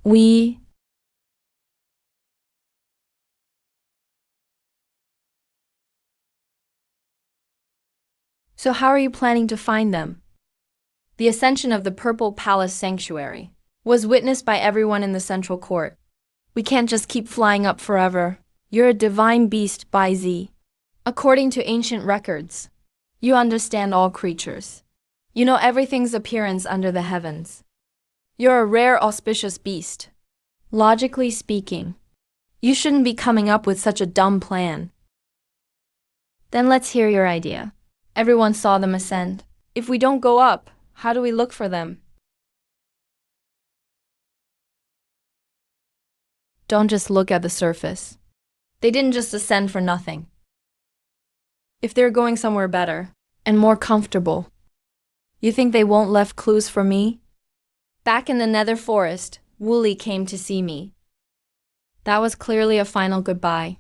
We. So how are you planning to find them? The ascension of the Purple Palace Sanctuary was witnessed by everyone in the central court. We can't just keep flying up forever. You're a divine beast, Bai Zi. According to ancient records, you understand all creatures. You know everything's appearance under the heavens. You're a rare auspicious beast. Logically speaking, you shouldn't be coming up with such a dumb plan. Then let's hear your idea. Everyone saw them ascend. If we don't go up, how do we look for them? Don't just look at the surface. They didn't just ascend for nothing. If they're going somewhere better and more comfortable, you think they won't left clues for me? Back in the Nether Forest, Wooly came to see me. That was clearly a final goodbye.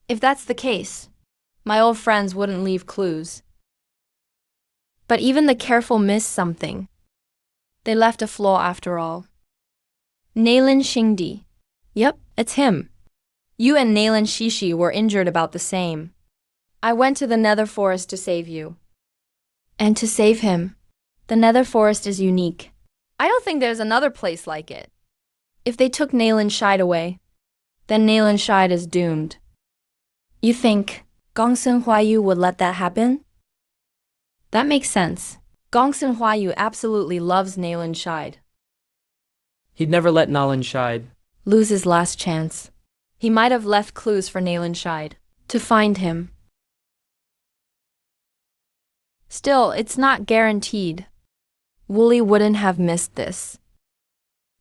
If that's the case, my old friends wouldn't leave clues. But even the careful missed something. They left a flaw after all. Nalan Xingdi. Yep, it's him. You and Nalan Shishi were injured about the same. I went to the Nether Forest to save you. And to save him. The Nether Forest is unique. I don't think there's another place like it. If they took Nalan Shide away, then Nalan Shide is doomed. You think Gongsun Huayu would let that happen? That makes sense. Gongsun Huayu absolutely loves Nalan Shide. He'd never let Nalan Shide Lose his last chance. He might have left clues for Nalan Shide to find him. Still, it's not guaranteed. Wooly wouldn't have missed this.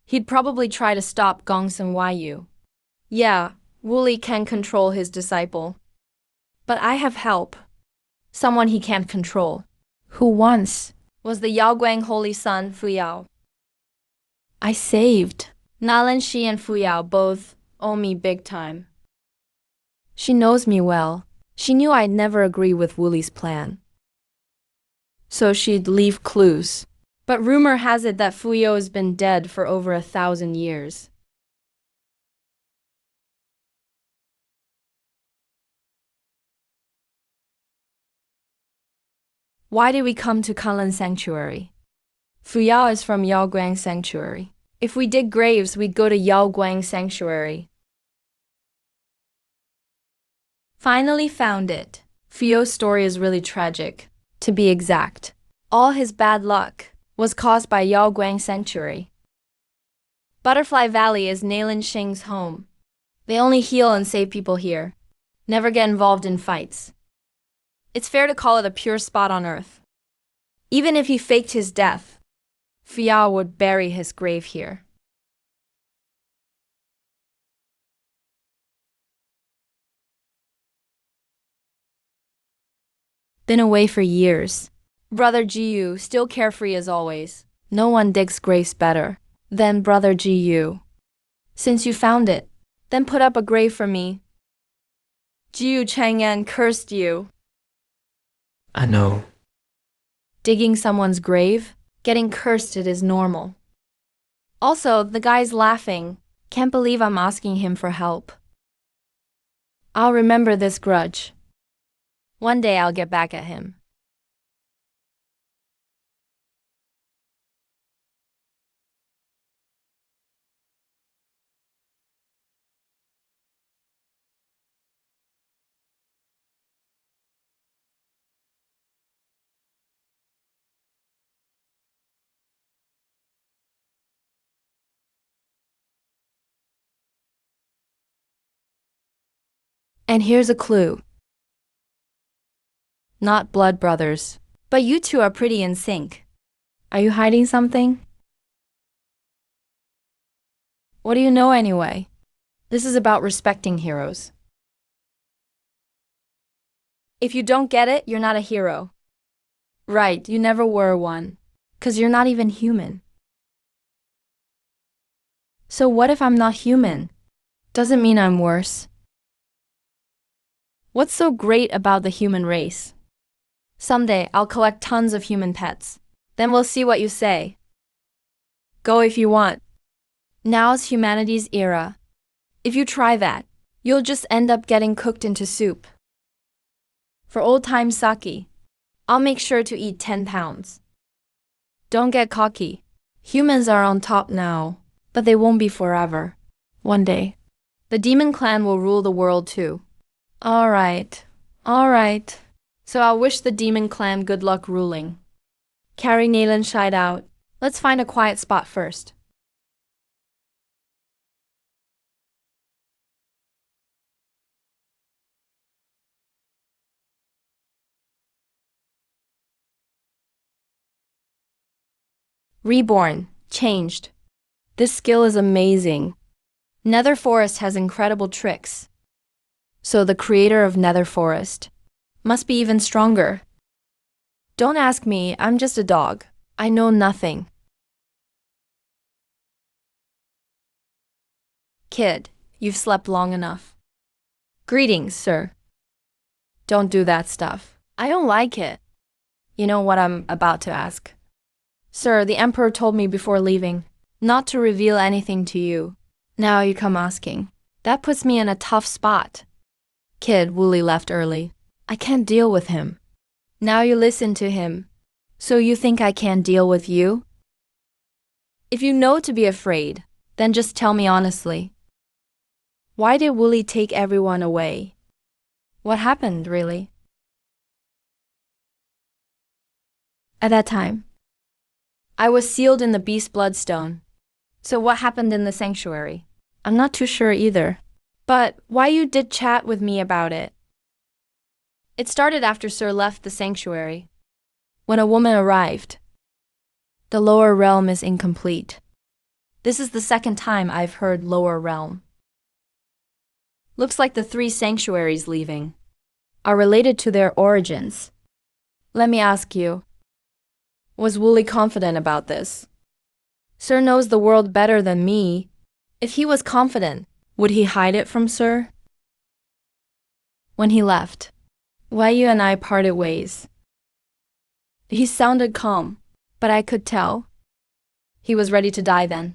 He'd probably try to stop Gongsun Huayu. Yeah, Wooly can control his disciple. But I have help. Someone he can't control. Who once was the Yaoguang holy son Fuyao. I saved. Nalan Shi and Fuyao both owe me big time. She knows me well. She knew I'd never agree with Wooly's plan. So she'd leave clues. But rumor has it that Fuyao has been dead for over 1,000 years. Why did we come to Kunlun Sanctuary? Fuyao is from Yaoguang Sanctuary. If we dig graves, we'd go to Yaoguang Sanctuary. Finally found it. Fuyao's story is really tragic. To be exact, all his bad luck was caused by Yaoguang Sanctuary. Butterfly Valley is Nalan Xing's home. They only heal and save people here. Never get involved in fights. It's fair to call it a pure spot on Earth. Even if he faked his death, Fuyao would bury his grave here. Been away for years. Brother Jiyu, still carefree as always. No one digs graves better than Brother Jiyu. Since you found it, then put up a grave for me. Jiyu Chang'an cursed you. I know. Digging someone's grave? Getting cursed, it is normal. Also, the guy's laughing. Can't believe I'm asking him for help. I'll remember this grudge. One day I'll get back at him. And here's a clue. Not blood brothers, but you two are pretty in sync. Are you hiding something? What do you know anyway? This is about respecting heroes. If you don't get it, you're not a hero. Right, you never were one. 'Cause you're not even human. So what if I'm not human? Doesn't mean I'm worse. What's so great about the human race? Someday I'll collect tons of human pets. Then we'll see what you say. Go if you want. Now's humanity's era. If you try that, you'll just end up getting cooked into soup. For old time's sake, I'll make sure to eat 10 pounds. Don't get cocky. Humans are on top now, but they won't be forever. One day, the demon clan will rule the world too. Alright. So I'll wish the demon clan good luck ruling. Carry Nayland Shide out. Let's find a quiet spot first. Reborn. Changed. This skill is amazing. Nether Forest has incredible tricks. So the creator of Nether Forest must be even stronger. Don't ask me, I'm just a dog. I know nothing. Kid, you've slept long enough. Greetings, sir. Don't do that stuff. I don't like it. You know what I'm about to ask. Sir, the Emperor told me before leaving not to reveal anything to you. Now you come asking. That puts me in a tough spot. Kid, Wooly left early. I can't deal with him. Now you listen to him. So you think I can't deal with you? If you know to be afraid, then just tell me honestly. Why did Wooly take everyone away? What happened, really? At that time, I was sealed in the beast bloodstone. So what happened in the sanctuary? I'm not too sure either. But why you did chat with me about it? It started after Sir left the sanctuary. When a woman arrived. The lower realm is incomplete. This is the second time I've heard lower realm. Looks like the 3 sanctuaries leaving are related to their origins. Let me ask you, was Wooly confident about this? Sir knows the world better than me. If he was confident, would he hide it from Sir? When he left, Why you and I parted ways. He sounded calm, but I could tell he was ready to die then.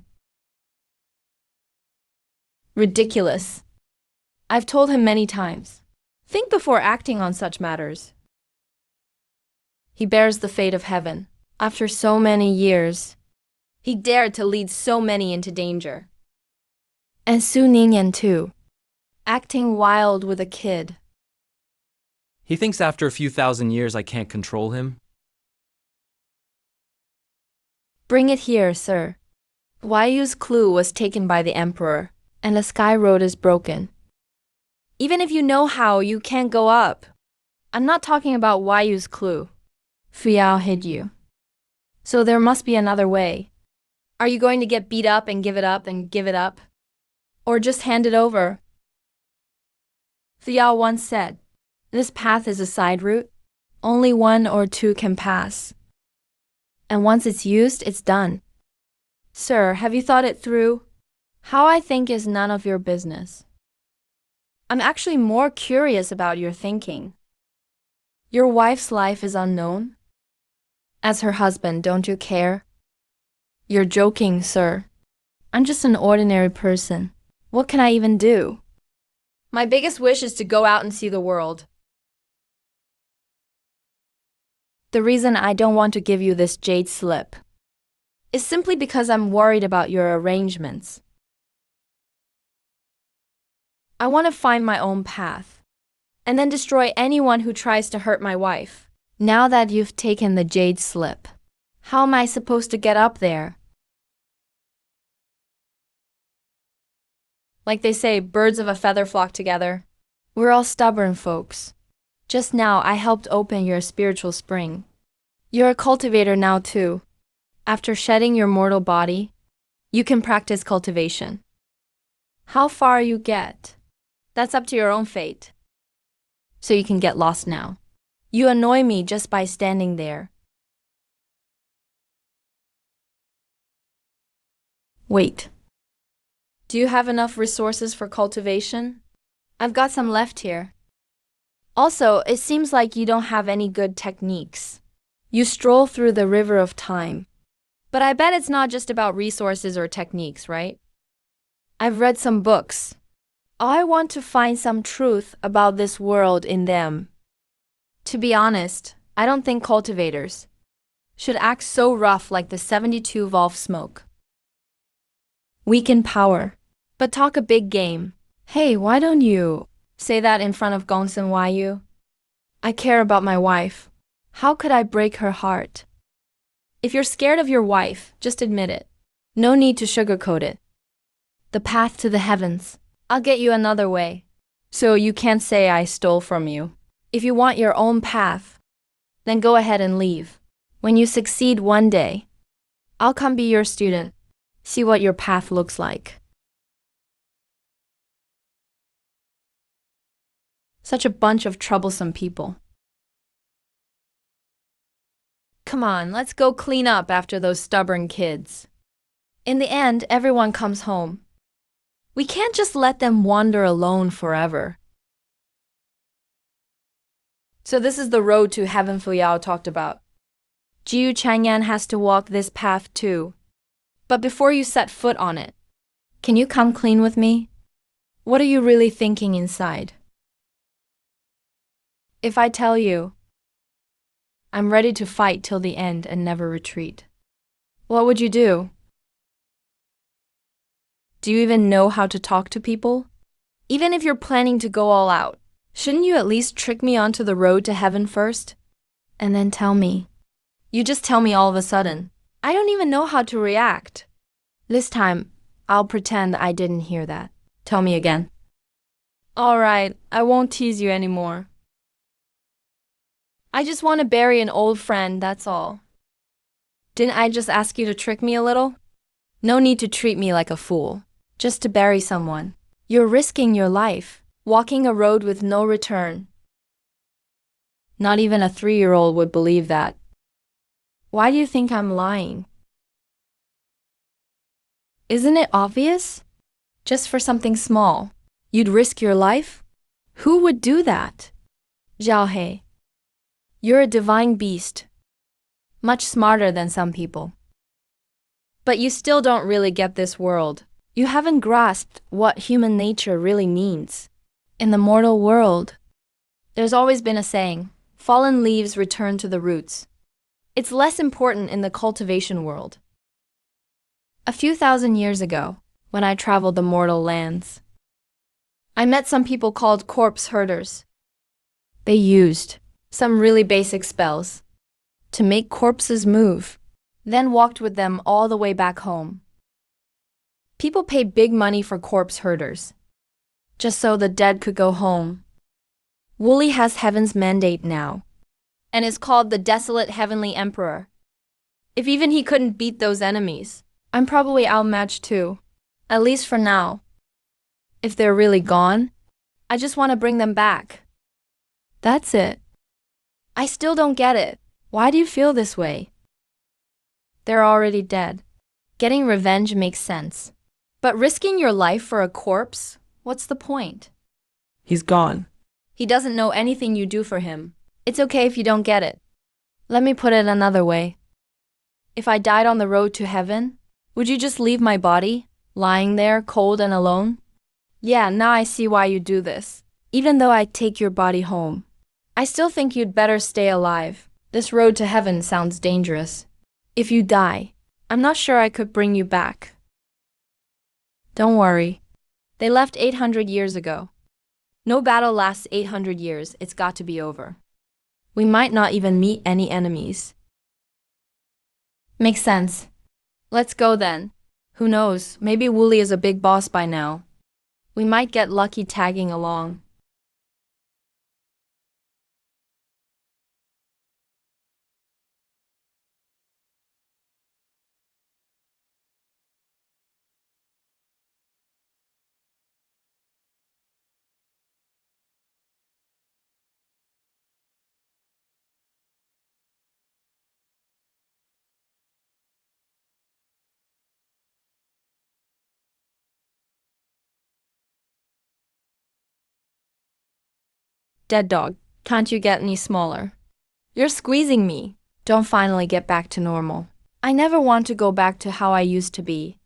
Ridiculous. I've told him many times. Think before acting on such matters. He bears the fate of heaven. After so many years, he dared to lead so many into danger. And Su Ningyan too, acting wild with a kid. He thinks after a few thousand years I can't control him. Bring it here, sir. Wayu's clue was taken by the Emperor, and the sky road is broken. Even if you know how, you can't go up. I'm not talking about Wayu's clue. Fuyao hid you. So there must be another way. Are you going to get beat up and give it up and give it up? Or just hand it over? Fuyao once said, this path is a side route. Only 1 or 2 can pass. And once it's used, it's done. Sir, have you thought it through? How I think is none of your business. I'm actually more curious about your thinking. Your wife's life is unknown? As her husband, don't you care? You're joking, sir. I'm just an ordinary person. What can I even do? My biggest wish is to go out and see the world. The reason I don't want to give you this jade slip is simply because I'm worried about your arrangements. I want to find my own path, and then destroy anyone who tries to hurt my wife. Now that you've taken the jade slip, how am I supposed to get up there? Like they say, birds of a feather flock together. We're all stubborn folks. Just now, I helped open your spiritual spring. You're a cultivator now too. After shedding your mortal body, you can practice cultivation. How far you get, that's up to your own fate. So you can get lost now. You annoy me just by standing there. Wait. Do you have enough resources for cultivation? I've got some left here. Also, it seems like you don't have any good techniques. You stroll through the river of time. But I bet it's not just about resources or techniques, right? I've read some books. I want to find some truth about this world in them. To be honest, I don't think cultivators should act so rough like the 72-valve smoke. Weak in power, but talk a big game. Hey, why don't you say that in front of Gongsun Yu? I care about my wife. How could I break her heart? If you're scared of your wife, just admit it. No need to sugarcoat it. The path to the heavens. I'll get you another way. So you can't say I stole from you. If you want your own path, then go ahead and leave. When you succeed one day, I'll come be your student. See what your path looks like. Such a bunch of troublesome people. Come on, let's go clean up after those stubborn kids. In the end, everyone comes home. We can't just let them wander alone forever. So this is the road to heaven Fu Yao talked about. Jiu Changyan has to walk this path too. But before you set foot on it, can you come clean with me? What are you really thinking inside? If I tell you, I'm ready to fight till the end and never retreat, what would you do? Do you even know how to talk to people? Even if you're planning to go all out, shouldn't you at least trick me onto the road to heaven first? And then tell me. You just tell me all of a sudden. I don't even know how to react. This time, I'll pretend I didn't hear that. Tell me again. All right, I won't tease you anymore. I just want to bury an old friend, that's all. Didn't I just ask you to trick me a little? No need to treat me like a fool. Just to bury someone. You're risking your life, walking a road with no return. Not even a 3-year-old would believe that. Why do you think I'm lying? Isn't it obvious? Just for something small, you'd risk your life? Who would do that? Zhao He, you're a divine beast, much smarter than some people. But you still don't really get this world. You haven't grasped what human nature really means. In the mortal world, there's always been a saying, fallen leaves return to the roots. It's less important in the cultivation world. A few thousand years ago, when I traveled the mortal lands, I met some people called corpse herders. They used some really basic spells to make corpses move, then walked with them all the way back home. People paid big money for corpse herders, just so the dead could go home. Wooly has heaven's mandate now, and is called the Desolate Heavenly Emperor. If even he couldn't beat those enemies, I'm probably outmatched too, at least for now. If they're really gone, I just want to bring them back. That's it. I still don't get it. Why do you feel this way? They're already dead. Getting revenge makes sense. But risking your life for a corpse? What's the point? He's gone. He doesn't know anything you do for him. It's okay if you don't get it. Let me put it another way. If I died on the road to heaven, would you just leave my body, lying there cold and alone? Yeah, now I see why you do this. Even though I take your body home, I still think you'd better stay alive. This road to heaven sounds dangerous. If you die, I'm not sure I could bring you back. Don't worry. They left 800 years ago. No battle lasts 800 years. It's got to be over. We might not even meet any enemies. Makes sense. Let's go then. Who knows, maybe Wooly is a big boss by now. We might get lucky tagging along. Dead dog, can't you get any smaller? You're squeezing me. Don't finally get back to normal. I never want to go back to how I used to be.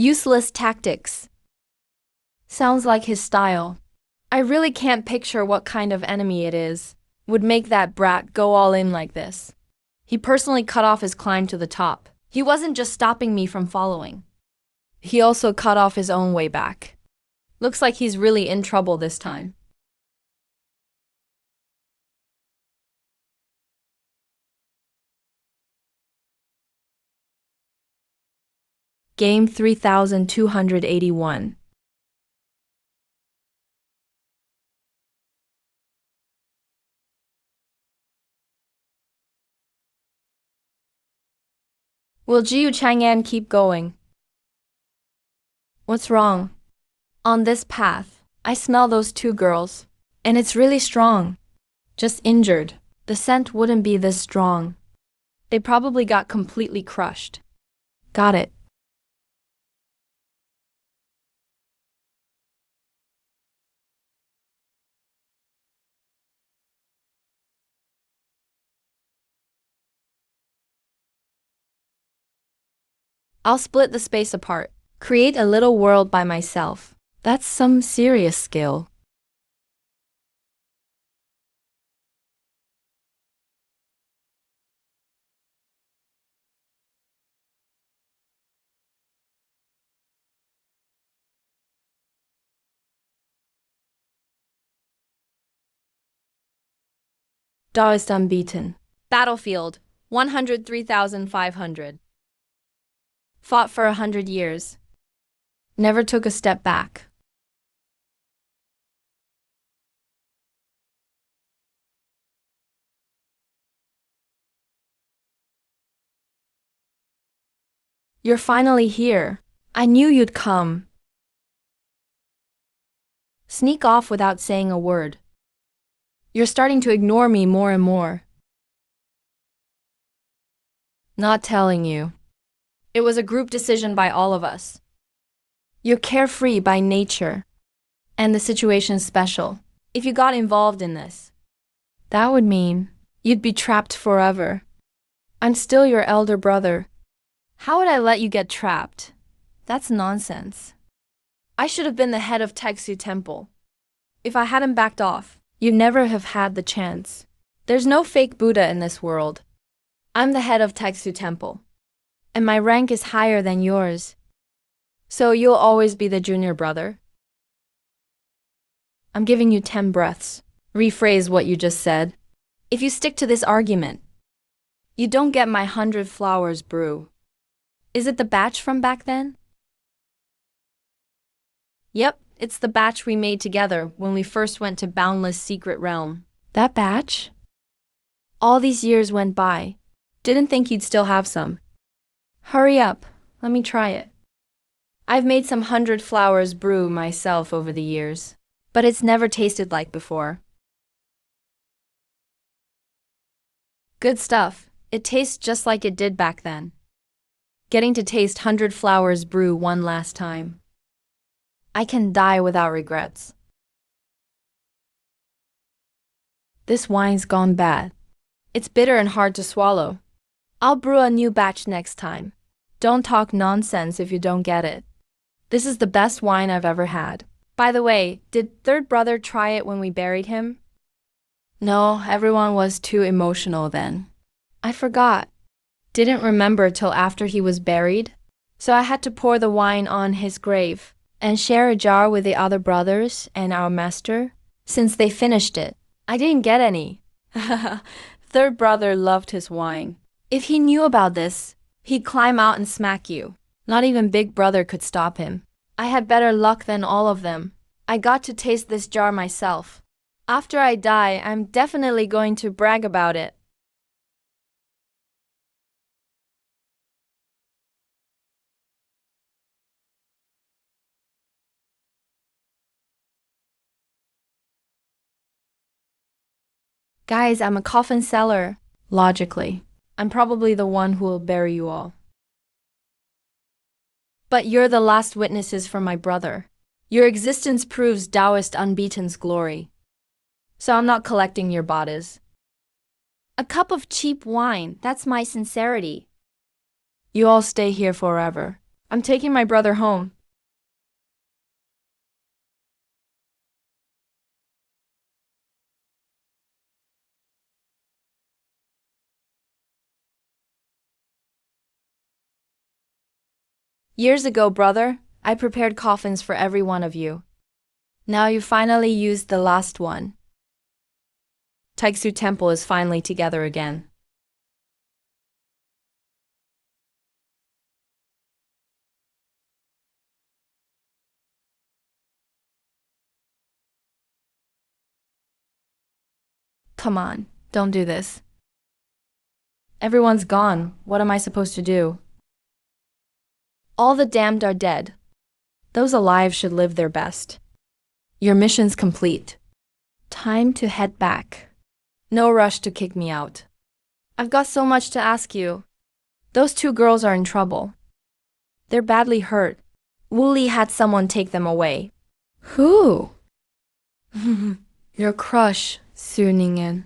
Useless tactics. Sounds like his style. I really can't picture what kind of enemy it is would make that brat go all in like this. He personally cut off his climb to the top. He wasn't just stopping me from following. He also cut off his own way back. Looks like he's really in trouble this time. Game 3281. Will Jiu Chang'an keep going? What's wrong? On this path, I smell those two girls, and it's really strong. Just injured. The scent wouldn't be this strong. They probably got completely crushed. Got it. I'll split the space apart. Create a little world by myself. That's some serious skill. Daoist unbeaten. Battlefield, 103,500. Fought for 100 years. Never took a step back. You're finally here. I knew you'd come. Sneak off without saying a word. You're starting to ignore me more and more. Not telling you. It was a group decision by all of us. You're carefree by nature, and the situation's special. If you got involved in this, that would mean you'd be trapped forever. I'm still your elder brother. How would I let you get trapped? That's nonsense. I should have been the head of Teksu Temple. If I hadn't backed off, you'd never have had the chance. There's no fake Buddha in this world. I'm the head of Teksu Temple, and my rank is higher than yours. So you'll always be the junior brother? I'm giving you 10 breaths. Rephrase what you just said. If you stick to this argument, you don't get my 100 flowers brew. Is it the batch from back then? Yep, it's the batch we made together when we first went to Boundless Secret Realm. That batch? All these years went by. Didn't think you'd still have some. Hurry up, let me try it. I've made some 100 flowers brew myself over the years, but it's never tasted like before. Good stuff. It tastes just like it did back then. Getting to taste 100 flowers brew one last time. I can die without regrets. This wine's gone bad. It's bitter and hard to swallow. I'll brew a new batch next time. Don't talk nonsense if you don't get it. This is the best wine I've ever had. By the way, did third brother try it when we buried him? No, everyone was too emotional then. I forgot. Didn't remember till after he was buried. So I had to pour the wine on his grave and share a jar with the other brothers and our master. Since they finished it, I didn't get any. Third brother loved his wine. If he knew about this, he'd climb out and smack you. Not even big brother could stop him. I had better luck than all of them. I got to taste this jar myself. After I die, I'm definitely going to brag about it. Guys, I'm a coffin seller. Logically, I'm probably the one who will bury you all. But you're the last witnesses for my brother. Your existence proves Taoist Unbeaten's glory. So I'm not collecting your bodies. A cup of cheap wine, that's my sincerity. You all stay here forever. I'm taking my brother home. Years ago, brother, I prepared coffins for every one of you. Now you finally used the last one. Taiksu Temple is finally together again. Come on, don't do this. Everyone's gone. What am I supposed to do? All the damned are dead. Those alive should live their best. Your mission's complete. Time to head back. No rush to kick me out. I've got so much to ask you. Those two girls are in trouble. They're badly hurt. Wooly had someone take them away. Who? Your crush, Suningen.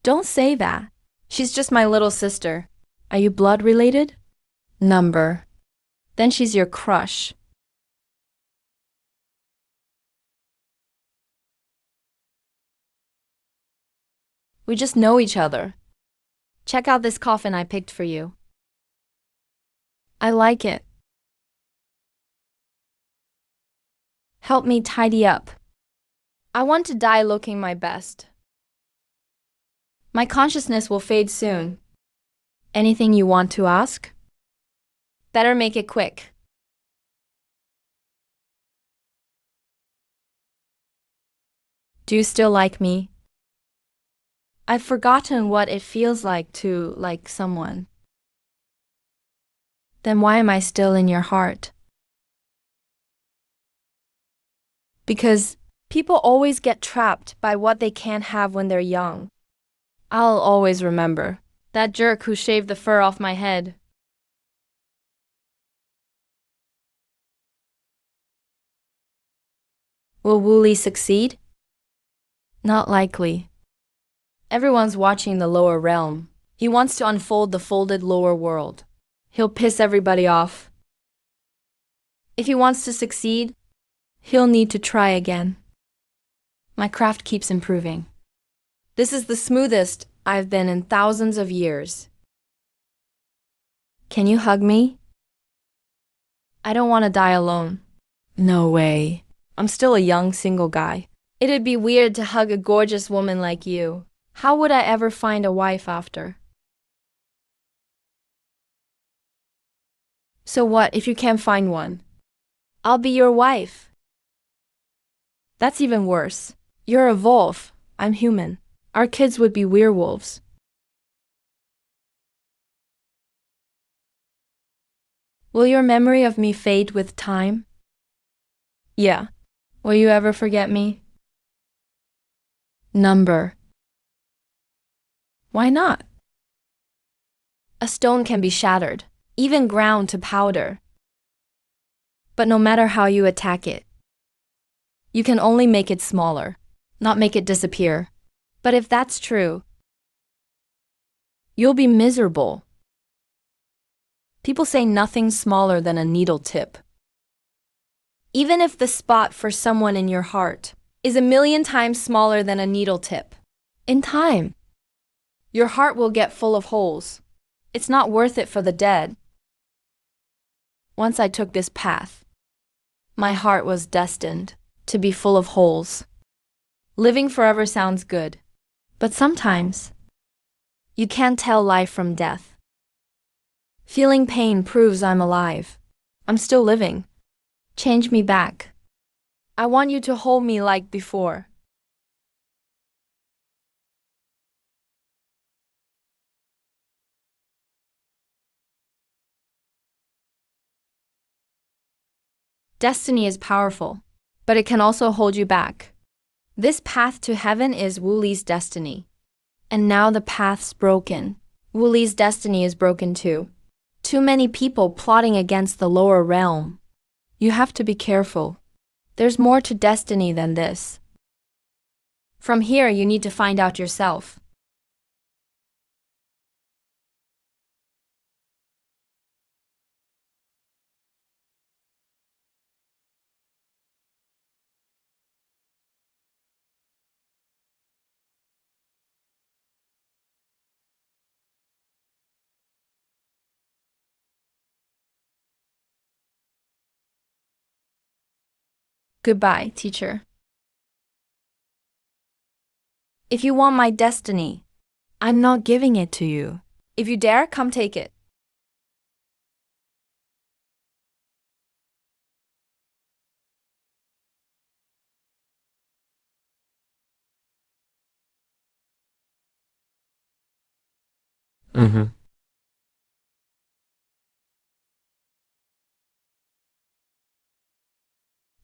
Don't say that. She's just my little sister. Are you blood related? Number. Then she's your crush. We just know each other. Check out this coffin I picked for you. I like it. Help me tidy up. I want to die looking my best. My consciousness will fade soon. Anything you want to ask? Better make it quick. Do you still like me? I've forgotten what it feels like to like someone. Then why am I still in your heart? Because people always get trapped by what they can't have when they're young. I'll always remember that jerk who shaved the fur off my head. Will Wooly succeed? Not likely. Everyone's watching the lower realm. He wants to unfold the folded lower world. He'll piss everybody off. If he wants to succeed, he'll need to try again. My craft keeps improving. This is the smoothest I've been in thousands of years. Can you hug me? I don't want to die alone. No way. I'm still a young single guy. It'd be weird to hug a gorgeous woman like you. How would I ever find a wife after? So what if you can't find one? I'll be your wife. That's even worse. You're a wolf. I'm human. Our kids would be werewolves. Will your memory of me fade with time? Yeah. Will you ever forget me? Number. Why not? A stone can be shattered, even ground to powder. But no matter how you attack it, you can only make it smaller, not make it disappear. But if that's true, you'll be miserable. People say nothing's smaller than a needle tip. Even if the spot for someone in your heart is 1,000,000 times smaller than a needle tip, in time, your heart will get full of holes. It's not worth it for the dead. Once I took this path, my heart was destined to be full of holes. Living forever sounds good, but sometimes you can't tell life from death. Feeling pain proves I'm alive. I'm still living. Change me back. I want you to hold me like before. Destiny is powerful, but it can also hold you back. This path to heaven is Wooly's destiny. And now the path's broken. Wooly's destiny is broken too. Too many people plotting against the lower realm. You have to be careful. There's more to destiny than this. From here, you need to find out yourself. Goodbye, teacher. If you want my destiny, I'm not giving it to you. If you dare, come take it. Mm-hmm.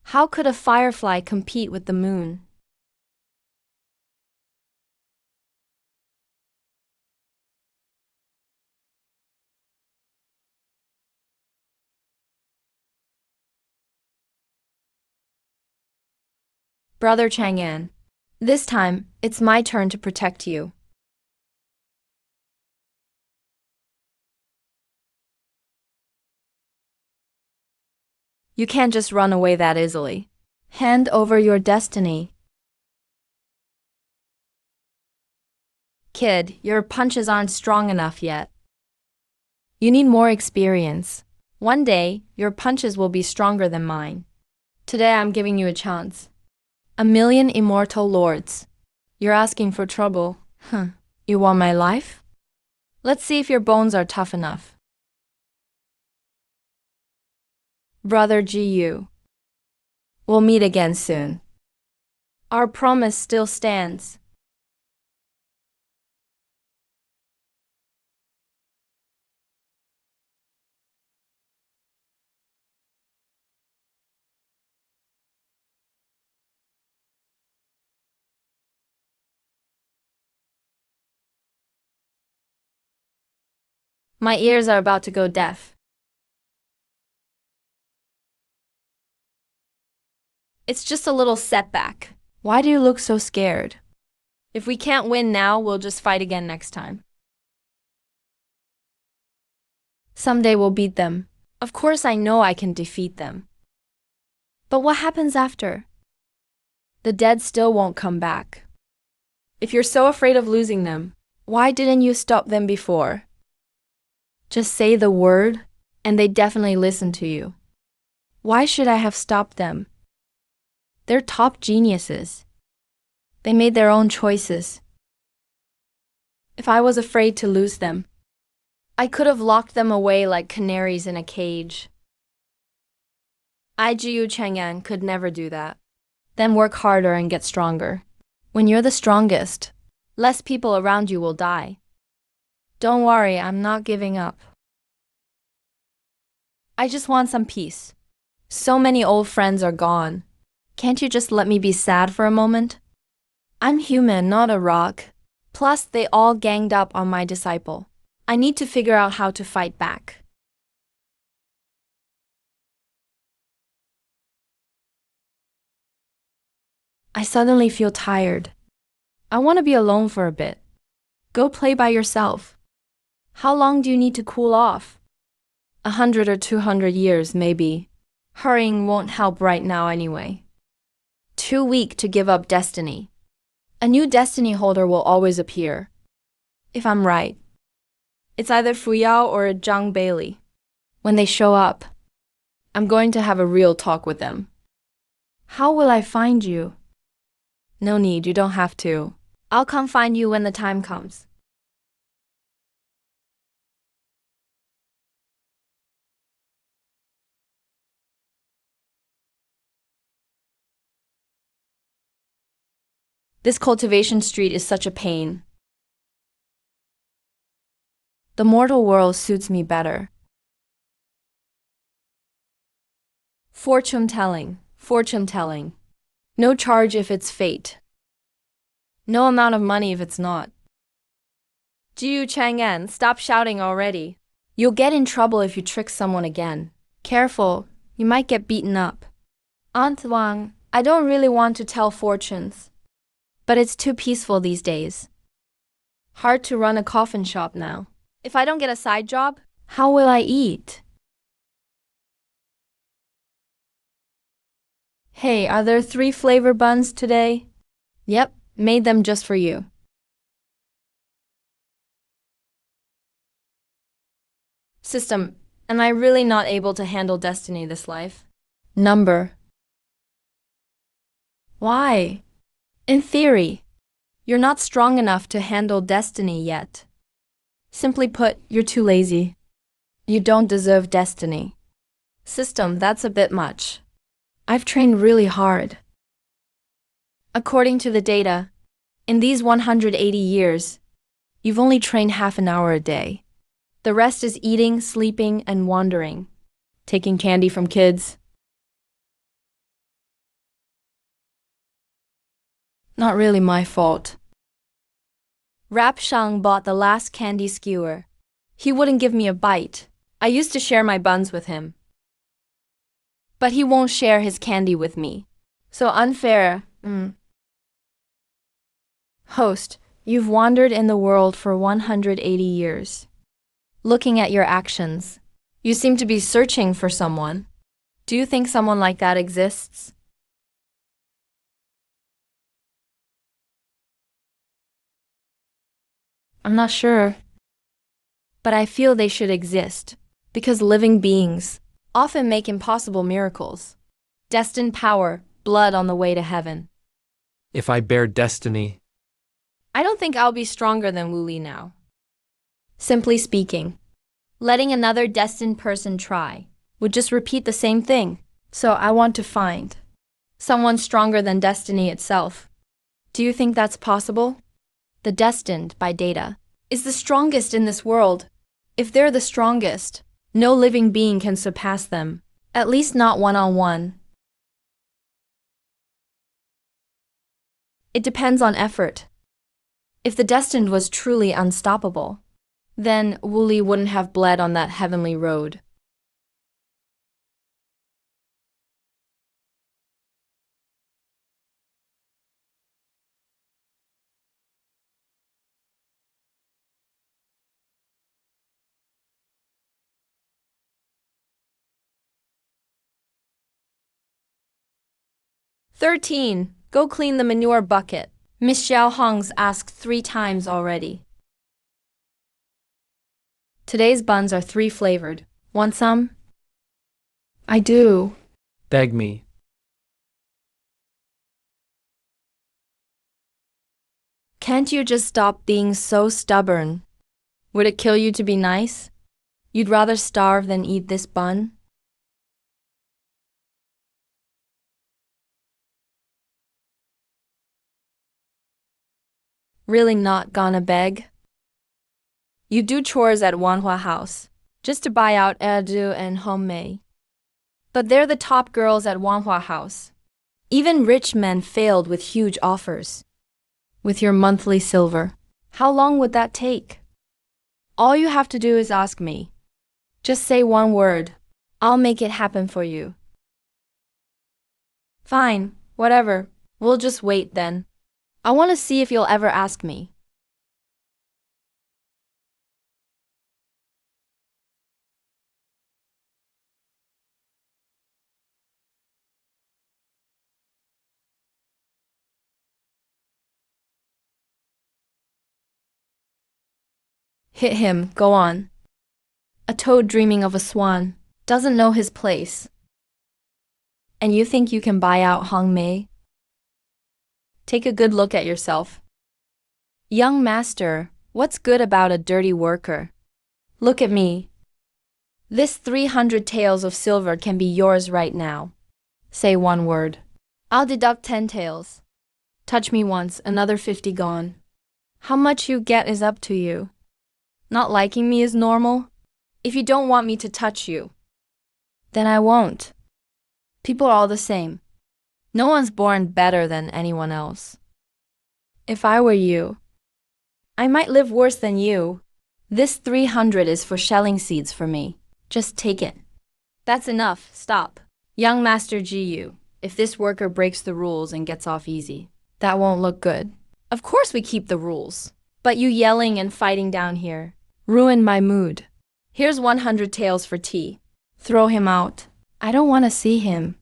How could a firefly compete with the moon? Brother Chang'an, this time, it's my turn to protect you. You can't just run away that easily. Hand over your destiny. Kid, your punches aren't strong enough yet. You need more experience. One day, your punches will be stronger than mine. Today I'm giving you a chance. 1,000,000 immortal lords. You're asking for trouble. You want my life? Let's see if your bones are tough enough. Brother GU. We'll meet again soon. Our promise still stands. My ears are about to go deaf. It's just a little setback. Why do you look so scared? If we can't win now, we'll just fight again next time. Someday we'll beat them. Of course I know I can defeat them. But what happens after? The dead still won't come back. If you're so afraid of losing them, why didn't you stop them before? Just say the word, and they definitely listen to you. Why should I have stopped them? They're top geniuses. They made their own choices. If I was afraid to lose them, I could have locked them away like canaries in a cage. IGU Chang'an could never do that. Then work harder and get stronger. When you're the strongest, less people around you will die. Don't worry, I'm not giving up. I just want some peace. So many old friends are gone. Can't you just let me be sad for a moment? I'm human, not a rock. Plus, they all ganged up on my disciple. I need to figure out how to fight back. I suddenly feel tired. I want to be alone for a bit. Go play by yourself. How long do you need to cool off? 100 or 200 years, maybe. Hurrying won't help right now anyway. Too weak to give up destiny. A new destiny holder will always appear. If I'm right. It's either Fuyao or Zhang Bailey. When they show up, I'm going to have a real talk with them. How will I find you? No need, you don't have to. I'll come find you when the time comes. This cultivation street is such a pain. The mortal world suits me better. Fortune telling, fortune telling. No charge if it's fate. No amount of money if it's not. Jiu Chang'an, stop shouting already. You'll get in trouble if you trick someone again. Careful, you might get beaten up. Aunt Wang, I don't really want to tell fortunes. But it's too peaceful these days. Hard to run a coffin shop now. If I don't get a side job, how will I eat? Hey, are there 3 flavor buns today? Yep, made them just for you. System, am I really not able to handle destiny this life? Number. Why? In theory, you're not strong enough to handle destiny yet. Simply put, you're too lazy. You don't deserve destiny. System, that's a bit much. I've trained really hard. According to the data, in these 180 years, you've only trained half an hour a day. The rest is eating, sleeping, and wandering. Taking candy from kids. Not really my fault. Rap Shang bought the last candy skewer. He wouldn't give me a bite. I used to share my buns with him. But he won't share his candy with me. So unfair. Host, you've wandered in the world for 180 years. Looking at your actions, you seem to be searching for someone. Do you think someone like that exists? I'm not sure. But I feel they should exist, because living beings often make impossible miracles. Destined power, blood on the way to heaven. If I bear destiny, I don't think I'll be stronger than Wu Li now. Simply speaking, letting another destined person try would just repeat the same thing. So I want to find someone stronger than destiny itself. Do you think that's possible? The destined, by data, is the strongest in this world. If they're the strongest, no living being can surpass them, at least not one-on-one. It depends on effort. If the destined was truly unstoppable, then Wu Li wouldn't have bled on that heavenly road. "13. Go clean the manure bucket. Miss Xiao Hong's asked 3 times already." Today's buns are 3 flavored. Want some? I do. beg me. Can't you just stop being so stubborn? Would it kill you to be nice? You'd rather starve than eat this bun? Really not gonna beg? You do chores at Wanhua House, just to buy out Erdu and Hongmei. But they're the top girls at Wanhua House. Even rich men failed with huge offers. With your monthly silver, how long would that take? All you have to do is ask me. Just say one word. I'll make it happen for you. Fine, whatever. We'll just wait then. I want to see if you'll ever ask me. Hit him, go on. A toad dreaming of a swan doesn't know his place. And you think you can buy out Hong Mei? Take a good look at yourself. Young master, what's good about a dirty worker? Look at me. This 300 taels of silver can be yours right now. Say one word. I'll deduct 10 taels. Touch me once, another 50 gone. How much you get is up to you. Not liking me is normal. If you don't want me to touch you, then I won't. People are all the same. No one's born better than anyone else. If I were you, I might live worse than you. This 300 is for shelling seeds for me. Just take it. That's enough. Stop. Young Master Jiyu, if this worker breaks the rules and gets off easy, that won't look good. Of course we keep the rules. But you yelling and fighting down here ruined my mood. Here's 100 taels for tea. Throw him out. I don't want to see him.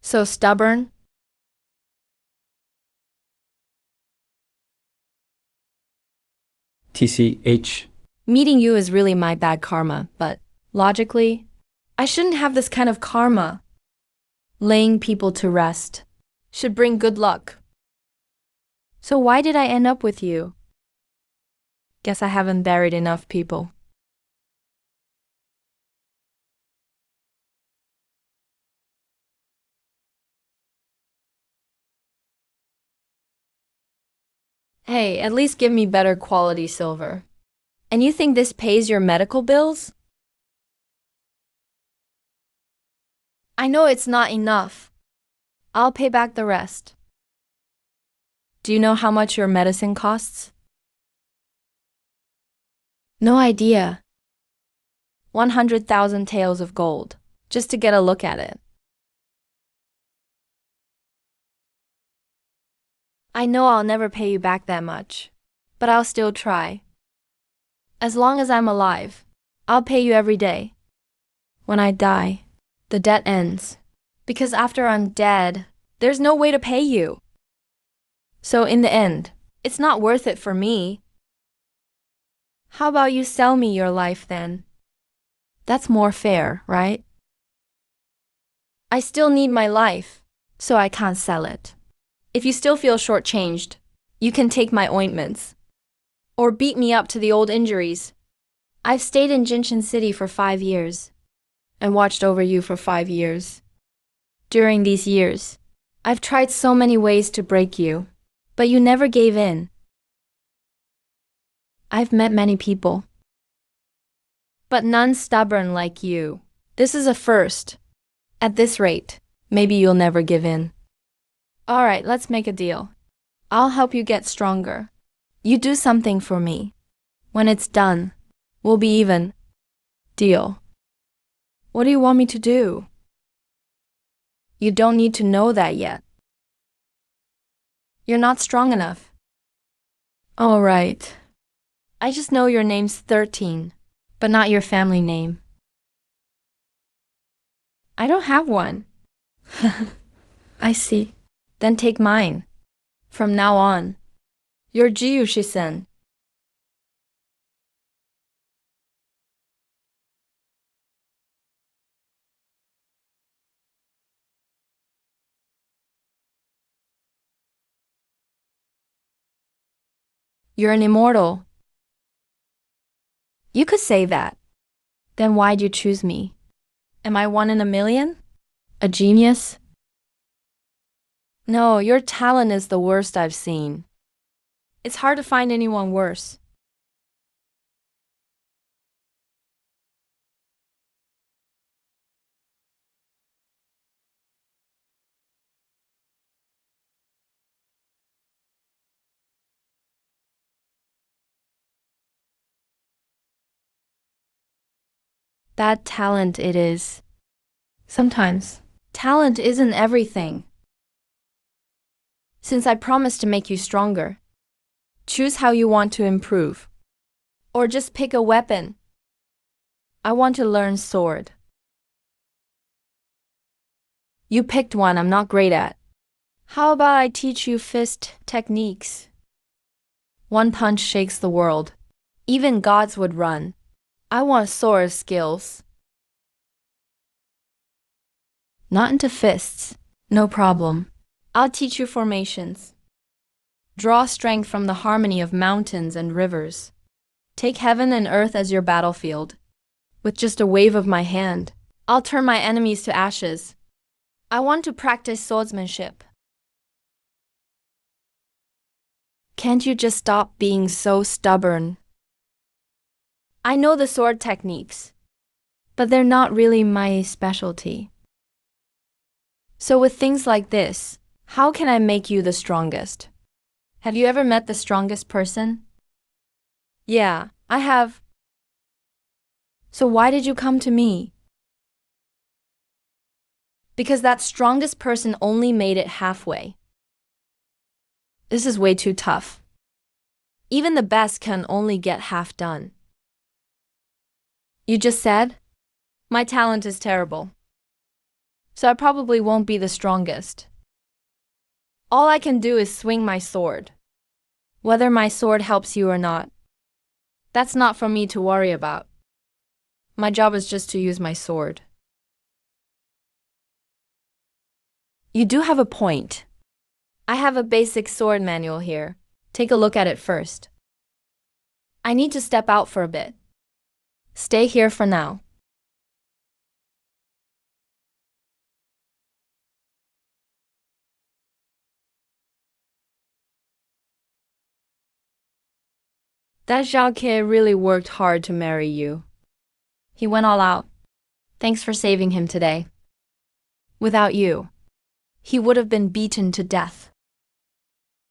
So stubborn? TCH. Meeting you is really my bad karma, but logically, I shouldn't have this kind of karma. Laying people to rest should bring good luck. So why did I end up with you? Guess I haven't buried enough people. Hey, at least give me better quality silver. And you think this pays your medical bills? I know it's not enough. I'll pay back the rest. Do you know how much your medicine costs? No idea. 100,000 taels of gold, just to get a look at it. I know I'll never pay you back that much, but I'll still try. As long as I'm alive, I'll pay you every day. When I die, the debt ends, because after I'm dead, there's no way to pay you. So in the end, it's not worth it for me. How about you sell me your life then? That's more fair, right? I still need my life, so I can't sell it. If you still feel shortchanged, you can take my ointments. Or beat me up to the old injuries. I've stayed in Jinshan City for 5 years, and watched over you for 5 years. During these years, I've tried so many ways to break you, but you never gave in. I've met many people, but none stubborn like you. This is a first. At this rate, maybe you'll never give in. All right, let's make a deal. I'll help you get stronger. You do something for me. When it's done, we'll be even. Deal. What do you want me to do? You don't need to know that yet. You're not strong enough. All right. I just know your name's 13, but not your family name. I don't have one. I see. Then take mine. From now on, you're Jiyushi-sen. You're an immortal. You could say that. Then why'd you choose me? Am I 1 in a million? A genius? No, your talent is the worst I've seen. It's hard to find anyone worse. That talent it is. Sometimes, talent isn't everything. Since I promised to make you stronger, choose how you want to improve. Or just pick a weapon. I want to learn sword. You picked one I'm not great at. How about I teach you fist techniques? One punch shakes the world. Even gods would run. I want sword skills. Not into fists. No problem. I'll teach you formations. Draw strength from the harmony of mountains and rivers. Take heaven and earth as your battlefield. With just a wave of my hand, I'll turn my enemies to ashes. I want to practice swordsmanship. Can't you just stop being so stubborn? I know the sword techniques, but they're not really my specialty. So with things like this, how can I make you the strongest? Have you ever met the strongest person? Yeah, I have. So why did you come to me? Because that strongest person only made it halfway. This is way too tough. Even the best can only get half done. You just said, my talent is terrible. So I probably won't be the strongest. All I can do is swing my sword, whether my sword helps you or not. That's not for me to worry about. My job is just to use my sword. You do have a point. I have a basic sword manual here. Take a look at it first. I need to step out for a bit. Stay here for now. That Jacques really worked hard to marry you. He went all out. Thanks for saving him today. Without you, he would have been beaten to death.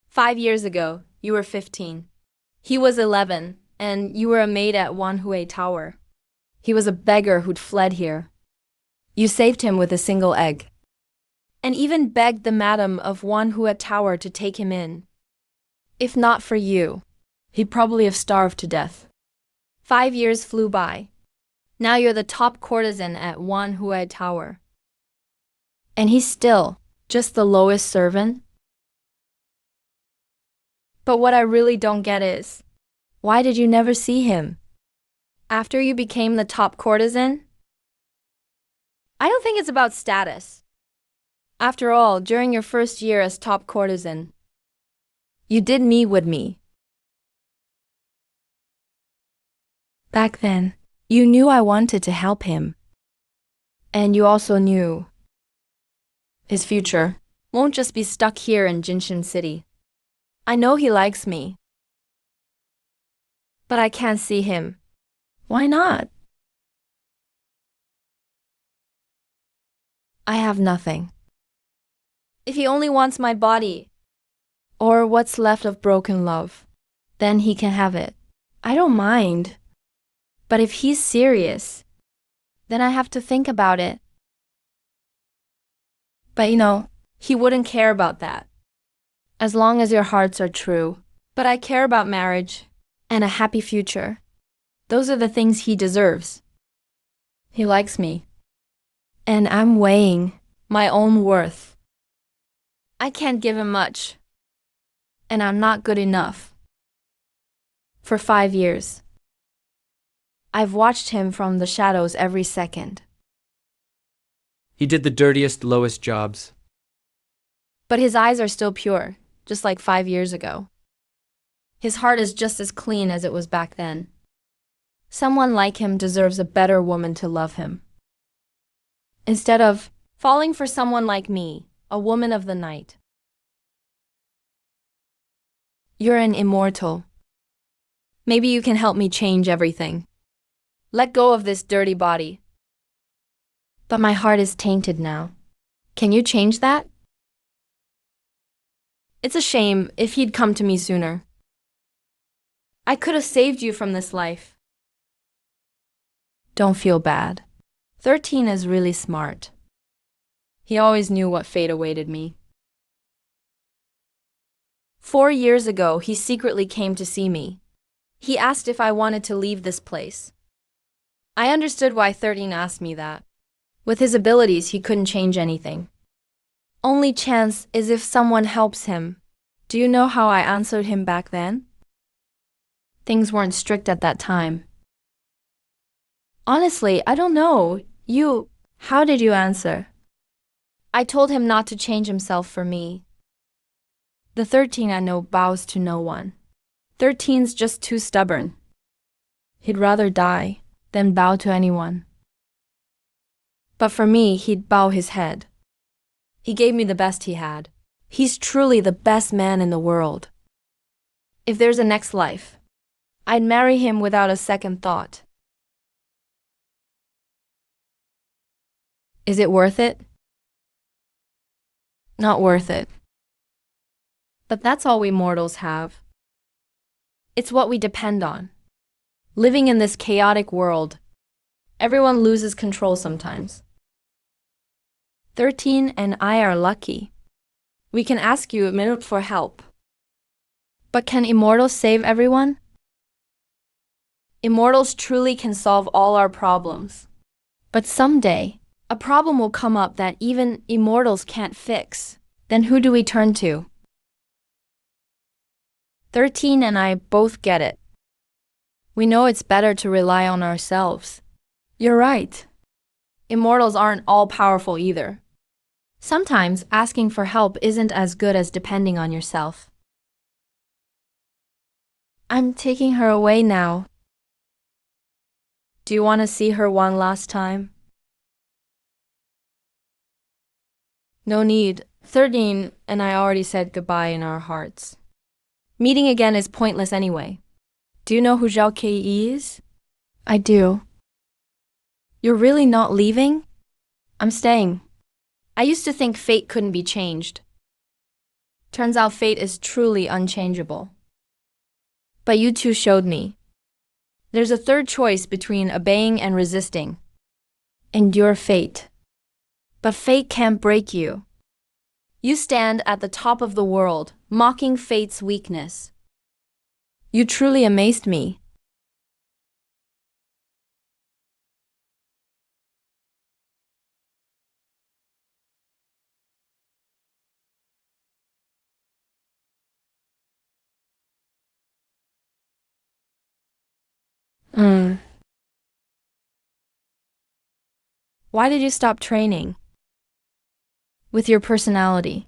5 years ago, you were 15. He was 11, and you were a maid at Wanhui Tower. He was a beggar who'd fled here. You saved him with a single egg, and even begged the madam of Wanhui Tower to take him in. If not for you, he'd probably have starved to death. 5 years flew by. Now you're the top courtesan at Wanhui Tower. And he's still just the lowest servant? But what I really don't get is, why did you never see him? After you became the top courtesan? I don't think it's about status. After all, during your first year as top courtesan, you did meet with me. Back then, you knew I wanted to help him. And you also knew his future won't just be stuck here in Jinshin City. I know he likes me, but I can't see him. Why not? I have nothing. If he only wants my body, or what's left of broken love, then he can have it. I don't mind. But if he's serious, then I have to think about it. But he wouldn't care about that. As long as your hearts are true. But I care about marriage and a happy future. Those are the things he deserves. He likes me. And I'm weighing my own worth. I can't give him much. And I'm not good enough. For 5 years, I've watched him from the shadows every second. He did the dirtiest, lowest jobs. But his eyes are still pure, just like 5 years ago. His heart is just as clean as it was back then. Someone like him deserves a better woman to love him. Instead of falling for someone like me, a woman of the night. You're an immortal. Maybe you can help me change everything. Let go of this dirty body. But my heart is tainted now. Can you change that? It's a shame if he'd come to me sooner. I could have saved you from this life. Don't feel bad. 13 is really smart. He always knew what fate awaited me. 4 years ago, he secretly came to see me. He asked if I wanted to leave this place. I understood why 13 asked me that. With his abilities, he couldn't change anything. Only chance is if someone helps him. Do you know how I answered him back then? Things weren't strict at that time. Honestly, I don't know. How did you answer? I told him not to change himself for me. The 13 I know bows to no one. 13's just too stubborn. He'd rather die than bow to anyone. But for me, he'd bow his head. He gave me the best he had. He's truly the best man in the world. If there's a next life, I'd marry him without a second thought. Is it worth it? Not worth it. But that's all we mortals have. It's what we depend on. Living in this chaotic world, everyone loses control sometimes. 13 and I are lucky. We can ask you a minute for help. But can immortals save everyone? Immortals truly can solve all our problems. But someday, a problem will come up that even immortals can't fix. Then who do we turn to? 13 and I both get it. We know it's better to rely on ourselves. You're right. Immortals aren't all powerful either. Sometimes asking for help isn't as good as depending on yourself. I'm taking her away now. Do you want to see her one last time? No need. 13 and I already said goodbye in our hearts. Meeting again is pointless anyway. Do you know who Zhao Kei is? I do. You're really not leaving? I'm staying. I used to think fate couldn't be changed. Turns out fate is truly unchangeable. But you two showed me. There's a third choice between obeying and resisting. Endure fate. But fate can't break you. You stand at the top of the world, mocking fate's weakness. You truly amazed me. Why did you stop training? With your personality.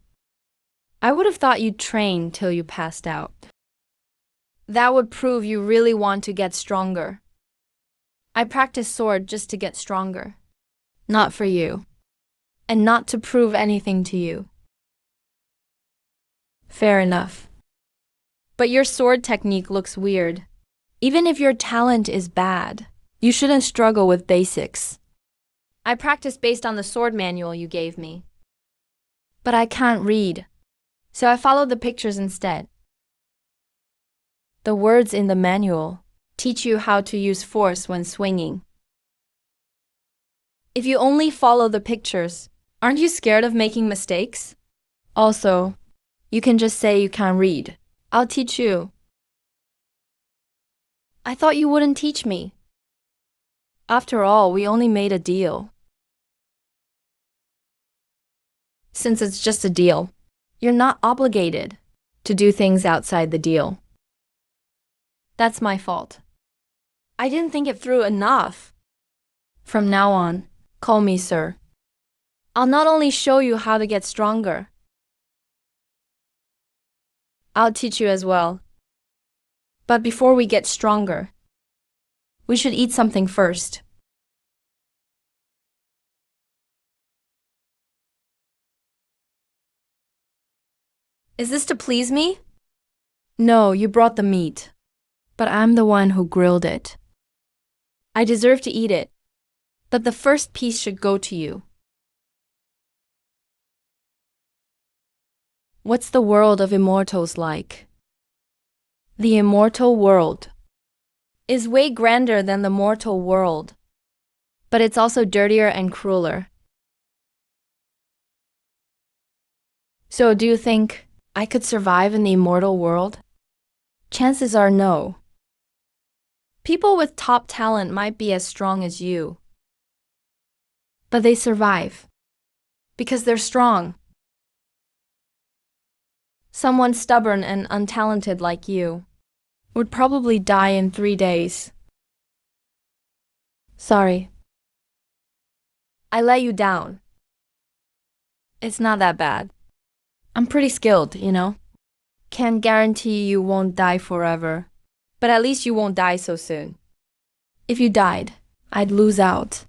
I would have thought you'd train till you passed out. That would prove you really want to get stronger. I practice sword just to get stronger. Not for you. And not to prove anything to you. Fair enough. But your sword technique looks weird. Even if your talent is bad, you shouldn't struggle with basics. I practice based on the sword manual you gave me. But I can't read, so I followed the pictures instead. The words in the manual teach you how to use force when swinging. If you only follow the pictures, aren't you scared of making mistakes? Also, you can just say you can't read. I'll teach you. I thought you wouldn't teach me. After all, we only made a deal. Since it's just a deal, you're not obligated to do things outside the deal. That's my fault. I didn't think it through enough. From now on, call me sir. I'll not only show you how to get stronger, I'll teach you as well. But before we get stronger, we should eat something first. Is this to please me? No, you brought the meat, but I'm the one who grilled it. I deserve to eat it, but the first piece should go to you. What's the world of immortals like? The immortal world is way grander than the mortal world, but it's also dirtier and crueler. So do you think I could survive in the immortal world? Chances are no. People with top talent might be as strong as you, but they survive because they're strong. Someone stubborn and untalented like you would probably die in 3 days. Sorry. I let you down. It's not that bad. I'm pretty skilled, you know? Can't guarantee you won't die forever, but at least you won't die so soon. If you died, I'd lose out.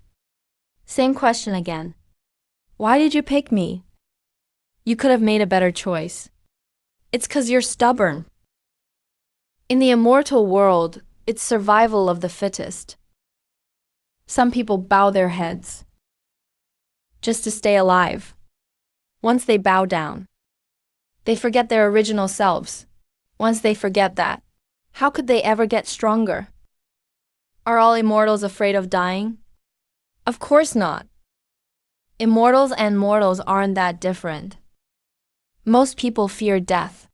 Same question again. Why did you pick me? You could have made a better choice. It's 'cause you're stubborn. In the immortal world, it's survival of the fittest. Some people bow their heads just to stay alive. Once they bow down, they forget their original selves. Once they forget that, how could they ever get stronger? Are all immortals afraid of dying? Of course not. Immortals and mortals aren't that different. Most people fear death,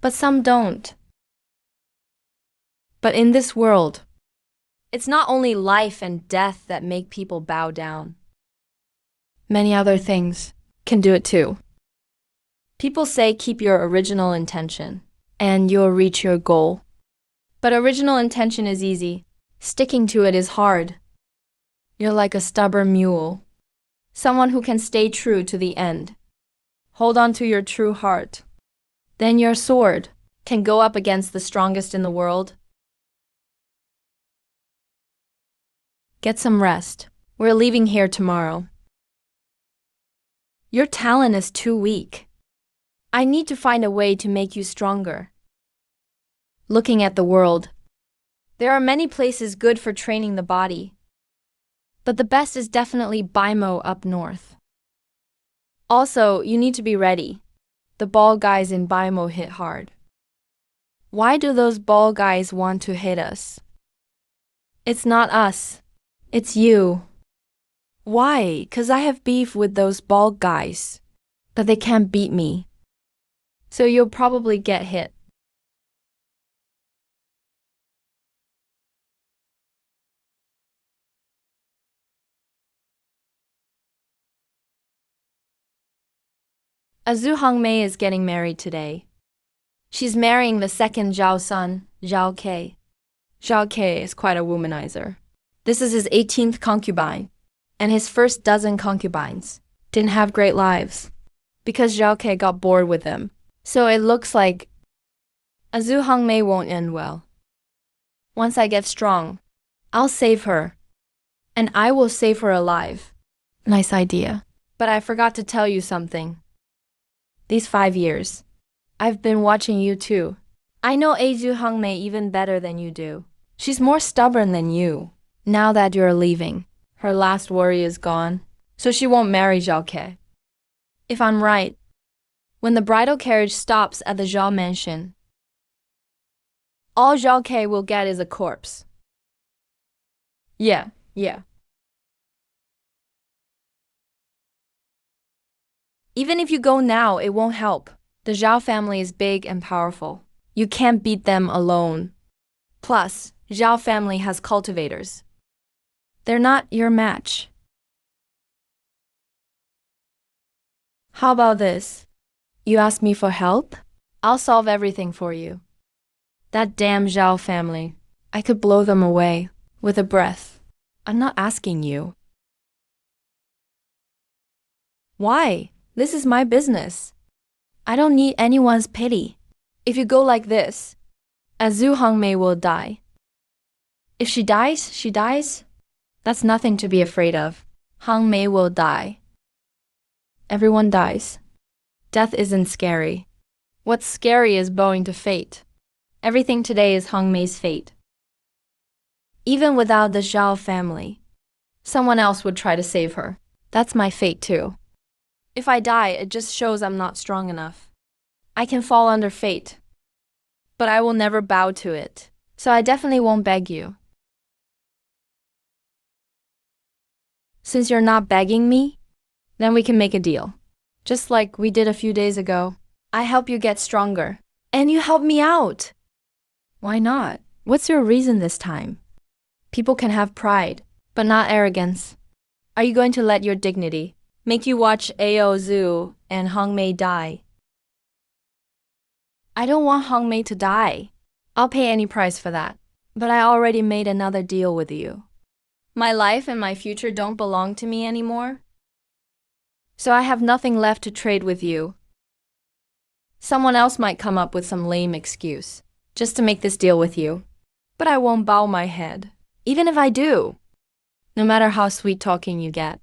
but some don't. But in this world, it's not only life and death that make people bow down. Many other things can do it too. People say keep your original intention, and you'll reach your goal. But original intention is easy. Sticking to it is hard. You're like a stubborn mule. Someone who can stay true to the end. Hold on to your true heart. Then your sword can go up against the strongest in the world. Get some rest. We're leaving here tomorrow. Your talent is too weak. I need to find a way to make you stronger. Looking at the world, there are many places good for training the body. But the best is definitely Bimo up north. Also, you need to be ready. The ball guys in Bimo hit hard. Why do those ball guys want to hit us? It's not us. It's you. Why? 'Cause I have beef with those ball guys. But they can't beat me. So you'll probably get hit. Azu Hongmei is getting married today. She's marrying the second Zhao's son, Zhao Ke. Zhao Ke is quite a womanizer. This is his 18th concubine, and his first dozen concubines didn't have great lives because Zhao Ke got bored with them. So it looks like Azu Hongmei won't end well. Once I get strong, I'll save her, and I will save her alive. Nice idea. But I forgot to tell you something. These 5 years, I've been watching you too. I know Azu Hongmei even better than you do. She's more stubborn than you. Now that you're leaving, her last worry is gone, so she won't marry Zhao Ke. If I'm right, when the bridal carriage stops at the Zhao mansion, all Zhao Ke will get is a corpse. Yeah. Even if you go now, it won't help. The Zhao family is big and powerful. You can't beat them alone. Plus, Zhao family has cultivators. They're not your match. How about this? You ask me for help? I'll solve everything for you. That damn Zhao family. I could blow them away with a breath. I'm not asking you. Why? This is my business. I don't need anyone's pity. If you go like this, Azu Hongmei will die. If she dies, she dies. That's nothing to be afraid of. Hongmei will die. Everyone dies. Death isn't scary. What's scary is bowing to fate. Everything today is Hongmei's fate. Even without the Zhao family, someone else would try to save her. That's my fate too. If I die, it just shows I'm not strong enough. I can fall under fate, but I will never bow to it. So I definitely won't beg you. Since you're not begging me, then we can make a deal. Just like we did a few days ago. I help you get stronger, and you help me out. Why not? What's your reason this time? People can have pride, but not arrogance. Are you going to let your dignity make you watch Aozu and Hongmei die? I don't want Hongmei to die. I'll pay any price for that. But I already made another deal with you. My life and my future don't belong to me anymore. So I have nothing left to trade with you. Someone else might come up with some lame excuse just to make this deal with you. But I won't bow my head, even if I do. No matter how sweet-talking you get,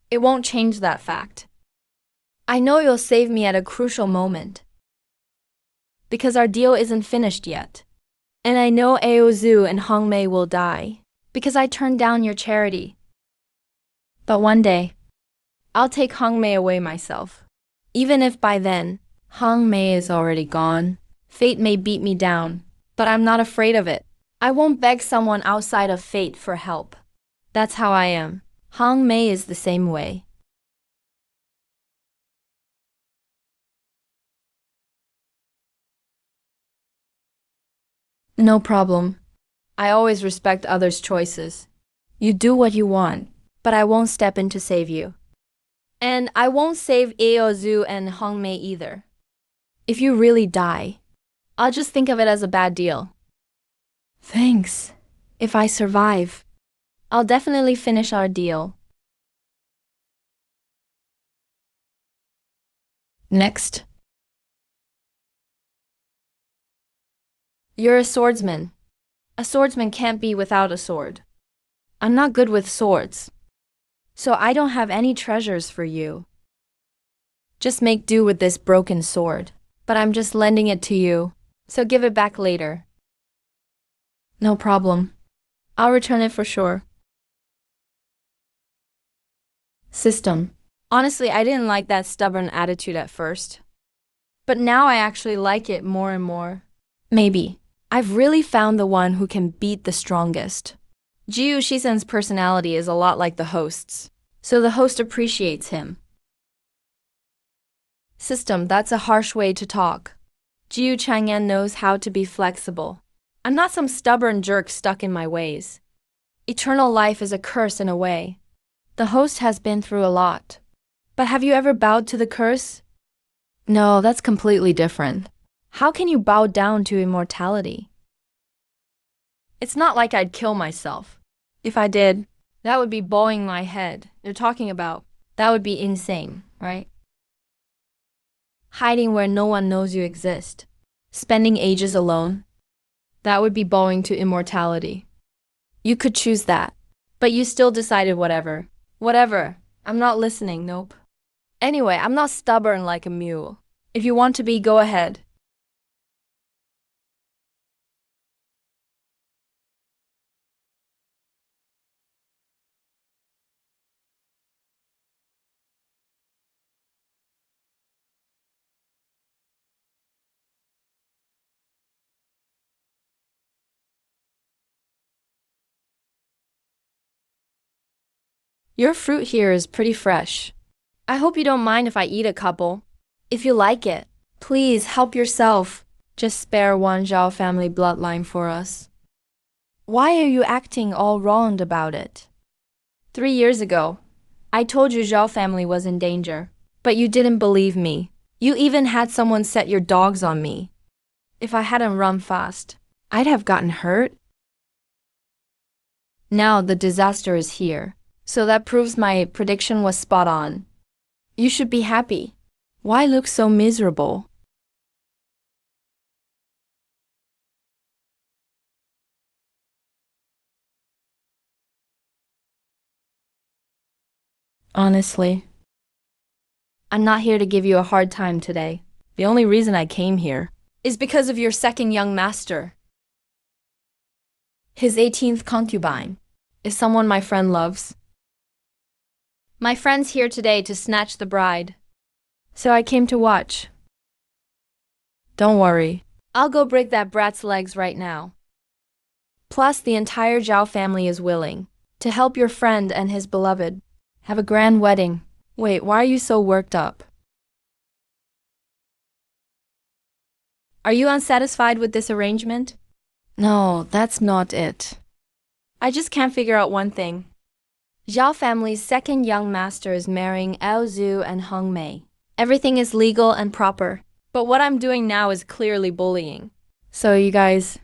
it won't change that fact. I know you'll save me at a crucial moment, because our deal isn't finished yet. And I know Aozu and Hongmei will die, because I turned down your charity. But one day, I'll take Hongmei away myself. Even if by then, Hongmei is already gone. Fate may beat me down, but I'm not afraid of it. I won't beg someone outside of fate for help. That's how I am. Hongmei is the same way. No problem. I always respect others' choices. You do what you want, but I won't step in to save you. And I won't save Aozu and Hongmei either. If you really die, I'll just think of it as a bad deal. Thanks. If I survive, I'll definitely finish our deal. Next. You're a swordsman. A swordsman can't be without a sword. I'm not good with swords, so I don't have any treasures for you. Just make do with this broken sword. But I'm just lending it to you, so give it back later. No problem. I'll return it for sure. System. Honestly, I didn't like that stubborn attitude at first. But now I actually like it more and more. Maybe. I've really found the one who can beat the strongest. Jiu Shisen's personality is a lot like the host's, so the host appreciates him. System, that's a harsh way to talk. Jiu Chang'an knows how to be flexible. I'm not some stubborn jerk stuck in my ways. Eternal life is a curse in a way. The host has been through a lot. But have you ever bowed to the curse? No, that's completely different. How can you bow down to immortality? It's not like I'd kill myself. If I did, that would be bowing my head. You're talking about, that would be insane, right? Hiding where no one knows you exist. Spending ages alone. That would be bowing to immortality. You could choose that. But you still decided whatever. Whatever. I'm not listening, nope. Anyway, I'm not stubborn like a mule. If you want to be, go ahead. Your fruit here is pretty fresh. I hope you don't mind if I eat a couple. If you like it, please help yourself. Just spare one Zhao family bloodline for us. Why are you acting all wronged about it? 3 years ago, I told you Zhao family was in danger, but you didn't believe me. You even had someone set your dogs on me. If I hadn't run fast, I'd have gotten hurt. Now the disaster is here, so that proves my prediction was spot on. You should be happy. Why look so miserable? Honestly, I'm not here to give you a hard time today. The only reason I came here is because of your second young master. His 18th concubine is someone my friend loves. My friend's here today to snatch the bride, so I came to watch. Don't worry, I'll go break that brat's legs right now. Plus, the entire Zhao family is willing to help your friend and his beloved have a grand wedding. Wait, why are you so worked up? Are you unsatisfied with this arrangement? No, that's not it. I just can't figure out one thing. Zhao family's second young master is marrying Ao Zhu and Heng Mei. Everything is legal and proper, but what I'm doing now is clearly bullying. So you guys,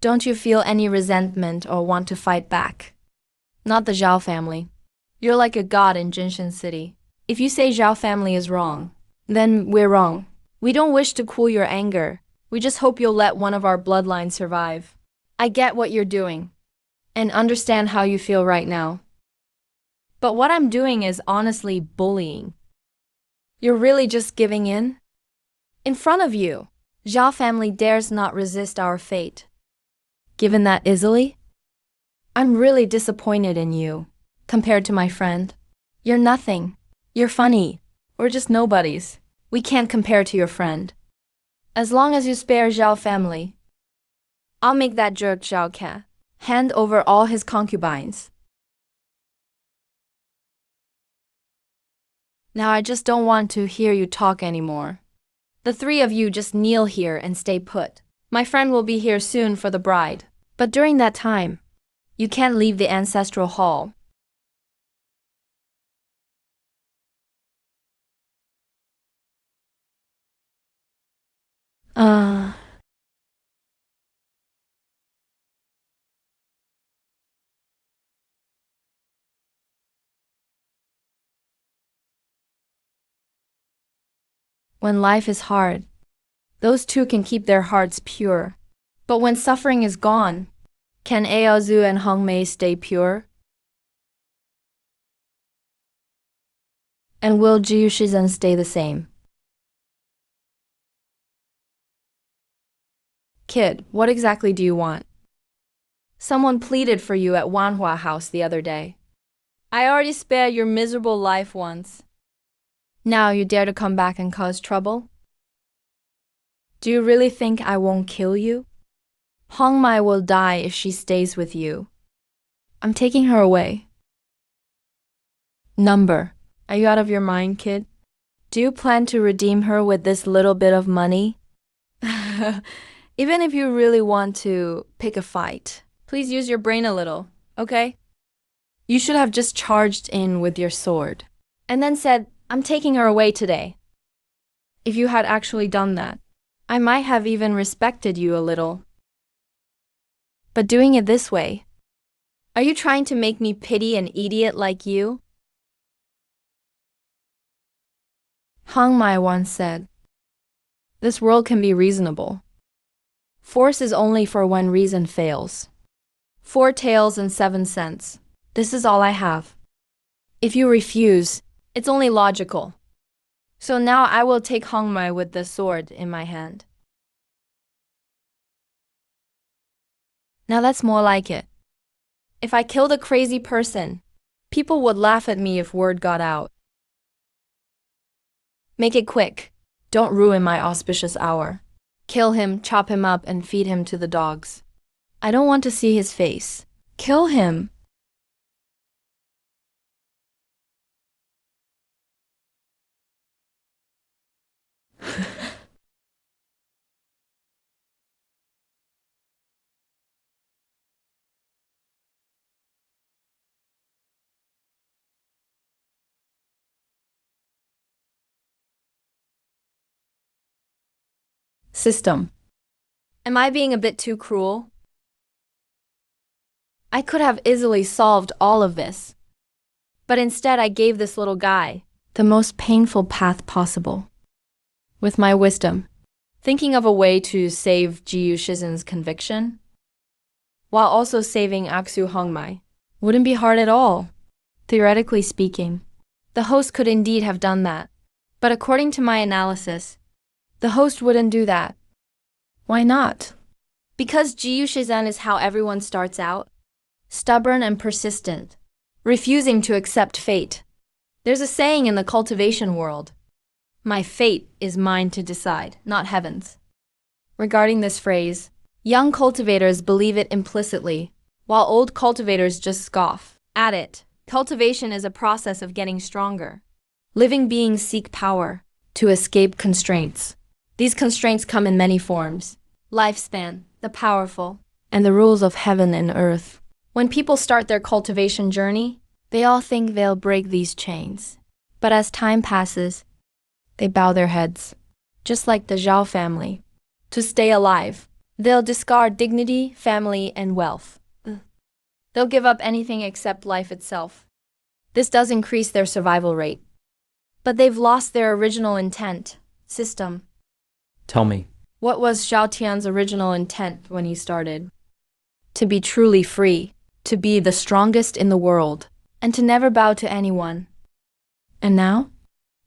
don't you feel any resentment or want to fight back? Not the Zhao family. You're like a god in Jinshan City. If you say Zhao family is wrong, then we're wrong. We don't wish to cool your anger. We just hope you'll let one of our bloodlines survive. I get what you're doing, and understand how you feel right now. But what I'm doing is honestly bullying. You're really just giving in? In front of you, Zhao family dares not resist our fate. Given that easily? I'm really disappointed in you, compared to my friend. You're nothing. You're funny. We're just nobodies. We can't compare to your friend. As long as you spare Zhao family, I'll make that jerk Zhao Ke hand over all his concubines. Now I just don't want to hear you talk anymore. The three of you just kneel here and stay put. My friend will be here soon for the bride. But during that time, you can't leave the ancestral hall. When life is hard, those two can keep their hearts pure. But when suffering is gone, can Aozu and Hongmei stay pure? And will Jiu Shizhen stay the same? Kid, what exactly do you want? Someone pleaded for you at Wanhua House the other day. I already spared your miserable life once. Now you dare to come back and cause trouble? Do you really think I won't kill you? Hongmai will die if she stays with you. I'm taking her away. Number, are you out of your mind, kid? Do you plan to redeem her with this little bit of money? Even if you really want to pick a fight, please use your brain a little, okay? You should have just charged in with your sword and then said, I'm taking her away today. If you had actually done that, I might have even respected you a little. But doing it this way, are you trying to make me pity an idiot like you? Hang Mai once said, this world can be reasonable. Force is only for when reason fails. 4 taels and 7 cents. This is all I have. If you refuse, it's only logical. So now I will take Hang Mai with the sword in my hand. Now that's more like it. If I killed a crazy person, people would laugh at me if word got out. Make it quick. Don't ruin my auspicious hour. Kill him, chop him up, and feed him to the dogs. I don't want to see his face. Kill him. System. Am I being a bit too cruel? I could have easily solved all of this. But instead I gave this little guy the most painful path possible. With my wisdom, thinking of a way to save Jiu Shizen's conviction, while also saving Aksu Hongmai, wouldn't be hard at all. Theoretically speaking, the host could indeed have done that. But according to my analysis, the host wouldn't do that. Why not? Because Jiu Shizhen is how everyone starts out, stubborn and persistent, refusing to accept fate. There's a saying in the cultivation world, my fate is mine to decide, not heaven's. Regarding this phrase, young cultivators believe it implicitly, while old cultivators just scoff at it. Cultivation is a process of getting stronger. Living beings seek power to escape constraints. These constraints come in many forms: lifespan, the powerful, and the rules of heaven and earth. When people start their cultivation journey, they all think they'll break these chains. But as time passes, they bow their heads, just like the Zhao family. To stay alive, they'll discard dignity, family, and wealth. They'll give up anything except life itself. This does increase their survival rate. But they've lost their original intent, system. Tell me. What was Zhao Tian's original intent when he started? To be truly free, to be the strongest in the world, and to never bow to anyone. And now?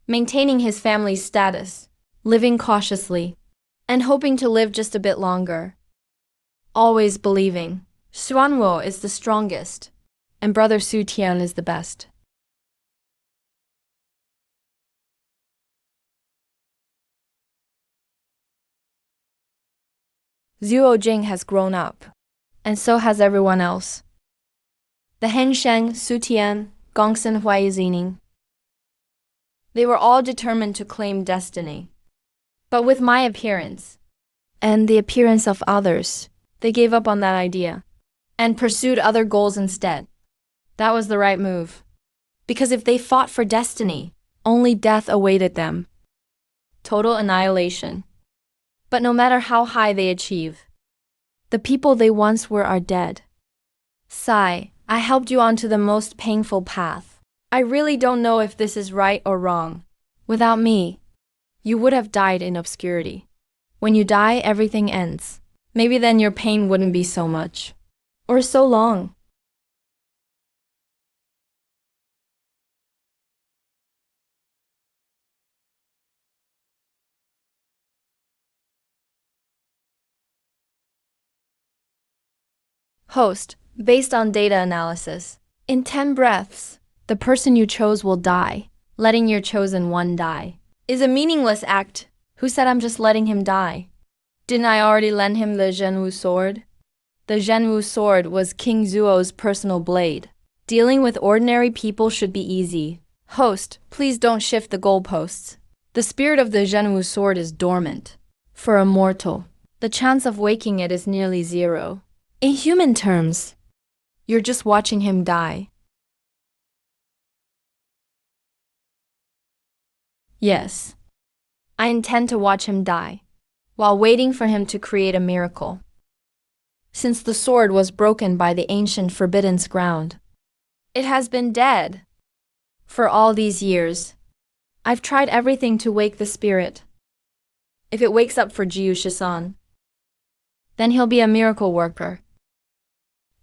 Maintaining his family's status, living cautiously, and hoping to live just a bit longer. Always believing Xuanwo is the strongest, and brother Su Tian is the best. Zhuo Jing has grown up, and so has everyone else. The Hen Sheng, Su Tian, Gongsun Huaizining. They were all determined to claim destiny. But with my appearance, and the appearance of others, they gave up on that idea, and pursued other goals instead. That was the right move. Because if they fought for destiny, only death awaited them. Total annihilation. But no matter how high they achieve, the people they once were are dead. Sai, I helped you onto the most painful path. I really don't know if this is right or wrong. Without me, You would have died in obscurity. When you die, everything ends. Maybe then your pain wouldn't be so much. Or so long. Host, based on data analysis. In 10 breaths, the person you chose will die. Letting your chosen one die is a meaningless act. Who said I'm just letting him die? Didn't I already lend him the Zhenwu sword? The Zhenwu sword was King Zuo's personal blade. Dealing with ordinary people should be easy. Host, please don't shift the goalposts. The spirit of the Zhenwu sword is dormant. For a mortal, the chance of waking it is nearly zero. In human terms, you're just watching him die. Yes, I intend to watch him die, while waiting for him to create a miracle. Since the sword was broken by the ancient forbidden's ground, it has been dead. For all these years, I've tried everything to wake the spirit. If it wakes up for Jiu Shisan, then he'll be a miracle worker.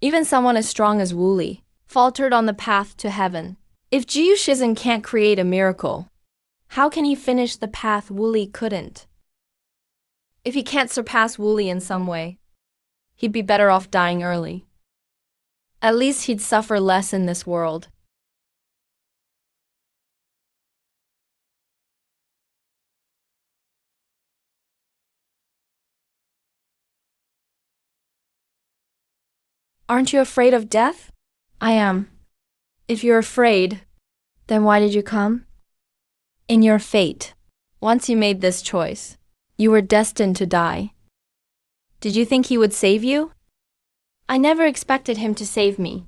Even someone as strong as Wu Li faltered on the path to heaven. If Jiu Shisan can't create a miracle, how can he finish the path Wu Li couldn't? If he can't surpass Wu Li in some way, he'd be better off dying early. At least he'd suffer less in this world. Aren't you afraid of death? I am. If you're afraid, then why did you come? In your fate, once you made this choice, you were destined to die. Did you think he would save you? I never expected him to save me.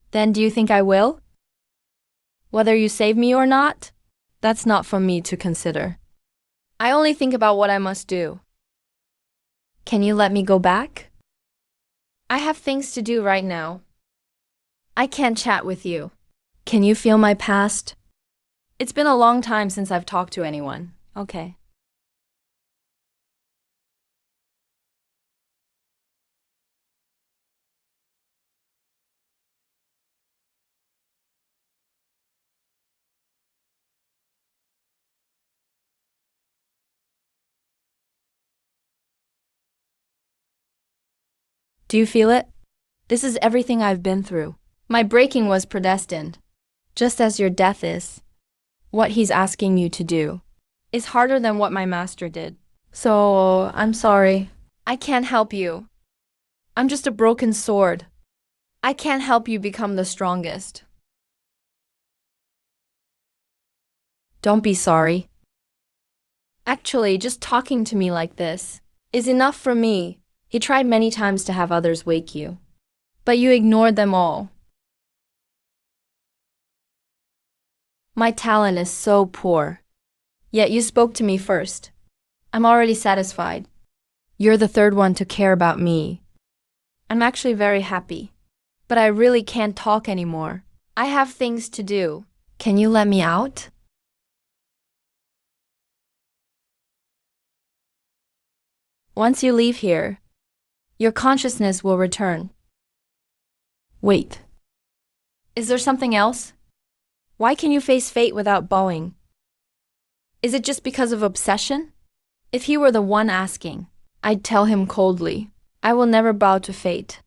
Then do you think I will? Whether you save me or not, that's not for me to consider. I only think about what I must do. Can you let me go back? I have things to do right now. I can't chat with you. Can you feel my past? It's been a long time since I've talked to anyone. Okay. Do you feel it? This is everything I've been through. My breaking was predestined, just as your death is. What he's asking you to do is harder than what my master did. So, I'm sorry. I can't help you. I'm just a broken sword. I can't help you become the strongest. Don't be sorry. Actually, just talking to me like this is enough for me. He tried many times to have others wake you, but you ignored them all. My talent is so poor, yet you spoke to me first. I'm already satisfied. You're the third one to care about me. I'm actually very happy, but I really can't talk anymore. I have things to do. Can you let me out? Once you leave here, your consciousness will return. Wait. Is there something else? Why can you face fate without bowing? Is it just because of obsession? If he were the one asking, I'd tell him coldly, I will never bow to fate.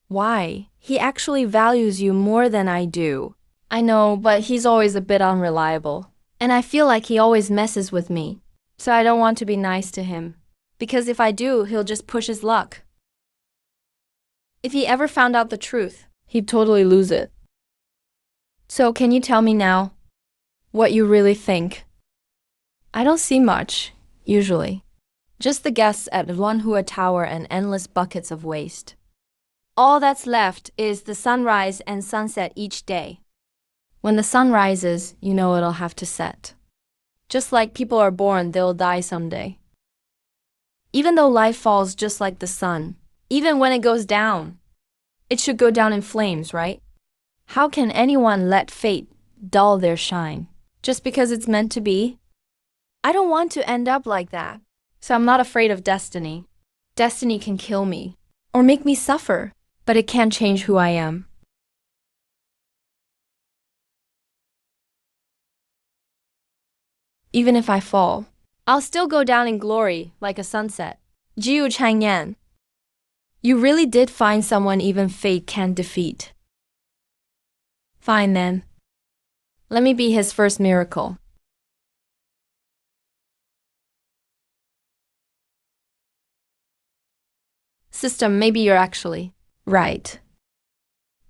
Why? He actually values you more than I do. I know, but he's always a bit unreliable. And I feel like he always messes with me. So I don't want to be nice to him. Because if I do, he'll just push his luck. If he ever found out the truth, he'd totally lose it. So can you tell me now what you really think? I don't see much, usually. Just the guests at Luanhua Tower and endless buckets of waste. All that's left is the sunrise and sunset each day. When the sun rises, you know it'll have to set. Just like people are born, they'll die someday. Even though life falls just like the sun, even when it goes down, it should go down in flames, right? How can anyone let fate dull their shine? Just because it's meant to be? I don't want to end up like that. So I'm not afraid of destiny. Destiny can kill me or make me suffer, but it can't change who I am. Even if I fall, I'll still go down in glory like a sunset. Jiu Changyan. You really did find someone even fate can't defeat. Fine then. Let me be his first miracle. System, maybe you're actually right.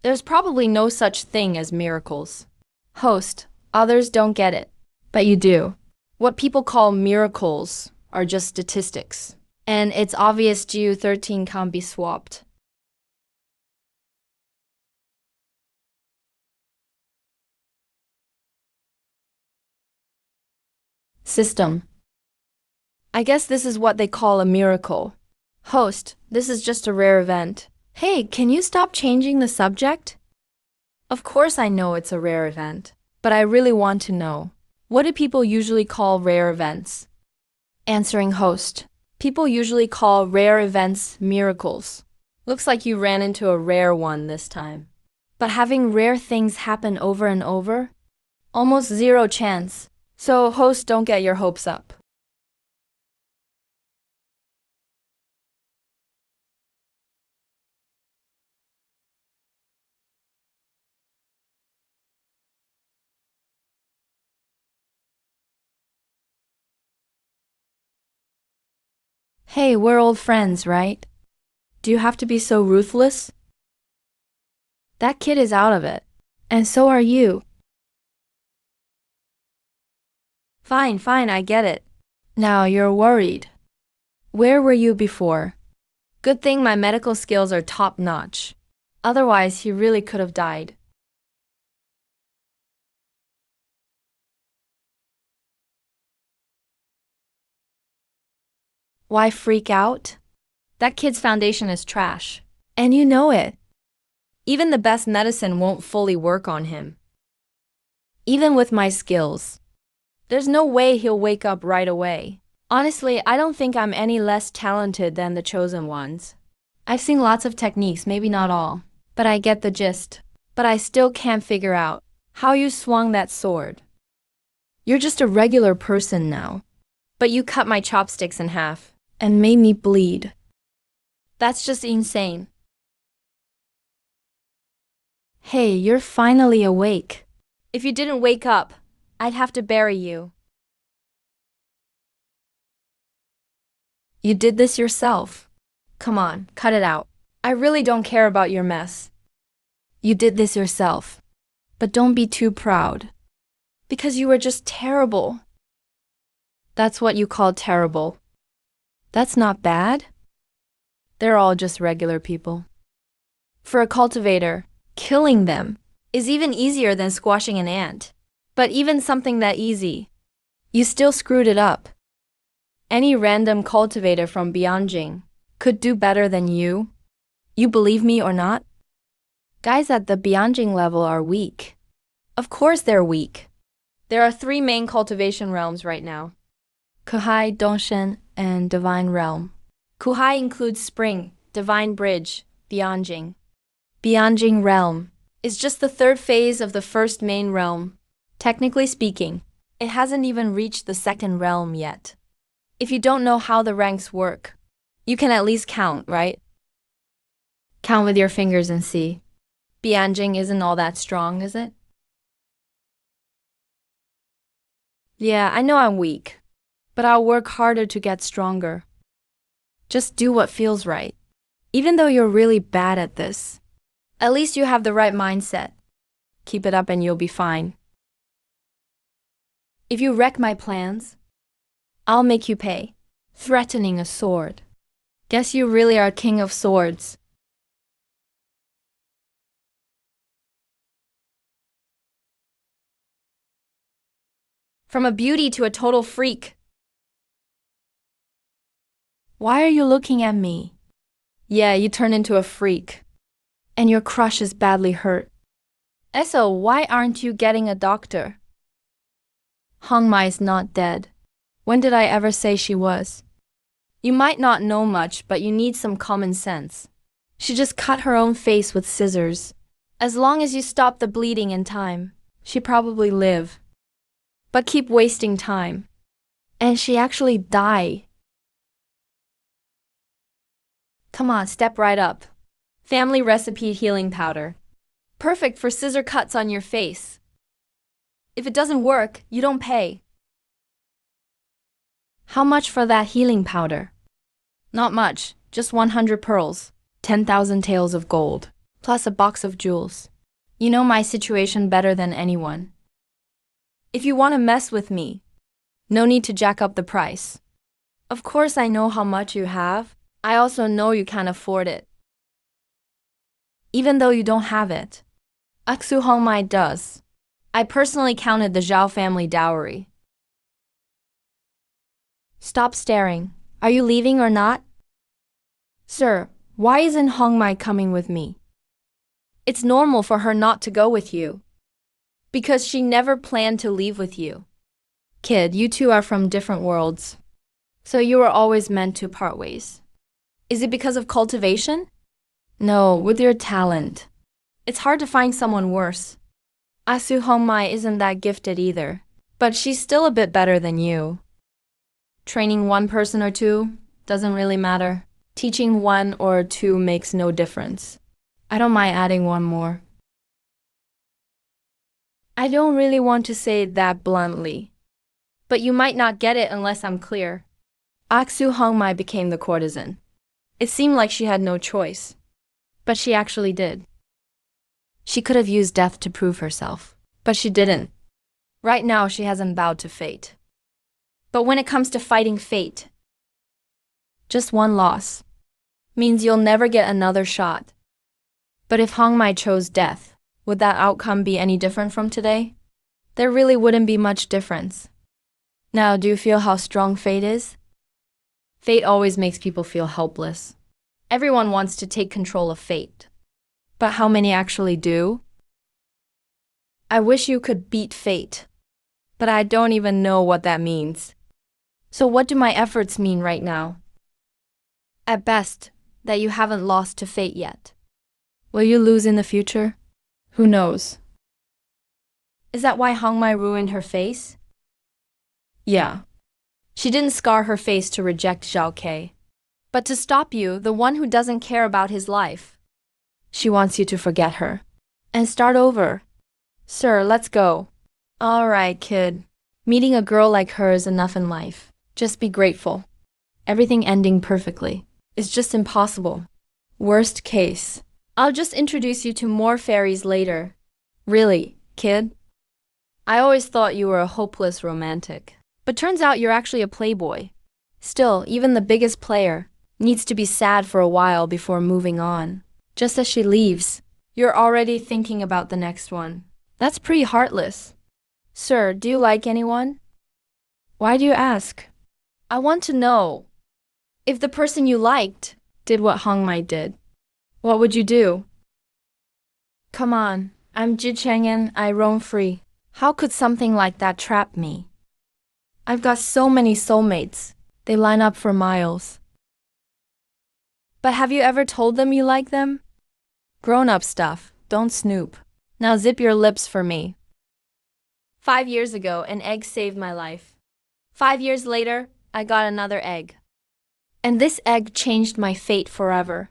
There's probably no such thing as miracles. Host, others don't get it, but you do. What people call miracles are just statistics, and it's obvious GU13 can't be swapped. System. I guess this is what they call a miracle. Host, this is just a rare event. Hey, can you stop changing the subject? Of course I know it's a rare event, but I really want to know. What do people usually call rare events? Answering host. People usually call rare events miracles. Looks like you ran into a rare one this time. But having rare things happen over and over? Almost zero chance. So host, don't get your hopes up. Hey, we're old friends, right? Do you have to be so ruthless? That kid is out of it. And so are you. Fine, I get it. Now you're worried. Where were you before? Good thing my medical skills are top-notch. Otherwise, he really could have died. Why freak out? That kid's foundation is trash. And you know it. Even the best medicine won't fully work on him. Even with my skills. There's no way he'll wake up right away. Honestly, I don't think I'm any less talented than the chosen ones. I've seen lots of techniques, maybe not all, but I get the gist. But I still can't figure out how you swung that sword. You're just a regular person now. But you cut my chopsticks in half and made me bleed. That's just insane. Hey, you're finally awake. If you didn't wake up, I'd have to bury you. You did this yourself. Come on, cut it out. I really don't care about your mess. You did this yourself. But don't be too proud. Because you were just terrible. That's what you call terrible. That's not bad. They're all just regular people. For a cultivator, killing them is even easier than squashing an ant. But even something that easy, you still screwed it up. Any random cultivator from Bianjing could do better than you. You believe me or not? Guys at the Bianjing level are weak. Of course they're weak. There are 3 main cultivation realms right now. Kuhai, Dongshen, and Divine Realm. Kuhai includes Spring, Divine Bridge, Bianjing. Bianjing Realm is just the 3rd phase of the 1st main realm. Technically speaking, it hasn't even reached the 2nd realm yet. If you don't know how the ranks work, you can at least count, right? Count with your fingers and see. Bianjing isn't all that strong, is it? Yeah, I know I'm weak, but I'll work harder to get stronger. Just do what feels right. Even though you're really bad at this, at least you have the right mindset. Keep it up and you'll be fine. If you wreck my plans, I'll make you pay. Threatening a sword. Guess you really are king of swords. From a beauty to a total freak. Why are you looking at me? Yeah, you turn into a freak. And your crush is badly hurt. Eso, why aren't you getting a doctor? Hongmai is not dead. When did I ever say she was? You might not know much, but you need some common sense. She just cut her own face with scissors. As long as you stop the bleeding in time, she probably live. But keep wasting time. And she actually die. Come on, step right up. Family recipe healing powder. Perfect for scissor cuts on your face. If it doesn't work, you don't pay. How much for that healing powder? Not much, just 100 pearls, 10,000 taels of gold, plus a box of jewels. You know my situation better than anyone. If you want to mess with me, no need to jack up the price. Of course I know how much you have. I also know you can't afford it. Even though you don't have it, Aksu Hongmai does. I personally counted the Zhao family dowry. Stop staring. Are you leaving or not? Sir, why isn't Hongmai coming with me? It's normal for her not to go with you. Because she never planned to leave with you. Kid, you two are from different worlds. So you were always meant to part ways. Is it because of cultivation? No, with your talent. It's hard to find someone worse. Asu Hongmai isn't that gifted either, but she's still a bit better than you. Training one person or two doesn't really matter. Teaching one or two makes no difference. I don't mind adding one more. I don't really want to say it that bluntly, but you might not get it unless I'm clear. Aksu Hongmai became the courtesan. It seemed like she had no choice, but she actually did. She could have used death to prove herself, but she didn't. Right now she hasn't bowed to fate. But when it comes to fighting fate, just one loss means you'll never get another shot. But if Hongmai chose death, would that outcome be any different from today? There really wouldn't be much difference. Now, do you feel how strong fate is? Fate always makes people feel helpless. Everyone wants to take control of fate. But how many actually do? I wish you could beat fate, but I don't even know what that means. So what do my efforts mean right now? At best, that you haven't lost to fate yet. Will you lose in the future? Who knows? Is that why Hongmai ruined her face? Yeah. She didn't scar her face to reject Zhao Kei, but to stop you, the one who doesn't care about his life. She wants you to forget her and start over. Sir, let's go. All right, kid. Meeting a girl like her is enough in life. Just be grateful. Everything ending perfectly is just impossible. Worst case, I'll just introduce you to more fairies later. Really, kid? I always thought you were a hopeless romantic, but turns out you're actually a playboy. Still, even the biggest player needs to be sad for a while before moving on. Just as she leaves, you're already thinking about the next one. That's pretty heartless. Sir, do you like anyone? Why do you ask? I want to know. If the person you liked did what Hongmai did, what would you do? Come on, I'm Ji Cheng'en, I roam free. How could something like that trap me? I've got so many soulmates. They line up for miles. But have you ever told them you like them? Grown-up stuff, don't snoop. Now zip your lips for me. 5 years ago, an egg saved my life. 5 years later, I got another egg. And this egg changed my fate forever.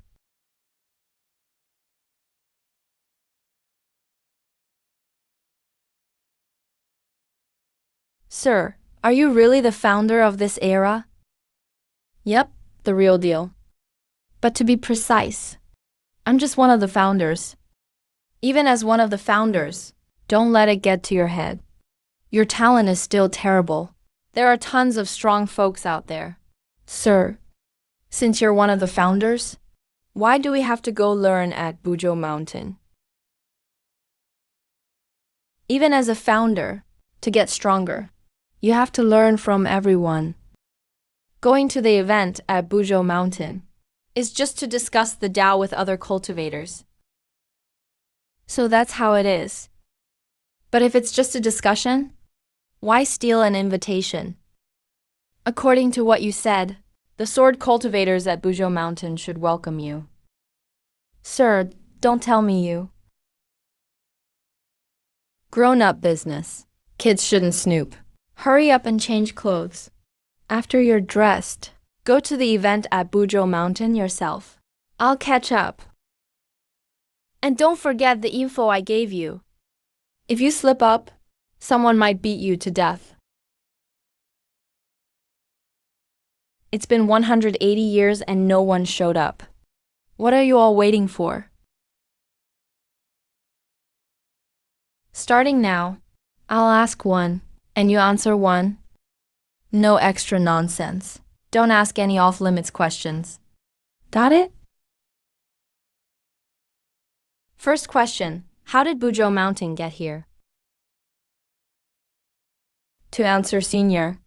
Sir, are you really the founder of this era? Yep, the real deal. But to be precise, I'm just one of the founders. Even as one of the founders, don't let it get to your head. Your talent is still terrible. There are tons of strong folks out there. Sir, since you're one of the founders, why do we have to go learn at Buzhou Mountain? Even as a founder, to get stronger, you have to learn from everyone. Going to the event at Buzhou Mountain is just to discuss the Tao with other cultivators. So that's how it is. But if it's just a discussion, why steal an invitation? According to what you said, the sword cultivators at Buzhou Mountain should welcome you. Sir, don't tell me you. Grown-up business. Kids shouldn't snoop. Hurry up and change clothes. After you're dressed, go to the event at Buzhou Mountain yourself. I'll catch up. And don't forget the info I gave you. If you slip up, someone might beat you to death. It's been 180 years and no one showed up. What are you all waiting for? Starting now, I'll ask one, and you answer one. No extra nonsense. Don't ask any off-limits questions. Got it? First question, how did Buzhou Mountain get here? To answer senior,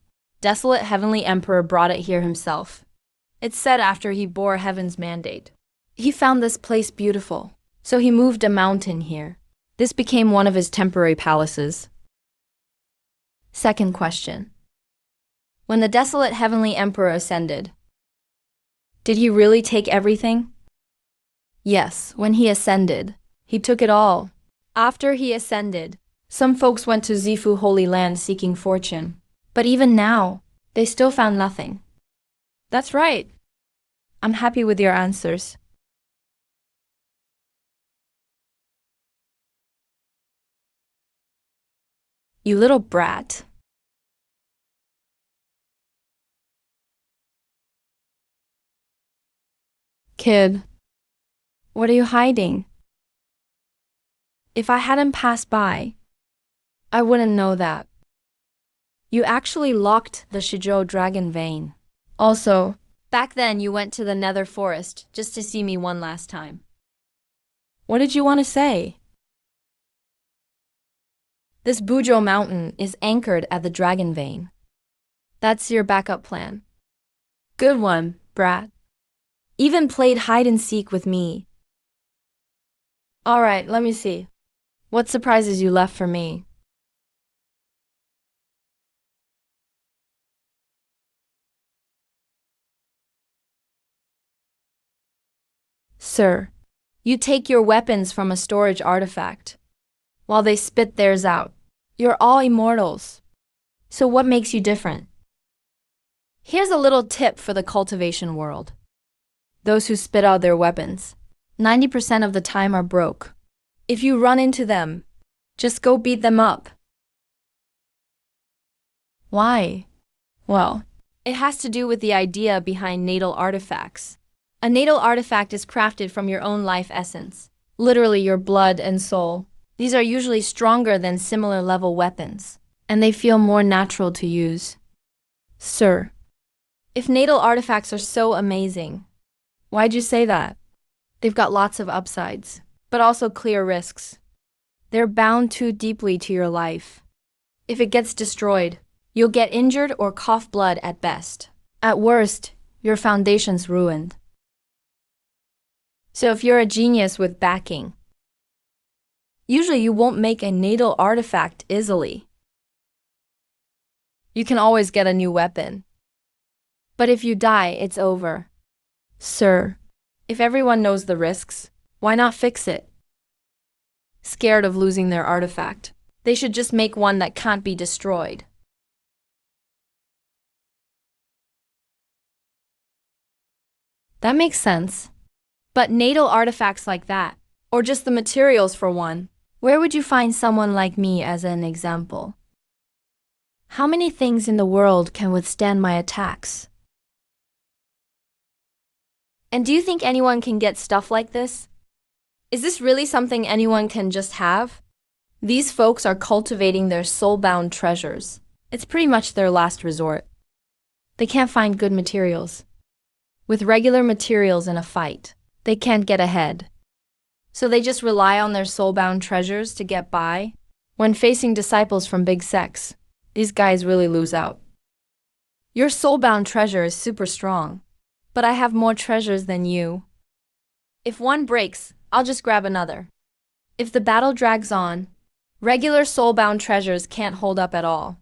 desolate heavenly emperor brought it here himself. It's said after he bore heaven's mandate. He found this place beautiful, so he moved a mountain here. This became one of his temporary palaces. Second question. When the desolate heavenly emperor ascended, did he really take everything? Yes, when he ascended, he took it all. After he ascended, some folks went to Zifu Holy Land seeking fortune. But even now, they still found nothing. That's right. I'm happy with your answers. You little brat. Kid, what are you hiding? If I hadn't passed by, I wouldn't know that. You actually locked the Shizhou dragon vein. Also, back then you went to the Nether Forest just to see me one last time. What did you want to say? This Buzhou Mountain is anchored at the dragon vein. That's your backup plan. Good one, brat. Even played hide and seek with me. All right, let me see. What surprises you left for me? Sir, you take your weapons from a storage artifact, while they spit theirs out. You're all immortals. So what makes you different? Here's a little tip for the cultivation world. Those who spit out their weapons, 90% of the time are broke. If you run into them, just go beat them up. Why? Well, it has to do with the idea behind natal artifacts. A natal artifact is crafted from your own life essence, literally your blood and soul. These are usually stronger than similar level weapons, and they feel more natural to use. Sir, if natal artifacts are so amazing, why'd you say that? They've got lots of upsides, but also clear risks. They're bound too deeply to your life. If it gets destroyed, you'll get injured or cough blood at best. At worst, your foundation's ruined. So if you're a genius with backing, usually you won't make a natal artifact easily. You can always get a new weapon. But if you die, it's over. Sir, if everyone knows the risks, why not fix it? Scared of losing their artifact, they should just make one that can't be destroyed. That makes sense. But natal artifacts like that, or just the materials for one, where would you find someone like me as an example? How many things in the world can withstand my attacks? And do you think anyone can get stuff like this? Is this really something anyone can just have? These folks are cultivating their soul-bound treasures. It's pretty much their last resort. They can't find good materials. With regular materials in a fight, they can't get ahead. So they just rely on their soul-bound treasures to get by. When facing disciples from big sects, these guys really lose out. Your soul-bound treasure is super strong, but I have more treasures than you. If one breaks, I'll just grab another. If the battle drags on, regular soul-bound treasures can't hold up at all.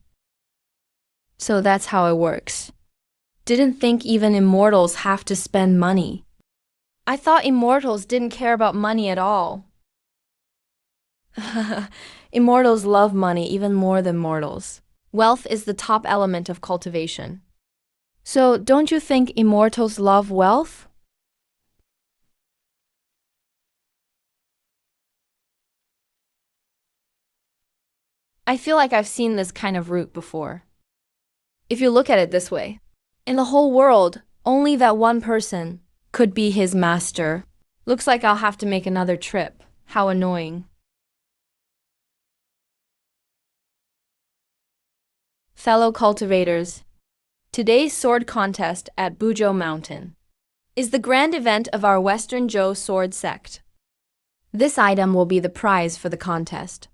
So that's how it works. Didn't think even immortals have to spend money. I thought immortals didn't care about money at all. Immortals love money even more than mortals. Wealth is the top element of cultivation. So, don't you think immortals love wealth? I feel like I've seen this kind of route before. If you look at it this way, in the whole world, only that one person could be his master. Looks like I'll have to make another trip. How annoying. Fellow cultivators, today's sword contest at Bujo Mountain is the grand event of our Western Zhou sword sect. This item will be the prize for the contest.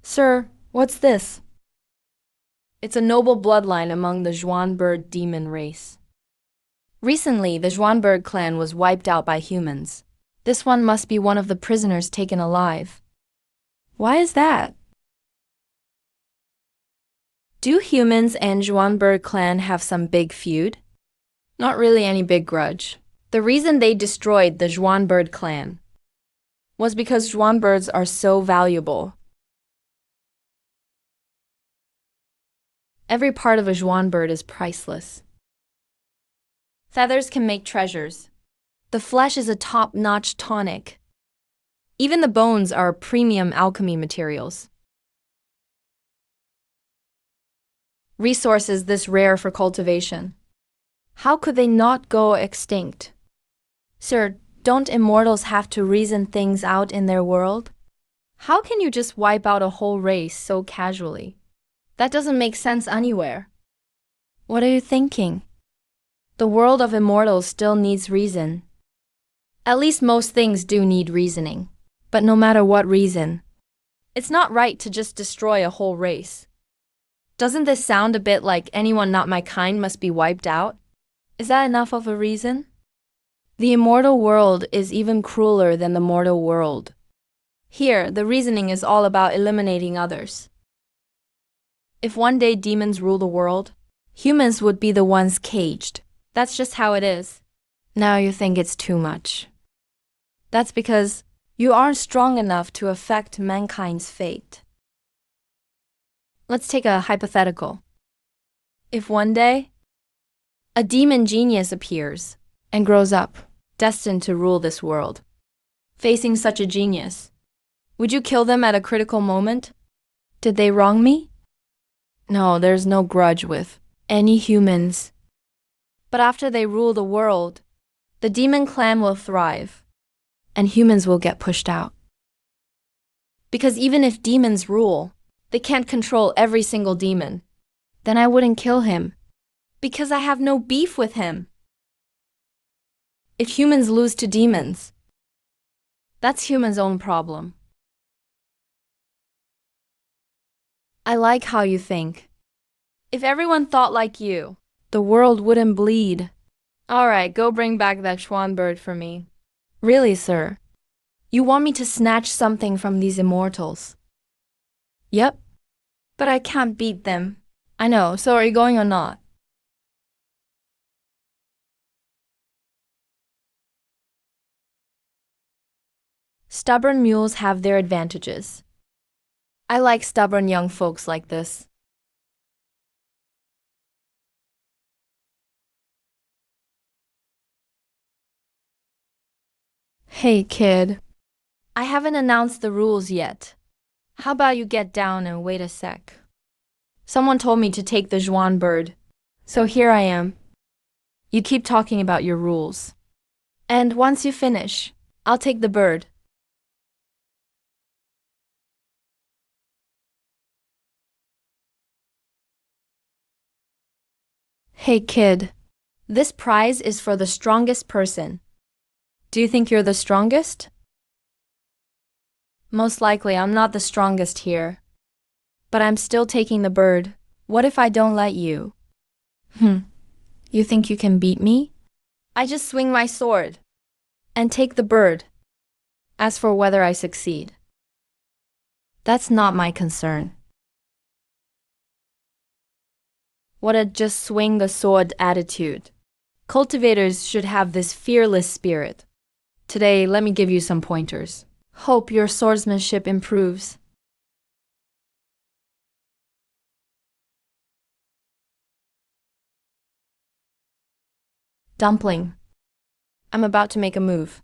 Sir, what's this? It's a noble bloodline among the Zhuan demon race. Recently, the Zhuan clan was wiped out by humans. This one must be one of the prisoners taken alive. Why is that? Do humans and Zhuan clan have some big feud? Not really any big grudge. The reason they destroyed the Zhuan clan was because Zhuan birds are so valuable. Every part of a Zhuan bird is priceless. Feathers can make treasures. The flesh is a top-notch tonic. Even the bones are premium alchemy materials. Resources this rare for cultivation. How could they not go extinct? Sir, don't immortals have to reason things out in their world? How can you just wipe out a whole race so casually? That doesn't make sense anywhere. What are you thinking? The world of immortals still needs reason. At least most things do need reasoning. But no matter what reason, it's not right to just destroy a whole race. Doesn't this sound a bit like anyone not my kind must be wiped out? Is that enough of a reason? The immortal world is even crueler than the mortal world. Here, the reasoning is all about eliminating others. If one day demons rule the world, humans would be the ones caged. That's just how it is. Now you think it's too much. That's because you aren't strong enough to affect mankind's fate. Let's take a hypothetical. If one day, a demon genius appears and grows up, destined to rule this world, facing such a genius, would you kill them at a critical moment? Did they wrong me? No, there's no grudge with any humans. But after they rule the world, the demon clan will thrive, and humans will get pushed out. Because even if demons rule, they can't control every single demon. Then I wouldn't kill him, because I have no beef with him. If humans lose to demons, that's humans' own problem. I like how you think. If everyone thought like you, the world wouldn't bleed. All right, go bring back that swan bird for me. Really, sir? You want me to snatch something from these immortals? Yep. But I can't beat them. I know, so are you going or not? Stubborn mules have their advantages. I like stubborn young folks like this. Hey, kid. I haven't announced the rules yet. How about you get down and wait a sec? Someone told me to take the Zhuan bird, so here I am. You keep talking about your rules. And once you finish, I'll take the bird. Hey, kid. This prize is for the strongest person. Do you think you're the strongest? Most likely I'm not the strongest here. But I'm still taking the bird. What if I don't let you? You think you can beat me? I just swing my sword and take the bird. As for whether I succeed, that's not my concern. What a just swing the sword attitude. Cultivators should have this fearless spirit. Today, let me give you some pointers. Hope your swordsmanship improves. Dumpling. I'm about to make a move.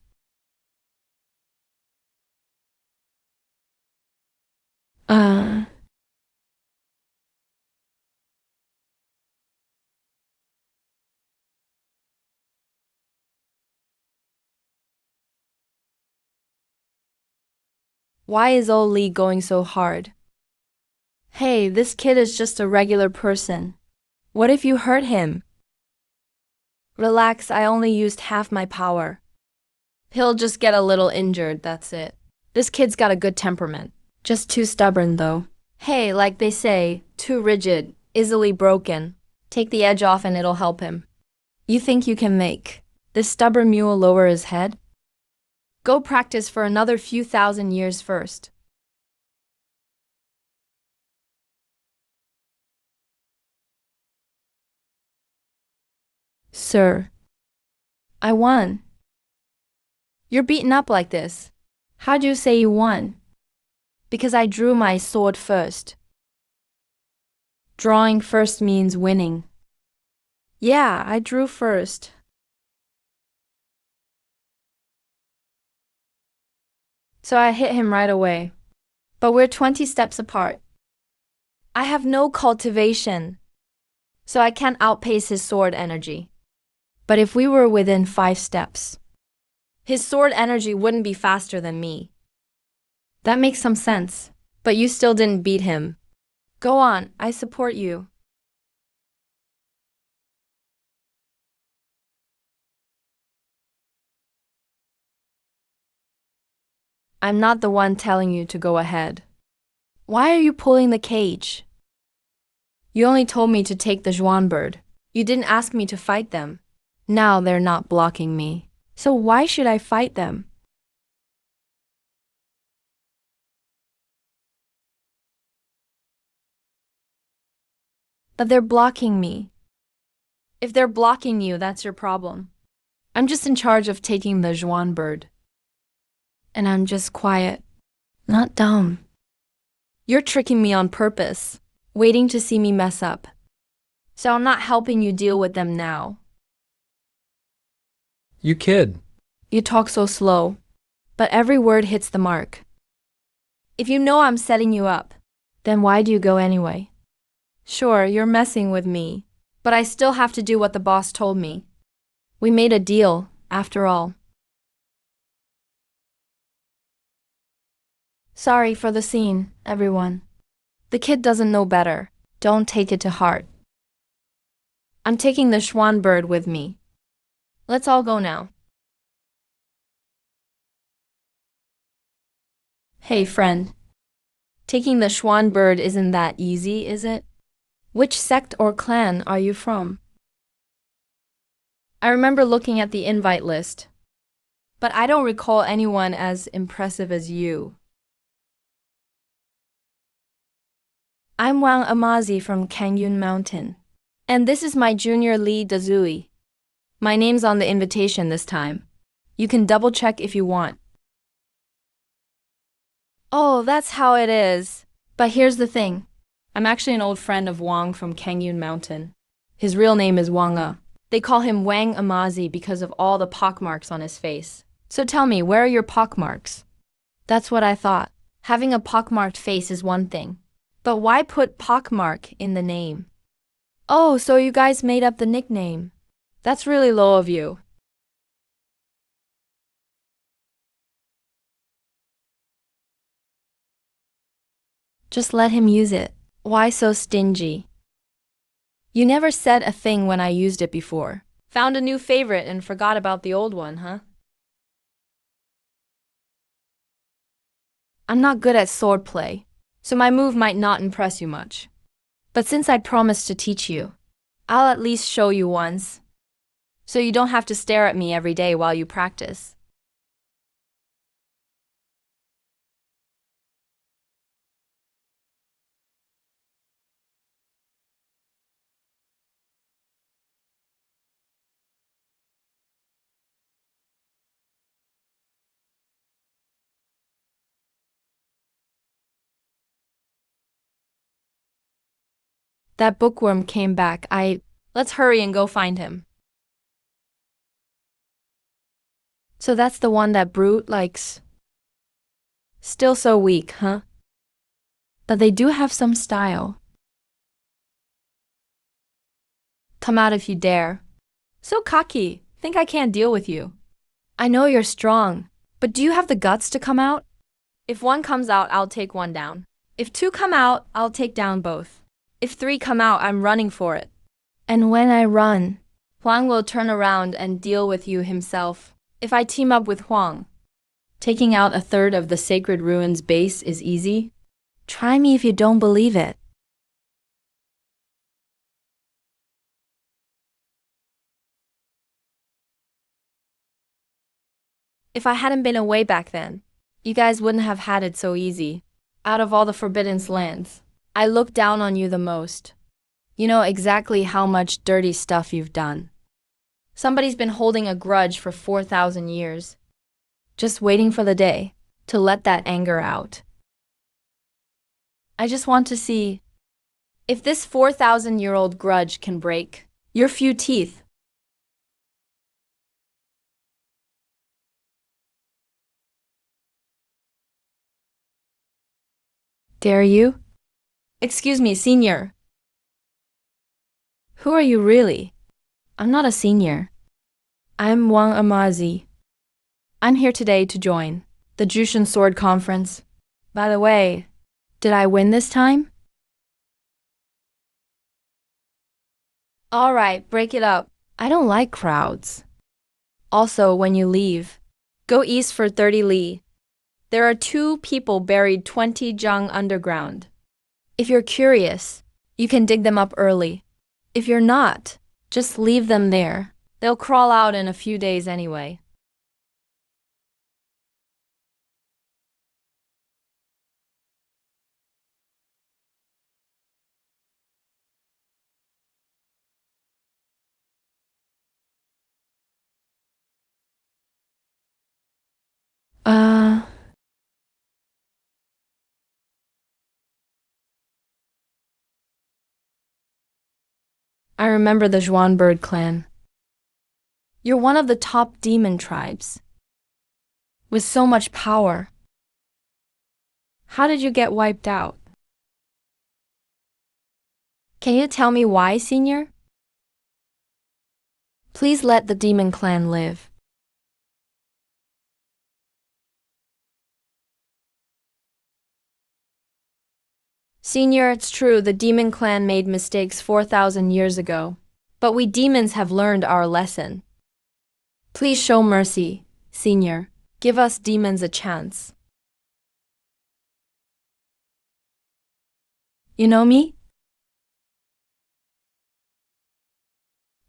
Why is old Lee going so hard? Hey, this kid is just a regular person. What if you hurt him? Relax, I only used half my power. He'll just get a little injured, that's it. This kid's got a good temperament. Just too stubborn, though. Hey, like they say, too rigid, easily broken. Take the edge off and it'll help him. You think you can make this stubborn mule lower his head? Go practice for another few thousand years first. Sir, I won. You're beaten up like this. How'd you say you won? Because I drew my sword first. Drawing first means winning. Yeah, I drew first. So I hit him right away. But we're 20 steps apart. I have no cultivation, so I can't outpace his sword energy. But if we were within 5 steps, his sword energy wouldn't be faster than me. That makes some sense, but you still didn't beat him. Go on, I support you. I'm not the one telling you to go ahead. Why are you pulling the cage? You only told me to take the Zhuan bird. You didn't ask me to fight them. Now they're not blocking me. So why should I fight them? But they're blocking me. If they're blocking you, that's your problem. I'm just in charge of taking the Zhuan bird. And I'm just quiet, not dumb. You're tricking me on purpose, waiting to see me mess up. So I'm not helping you deal with them now. You kid. You talk so slow, but every word hits the mark. If you know I'm setting you up, then why do you go anyway? Sure, you're messing with me, but I still have to do what the boss told me. We made a deal, after all. Sorry for the scene, everyone. The kid doesn't know better. Don't take it to heart. I'm taking the Zhuan bird with me. Let's all go now. Hey, friend. Taking the Zhuan bird isn't that easy, is it? Which sect or clan are you from? I remember looking at the invite list, but I don't recall anyone as impressive as you. I'm Wang Amazi from Canyon Mountain, and this is my junior Li Dazui. My name's on the invitation this time. You can double check if you want. Oh, that's how it is. But here's the thing. I'm actually an old friend of Wang from Canyon Mountain. His real name is Wang E. They call him Wang Amazi because of all the pockmarks on his face. So tell me, where are your pockmarks? That's what I thought. Having a pockmarked face is one thing. But why put pockmark in the name? Oh, so you guys made up the nickname. That's really low of you. Just let him use it. Why so stingy? You never said a thing when I used it before. Found a new favorite and forgot about the old one, huh? I'm not good at swordplay, so my move might not impress you much. But since I promised to teach you, I'll at least show you once, so you don't have to stare at me every day while you practice. That bookworm came back. Let's hurry and go find him. So that's the one that Brute likes. Still so weak, huh? But they do have some style. Come out if you dare. So cocky. Think I can't deal with you. I know you're strong, but do you have the guts to come out? If one comes out, I'll take one down. If two come out, I'll take down both. If three come out, I'm running for it. And when I run, Huang will turn around and deal with you himself. If I team up with Huang, taking out a third of the Sacred Ruins base is easy. Try me if you don't believe it. If I hadn't been away back then, you guys wouldn't have had it so easy. Out of all the Forbidden Lands, I look down on you the most. You know exactly how much dirty stuff you've done. Somebody's been holding a grudge for 4,000 years, just waiting for the day to let that anger out. I just want to see if this 4,000-year-old grudge can break your few teeth. Dare you? Excuse me, senior. Who are you really? I'm not a senior. I'm Wang Amazi. I'm here today to join the Jushin Sword Conference. By the way, did I win this time? All right, break it up. I don't like crowds. Also, when you leave, go east for 30 li. There are 2 people buried 20 jang underground. If you're curious, you can dig them up early. If you're not, just leave them there. They'll crawl out in a few days anyway. I remember the Zhuan bird clan. You're one of the top demon tribes, with so much power. How did you get wiped out? Can you tell me why, senior? Please let the demon clan live. Senior, it's true, the demon clan made mistakes 4,000 years ago. But we demons have learned our lesson. Please show mercy, senior. Give us demons a chance. You know me?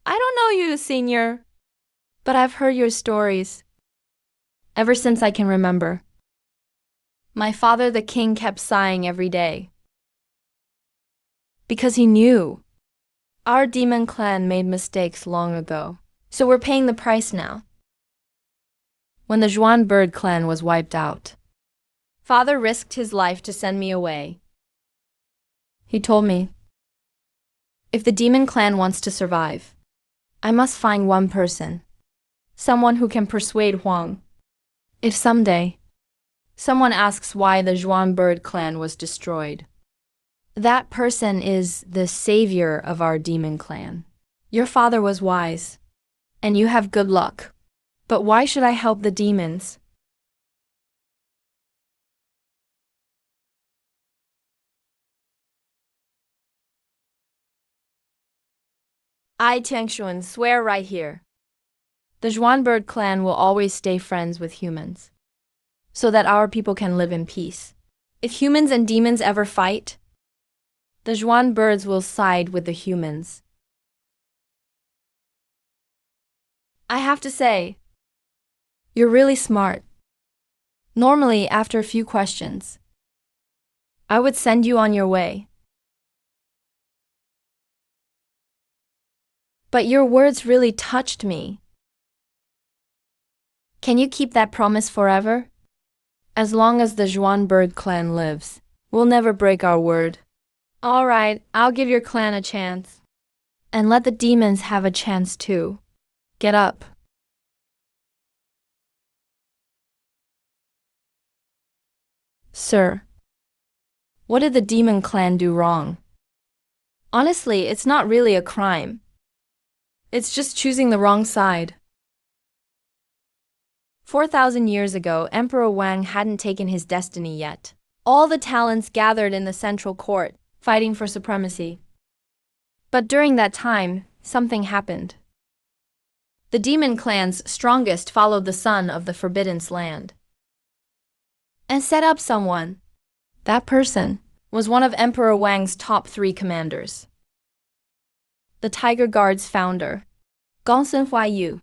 I don't know you, senior. But I've heard your stories ever since I can remember. My father, the king, kept sighing every day. Because he knew our demon clan made mistakes long ago. So we're paying the price now. When the Zhuan bird clan was wiped out, father risked his life to send me away. He told me, if the demon clan wants to survive, I must find one person, someone who can persuade Huang. If someday someone asks why the Zhuan bird clan was destroyed, that person is the savior of our demon clan. Your father was wise, and you have good luck. But why should I help the demons? I, Tiangshuan, swear right here. The Zhuan bird clan will always stay friends with humans, so that our people can live in peace. If humans and demons ever fight, the Zhuan birds will side with the humans. I have to say, you're really smart. Normally, after a few questions, I would send you on your way. But your words really touched me. Can you keep that promise forever? As long as the Zhuan clan lives, we'll never break our word. All right, I'll give your clan a chance. And let the demons have a chance too. Get up. Sir, what did the demon clan do wrong? Honestly, it's not really a crime. It's just choosing the wrong side. 4,000 years ago, Emperor Wang hadn't taken his destiny yet. All the talents gathered in the central court, fighting for supremacy. But during that time, something happened. The demon clan's strongest followed the son of the Forbidden Land and set up someone. That person was one of Emperor Wang's top 3 commanders. The Tiger Guard's founder, Gongsun Huaiyu.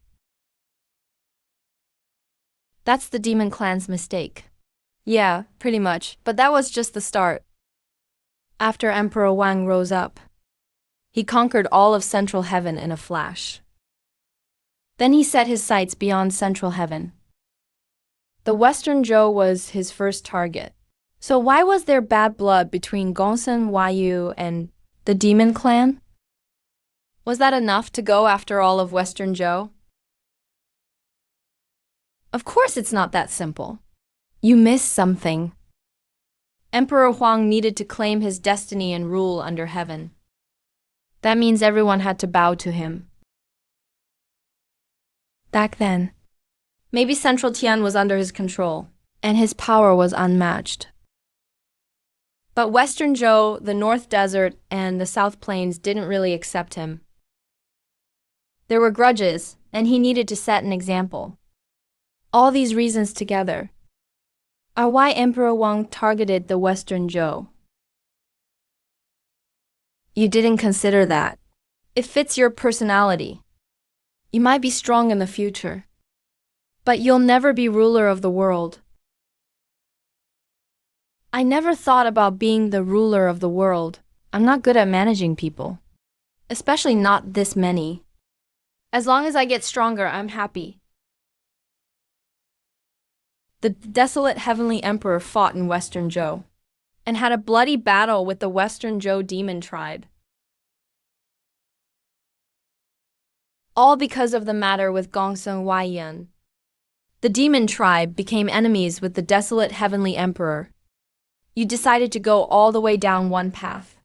That's the demon clan's mistake. Yeah, pretty much, but that was just the start. After Emperor Wang rose up, he conquered all of Central Heaven in a flash. Then he set his sights beyond Central Heaven. The Western Zhou was his first target. So why was there bad blood between Gongsun Huaiyu and the demon clan? Was that enough to go after all of Western Zhou? Of course it's not that simple. You missed something. Emperor Huang needed to claim his destiny and rule under heaven. That means everyone had to bow to him. Back then, maybe Central Tian was under his control, and his power was unmatched. But Western Zhou, the North Desert, and the South Plains didn't really accept him. There were grudges, and he needed to set an example. All these reasons together are why Emperor Wang targeted the Western Zhou. You didn't consider that. It fits your personality. You might be strong in the future, but you'll never be ruler of the world. I never thought about being the ruler of the world. I'm not good at managing people, especially not this many. As long as I get stronger, I'm happy. The desolate Heavenly Emperor fought in Western Zhou and had a bloody battle with the Western Zhou demon tribe. All because of the matter with Gongsun Huaiyan. The demon tribe became enemies with the desolate Heavenly Emperor. You decided to go all the way down one path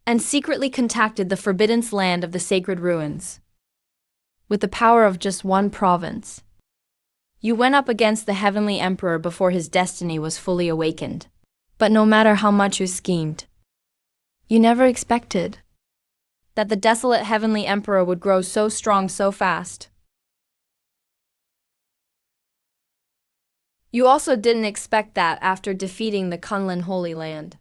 and secretly contacted the Forbidden Land of the Sacred Ruins. With the power of just one province, you went up against the Heavenly Emperor before his destiny was fully awakened. But no matter how much you schemed, you never expected that the desolate Heavenly Emperor would grow so strong so fast. You also didn't expect that after defeating the Kunlun Holy Land.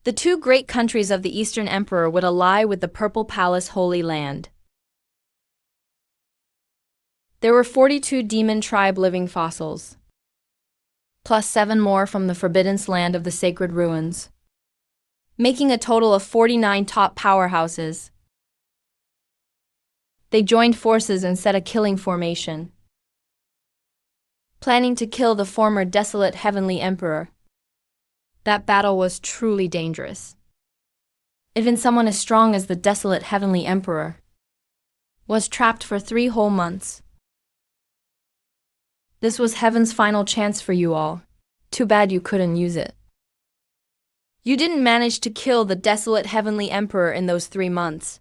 The 2 great countries of the Eastern Emperor would ally with the Purple Palace Holy Land. There were 42 demon tribe living fossils, plus 7 more from the Forbidden Land of the Sacred Ruins, making a total of 49 top powerhouses. They joined forces and set a killing formation, planning to kill the former desolate Heavenly Emperor. That battle was truly dangerous. Even someone as strong as the desolate Heavenly Emperor was trapped for 3 whole months. This was heaven's final chance for you all. Too bad you couldn't use it. You didn't manage to kill the desolate Heavenly Emperor in those 3 months.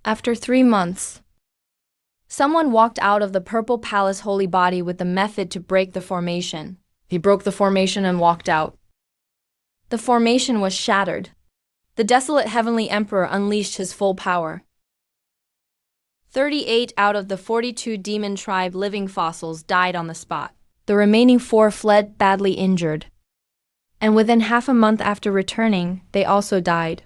After 3 months, someone walked out of the Purple Palace holy body with the method to break the formation. He broke the formation and walked out. The formation was shattered. The desolate Heavenly Emperor unleashed his full power. 38 out of the 42 demon tribe living fossils died on the spot. The remaining 4 fled badly injured. And within half a month after returning, they also died.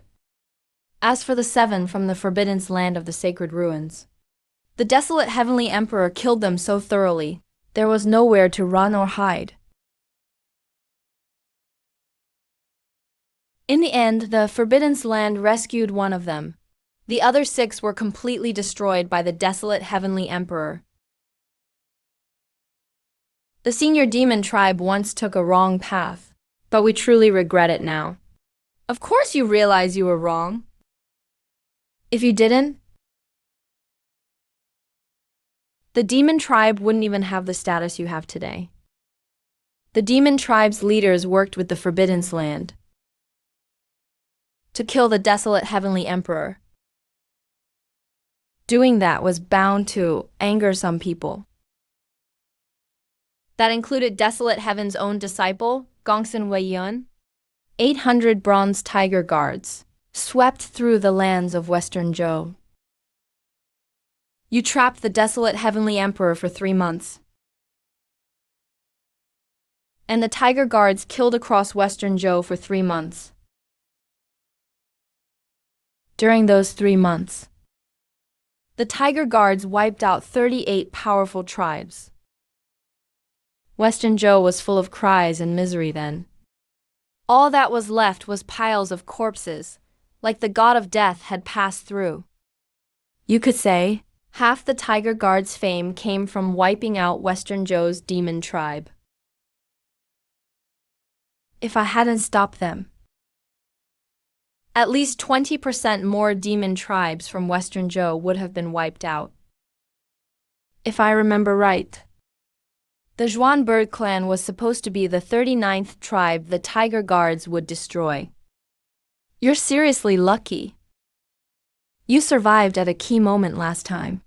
As for the 7 from the Forbidden Land of the Sacred Ruins, The desolate heavenly emperor killed them so thoroughly, there was nowhere to run or hide. In the end, the Forbidden Land rescued one of them. The other 6 were completely destroyed by the desolate heavenly emperor. The senior demon tribe once took a wrong path, but we truly regret it now. Of course you realize you were wrong. If you didn't, the demon tribe wouldn't even have the status you have today. The demon tribe's leaders worked with the Forbidden Land to kill the desolate heavenly emperor. Doing that was bound to anger some people. That included Desolate Heaven's own disciple, Gongsun Weiyun. 800 bronze tiger guards swept through the lands of Western Zhou. You trapped the desolate heavenly emperor for 3 months. And the tiger guards killed across Western Zhou for 3 months. During those 3 months, the tiger guards wiped out 38 powerful tribes. Western Zhou was full of cries and misery then. All that was left was piles of corpses, like the god of death had passed through. You could say, half the tiger guard's fame came from wiping out Western Zhou's demon tribe. If I hadn't stopped them, at least 20% more demon tribes from Western Zhou would have been wiped out. If I remember right, the Zhuan bird clan was supposed to be the 39th tribe the tiger guards would destroy. You're seriously lucky. You survived at a key moment last time.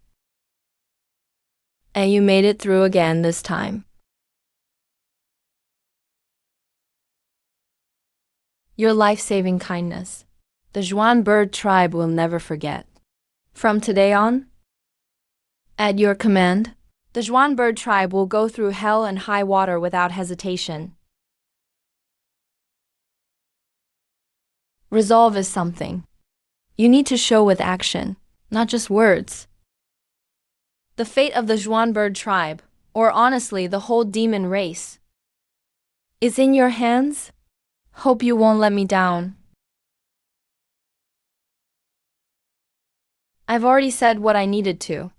And you made it through again this time. Your life-saving kindness, the Zhuan bird tribe will never forget. From today on, at your command, the Zhuan bird tribe will go through hell and high water without hesitation. Resolve is something you need to show with action, not just words. The fate of the Zhuan bird tribe, or honestly the whole demon race, is in your hands. Hope you won't let me down. I've already said what I needed to.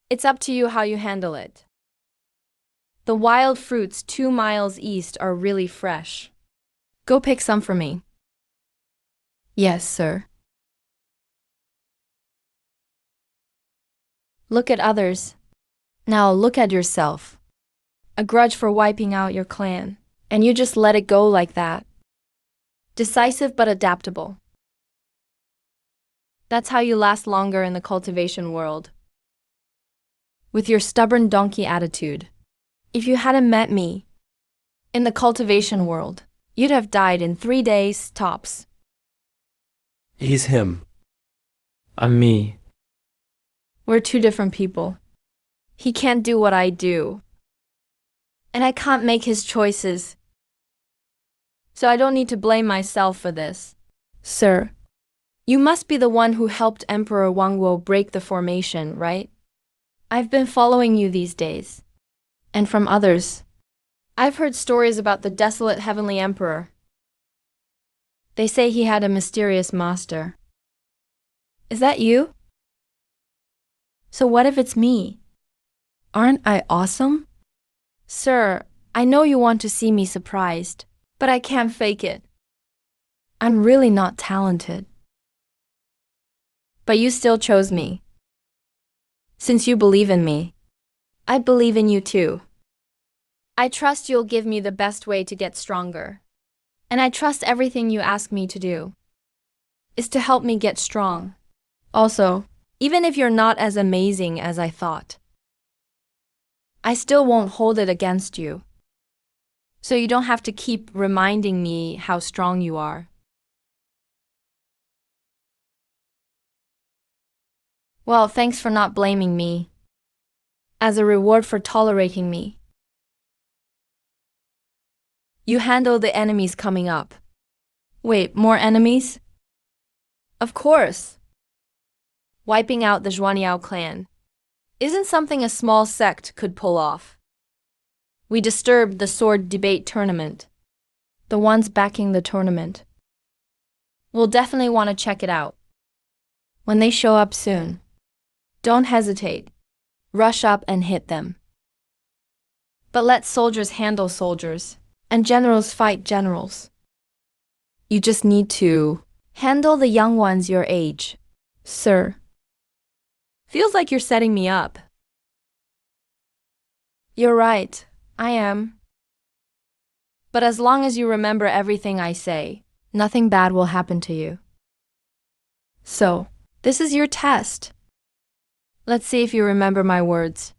It's up to you how you handle it. The wild fruits 2 miles east are really fresh. Go pick some for me. Yes, sir. Look at others. Now look at yourself. A grudge for wiping out your clan, and you just let it go like that. Decisive but adaptable. That's how you last longer in the cultivation world. With your stubborn donkey attitude. If you hadn't met me in the cultivation world, you'd have died in 3 days tops. He's him. I'm me. We're 2 different people. He can't do what I do. And I can't make his choices. So I don't need to blame myself for this. Sir, you must be the one who helped Emperor Wangwo break the formation, right? I've been following you these days. And from others, I've heard stories about the desolate heavenly emperor. They say he had a mysterious master. Is that you? So what if it's me? Aren't I awesome? Sir, I know you want to see me surprised, but I can't fake it. I'm really not talented. But you still chose me. Since you believe in me, I believe in you too. I trust you'll give me the best way to get stronger. And I trust everything you ask me to do is to help me get strong. Also, even if you're not as amazing as I thought, I still won't hold it against you. So you don't have to keep reminding me how strong you are. Well, thanks for not blaming me. As a reward for tolerating me, you handle the enemies coming up. Wait, more enemies? Of course. Wiping out the Zhuanyao clan, Isn't something a small sect could pull off. We disturbed the sword debate tournament. The ones backing the tournament. We'll definitely want to check it out. When they show up soon. Don't hesitate. Rush up and hit them. But let soldiers handle soldiers, and generals fight generals. You just need to handle the young ones your age, sir. Feels like you're setting me up. You're right, I am. But as long as you remember everything I say, nothing bad will happen to you. So, this is your test. Let's see if you remember my words.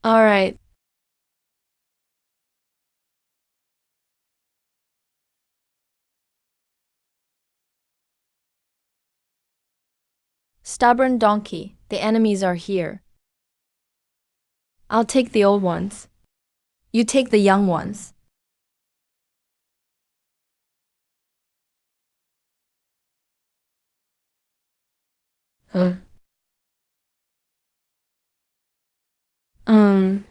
All right. Stubborn donkey, the enemies are here. I'll take the old ones. You take the young ones. Huh. Um,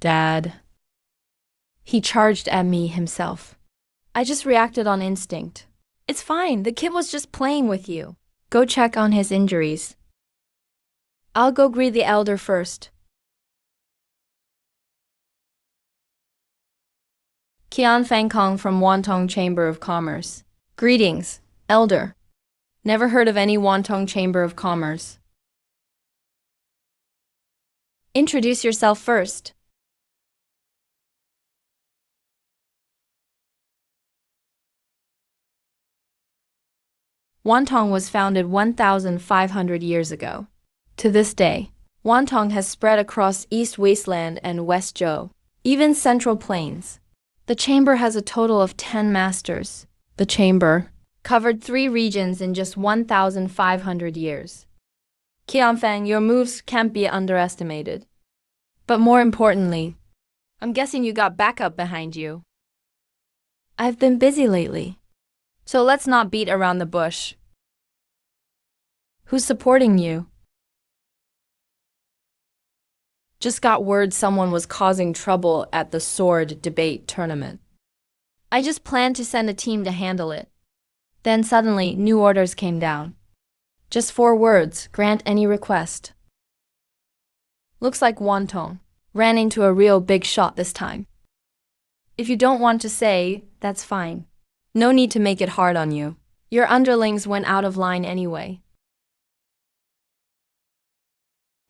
Dad. He charged at me himself. I just reacted on instinct. It's fine, the kid was just playing with you. Go check on his injuries. I'll go greet the elder first. Qian Fangkong from Wantong Chamber of Commerce. Greetings, elder. Never heard of any Wantong Chamber of Commerce. Introduce yourself first. Wantong was founded 1,500 years ago. To this day, Wantong has spread across East Wasteland and West Zhou, even Central Plains. The chamber has a total of 10 masters. The chamber covered 3 regions in just 1,500 years. Qianfang, your moves can't be underestimated. But more importantly, I'm guessing you got backup behind you. I've been busy lately, so let's not beat around the bush. Who's supporting you? Just got word someone was causing trouble at the sword debate tournament. I just planned to send a team to handle it. Then suddenly, new orders came down. Just 4 words, grant any request. Looks like Wantong ran into a real big shot this time. If you don't want to say, that's fine. No need to make it hard on you. Your underlings went out of line anyway.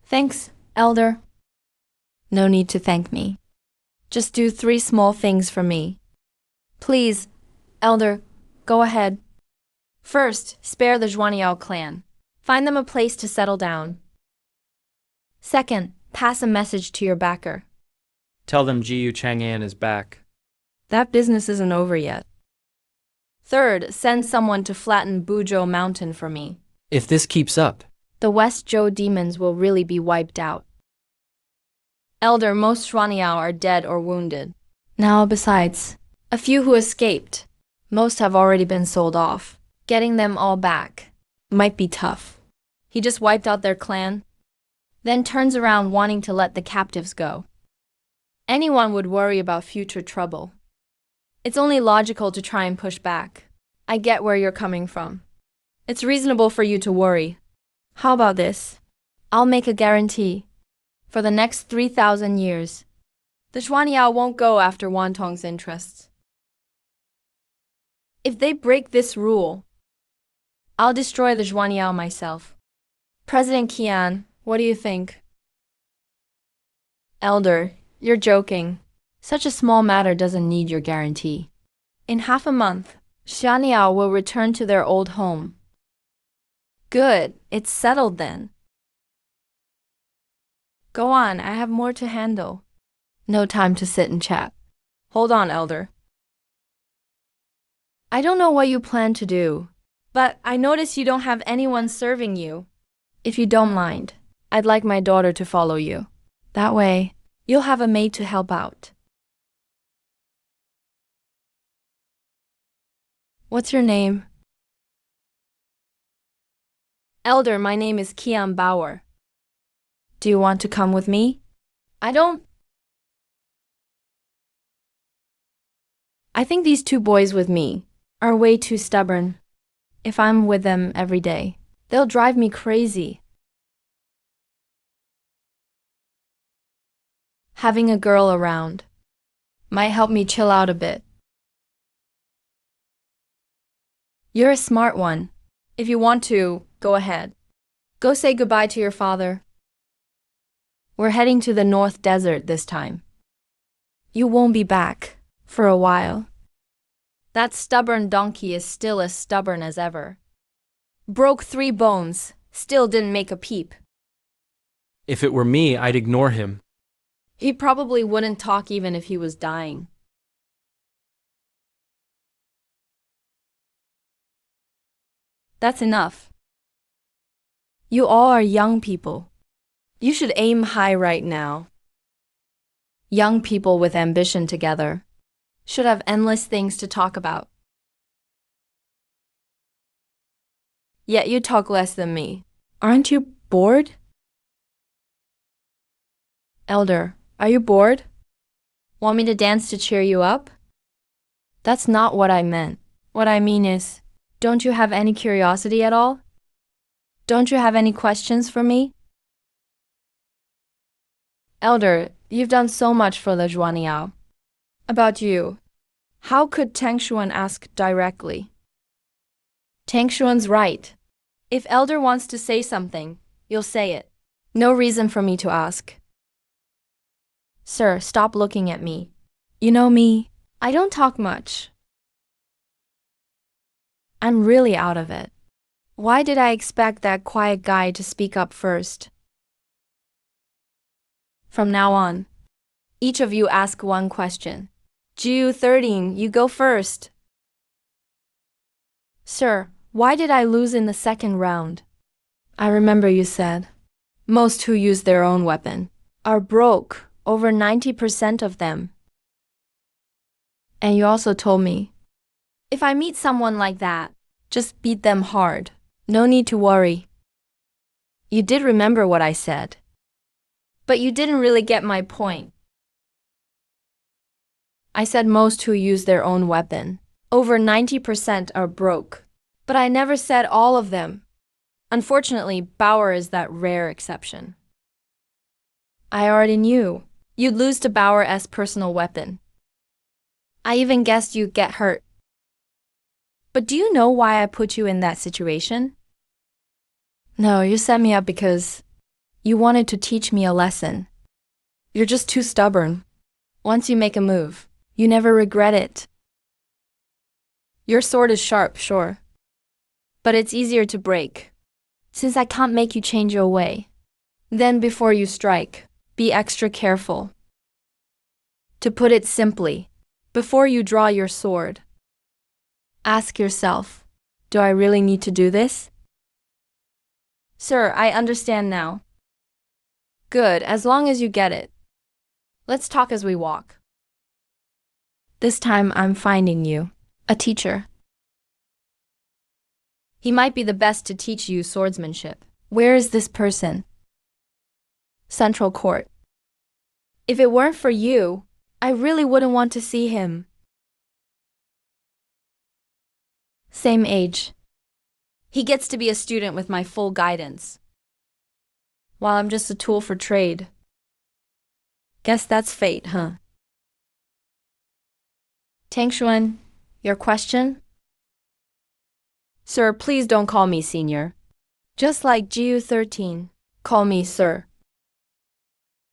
Thanks, elder. No need to thank me. Just do 3 small things for me. Please, elder, go ahead. First, spare the Zhuanyao clan. Find them a place to settle down. Second, pass a message to your backer. Tell them Jiyu Chang'an is back. That business isn't over yet. Third, send someone to flatten Buzhou Mountain for me. If this keeps up, The West Zhou demons will really be wiped out. Elder, most Zhuanyao are dead or wounded. Now, besides, a few who escaped. Most have already been sold off. Getting them all back might be tough. He just wiped out their clan, then turns around wanting to let the captives go. Anyone would worry about future trouble. It's only logical to try and push back. I get where you're coming from. It's reasonable for you to worry. How about this? I'll make a guarantee. For the next 3,000 years, the Zhuanyao won't go after Wantong's interests. If they break this rule, I'll destroy the Zhuanyao myself. President Qian, what do you think? Elder, you're joking. Such a small matter doesn't need your guarantee. In half a month, Zhuanyao will return to their old home. Good, it's settled then. Go on, I have more to handle. No time to sit and chat. Hold on, elder. I don't know what you plan to do, but I notice you don't have anyone serving you. If you don't mind, I'd like my daughter to follow you. That way, you'll have a maid to help out. What's your name? Elder, my name is Kian Bauer. Do you want to come with me? I don't. I think these two boys with me are way too stubborn. If I'm with them every day, they'll drive me crazy. Having a girl around might help me chill out a bit. You're a smart one. If you want to, go ahead. Go say goodbye to your father. We're heading to the North Desert this time. You won't be back for a while. That stubborn donkey is still as stubborn as ever. Broke 3 bones, still didn't make a peep. If it were me, I'd ignore him. He probably wouldn't talk even if he was dying. That's enough. You all are young people. You should aim high right now. Young people with ambition together should have endless things to talk about. Yet you talk less than me. Aren't you bored? Elder, are you bored? Want me to dance to cheer you up? That's not what I meant. What I mean is, don't you have any curiosity at all? Don't you have any questions for me? Elder, you've done so much for the Zhuaniao. About you, how could Tang Xuan ask directly? Tang Xuan's right. If Elder wants to say something, you'll say it. No reason for me to ask. Sir, stop looking at me. You know me, I don't talk much. I'm really out of it. Why did I expect that quiet guy to speak up first? From now on, each of you ask one question. GU13, you go first. Sir, why did I lose in the second round? I remember you said, most who use their own weapon are broke, over 90% of them. And you also told me, if I meet someone like that, just beat them hard. No need to worry. You did remember what I said. But you didn't really get my point. I said most who use their own weapon, over 90% are broke. But I never said all of them. Unfortunately, Bauer is that rare exception. I already knew you'd lose to Bauer as personal weapon. I even guessed you'd get hurt. But do you know why I put you in that situation? No, you set me up because you wanted to teach me a lesson. You're just too stubborn. Once you make a move, you never regret it. Your sword is sharp, sure. But it's easier to break, since I can't make you change your way. Then before you strike, be extra careful. To put it simply, before you draw your sword, ask yourself, do I really need to do this? Sir, I understand now. Good, as long as you get it. Let's talk as we walk. This time I'm finding you a teacher. He might be the best to teach you swordsmanship. Where is this person? Central Court. If it weren't for you, I really wouldn't want to see him. Same age. He gets to be a student with my full guidance, while I'm just a tool for trade. Guess that's fate, huh? Tang Xuan, your question? Sir, please don't call me senior. Just like GU13, call me sir.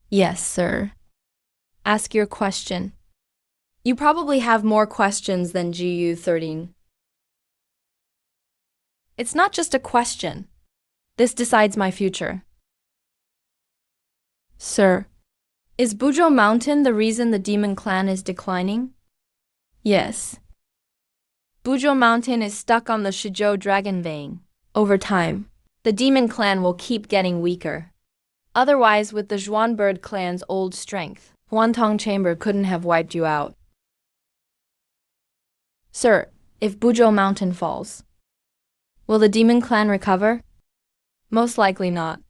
Yes, sir. Ask your question. You probably have more questions than GU13. It's not just a question. This decides my future. Sir, is Buzhou Mountain the reason the demon clan is declining? Yes. Buzhou Mountain is stuck on the Shizhou dragon vein. Over time, the demon clan will keep getting weaker. Otherwise, with the Zhuanbird clan's old strength, Huantong Chamber couldn't have wiped you out. Sir, if Buzhou Mountain falls. Will the demon clan recover? Most likely not.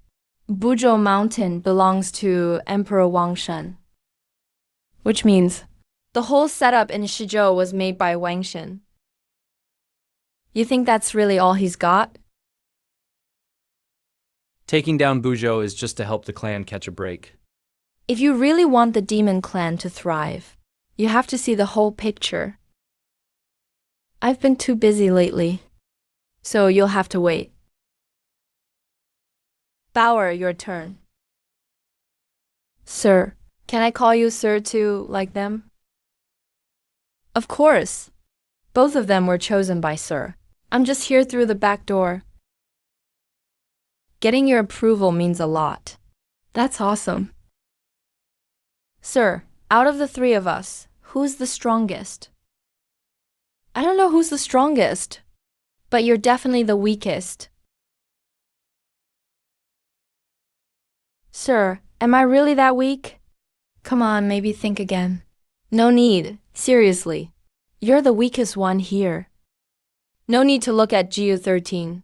Buzhou Mountain belongs to Emperor Wang Shen, which means the whole setup in Shizhou was made by Wang Shen. You think that's really all he's got? Taking down Buzhou is just to help the clan catch a break. If you really want the demon clan to thrive, you have to see the whole picture. I've been too busy lately, so you'll have to wait. Bauer, your turn. Sir, can I call you sir too, like them? Of course. Both of them were chosen by sir. I'm just here through the back door. Getting your approval means a lot. That's awesome. Sir, out of the three of us, who's the strongest? I don't know who's the strongest, but you're definitely the weakest. Sir, am I really that weak? Come on, maybe think again. No need, seriously. You're the weakest one here. No need to look at Jiu 13.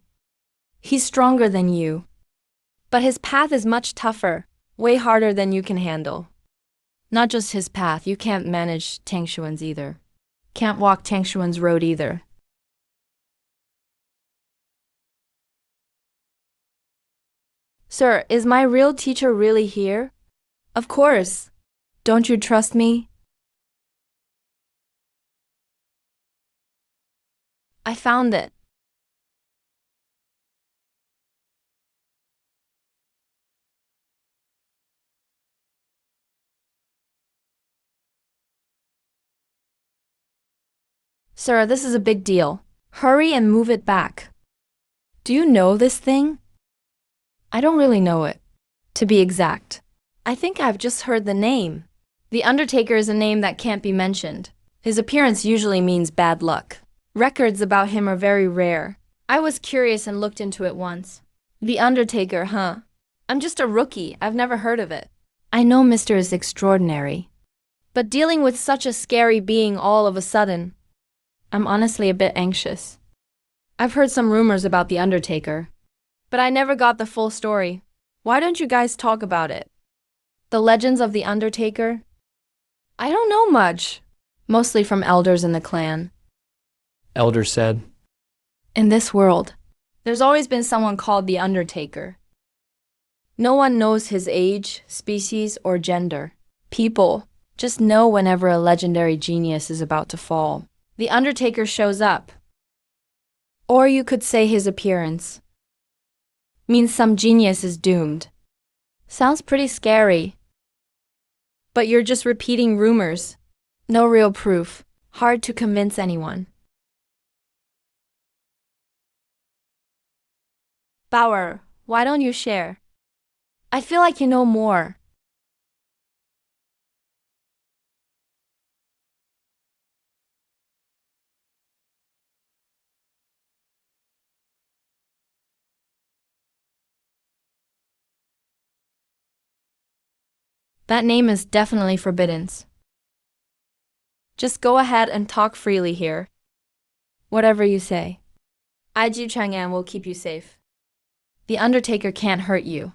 He's stronger than you. But his path is much tougher, way harder than you can handle. Not just his path, you can't manage Tang Xuan's either. Can't walk Tang Xuan's road either. Sir, is my real teacher really here? Of course. Don't you trust me? I found it. Sir, this is a big deal. Hurry and move it back. Do you know this thing? I don't really know it, to be exact. I think I've just heard the name. The Undertaker is a name that can't be mentioned. His appearance usually means bad luck. Records about him are very rare. I was curious and looked into it once. The Undertaker, huh? I'm just a rookie. I've never heard of it. I know Mr. is extraordinary. But dealing with such a scary being all of a sudden, I'm honestly a bit anxious. I've heard some rumors about The Undertaker, but I never got the full story. Why don't you guys talk about it? The legends of The Undertaker? I don't know much. Mostly from elders in the clan. Elder said. In this world, there's always been someone called The Undertaker. No one knows his age, species, or gender. People just know whenever a legendary genius is about to fall. The Undertaker shows up. Or you could say his appearance means some genius is doomed. Sounds pretty scary. But you're just repeating rumors. No real proof. Hard to convince anyone. Bauer, why don't you share? I feel like you know more. That name is definitely forbidden. Just go ahead and talk freely here. Whatever you say. Iju Chang'an will keep you safe. The Undertaker can't hurt you.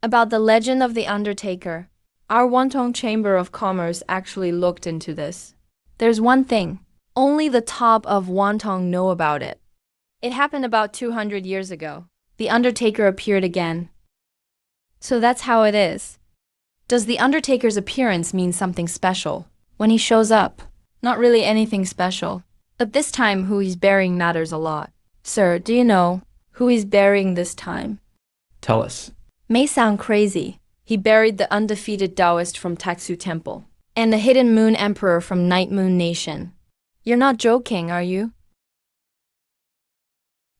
About the legend of the Undertaker, our Wantong Chamber of Commerce actually looked into this. There's one thing. Only the top of Wantong know about it. It happened about 200 years ago. The Undertaker appeared again. So that's how it is. Does the Undertaker's appearance mean something special? When he shows up, not really anything special. But this time, who he's burying matters a lot. Sir, do you know who he's burying this time? Tell us. May sound crazy. He buried the undefeated Taoist from Taksu Temple and the hidden Moon Emperor from Night Moon Nation. You're not joking, are you?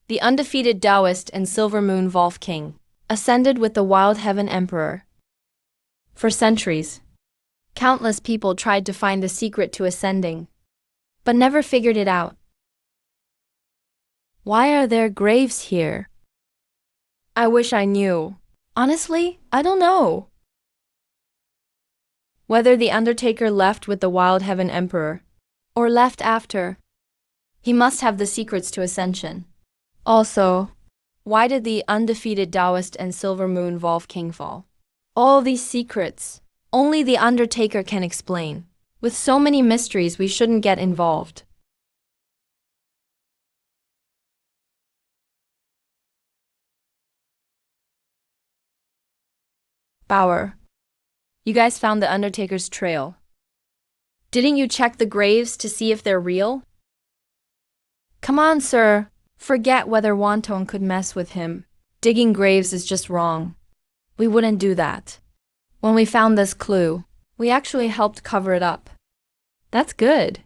The undefeated Taoist and Silver Moon Wolf King ascended with the Wild Heaven Emperor. For centuries, countless people tried to find the secret to ascending, but never figured it out. Why are there graves here? I wish I knew. Honestly, I don't know. Whether the Undertaker left with the Wild Heaven Emperor, or left after, He must have the secrets to ascension. Also, why did the undefeated Taoist and Silver Moon Wolf King fall? All these secrets, only the Undertaker can explain. With so many mysteries, we shouldn't get involved. Bauer, you guys found the Undertaker's trail. Didn't you check the graves to see if they're real? Come on, sir. Forget whether Wantong could mess with him. Digging graves is just wrong. We wouldn't do that. When we found this clue, we actually helped cover it up. That's good.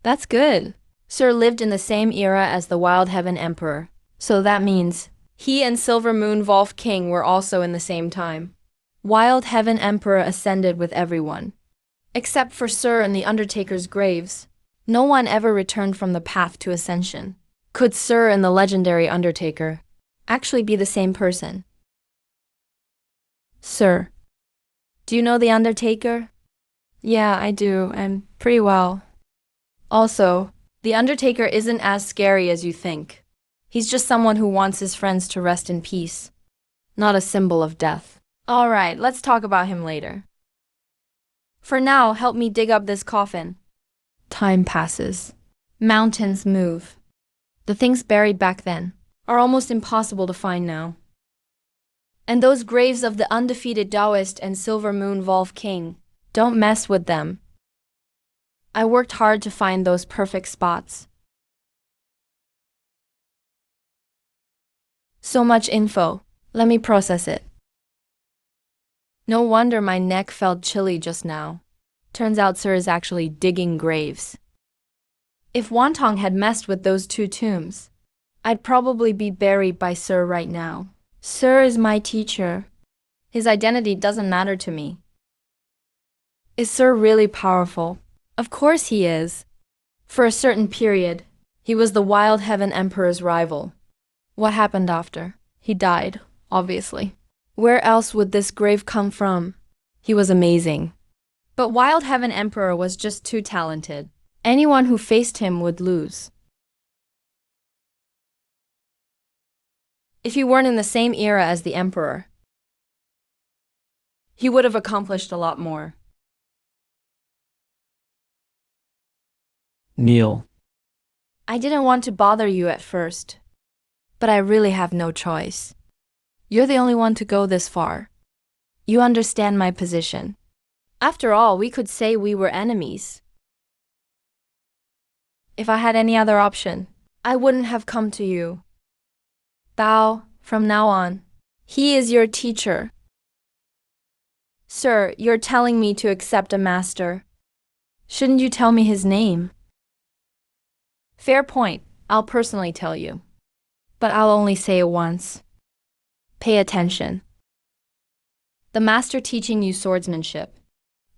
That's good. Sir lived in the same era as the Wild Heaven Emperor, so that means he and Silver Moon Wolf King were also in the same time. Wild Heaven Emperor ascended with everyone. Except for Sir and the Undertaker's graves, no one ever returned from the path to ascension. Could Sir and the legendary Undertaker actually be the same person? Sir, do you know the Undertaker? Yeah, I do, and pretty well. Also, the Undertaker isn't as scary as you think. He's just someone who wants his friends to rest in peace, not a symbol of death. All right, let's talk about him later. For now, help me dig up this coffin. Time passes. Mountains move. The things buried back then are almost impossible to find now. And those graves of the undefeated Taoist and Silver Moon Wolf King, don't mess with them. I worked hard to find those perfect spots. So much info. Let me process it. No wonder my neck felt chilly just now. Turns out Sir is actually digging graves. If Wantong had messed with those two tombs, I'd probably be buried by Sir right now. Sir is my teacher. His identity doesn't matter to me. Is Sir really powerful? Of course he is. For a certain period, he was the Wild Heaven Emperor's rival. What happened after? He died, obviously. Where else would this grave come from? He was amazing. But Wild Heaven Emperor was just too talented. Anyone who faced him would lose. If he weren't in the same era as the Emperor, he would have accomplished a lot more. Neil. I didn't want to bother you at first, but I really have no choice. You're the only one to go this far. You understand my position. After all, we could say we were enemies. If I had any other option, I wouldn't have come to you. Bao, from now on, he is your teacher. Sir, you're telling me to accept a master. Shouldn't you tell me his name? Fair point, I'll personally tell you. But I'll only say it once. Pay attention. The master teaching you swordsmanship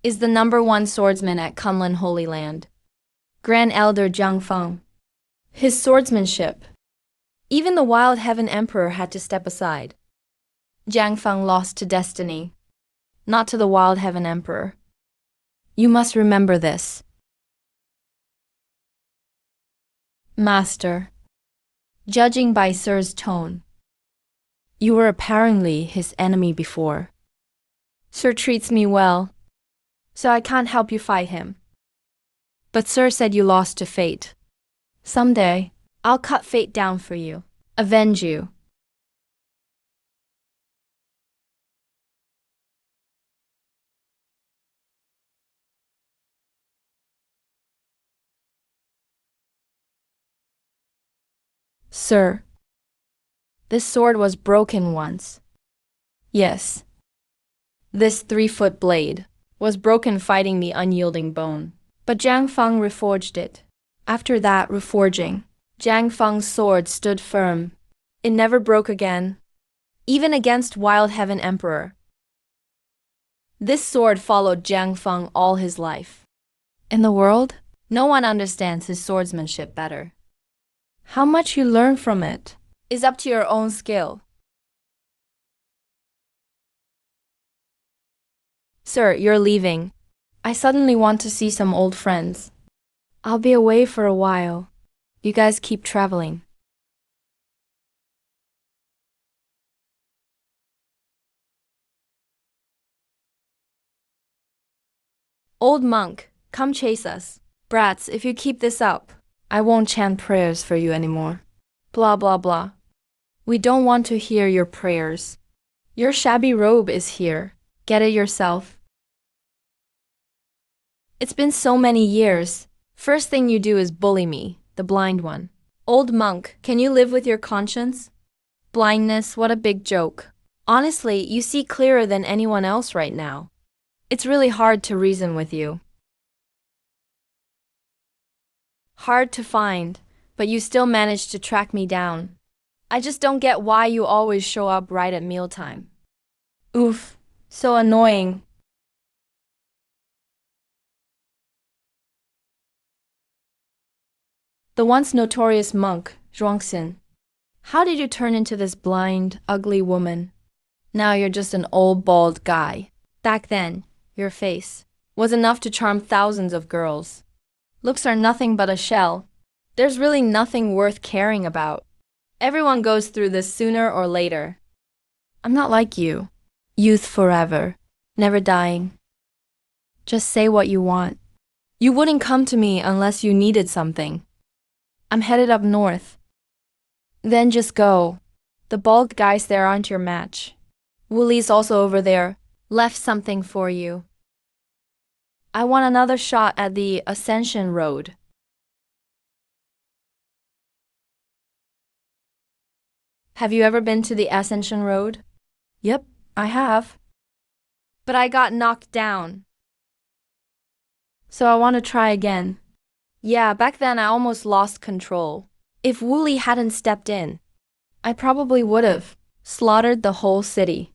is the #1 swordsman at Kunlun Holy Land, Grand Elder Jiang Feng. His swordsmanship, even the Wild Heaven Emperor had to step aside. Jiang Feng lost to destiny, not to the Wild Heaven Emperor. You must remember this. Master, judging by Sir's tone, you were apparently his enemy before. Sir treats me well, so I can't help you fight him. But Sir said you lost to fate. Someday, I'll cut fate down for you, avenge you. Sir, this sword was broken once. Yes. This 3-foot blade was broken fighting the unyielding bone. But Jiang Feng reforged it. After that reforging, Jiang Feng's sword stood firm. It never broke again, even against Wild Heaven Emperor. This sword followed Jiang Feng all his life. In the world, no one understands his swordsmanship better. How much you learn from it is up to your own skill. Sir, you're leaving. I suddenly want to see some old friends. I'll be away for a while. You guys keep traveling. Old monk, come chase us. Brats, if you keep this up, I won't chant prayers for you anymore. Blah blah blah. We don't want to hear your prayers. Your shabby robe is here. Get it yourself. It's been so many years. First thing you do is bully me, the blind one. Old monk, can you live with your conscience? Blindness, what a big joke. Honestly, you see clearer than anyone else right now. It's really hard to reason with you. Hard to find, but you still managed to track me down. I just don't get why you always show up right at mealtime. Oof, so annoying. The once notorious monk, Zhuangxin. How did you turn into this blind, ugly woman? Now you're just an old bald guy. Back then, your face was enough to charm thousands of girls. Looks are nothing but a shell. There's really nothing worth caring about. Everyone goes through this sooner or later. I'm not like you. Youth forever, never dying. Just say what you want. You wouldn't come to me unless you needed something. I'm headed up north. Then just go. The bald guys there aren't your match. Woolie's also over there. Left something for you. I want another shot at the Ascension Road. Have you ever been to the Ascension Road? Yep, I have. But I got knocked down. So I want to try again. Yeah, back then I almost lost control. If Wooly hadn't stepped in, I probably would've slaughtered the whole city.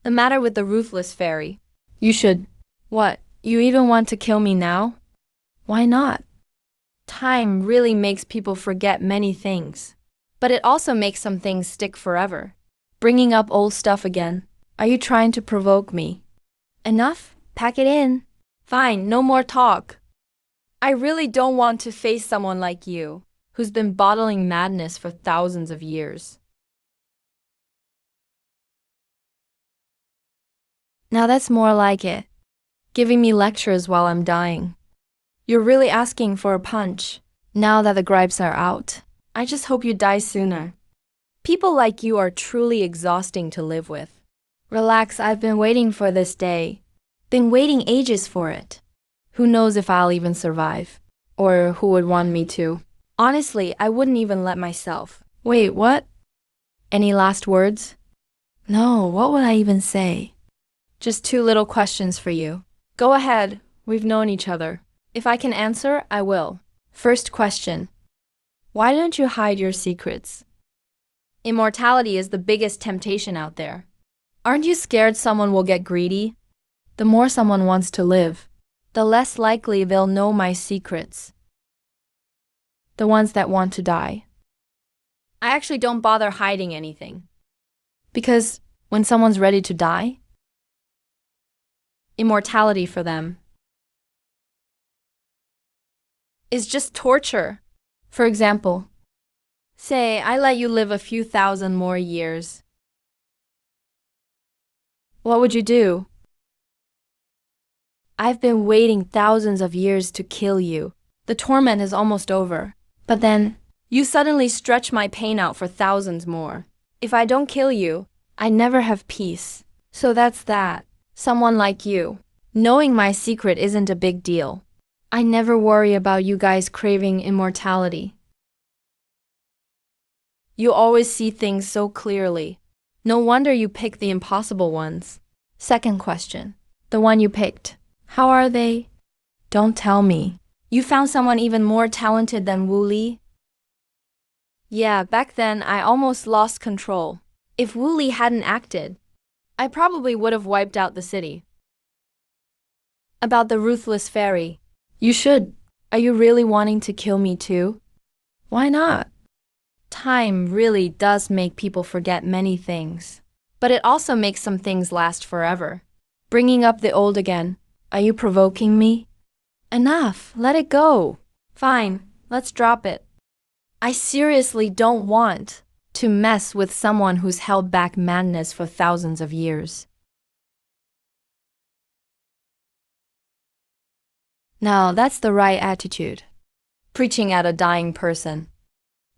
The matter with the ruthless fairy? You should. What, you even want to kill me now? Why not? Time really makes people forget many things. But it also makes some things stick forever. Bringing up old stuff again. Are you trying to provoke me? Enough? Pack it in. Fine, no more talk. I really don't want to face someone like you, who's been bottling madness for thousands of years. Now that's more like it. Giving me lectures while I'm dying. You're really asking for a punch, now that the gripes are out. I just hope you die sooner. People like you are truly exhausting to live with. Relax, I've been waiting for this day. Been waiting ages for it. Who knows if I'll even survive? Or who would want me to? Honestly, I wouldn't even let myself. Wait, what? Any last words? No, what would I even say? Just two little questions for you. Go ahead, we've known each other. If I can answer, I will. First question. Why don't you hide your secrets? Immortality is the biggest temptation out there. Aren't you scared someone will get greedy? The more someone wants to live, the less likely they'll know my secrets. The ones that want to die. I actually don't bother hiding anything. Because when someone's ready to die, immortality for them is just torture. For example, say I let you live a few thousand more years. What would you do? I've been waiting thousands of years to kill you. The torment is almost over. But then, you suddenly stretch my pain out for thousands more. If I don't kill you, I never have peace. So that's that. Someone like you. Knowing my secret isn't a big deal. I never worry about you guys craving immortality. You always see things so clearly. No wonder you pick the impossible ones. Second question. The one you picked. How are they? Don't tell me. You found someone even more talented than Wu Li? Yeah, back then I almost lost control. If Wu Li hadn't acted, I probably would have wiped out the city. About the ruthless fairy. You should. Are you really wanting to kill me too? Why not? Time really does make people forget many things. But it also makes some things last forever. Bringing up the old again. Are you provoking me? Enough, let it go. Fine, Let's drop it. I seriously don't want to mess with someone who's held back madness for thousands of years. Now, that's the right attitude. Preaching at a dying person.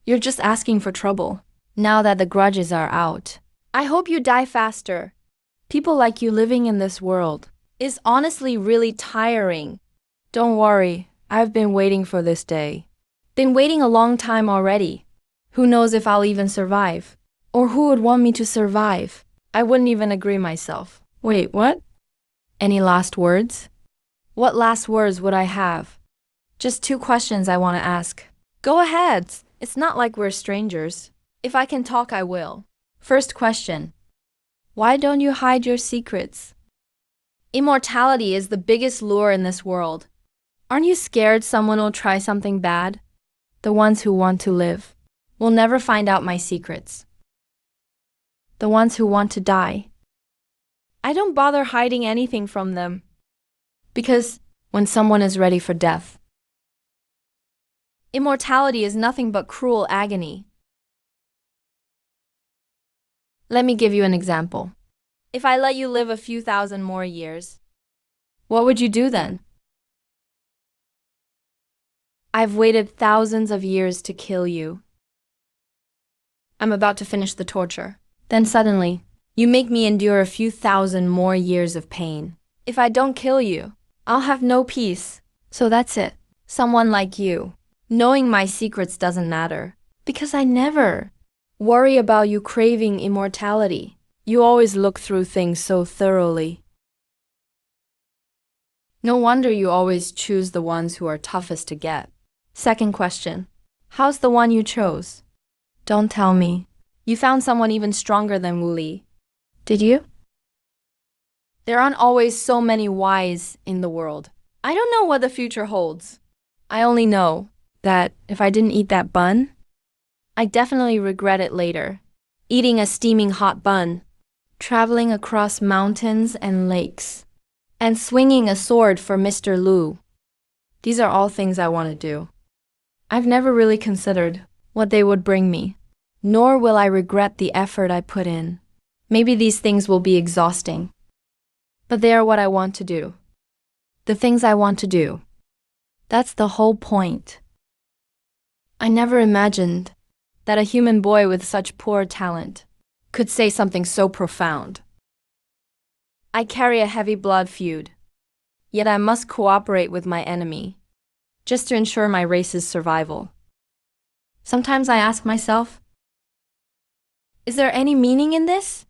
You're just asking for trouble, now that the grudges are out. I hope you die faster. People like you living in this world is honestly really tiring. Don't worry, I've been waiting for this day. Been waiting a long time already. Who knows if I'll even survive? Or who would want me to survive? I wouldn't even agree myself. Wait, what? Any last words? What last words would I have? Just 2 questions I want to ask. Go ahead. It's not like we're strangers. If I can talk, I will. First question. Why don't you hide your secrets? Immortality is the biggest lure in this world. Aren't you scared someone will try something bad? The ones who want to live will never find out my secrets. The ones who want to die, I don't bother hiding anything from them. Because when someone is ready for death, immortality is nothing but cruel agony. Let me give you an example. If I let you live a few thousand more years, what would you do then? I've waited thousands of years to kill you. I'm about to finish the torture. Then suddenly, you make me endure a few thousand more years of pain. If I don't kill you, I'll have no peace. So that's it. Someone like you. Knowing my secrets doesn't matter. Because I never worry about you craving immortality. You always look through things so thoroughly. No wonder you always choose the ones who are toughest to get. Second question. How's the one you chose? Don't tell me. You found someone even stronger than Wu Li. Did you? There aren't always so many whys in the world. I don't know what the future holds. I only know that if I didn't eat that bun, I definitely regret it later. Eating a steaming hot bun, traveling across mountains and lakes, and swinging a sword for Mr. Lu. These are all things I want to do. I've never really considered what they would bring me, nor will I regret the effort I put in. Maybe these things will be exhausting, but they are what I want to do. The things I want to do. That's the whole point. I never imagined that a human boy with such poor talent could say something so profound. I carry a heavy blood feud, yet I must cooperate with my enemy, just to ensure my race's survival. Sometimes I ask myself, is there any meaning in this?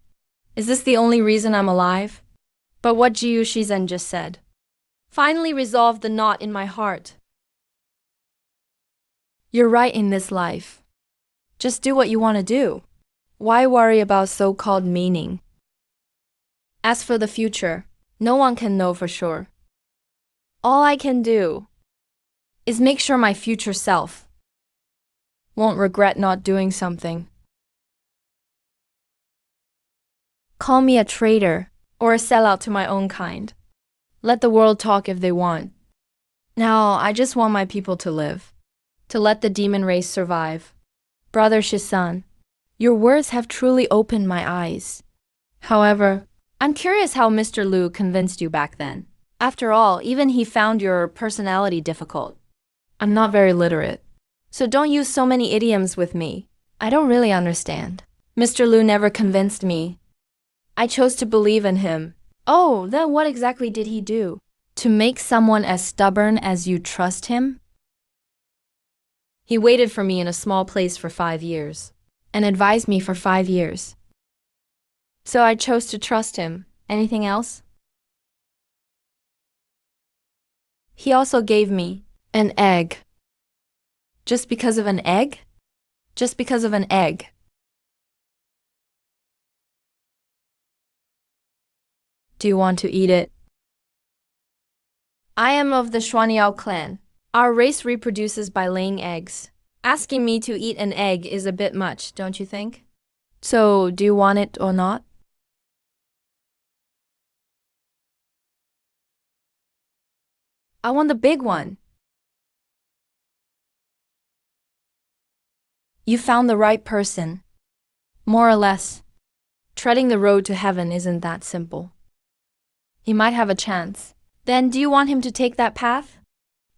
Is this the only reason I'm alive? But what Jiu Shizen just said finally resolved the knot in my heart. You're right in this life. Just do what you want to do. Why worry about so-called meaning? As for the future, no one can know for sure. All I can do is make sure my future self won't regret not doing something. Call me a traitor or a sellout to my own kind. Let the world talk if they want. Now, I just want my people to live, to let the demon race survive. Brother Shisan, your words have truly opened my eyes. However, I'm curious how Mr. Lu convinced you back then. After all, even he found your personality difficult. I'm not very literate, so don't use so many idioms with me. I don't really understand. Mr. Lu never convinced me. I chose to believe in him. Oh, then what exactly did he do? To make someone as stubborn as you trust him? He waited for me in a small place for 5 years, and advised me for 5 years. So I chose to trust him. Anything else? He also gave me an egg. Just because of an egg? Just because of an egg. Do you want to eat it? I am of the Xuanyao clan. Our race reproduces by laying eggs. Asking me to eat an egg is a bit much, don't you think? So, do you want it or not? I want the big one. You found the right person. More or less. Treading the road to heaven isn't that simple. He might have a chance. Then do you want him to take that path?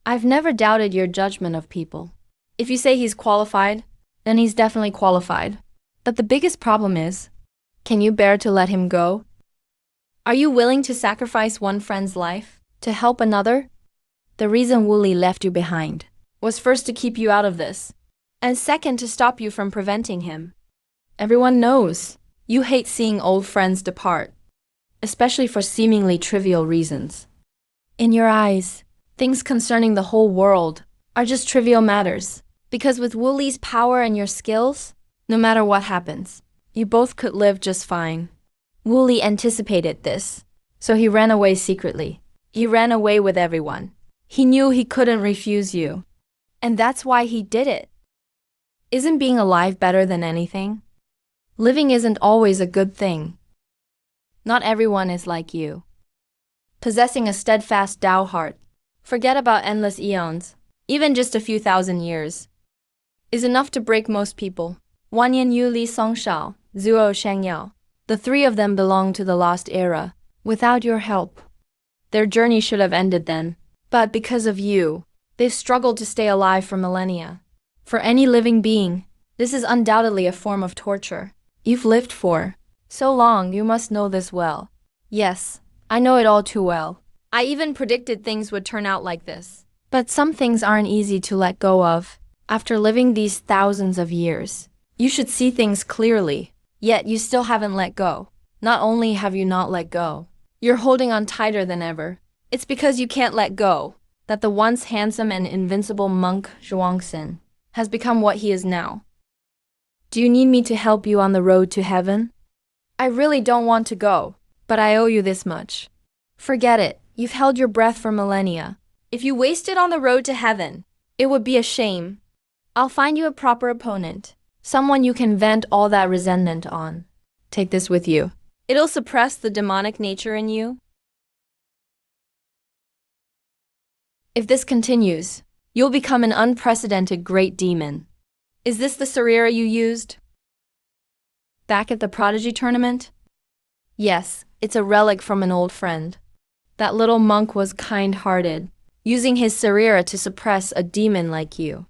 I've never doubted your judgment of people. If you say he's qualified, then he's definitely qualified. But the biggest problem is, can you bear to let him go? Are you willing to sacrifice one friend's life to help another? The reason Wooly left you behind was first to keep you out of this, and second to stop you from preventing him. Everyone knows you hate seeing old friends depart, especially for seemingly trivial reasons. In your eyes, things concerning the whole world are just trivial matters, because with Wooly's power and your skills, no matter what happens, you both could live just fine. Wooly anticipated this, so he ran away secretly. He ran away with everyone. He knew he couldn't refuse you, and that's why he did it. Isn't being alive better than anything? Living isn't always a good thing. Not everyone is like you. Possessing a steadfast Tao heart, forget about endless eons, even just a few thousand years, is enough to break most people. Wan Yan Yu Li Song Shao, Zuo Sheng Yao. The three of them belong to the lost era. Without your help, their journey should have ended then. But because of you, they've struggled to stay alive for millennia. For any living being, this is undoubtedly a form of torture. You've lived for so long, you must know this well. Yes, I know it all too well. I even predicted things would turn out like this. But some things aren't easy to let go of. After living these thousands of years, you should see things clearly. Yet you still haven't let go. Not only have you not let go, you're holding on tighter than ever. It's because you can't let go that the once handsome and invincible monk Zhuangxin has become what he is now. Do you need me to help you on the road to heaven? I really don't want to go, but I owe you this much. Forget it. You've held your breath for millennia. If you waste it on the road to heaven, it would be a shame. I'll find you a proper opponent. Someone you can vent all that resentment on. Take this with you. It'll suppress the demonic nature in you. If this continues, you'll become an unprecedented great demon. Is this the Sarira you used back at the Prodigy tournament? Yes, it's a relic from an old friend. That little monk was kind-hearted, using his Sarira to suppress a demon like you.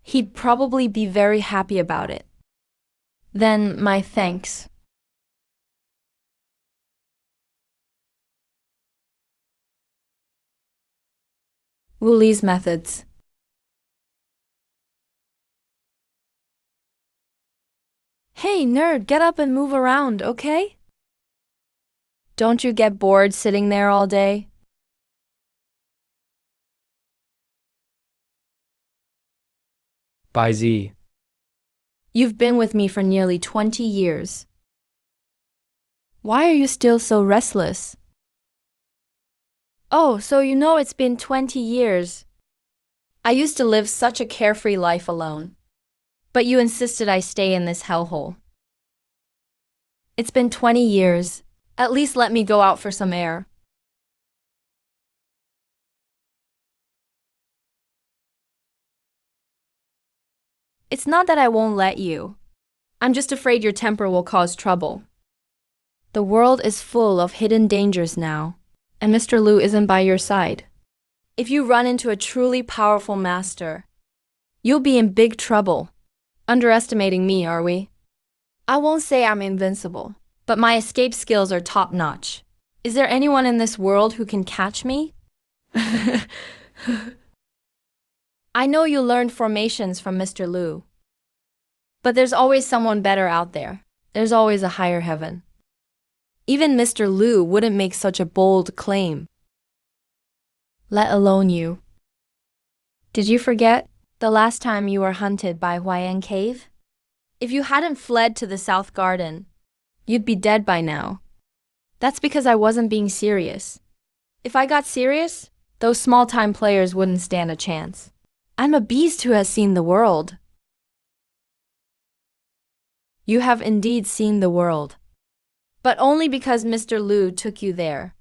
He'd probably be very happy about it. Then, my thanks. Wooly's methods. Hey, nerd, get up and move around, okay? Don't you get bored sitting there all day? By Z. You've been with me for nearly 20 years. Why are you still so restless? Oh, so you know it's been 20 years. I used to live such a carefree life alone. But you insisted I stay in this hellhole. It's been 20 years. At least let me go out for some air. It's not that I won't let you. I'm just afraid your temper will cause trouble. The world is full of hidden dangers now, and Mr. Lu isn't by your side. If you run into a truly powerful master, you'll be in big trouble. Underestimating me, are we? I won't say I'm invincible, but my escape skills are top-notch. Is there anyone in this world who can catch me? I know you learned formations from Mr. Lu. But there's always someone better out there. There's always a higher heaven. Even Mr. Lu wouldn't make such a bold claim. Let alone you. Did you forget the last time you were hunted by Huayan Cave? If you hadn't fled to the South Garden, you'd be dead by now. That's because I wasn't being serious. If I got serious, those small-time players wouldn't stand a chance. I'm a beast who has seen the world. You have indeed seen the world. But only because Mr. Lu took you there.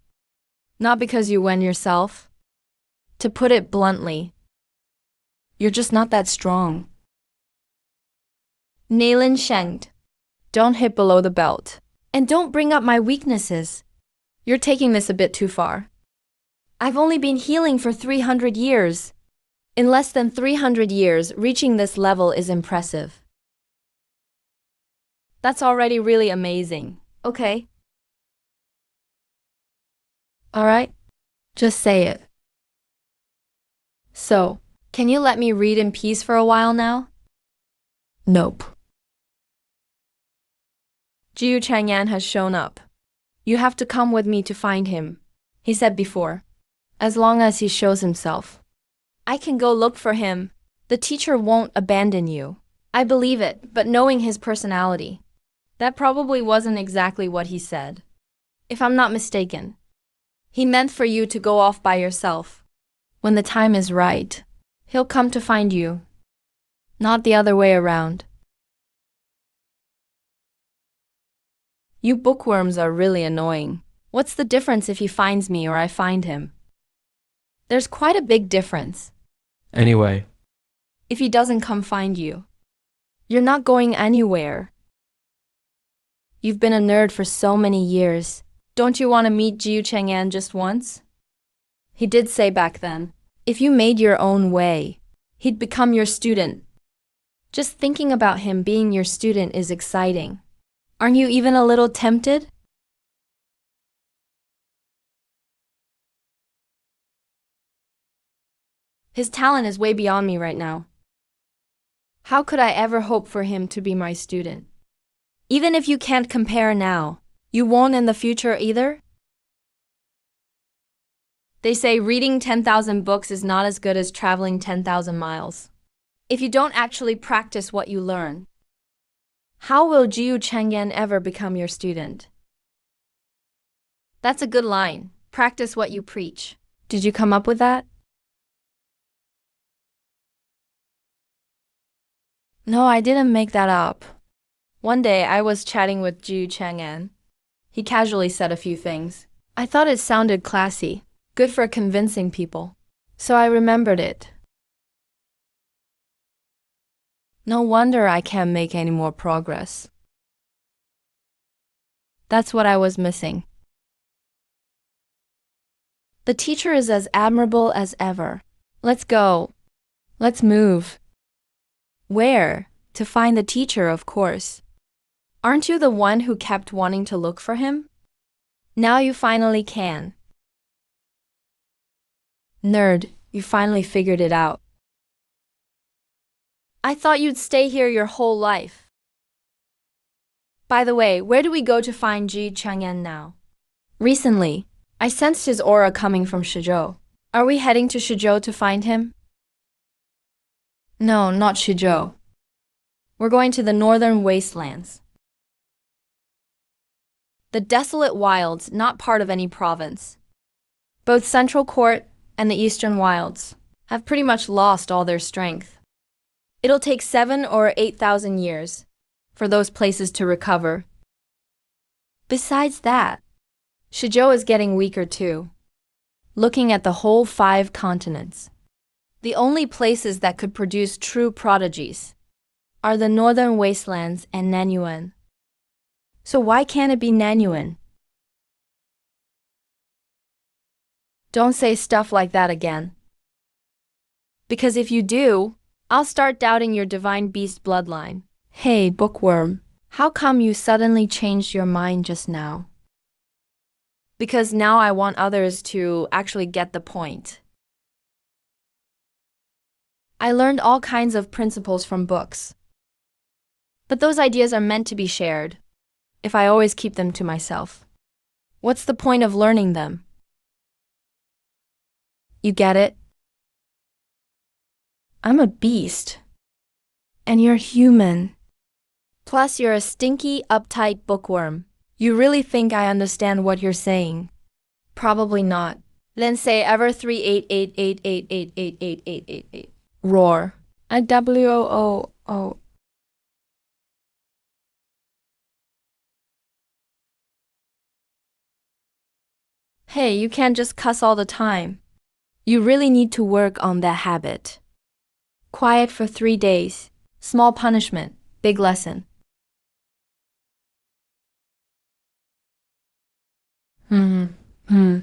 Not because you went yourself. To put it bluntly, you're just not that strong. Nailen Shenged. Don't hit below the belt. And don't bring up my weaknesses. You're taking this a bit too far. I've only been healing for 300 years. In less than 300 years, reaching this level is impressive. That's already really amazing. Okay. Alright, just say it. So, can you let me read in peace for a while now? Nope. Jiu Chang'an has shown up. You have to come with me to find him, he said before. As long as he shows himself. I can go look for him. The teacher won't abandon you. I believe it, but knowing his personality. That probably wasn't exactly what he said. If I'm not mistaken. He meant for you to go off by yourself. When the time is right, he'll come to find you. Not the other way around. You bookworms are really annoying. What's the difference if he finds me or I find him? There's quite a big difference. Anyway, If he doesn't come find you, you're not going anywhere. You've been a nerd for so many years. Don't you want to meet Jiu Chang'an just once? He did say back then, if you made your own way, he'd become your student. Just thinking about him being your student is exciting. Aren't you even a little tempted? His talent is way beyond me right now. How could I ever hope for him to be my student? Even if you can't compare now, you won't in the future either? They say reading 10,000 books is not as good as traveling 10,000 miles. If you don't actually practice what you learn, how will Jiu Chang'an ever become your student? That's a good line. Practice what you preach. Did you come up with that? No, I didn't make that up. One day I was chatting with Jiu Chang'an. He casually said a few things. I thought it sounded classy, good for convincing people. So I remembered it. No wonder I can't make any more progress. That's what I was missing. The teacher is as admirable as ever. Let's go. Let's move. Where? To find the teacher, of course. Aren't you the one who kept wanting to look for him? Now you finally can. Nerd, you finally figured it out. I thought you'd stay here your whole life. By the way, where do we go to find Jiu Chang'an now? Recently, I sensed his aura coming from Shizhou. Are we heading to Shizhou to find him? No, not Shizhou. We're going to the northern wastelands. The desolate wilds, not part of any province. Both Central Court and the Eastern Wilds have pretty much lost all their strength. It'll take 7,000 or 8,000 years for those places to recover. Besides that, Shizhou is getting weaker too. Looking at the whole 5 continents, the only places that could produce true prodigies are the northern wastelands and Nanyuan. So why can't it be Nanyuan? Don't say stuff like that again. Because if you do, I'll start doubting your divine beast bloodline. Hey, bookworm, how come you suddenly changed your mind just now? Because now I want others to actually get the point. I learned all kinds of principles from books. But those ideas are meant to be shared, if I always keep them to myself. What's the point of learning them? You get it? I'm a beast. And you're human. Plus, you're a stinky, uptight bookworm. You really think I understand what you're saying? Probably not. Then say ever 38888888888. Roar. IWOO. Hey, you can't just cuss all the time. You really need to work on that habit. Quiet for 3 days. Small punishment, Big lesson. Hmm. Hmm.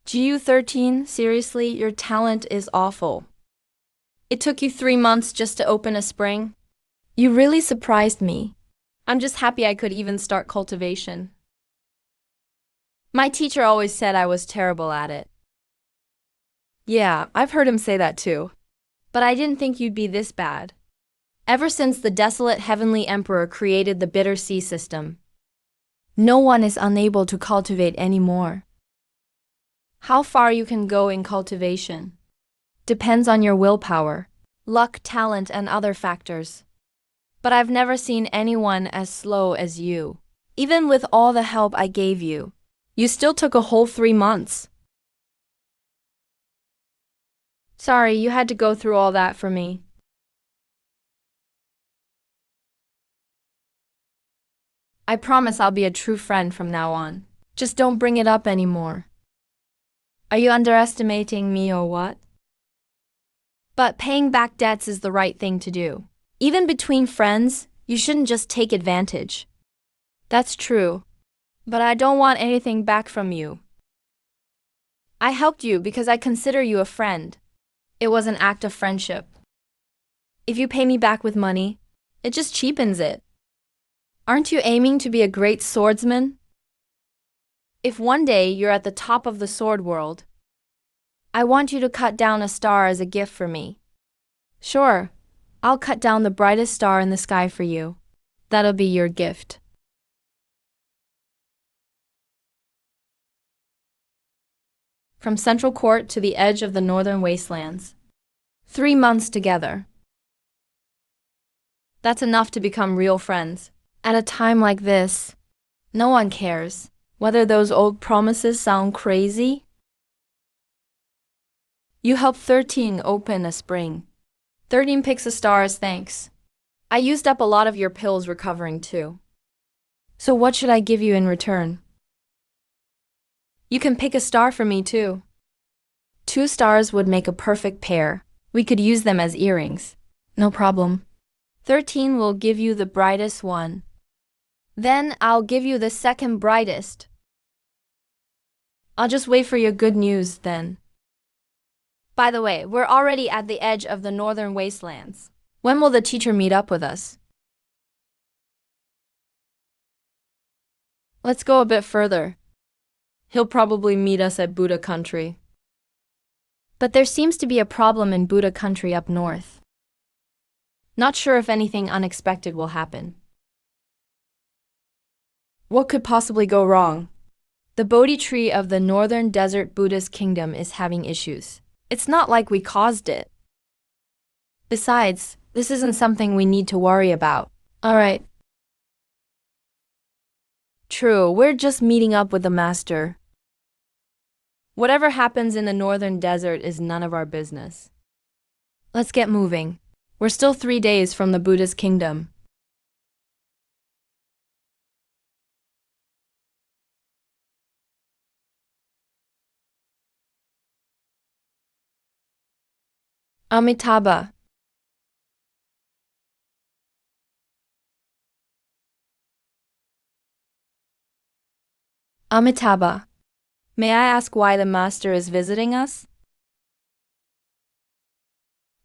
GU13, seriously, your talent is awful. It took you 3 months just to open a spring? You really surprised me. I'm just happy I could even start cultivation. My teacher always said I was terrible at it. Yeah, I've heard him say that too. But I didn't think you'd be this bad. Ever since the desolate heavenly emperor created the bitter sea system, no one is unable to cultivate anymore. How far you can go in cultivation depends on your willpower, luck, talent, and other factors. But I've never seen anyone as slow as you. Even with all the help I gave you, you still took a whole 3 months. Sorry, you had to go through all that for me. I promise I'll be a true friend from now on. Just don't bring it up anymore. Are you underestimating me or what? But paying back debts is the right thing to do. Even between friends, you shouldn't just take advantage. That's true. But I don't want anything back from you. I helped you because I consider you a friend. It was an act of friendship. If you pay me back with money, it just cheapens it. Aren't you aiming to be a great swordsman? If one day you're at the top of the sword world, I want you to cut down a star as a gift for me. Sure, I'll cut down the brightest star in the sky for you. That'll be your gift. From Central Court to the edge of the northern wastelands. 3 months together. That's enough to become real friends. At a time like this, no one cares whether those old promises sound crazy. You helped 13 open a spring. 13 picks a star as thanks. I used up a lot of your pills recovering too. So what should I give you in return? You can pick a star for me too. 2 stars would make a perfect pair. We could use them as earrings. No problem. 13 will give you the brightest one. Then I'll give you the second brightest. I'll just wait for your good news then. By the way, we're already at the edge of the northern wastelands. When will the teacher meet up with us? Let's go a bit further. He'll probably meet us at Buddha country. But there seems to be a problem in Buddha country up north. Not sure if anything unexpected will happen. What could possibly go wrong? The Bodhi tree of the northern desert Buddhist kingdom is having issues. It's not like we caused it. Besides, this isn't something we need to worry about. Alright. True, we're just meeting up with the master. Whatever happens in the northern desert is none of our business. Let's get moving. We're still 3 days from the Buddhist kingdom. Amitabha. Amitabha. May I ask why the master is visiting us?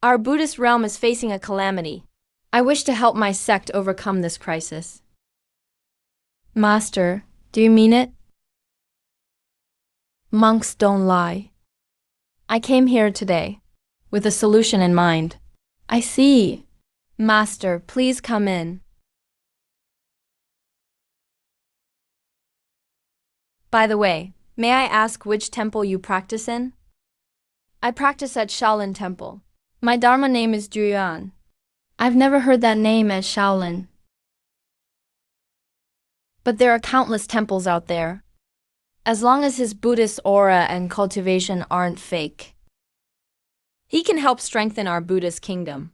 Our Buddhist realm is facing a calamity. I wish to help my sect overcome this crisis. Master, do you mean it? Monks don't lie. I came here today with a solution in mind. I see. Master, please come in. By the way, may I ask which temple you practice in? I practice at Shaolin Temple. My Dharma name is Juyuan. I've never heard that name at Shaolin. But there are countless temples out there. As long as his Buddhist aura and cultivation aren't fake, he can help strengthen our Buddhist kingdom.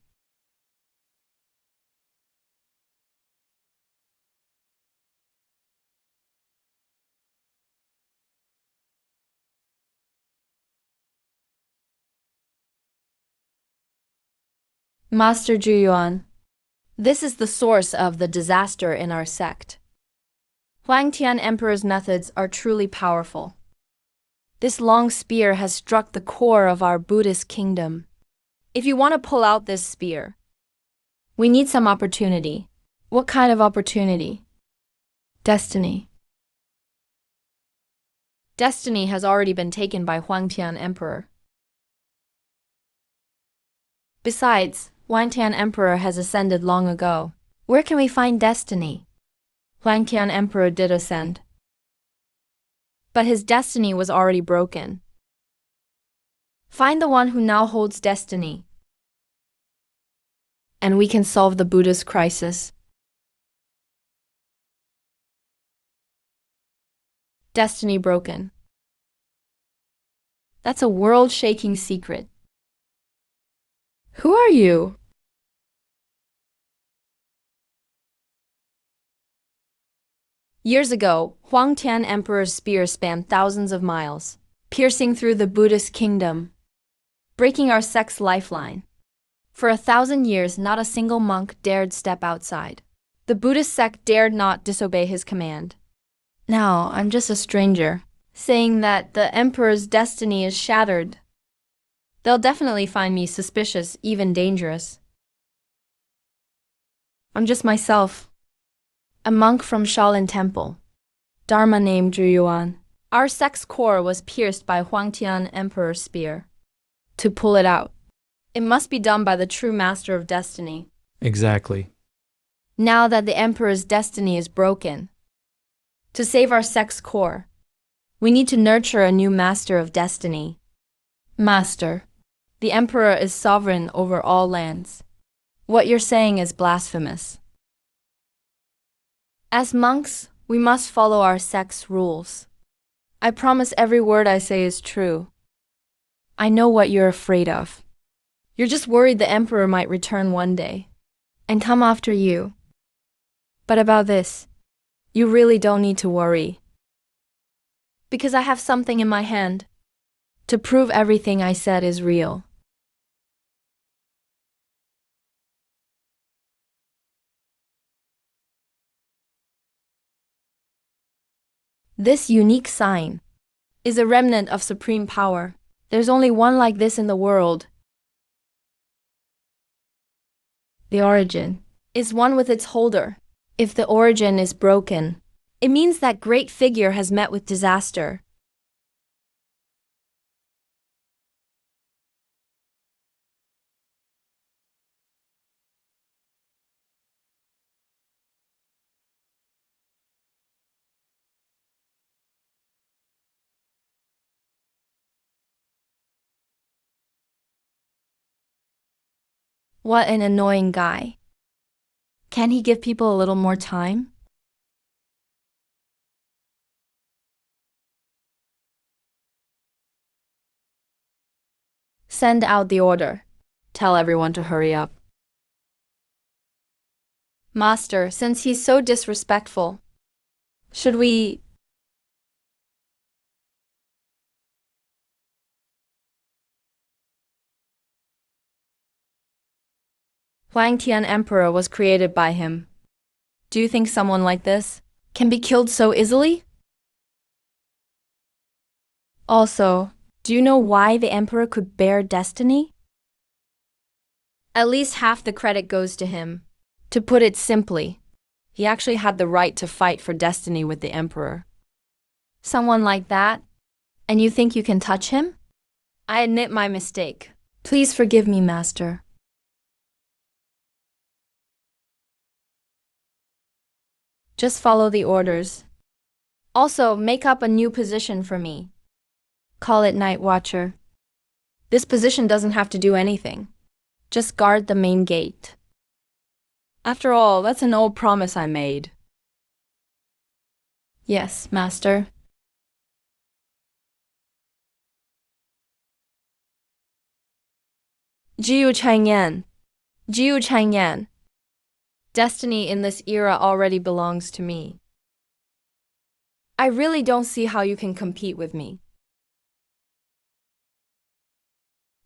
Master Zhuyuan, this is the source of the disaster in our sect. Huang Tian Emperor's methods are truly powerful. This long spear has struck the core of our Buddhist kingdom. If you want to pull out this spear, we need some opportunity. What kind of opportunity? Destiny. Destiny has already been taken by Huang Tian Emperor. Besides, Huang Tian Emperor has ascended long ago. Where can we find destiny? Huang Tian Emperor did ascend, but his destiny was already broken. Find the one who now holds destiny, and we can solve the Buddhist crisis. Destiny broken. That's a world-shaking secret. Who are you? Years ago, Huang Tian Emperor's spear spanned thousands of miles, piercing through the Buddhist kingdom, breaking our sect's lifeline. For 1,000 years, not a single monk dared step outside. The Buddhist sect dared not disobey his command. Now, I'm just a stranger, saying that the emperor's destiny is shattered. They'll definitely find me suspicious, even dangerous. I'm just myself, a monk from Shaolin Temple, Dharma named Zhuyuan. Our sect's core was pierced by Huang Tian Emperor's spear. To pull it out, it must be done by the true master of destiny. Exactly. Now that the emperor's destiny is broken, to save our sect's core, we need to nurture a new master of destiny. Master, the emperor is sovereign over all lands. What you're saying is blasphemous. As monks, we must follow our sect's rules. I promise every word I say is true. I know what you're afraid of. You're just worried the emperor might return one day and come after you. But about this, you really don't need to worry. Because I have something in my hand to prove everything I said is real. This unique sign is a remnant of supreme power. There's only one like this in the world. The origin is one with its holder. If the origin is broken, it means that great figure has met with disaster. What an annoying guy. Can he give people a little more time? Send out the order. Tell everyone to hurry up. Master, since he's so disrespectful, should we... Huang Tian Emperor was created by him. Do you think someone like this can be killed so easily? Also, do you know why the emperor could bear destiny? At least half the credit goes to him. To put it simply, he actually had the right to fight for destiny with the emperor. Someone like that, and you think you can touch him? I admit my mistake. Please forgive me, Master. Just follow the orders. Also, make up a new position for me. Call it Night Watcher. This position doesn't have to do anything. Just guard the main gate. After all, that's an old promise I made. Yes, Master. Jiu Changyan. Jiu Changyan. Destiny in this era already belongs to me. I really don't see how you can compete with me.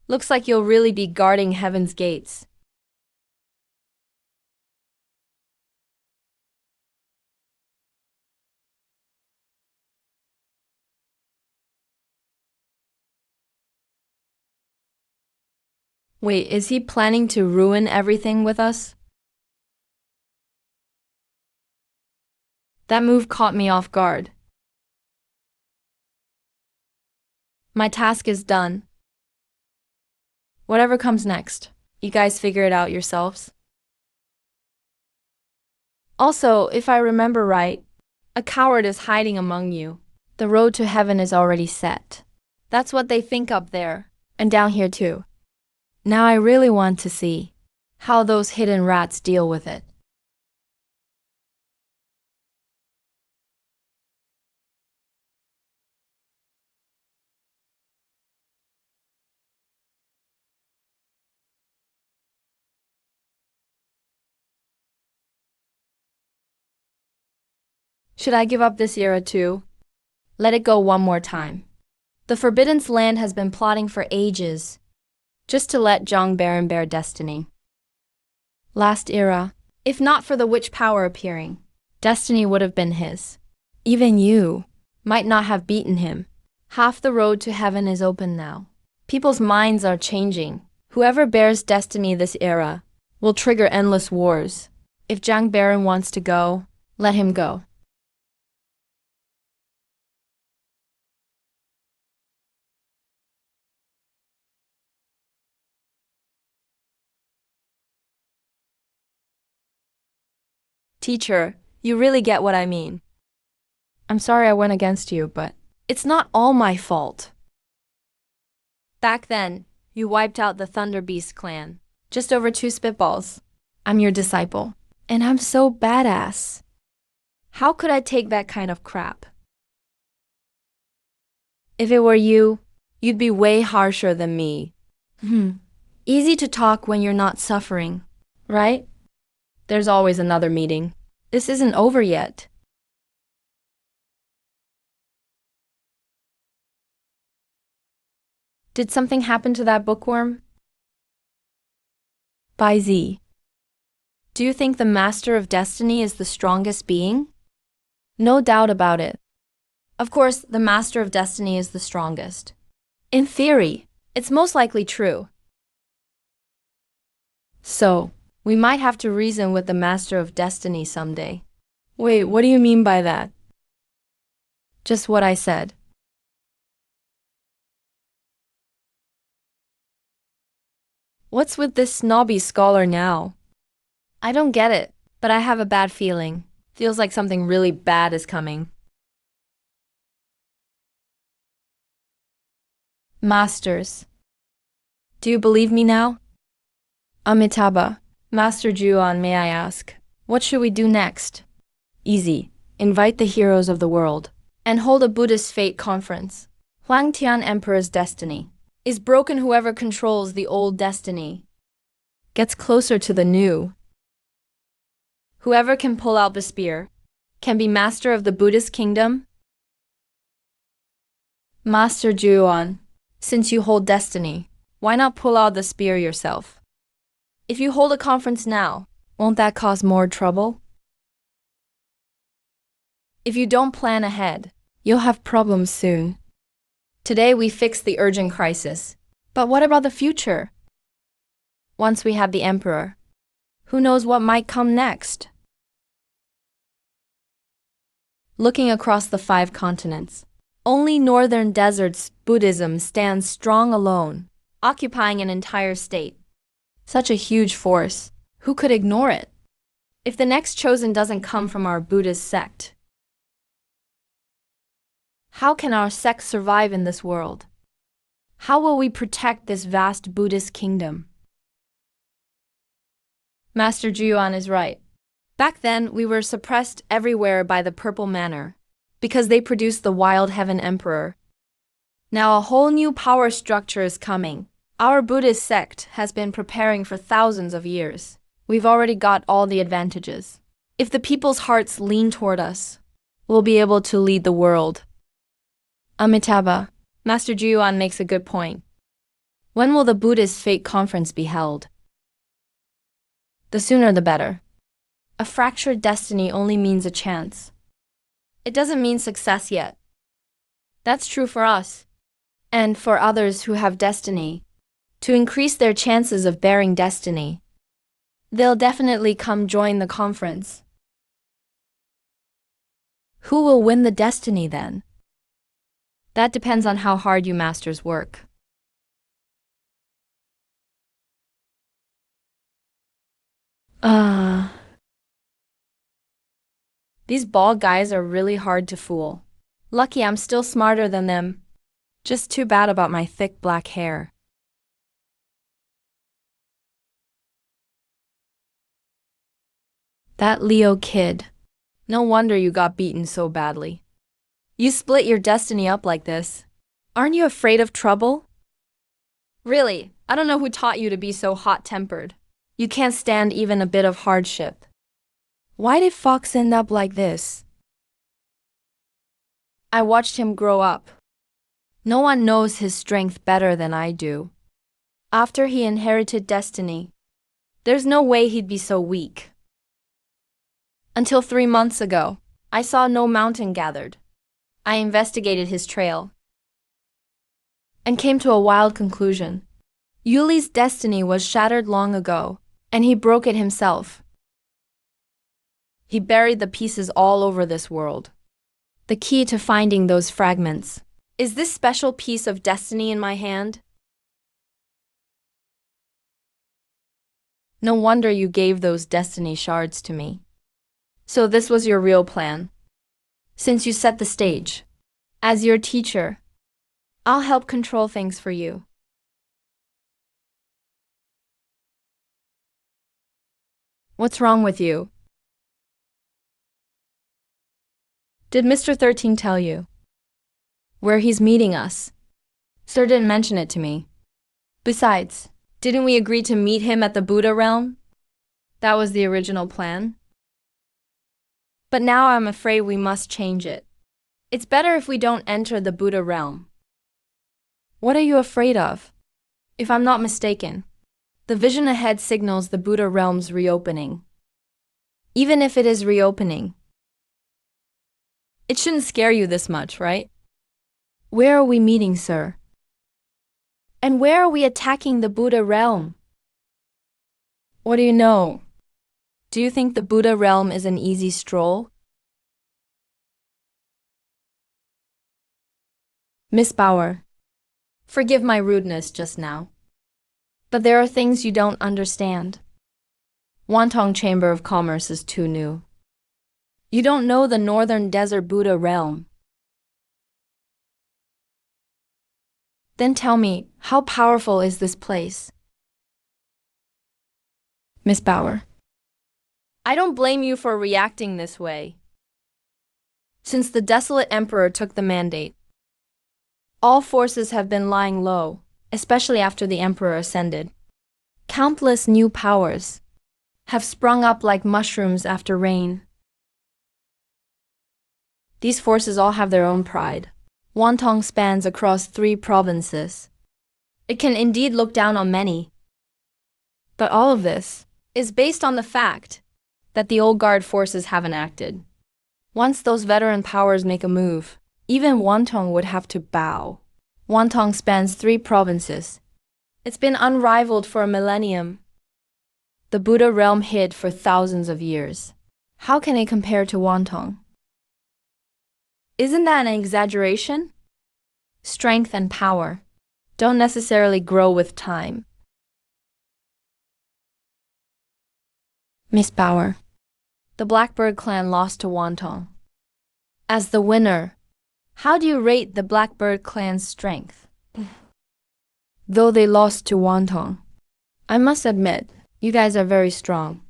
Looks like you'll really be guarding heaven's gates. Wait, is he planning to ruin everything with us? That move caught me off guard. My task is done. Whatever comes next, you guys figure it out yourselves. Also, if I remember right, a coward is hiding among you. The road to heaven is already set. That's what they think up there, and down here too. Now I really want to see how those hidden rats deal with it. Should I give up this era too? Let it go one more time. The Forbidden's land has been plotting for ages, just to let Zhang Baron bear destiny. Last era, if not for the witch power appearing, destiny would have been his. Even you might not have beaten him. Half the road to heaven is open now. People's minds are changing. Whoever bears destiny this era will trigger endless wars. If Zhang Baron wants to go, let him go. Teacher, you really get what I mean. I'm sorry I went against you, but it's not all my fault. Back then, you wiped out the Thunder Beast clan. Just over 2 spitballs. I'm your disciple, and I'm so badass. How could I take that kind of crap? If it were you, you'd be way harsher than me. Easy to talk when you're not suffering, right? There's always another meeting. This isn't over yet. Did something happen to that bookworm? By Z. Do you think the Master of Destiny is the strongest being? No doubt about it. Of course, the Master of Destiny is the strongest. In theory, it's most likely true. So, we might have to reason with the Master of Destiny someday. Wait, what do you mean by that? Just what I said. What's with this snobby scholar now? I don't get it, but I have a bad feeling. Feels like something really bad is coming. Masters. Do you believe me now? Amitabha, Master Juan, may I ask, what should we do next? Easy. Invite the heroes of the world and hold a Buddhist fate conference. Huang Tian Emperor's destiny is broken. Whoever controls the old destiny gets closer to the new. Whoever can pull out the spear can be master of the Buddhist kingdom. Master Juan, since you hold destiny, why not pull out the spear yourself? If you hold a conference now, won't that cause more trouble? If you don't plan ahead, you'll have problems soon. Today we fix the urgent crisis. But what about the future? Once we have the emperor, who knows what might come next? Looking across the 5 continents, only northern deserts Buddhism stands strong alone, occupying an entire state. Such a huge force. Who could ignore it? If the next chosen doesn't come from our Buddhist sect, how can our sect survive in this world? How will we protect this vast Buddhist kingdom? Master Juan is right. Back then, we were suppressed everywhere by the Purple Manor, because they produced the Wild Heaven Emperor. Now a whole new power structure is coming. Our Buddhist sect has been preparing for thousands of years. We've already got all the advantages. If the people's hearts lean toward us, we'll be able to lead the world. Amitabha, Master Juan makes a good point. When will the Buddhist Fate Conference be held? The sooner the better. A fractured destiny only means a chance. It doesn't mean success yet. That's true for us, and for others who have destiny to increase their chances of bearing destiny. They'll definitely come join the conference. Who will win the destiny then? That depends on how hard you masters work. These bald guys are really hard to fool. Lucky I'm still smarter than them. Just too bad about my thick black hair. That Leo kid. No wonder you got beaten so badly. You split your destiny up like this. Aren't you afraid of trouble? Really, I don't know who taught you to be so hot-tempered. You can't stand even a bit of hardship. Why did Fox end up like this? I watched him grow up. No one knows his strength better than I do. After he inherited destiny, there's no way he'd be so weak. Until 3 months ago, I saw no mountain gathered. I investigated his trail and came to a wild conclusion. Yuli's destiny was shattered long ago, and he broke it himself. He buried the pieces all over this world. The key to finding those fragments is this special piece of destiny in my hand. No wonder you gave those destiny shards to me. So this was your real plan. Since you set the stage, as your teacher, I'll help control things for you. What's wrong with you? Did Mr. 13 tell you where he's meeting us? Sir didn't mention it to me. Besides, didn't we agree to meet him at the Buddha realm? That was the original plan. But now I'm afraid we must change it. It's better if we don't enter the Buddha realm. What are you afraid of? If I'm not mistaken, the vision ahead signals the Buddha realm's reopening. Even if it is reopening, it shouldn't scare you this much, right? Where are we meeting, sir? And where are we attacking the Buddha realm? What do you know? Do you think the Buddha realm is an easy stroll? Miss Bauer, forgive my rudeness just now, but there are things you don't understand. Wantong Chamber of Commerce is too new. You don't know the Northern Desert Buddha realm. Then tell me, how powerful is this place? Miss Bauer, I don't blame you for reacting this way. Since the desolate emperor took the mandate, all forces have been lying low, especially after the emperor ascended. Countless new powers have sprung up like mushrooms after rain. These forces all have their own pride. Wantong spans across 3 provinces. It can indeed look down on many. But all of this is based on the fact that the old guard forces haven't acted. Once those veteran powers make a move, even Wantong would have to bow. Wantong spans 3 provinces. It's been unrivaled for a millennium. The Buddha realm hid for thousands of years. How can it compare to Wantong? Isn't that an exaggeration? Strength and power don't necessarily grow with time. Miss Bauer, the Blackbird clan lost to Wantong. As the winner, how do you rate the Blackbird clan's strength? Though they lost to Wantong, I must admit, you guys are very strong.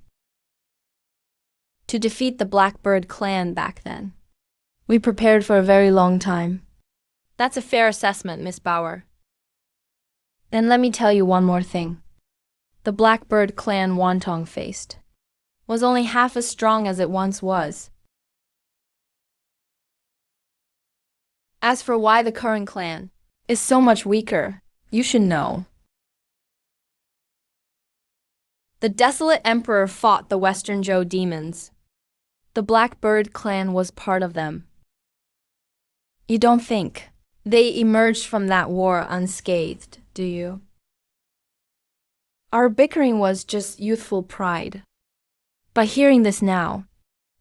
To defeat the Blackbird clan back then, we prepared for a very long time. That's a fair assessment, Miss Bauer. Then let me tell you one more thing. The Blackbird clan Wantong faced was only half as strong as it once was. As for why the current clan is so much weaker, you should know. The desolate emperor fought the Western Zhou demons. The Blackbird clan was part of them. You don't think they emerged from that war unscathed, do you? Our bickering was just youthful pride. But hearing this now,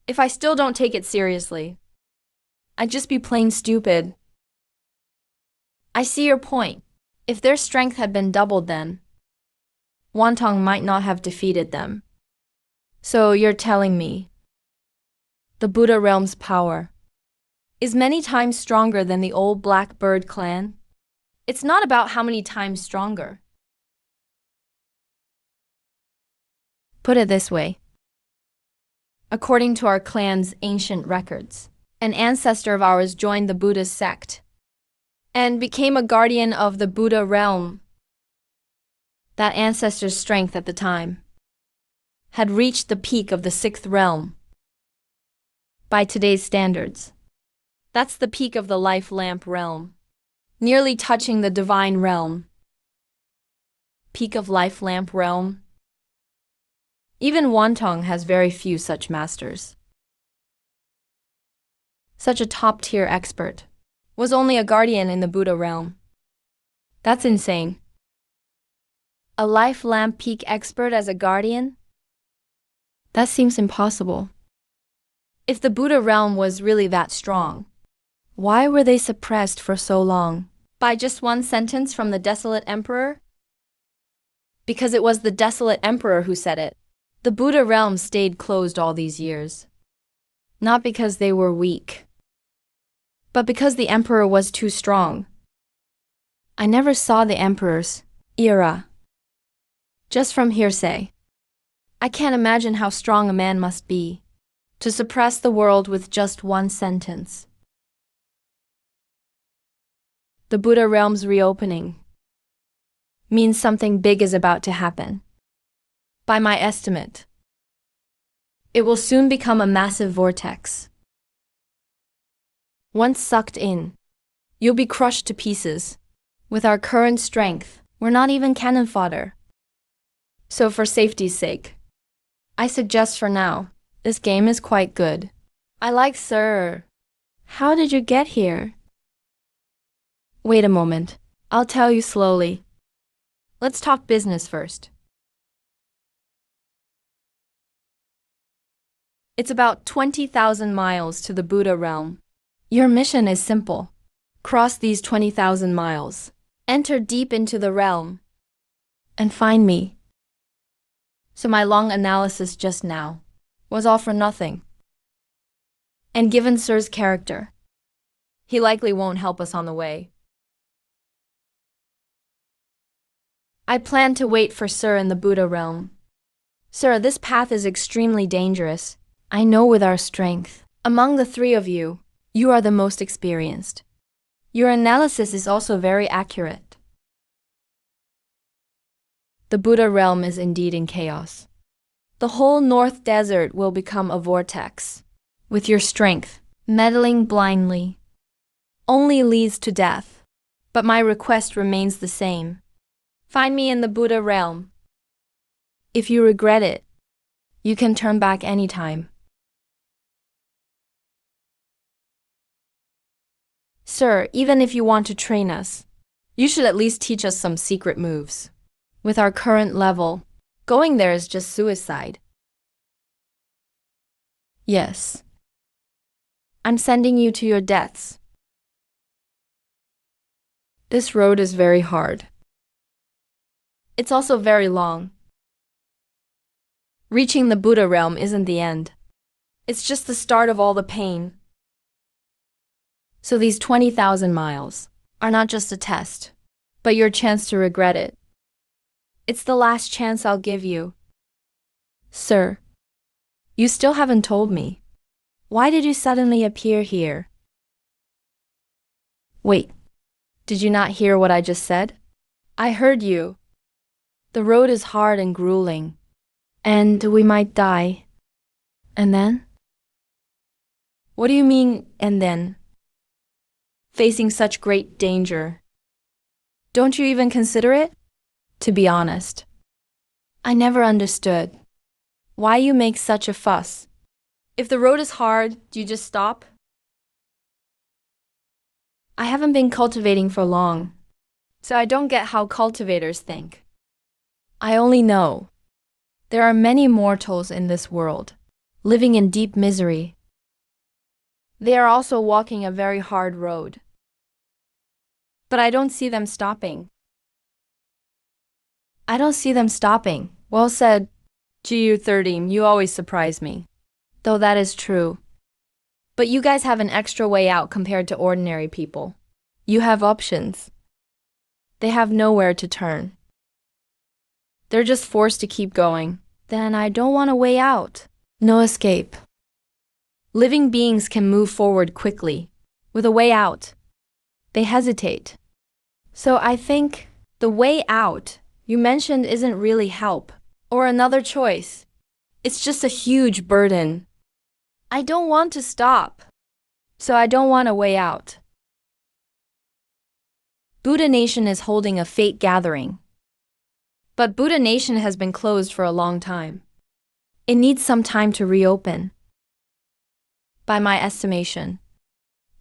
if I still don't take it seriously, I'd just be plain stupid. I see your point. If their strength had been doubled then, Wantong might not have defeated them. So you're telling me the Buddha realm's power is many times stronger than the old Black Bird clan? It's not about how many times stronger. Put it this way. According to our clan's ancient records, an ancestor of ours joined the Buddhist sect and became a guardian of the Buddha realm. That ancestor's strength at the time had reached the peak of the sixth realm. By today's standards, that's the peak of the life lamp realm, nearly touching the divine realm. Peak of life lamp realm. Even Wantong has very few such masters. Such a top-tier expert was only a guardian in the Buddha realm. That's insane. A life lamp peak expert as a guardian? That seems impossible. If the Buddha realm was really that strong, why were they suppressed for so long? By just one sentence from the desolate emperor? Because it was the desolate emperor who said it. The Buddha realm stayed closed all these years. Not because they were weak, but because the emperor was too strong. I never saw the emperor's era. Just from hearsay. I can't imagine how strong a man must be to suppress the world with just one sentence. The Buddha realm's reopening means something big is about to happen. By my estimate, it will soon become a massive vortex. Once sucked in, you'll be crushed to pieces. With our current strength, we're not even cannon fodder. So for safety's sake, I suggest for now, this game is quite good. I like Sir. How did you get here? Wait a moment, I'll tell you slowly. Let's talk business first. It's about 20,000 miles to the Buddha realm. Your mission is simple. Cross these 20,000 miles, enter deep into the realm, and find me. So my long analysis just now was all for nothing. And given Sir's character, he likely won't help us on the way. I plan to wait for Sir in the Buddha realm. Sir, this path is extremely dangerous. I know with our strength, among the three of you, you are the most experienced. Your analysis is also very accurate. The Buddha realm is indeed in chaos. The whole North Desert will become a vortex. With your strength, meddling blindly only leads to death. But my request remains the same. Find me in the Buddha realm. If you regret it, you can turn back anytime. Sir, even if you want to train us, you should at least teach us some secret moves. With our current level, going there is just suicide. Yes. I'm sending you to your deaths. This road is very hard. It's also very long. Reaching the Buddha realm isn't the end. It's just the start of all the pain. So these 20,000 miles are not just a test, but your chance to regret it. It's the last chance I'll give you. Sir, you still haven't told me. Why did you suddenly appear here? Wait, did you not hear what I just said? I heard you. The road is hard and grueling, and we might die. And then? What do you mean, and then? Facing such great danger. Don't you even consider it? To be honest, I never understood why you make such a fuss. If the road is hard, do you just stop? I haven't been cultivating for long, so I don't get how cultivators think. I only know there are many mortals in this world, living in deep misery. They are also walking a very hard road. But I don't see them stopping. I don't see them stopping. Well said. GU13, you always surprise me. Though that is true. But you guys have an extra way out compared to ordinary people. You have options. They have nowhere to turn. They're just forced to keep going. Then I don't want a way out. No escape. Living beings can move forward quickly. With a way out, they hesitate. So I think the way out you mentioned isn't really help or another choice. It's just a huge burden. I don't want to stop. So I don't want a way out. Buddha Nation is holding a fate gathering. But Buddha Nation has been closed for a long time. It needs some time to reopen. By my estimation,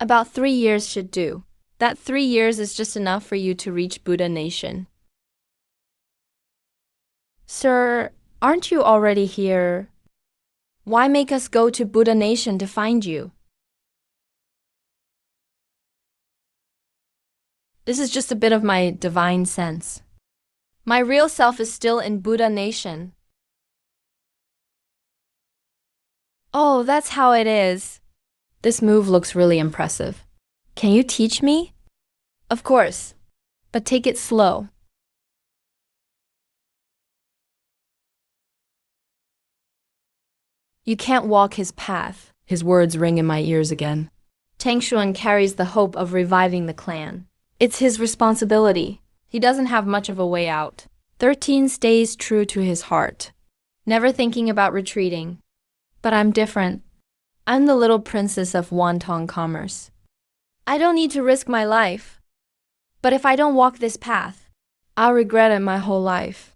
about 3 years should do. That 3 years is just enough for you to reach Buddha Nation. Sir, aren't you already here? Why make us go to Buddha Nation to find you? This is just a bit of my divine sense. My real self is still in Buddha Nation. Oh, that's how it is. This move looks really impressive. Can you teach me? Of course, but take it slow. You can't walk his path. His words ring in my ears again. Tang Xuan carries the hope of reviving the clan. It's his responsibility. He doesn't have much of a way out. 13 stays true to his heart, never thinking about retreating. But I'm different. I'm the little princess of Wonton commerce. I don't need to risk my life. But if I don't walk this path, I'll regret it my whole life.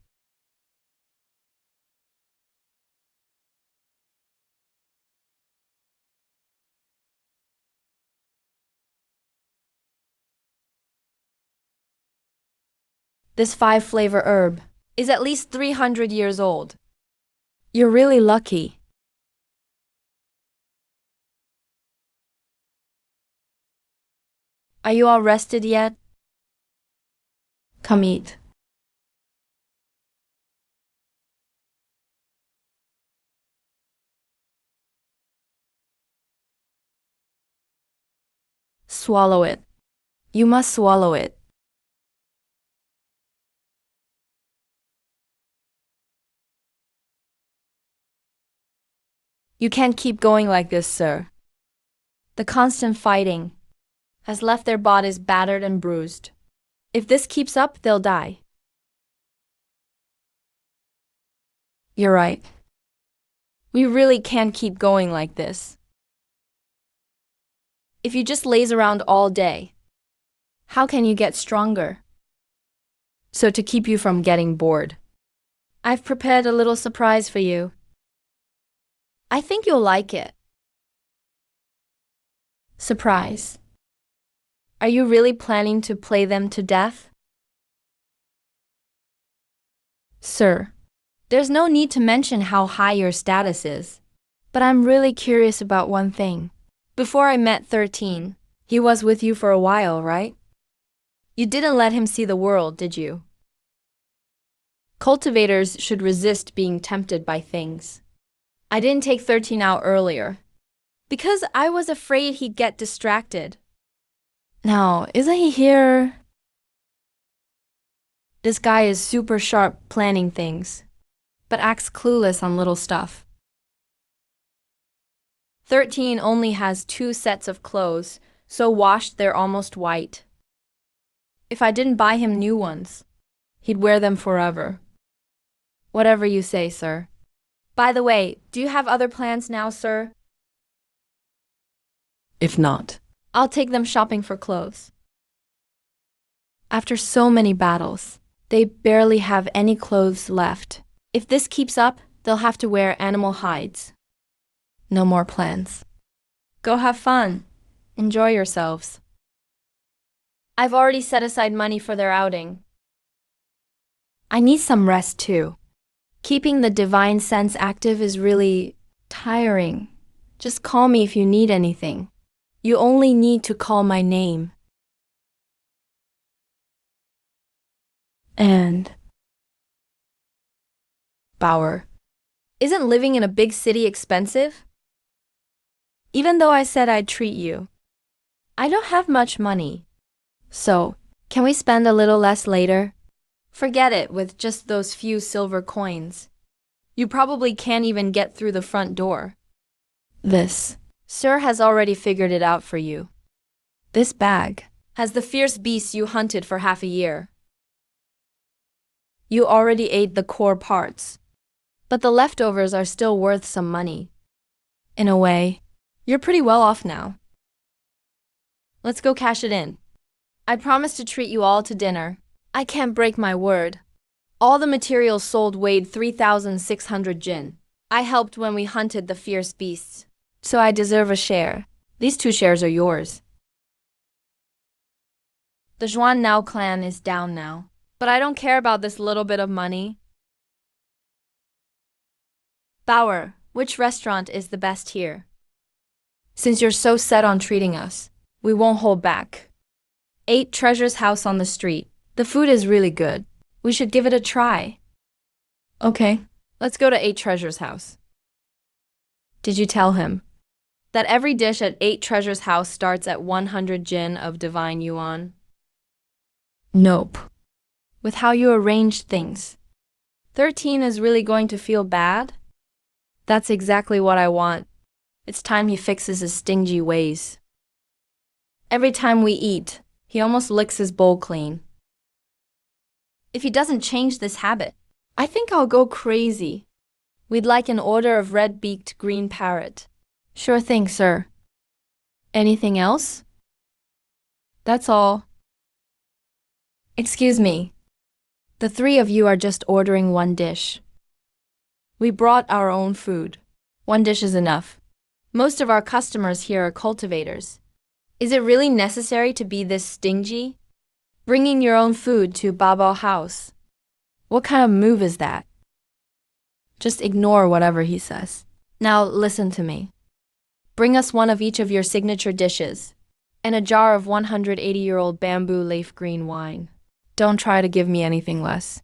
This 5-flavor herb is at least 300 years old. You're really lucky. Are you all rested yet? Come eat. Swallow it. You must swallow it. You can't keep going like this, sir. The constant fighting has left their bodies battered and bruised. If this keeps up, they'll die. You're right. We really can't keep going like this. If you just laze around all day, how can you get stronger? So to keep you from getting bored, I've prepared a little surprise for you. I think you'll like it. Surprise. Are you really planning to play them to death? Sir, there's no need to mention how high your status is. But I'm really curious about one thing. Before I met 13, he was with you for a while, right? You didn't let him see the world, did you? Cultivators should resist being tempted by things. I didn't take 13 out earlier, because I was afraid he'd get distracted. Now, isn't he here? This guy is super sharp planning things, but acts clueless on little stuff. 13 only has 2 sets of clothes, so washed they're almost white. If I didn't buy him new ones, he'd wear them forever. Whatever you say, sir. By the way, do you have other plans now, sir? If not, I'll take them shopping for clothes. After so many battles, they barely have any clothes left. If this keeps up, they'll have to wear animal hides. No more plans. Go have fun. Enjoy yourselves. I've already set aside money for their outing. I need some rest too. Keeping the divine sense active is really tiring. Just call me if you need anything. You only need to call my name. And Bauer. Isn't living in a big city expensive? Even though I said I'd treat you. I don't have much money. So, can we spend a little less later? Forget it with just those few silver coins. You probably can't even get through the front door. This, sir, has already figured it out for you. This bag has the fierce beasts you hunted for half a year. You already ate the core parts, but the leftovers are still worth some money. In a way, you're pretty well off now. Let's go cash it in. I promise to treat you all to dinner. I can't break my word. All the materials sold weighed 3,600 jin. I helped when we hunted the fierce beasts, so I deserve a share. These 2 shares are yours. The Zhuan Nao clan is down now, but I don't care about this little bit of money. Bauer, which restaurant is the best here? Since you're so set on treating us, we won't hold back. 8 Treasures House on the street. The food is really good. We should give it a try. Okay, let's go to 8 Treasures House. Did you tell him that every dish at 8 Treasures House starts at 100 jin of divine yuan? Nope. With how you arranged things, 13 is really going to feel bad? That's exactly what I want. It's time he fixes his stingy ways. Every time we eat, he almost licks his bowl clean. If he doesn't change this habit, I think I'll go crazy. We'd like an order of red-beaked green parrot. Sure thing, sir. Anything else? That's all. Excuse me. The 3 of you are just ordering 1 dish. We brought our own food. 1 dish is enough. Most of our customers here are cultivators. Is it really necessary to be this stingy? Bringing your own food to Babao House. What kind of move is that? Just ignore whatever he says. Now listen to me. Bring us 1 of each of your signature dishes, and a jar of 180-year-old bamboo leaf green wine. Don't try to give me anything less,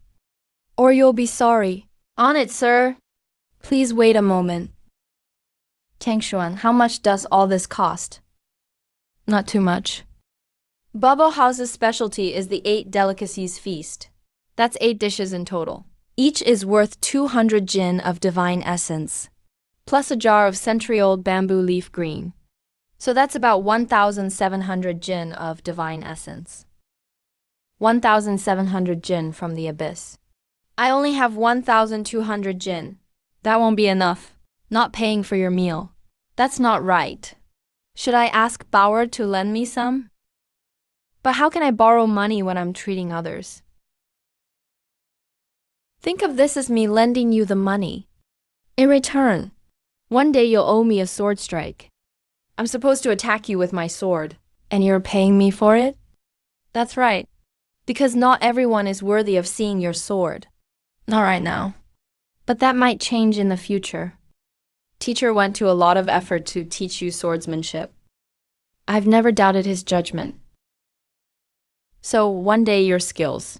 or you'll be sorry. On it, sir. Please wait a moment. Tangshuan, how much does all this cost? Not too much. Babao House's specialty is the 8 delicacies feast. That's 8 dishes in total. Each is worth 200 jin of divine essence, plus a jar of century-old bamboo leaf green. So that's about 1,700 jin of divine essence. 1,700 jin from the abyss. I only have 1,200 jin. That won't be enough. Not paying for your meal. That's not right. Should I ask Bauer to lend me some? But how can I borrow money when I'm treating others? Think of this as me lending you the money. In return, one day you'll owe me a sword strike. I'm supposed to attack you with my sword, and you're paying me for it? That's right, because not everyone is worthy of seeing your sword. Not right now. But that might change in the future. Teacher went to a lot of effort to teach you swordsmanship. I've never doubted his judgment. So one day your skills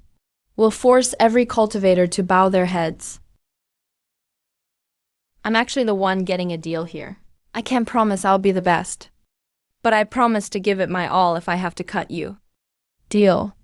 will force every cultivator to bow their heads. I'm actually the one getting a deal here. I can't promise I'll be the best, but I promise to give it my all if I have to cut you. Deal.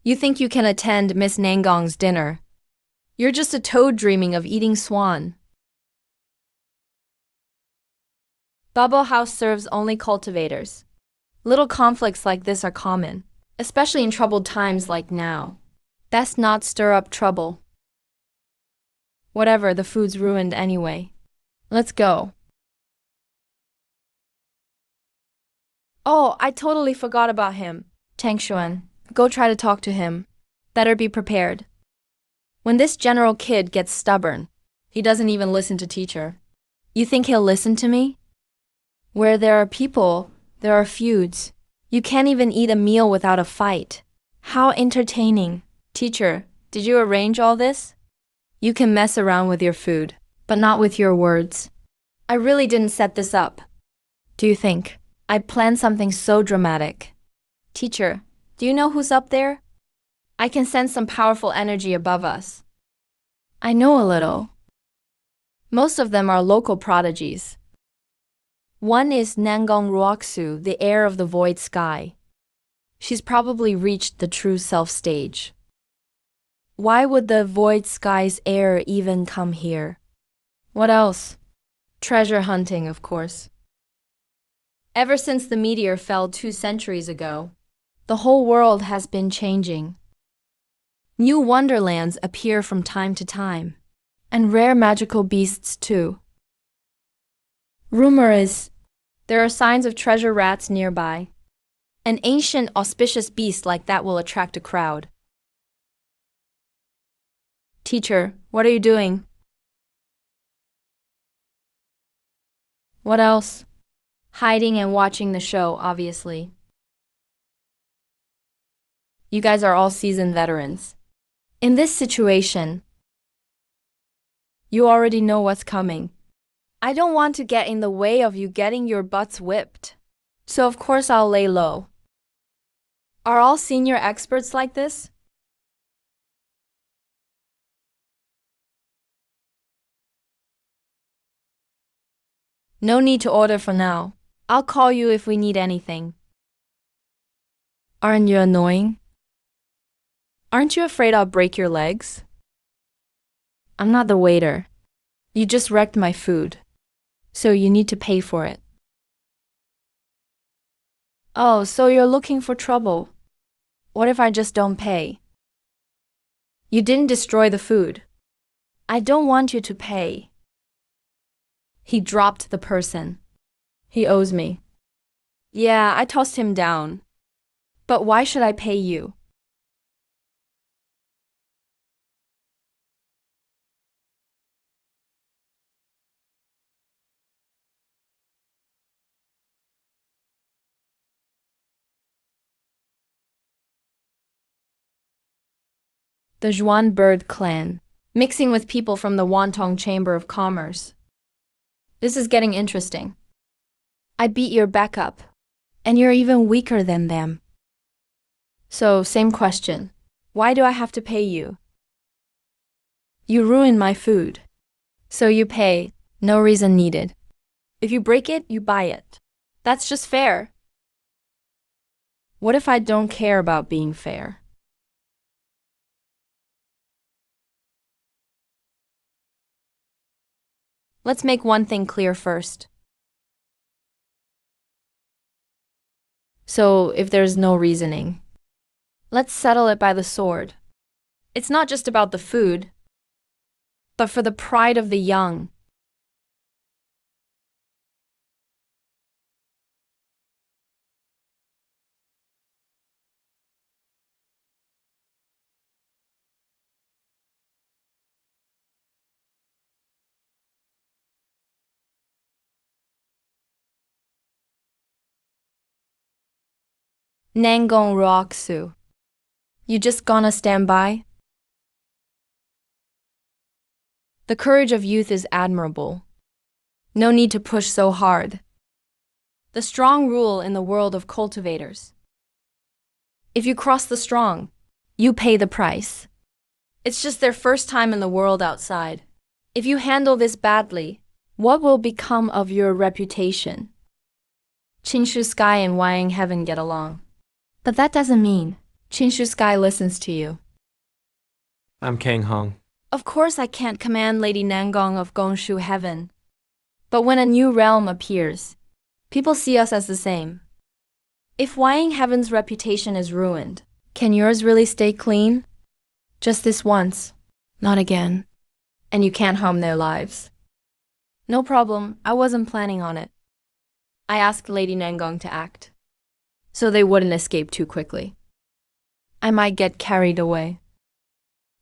You think you can attend Miss Nangong's dinner? You're just a toad dreaming of eating swan. Babao House serves only cultivators. Little conflicts like this are common, especially in troubled times like now. Best not stir up trouble. Whatever, the food's ruined anyway. Let's go. Oh, I totally forgot about him. Tangshuan, go try to talk to him. Better be prepared. When this general kid gets stubborn, he doesn't even listen to teacher. You think he'll listen to me? Where there are people, there are feuds. You can't even eat a meal without a fight. How entertaining. Teacher, did you arrange all this? You can mess around with your food, but not with your words. I really didn't set this up. Do you think? I planned something so dramatic. Teacher, do you know who's up there? I can sense some powerful energy above us. I know a little. Most of them are local prodigies. One is Nangong Ruoksu, the heir of the void sky. She's probably reached the true self stage. Why would the void sky's heir even come here? What else? Treasure hunting, of course. Ever since the meteor fell 2 centuries ago, the whole world has been changing. New wonderlands appear from time to time, and rare magical beasts too. Rumor is, there are signs of treasure rats nearby. An ancient auspicious beast like that will attract a crowd. Teacher, what are you doing? What else? Hiding and watching the show, obviously. You guys are all seasoned veterans. In this situation, you already know what's coming. I don't want to get in the way of you getting your butts whipped. So of course I'll lay low. Are all senior experts like this? No need to order for now. I'll call you if we need anything. Aren't you annoying? Aren't you afraid I'll break your legs? I'm not the waiter. You just wrecked my food. So you need to pay for it. Oh, so you're looking for trouble. What if I just don't pay? You didn't destroy the food. I don't want you to pay. He dropped the person. He owes me. Yeah, I tossed him down. But why should I pay you? The Zhuan bird clan, mixing with people from the Wantong Chamber of Commerce. This is getting interesting. I beat your back up, and you're even weaker than them. So, same question. Why do I have to pay you? You ruined my food. So you pay, no reason needed. If you break it, you buy it. That's just fair. What if I don't care about being fair? Let's make one thing clear first. So, if there's no reasoning, let's settle it by the sword. It's not just about the food, but for the pride of the young. Nangong Ruoksu. You just gonna stand by? The courage of youth is admirable. No need to push so hard. The strong rule in the world of cultivators. If you cross the strong, you pay the price. It's just their first time in the world outside. If you handle this badly, what will become of your reputation? Qinshu Sky and Wying Heaven get along. But that doesn't mean Qinshu Sky listens to you. I'm Kang Hong. Of course I can't command Lady Nangong of Gongshu Heaven. But when a new realm appears, people see us as the same. If Wying Heaven's reputation is ruined, can yours really stay clean? Just this once, not again. And you can't harm their lives. No problem, I wasn't planning on it. I asked Lady Nangong to act. so they wouldn't escape too quickly. I might get carried away.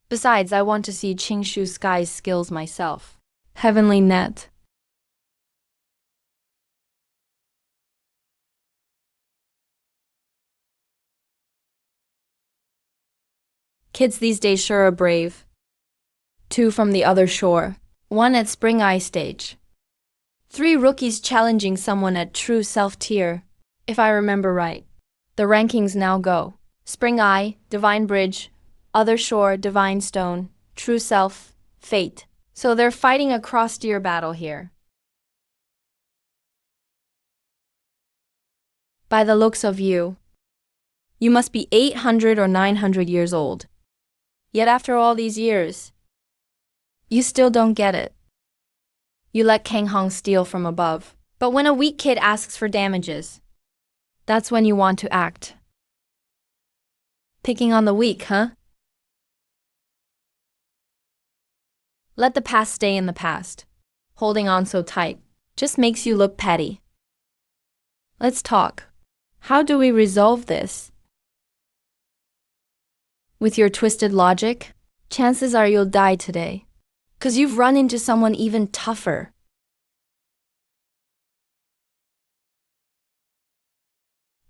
Besides, I want to see Qingshu Sky's skills myself. Heavenly net. Kids these days sure are brave. 2 from the other shore, 1 at Spring Eye stage. 3 rookies challenging someone at True Self tier, if I remember right. The rankings now go. Spring Eye, Divine Bridge, Other Shore, Divine Stone, True Self, Fate. So they're fighting a cross-tier battle here. By the looks of you, you must be 800 or 900 years old. Yet after all these years, you still don't get it. You let Kang Hong steal from above. But when a weak kid asks for damages, that's when you want to act. Picking on the weak, huh? Let the past stay in the past. Holding on so tight just makes you look petty. Let's talk. How do we resolve this? With your twisted logic, chances are you'll die today. 'Cause you've run into someone even tougher.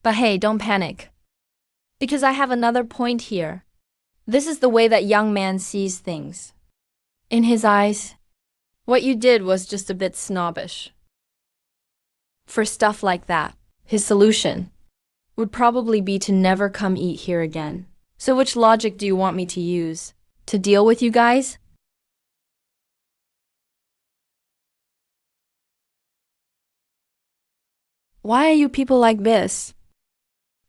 But hey, don't panic. Because I have another point here. This is the way that young man sees things. In his eyes, what you did was just a bit snobbish. For stuff like that, his solution would probably be to never come eat here again. So which logic do you want me to use to deal with you guys? Why are you people like this?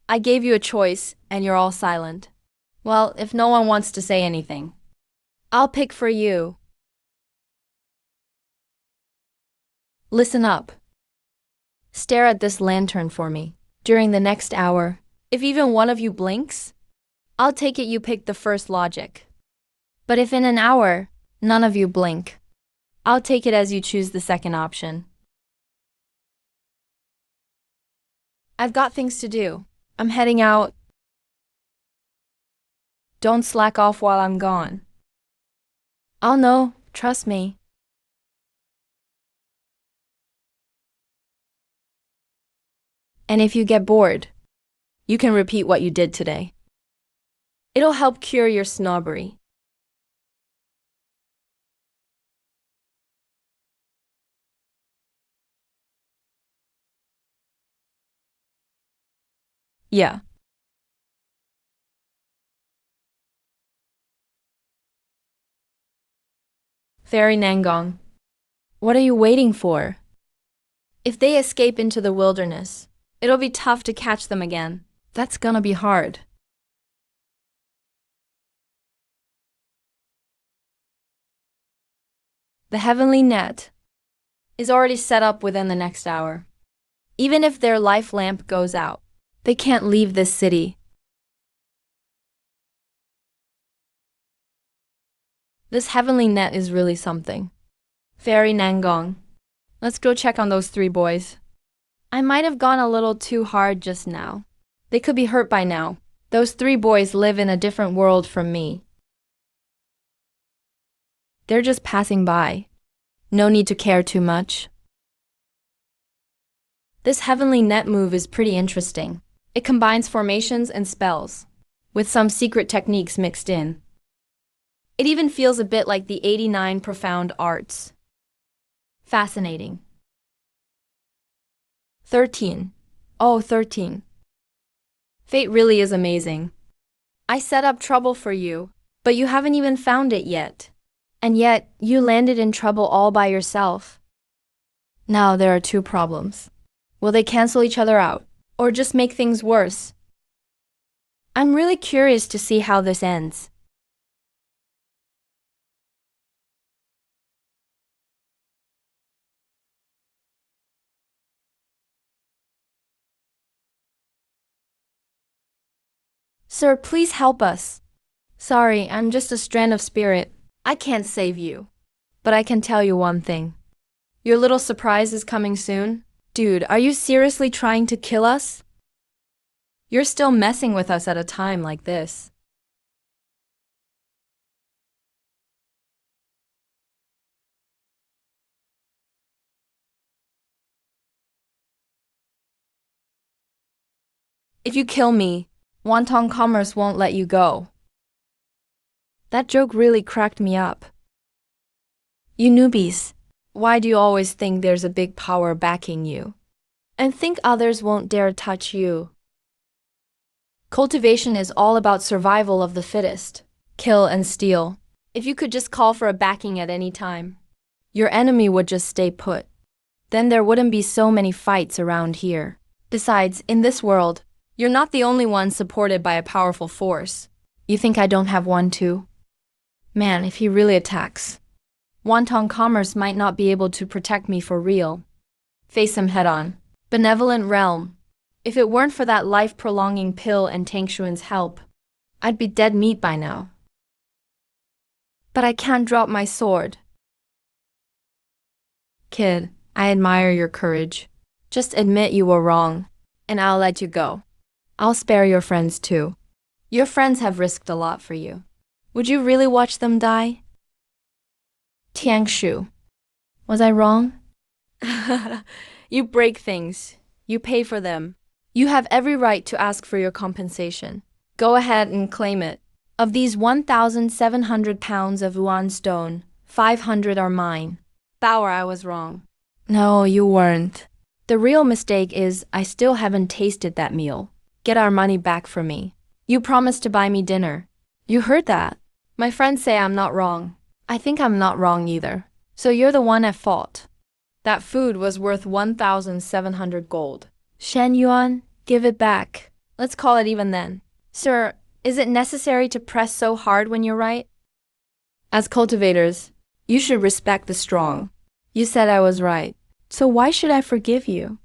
I gave you a choice and you're all silent. Well, if no one wants to say anything, I'll pick for you. Listen up. Stare at this lantern for me. During the next hour, if even one of you blinks, I'll take it you picked the first logic. But if in an hour, none of you blink, I'll take it as you choose the second option. I've got things to do. I'm heading out. Don't slack off while I'm gone. I'll know, trust me. And if you get bored, you can repeat what you did today. It'll help cure your snobbery. Yeah. Fairy Nangong, what are you waiting for? If they escape into the wilderness, it'll be tough to catch them again. That's gonna be hard. The heavenly net is already set up within the next hour. Even if their life lamp goes out, they can't leave this city. This heavenly net is really something. Fairy Nangong, let's go check on those 3 boys. I might have gone a little too hard just now. They could be hurt by now. Those 3 boys live in a different world from me. They're just passing by. No need to care too much. This heavenly net move is pretty interesting. It combines formations and spells, with some secret techniques mixed in. It even feels a bit like the 89 profound arts. Fascinating. 13. Oh, 13. Fate really is amazing. I set up trouble for you, but you haven't even found it yet. And yet, you landed in trouble all by yourself. Now there are 2 problems. Will they cancel each other out, or just make things worse? I'm really curious to see how this ends. Sir, please help us. Sorry, I'm just a strand of spirit. I can't save you. But I can tell you one thing. Your little surprise is coming soon. Dude, are you seriously trying to kill us? You're still messing with us at a time like this. If you kill me, Wonton Commerce won't let you go. That joke really cracked me up. You newbies, why do you always think there's a big power backing you? And think others won't dare touch you? Cultivation is all about survival of the fittest. Kill and steal. If you could just call for a backing at any time, your enemy would just stay put. Then there wouldn't be so many fights around here. Besides, in this world, you're not the only one supported by a powerful force. You think I don't have one too? Man, if he really attacks, Wonton Commerce might not be able to protect me for real. Face him head on. Benevolent realm. If it weren't for that life-prolonging pill and Tang Xuan's help, I'd be dead meat by now. But I can't drop my sword. Kid, I admire your courage. Just admit you were wrong, and I'll let you go. I'll spare your friends too. Your friends have risked a lot for you. Would you really watch them die? Tiang Shu. Was I wrong? You break things. You pay for them. You have every right to ask for your compensation. Go ahead and claim it. Of these 1,700 pounds of Yuan stone, 500 are mine. Bauer, I was wrong. No, you weren't. The real mistake is I still haven't tasted that meal. Get our money back from me. You promised to buy me dinner. You heard that. My friends say I'm not wrong. I think I'm not wrong either. So you're the one at fault. That food was worth 1,700 gold. Shen Yuan, give it back. Let's call it even then. Sir, is it necessary to press so hard when you're right? As cultivators, you should respect the strong. You said I was right. So why should I forgive you?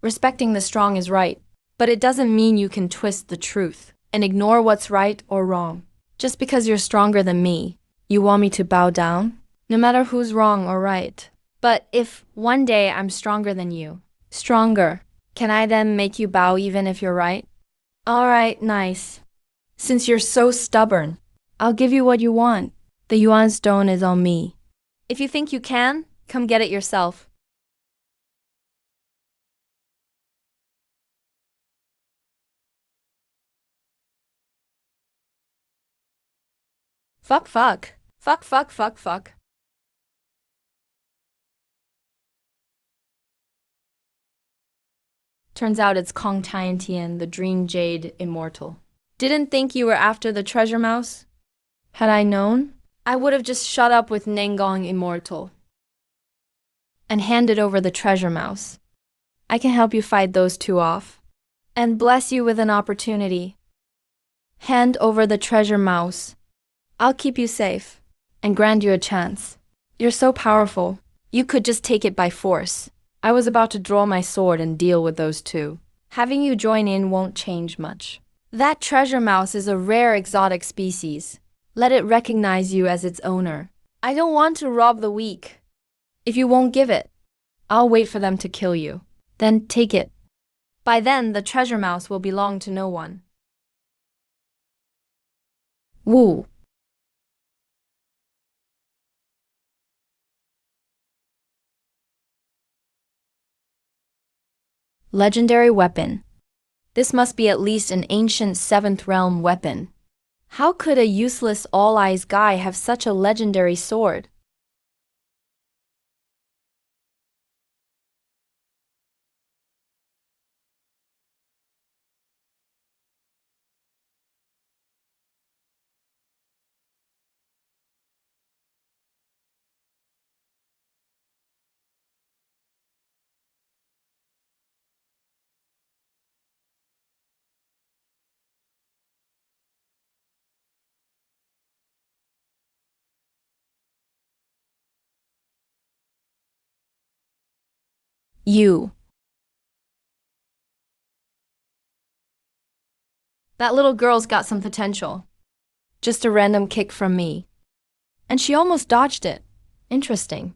Respecting the strong is right, but it doesn't mean you can twist the truth and ignore what's right or wrong. Just because you're stronger than me, you want me to bow down? No matter who's wrong or right. But if one day I'm stronger than you, stronger, can I then make you bow even if you're right? All right, nice. Since you're so stubborn, I'll give you what you want. The Yuan stone is on me. If you think you can, come get it yourself. Fuck, fuck. Fuck, fuck, fuck, fuck. Turns out it's Kong Tiantian, the Dream Jade Immortal. Didn't think you were after the treasure mouse? Had I known, I would have just shut up with Nengong Immortal and handed over the treasure mouse. I can help you fight those two off and bless you with an opportunity. Hand over the treasure mouse. I'll keep you safe and grant you a chance. You're so powerful, you could just take it by force. I was about to draw my sword and deal with those two. Having you join in won't change much. That treasure mouse is a rare exotic species. Let it recognize you as its owner. I don't want to rob the weak. If you won't give it, I'll wait for them to kill you. Then take it. By then, the treasure mouse will belong to no one. Woo! Legendary weapon. This must be at least an ancient 7th realm weapon. How could a useless all-eyes guy have such a legendary sword? You. That little girl's got some potential. Just a random kick from me. And she almost dodged it. Interesting.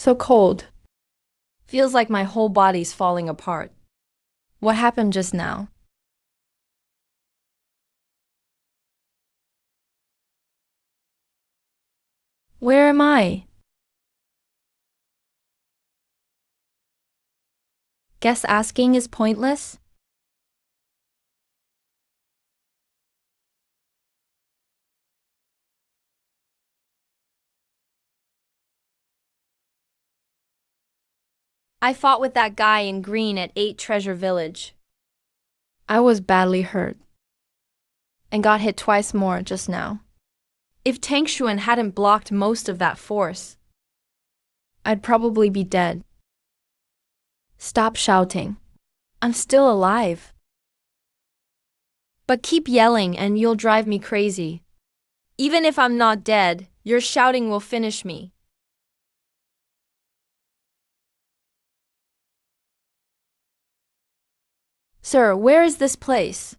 So cold. Feels like my whole body's falling apart. What happened just now? Where am I? Guess asking is pointless? I fought with that guy in green at 8 Treasure Village. I was badly hurt. And got hit twice more just now. If Tang Xuan hadn't blocked most of that force, I'd probably be dead. Stop shouting. I'm still alive. But keep yelling and you'll drive me crazy. Even if I'm not dead, your shouting will finish me. Sir, where is this place?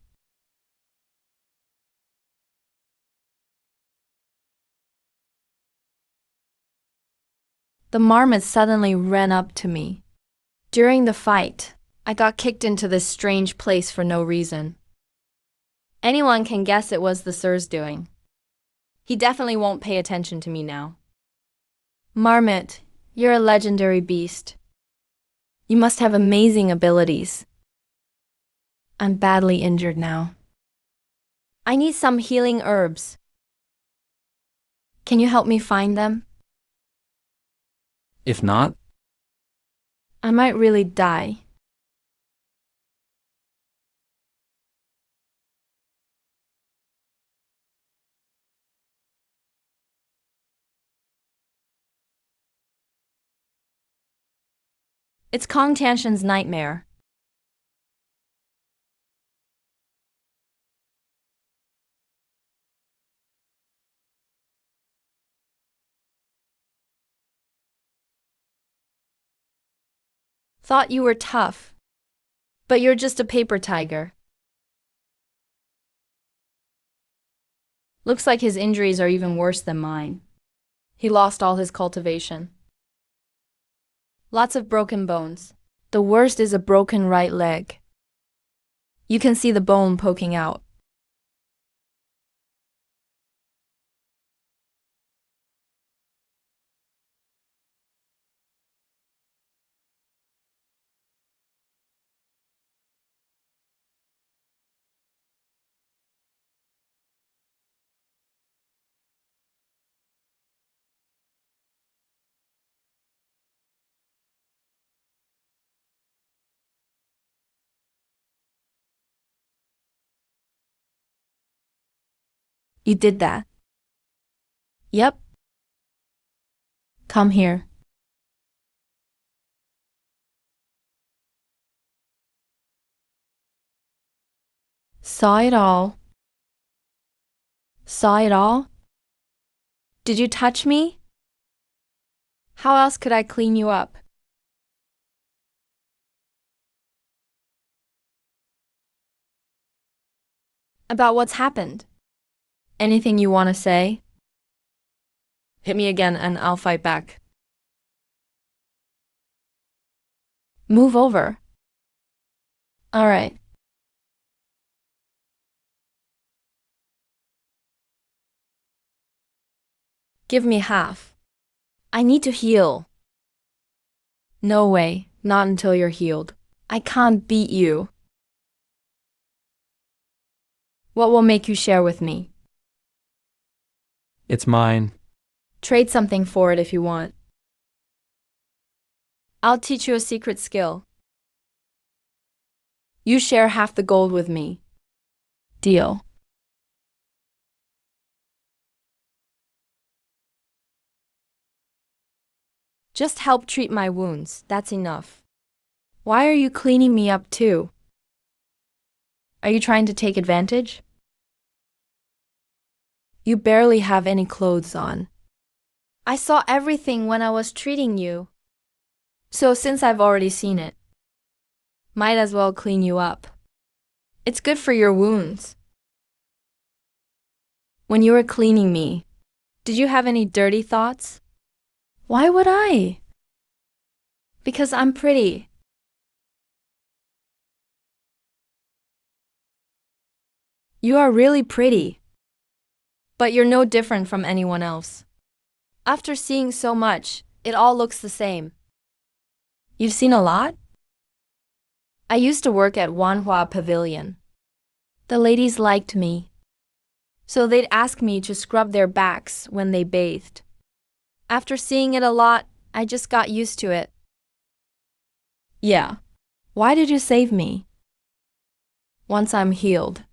The marmot suddenly ran up to me. During the fight, I got kicked into this strange place for no reason. Anyone can guess it was the sir's doing. He definitely won't pay attention to me now. Marmot, you're a legendary beast. You must have amazing abilities. I'm badly injured now. I need some healing herbs. Can you help me find them? If not, I might really die. It's Kong Tianshan's nightmare. Thought you were tough, but you're just a paper tiger. Looks like his injuries are even worse than mine. He lost all his cultivation. Lots of broken bones. The worst is a broken right leg. You can see the bone poking out. You did that. Yep. Come here. Saw it all. Saw it all? Did you touch me? How else could I clean you up? About what's happened? Anything you want to say? Hit me again and I'll fight back. Move over. All right. Give me half. I need to heal. No way, not until you're healed. I can't beat you. What will make you share with me? it's mine. Trade something for it if you want. I'll teach you a secret skill. You share half the gold with me. Deal. Just help treat my wounds, that's enough. Why are you cleaning me up too? Are you trying to take advantage? You barely have any clothes on. I saw everything when I was treating you. So since I've already seen it, might as well clean you up. It's good for your wounds. When you were cleaning me, did you have any dirty thoughts? Why would I? Because I'm pretty. You are really pretty. But you're no different from anyone else. After seeing so much, it all looks the same. You've seen a lot? I used to work at Wanhua Pavilion. The ladies liked me, so they'd ask me to scrub their backs when they bathed. After seeing it a lot, I just got used to it. Yeah. Why did you save me? Once I'm healed,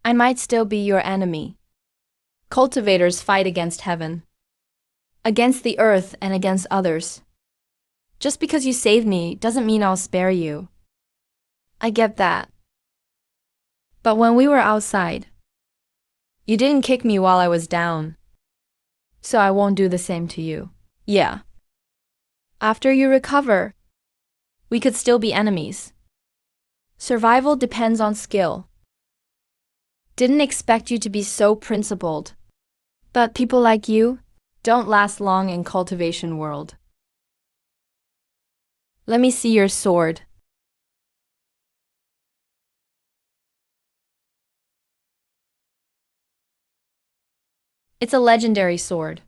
I might still be your enemy. Cultivators fight against heaven, against the earth, and against others. Just because you saved me doesn't mean I'll spare you. I get that. But when we were outside, you didn't kick me while I was down. So I won't do the same to you. Yeah. After you recover, we could still be enemies. Survival depends on skill. Didn't expect you to be so principled. But people like you don't last long in cultivation world. Let me see your sword. It's a legendary sword.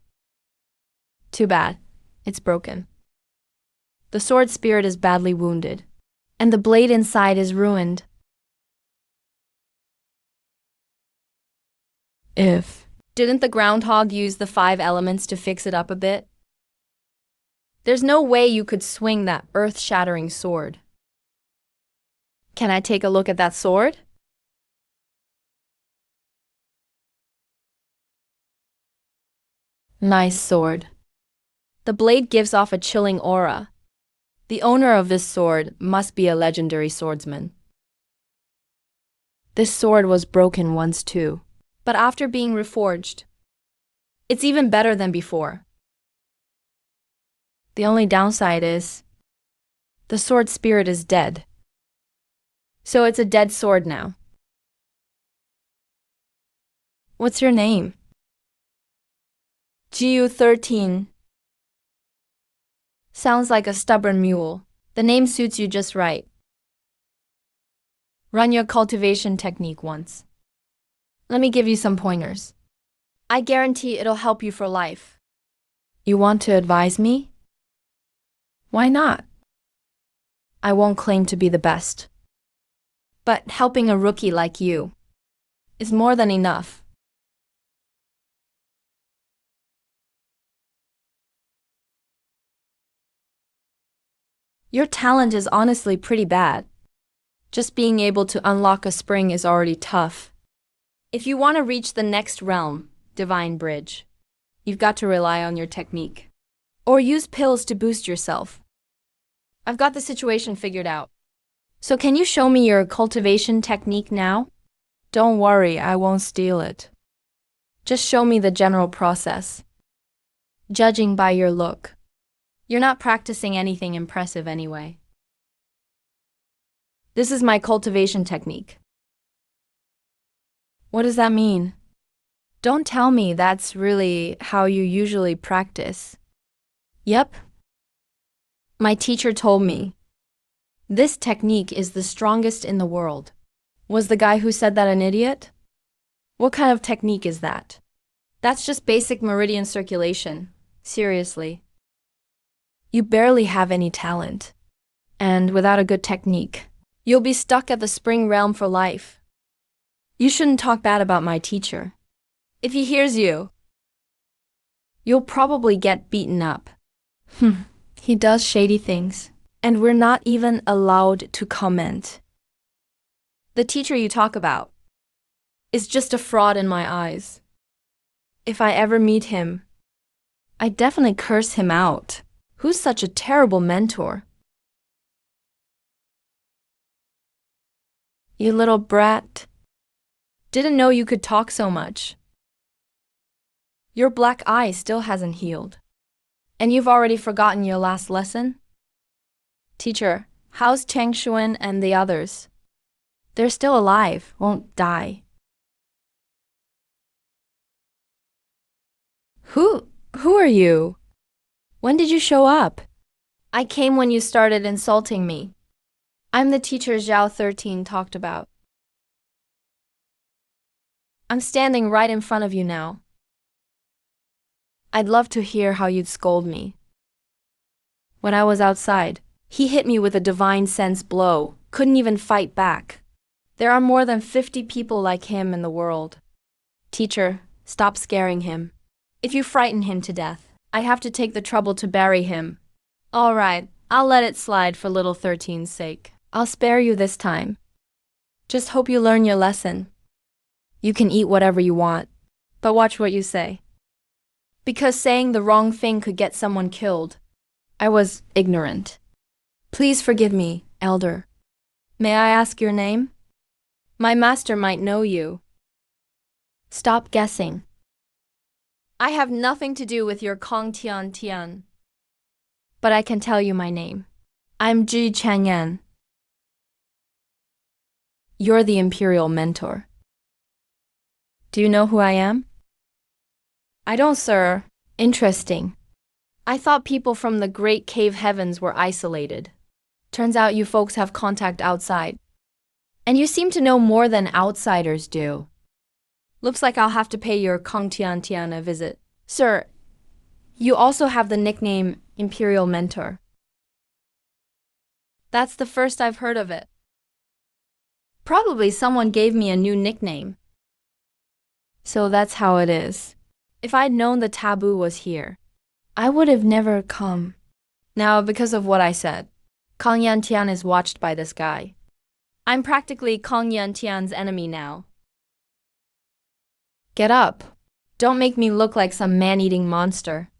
Too bad. It's broken. The sword spirit is badly wounded, and the blade inside is ruined. Didn't the groundhog use the 5 elements to fix it up a bit? There's no way you could swing that earth-shattering sword. Can I take a look at that sword? Nice sword. The blade gives off a chilling aura. The owner of this sword must be a legendary swordsman. This sword was broken once too, but after being reforged, it's even better than before. The only downside is, the sword spirit is dead. So it's a dead sword now. What's your name? GU13. Sounds like a stubborn mule. The name suits you just right. Run your cultivation technique once. Let me give you some pointers. I guarantee it'll help you for life. You want to advise me? Why not? I won't claim to be the best. But helping a rookie like you is more than enough. Your talent is honestly pretty bad. Just being able to unlock a spring is already tough. If you want to reach the next realm, Divine Bridge, you've got to rely on your technique. Or use pills to boost yourself. I've got the situation figured out. So can you show me your cultivation technique now? Don't worry, I won't steal it. Just show me the general process. Judging by your look, you're not practicing anything impressive anyway. This is my cultivation technique. What does that mean? Don't tell me that's really how you usually practice. Yep. My teacher told me. This technique is the strongest in the world. Was the guy who said that an idiot? What kind of technique is that? That's just basic meridian circulation. Seriously. You barely have any talent. And without a good technique, you'll be stuck at the spring realm for life. You shouldn't talk bad about my teacher. If he hears you, you'll probably get beaten up. He does shady things, and we're not even allowed to comment. The teacher you talk about is just a fraud in my eyes. If I ever meet him, I definitely curse him out. Who's such a terrible mentor? You little brat. Didn't know you could talk so much. Your black eye still hasn't healed. And you've already forgotten your last lesson? Teacher, how's Chang Xuan and the others? They're still alive, won't die. Who are you? When did you show up? I came when you started insulting me. I'm the teacher Zhao 13 talked about. I'm standing right in front of you now. I'd love to hear how you'd scold me. When I was outside, he hit me with a divine sense blow, couldn't even fight back. There are more than 50 people like him in the world. Teacher, stop scaring him. If you frighten him to death, I have to take the trouble to bury him. All right, I'll let it slide for little 13's sake. I'll spare you this time. Just hope you learn your lesson. You can eat whatever you want, but watch what you say. Because saying the wrong thing could get someone killed. I was ignorant. Please forgive me, elder. May I ask your name? My master might know you. Stop guessing. I have nothing to do with your Kong Tian Tian. But I can tell you my name. I'm Ji Chang'an. You're the Imperial Mentor. Do you know who I am? I don't, sir. Interesting. I thought people from the Great Cave Heavens were isolated. Turns out you folks have contact outside. And you seem to know more than outsiders do. Looks like I'll have to pay your Kong Tian Tian a visit. Sir, you also have the nickname Imperial Mentor. That's the first I've heard of it. Probably someone gave me a new nickname. So that's how it is. If I'd known the taboo was here, I would have never come. Now, because of what I said, Kong Yantian is watched by this guy. I'm practically Kong Yantian's enemy now. Get up. Don't make me look like some man-eating monster.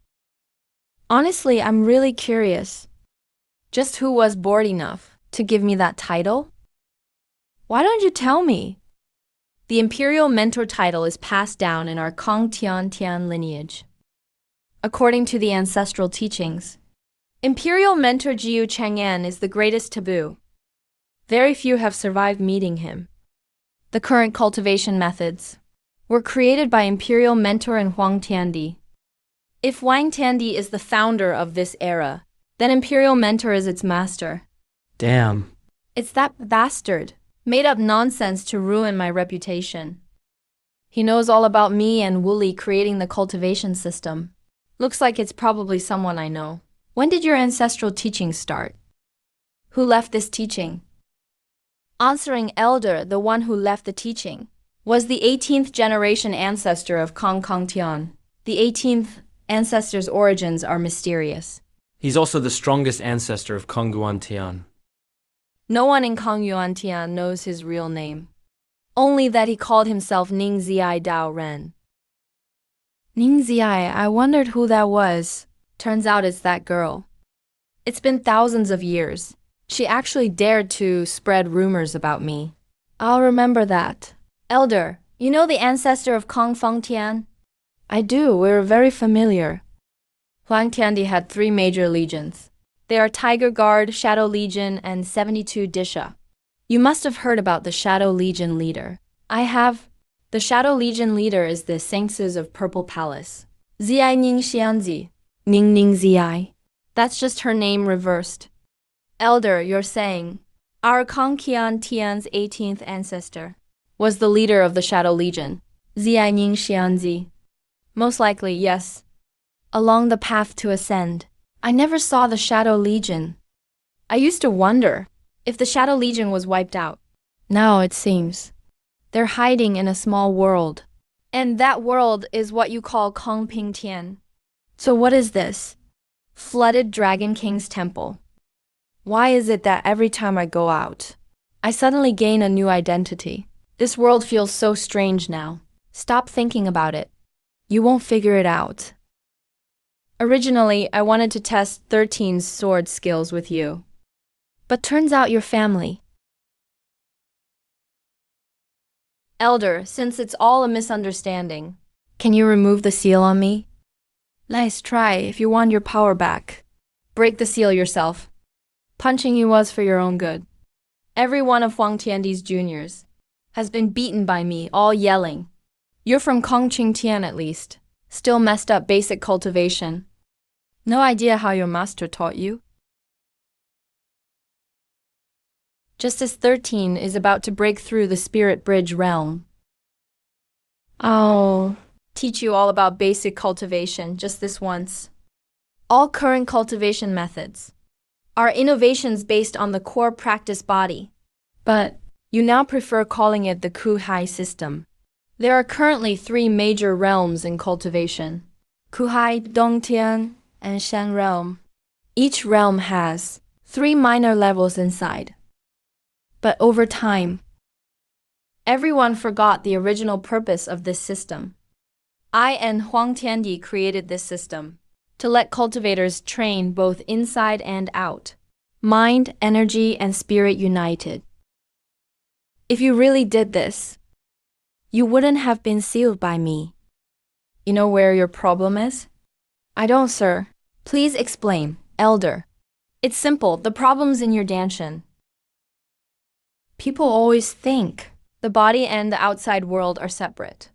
Honestly, I'm really curious. Just who was bored enough to give me that title? Why don't you tell me? The Imperial Mentor title is passed down in our Kong Tian Tian lineage. According to the ancestral teachings, Imperial Mentor Jiu Chang'an is the greatest taboo. Very few have survived meeting him. The current cultivation methods were created by Imperial Mentor and Huang Tiandi. If Huang Tiandi is the founder of this era, then Imperial Mentor is its master. Damn. It's that bastard. Made up nonsense to ruin my reputation. He knows all about me and Wooly creating the cultivation system. Looks like it's probably someone I know. When did your ancestral teaching start? Who left this teaching? Answering elder, the one who left the teaching, was the 18th generation ancestor of Kong Kong Tian. The 18th ancestor's origins are mysterious. He's also the strongest ancestor of Kongguan Tian. No one in Kong Yuan Tian knows his real name. Only that he called himself Ning Ziai Dao Ren. Ning Ziai, I wondered who that was. Turns out it's that girl. It's been thousands of years. She actually dared to spread rumors about me. I'll remember that. Elder, you know the ancestor of Kong Feng Tian? I do, we're very familiar. Huang Tiandi had 3 major legions. They are Tiger Guard, Shadow Legion, and 72 Disha. You must have heard about the Shadow Legion leader. I have. The Shadow Legion leader is the Saints of Purple Palace. Ziai Ning Xianzi. Ning Ning Ziai. That's just her name reversed. Elder, you're saying, our Kong Qian Tian's 18th ancestor was the leader of the Shadow Legion. Ziai Ning Xianzi. Most likely, yes. Along the path to ascend. I never saw the Shadow Legion. I used to wonder if the Shadow Legion was wiped out. Now it seems they're hiding in a small world. And that world is what you call Kongping Tian. So what is this? Flooded Dragon King's temple. Why is it that every time I go out, I suddenly gain a new identity? This world feels so strange now. Stop thinking about it. You won't figure it out. Originally, I wanted to test 13's sword skills with you. But turns out you're family. Elder, since it's all a misunderstanding, can you remove the seal on me? Nice try if you want your power back. Break the seal yourself. Punching you was for your own good. Every one of Huang Tiandi's juniors has been beaten by me, all yelling. You're from Kongqing Tian at least. Still messed up basic cultivation. No idea how your master taught you? just as 13 is about to break through the spirit bridge realm. I'll teach you all about basic cultivation just this once. All current cultivation methods are innovations based on the core practice body, but you now prefer calling it the Kooi system. There are currently 3 major realms in cultivation: Kooi, Dongtian, and Shan realm. Each realm has 3 minor levels inside. But over time, everyone forgot the original purpose of this system. I and Huang Tiandi created this system to let cultivators train both inside and out, mind, energy, and spirit united. If you really did this, you wouldn't have been sealed by me. You know where your problem is? I don't, sir. Please explain, elder. It's simple, the problem's in your danshan. People always think the body and the outside world are separate.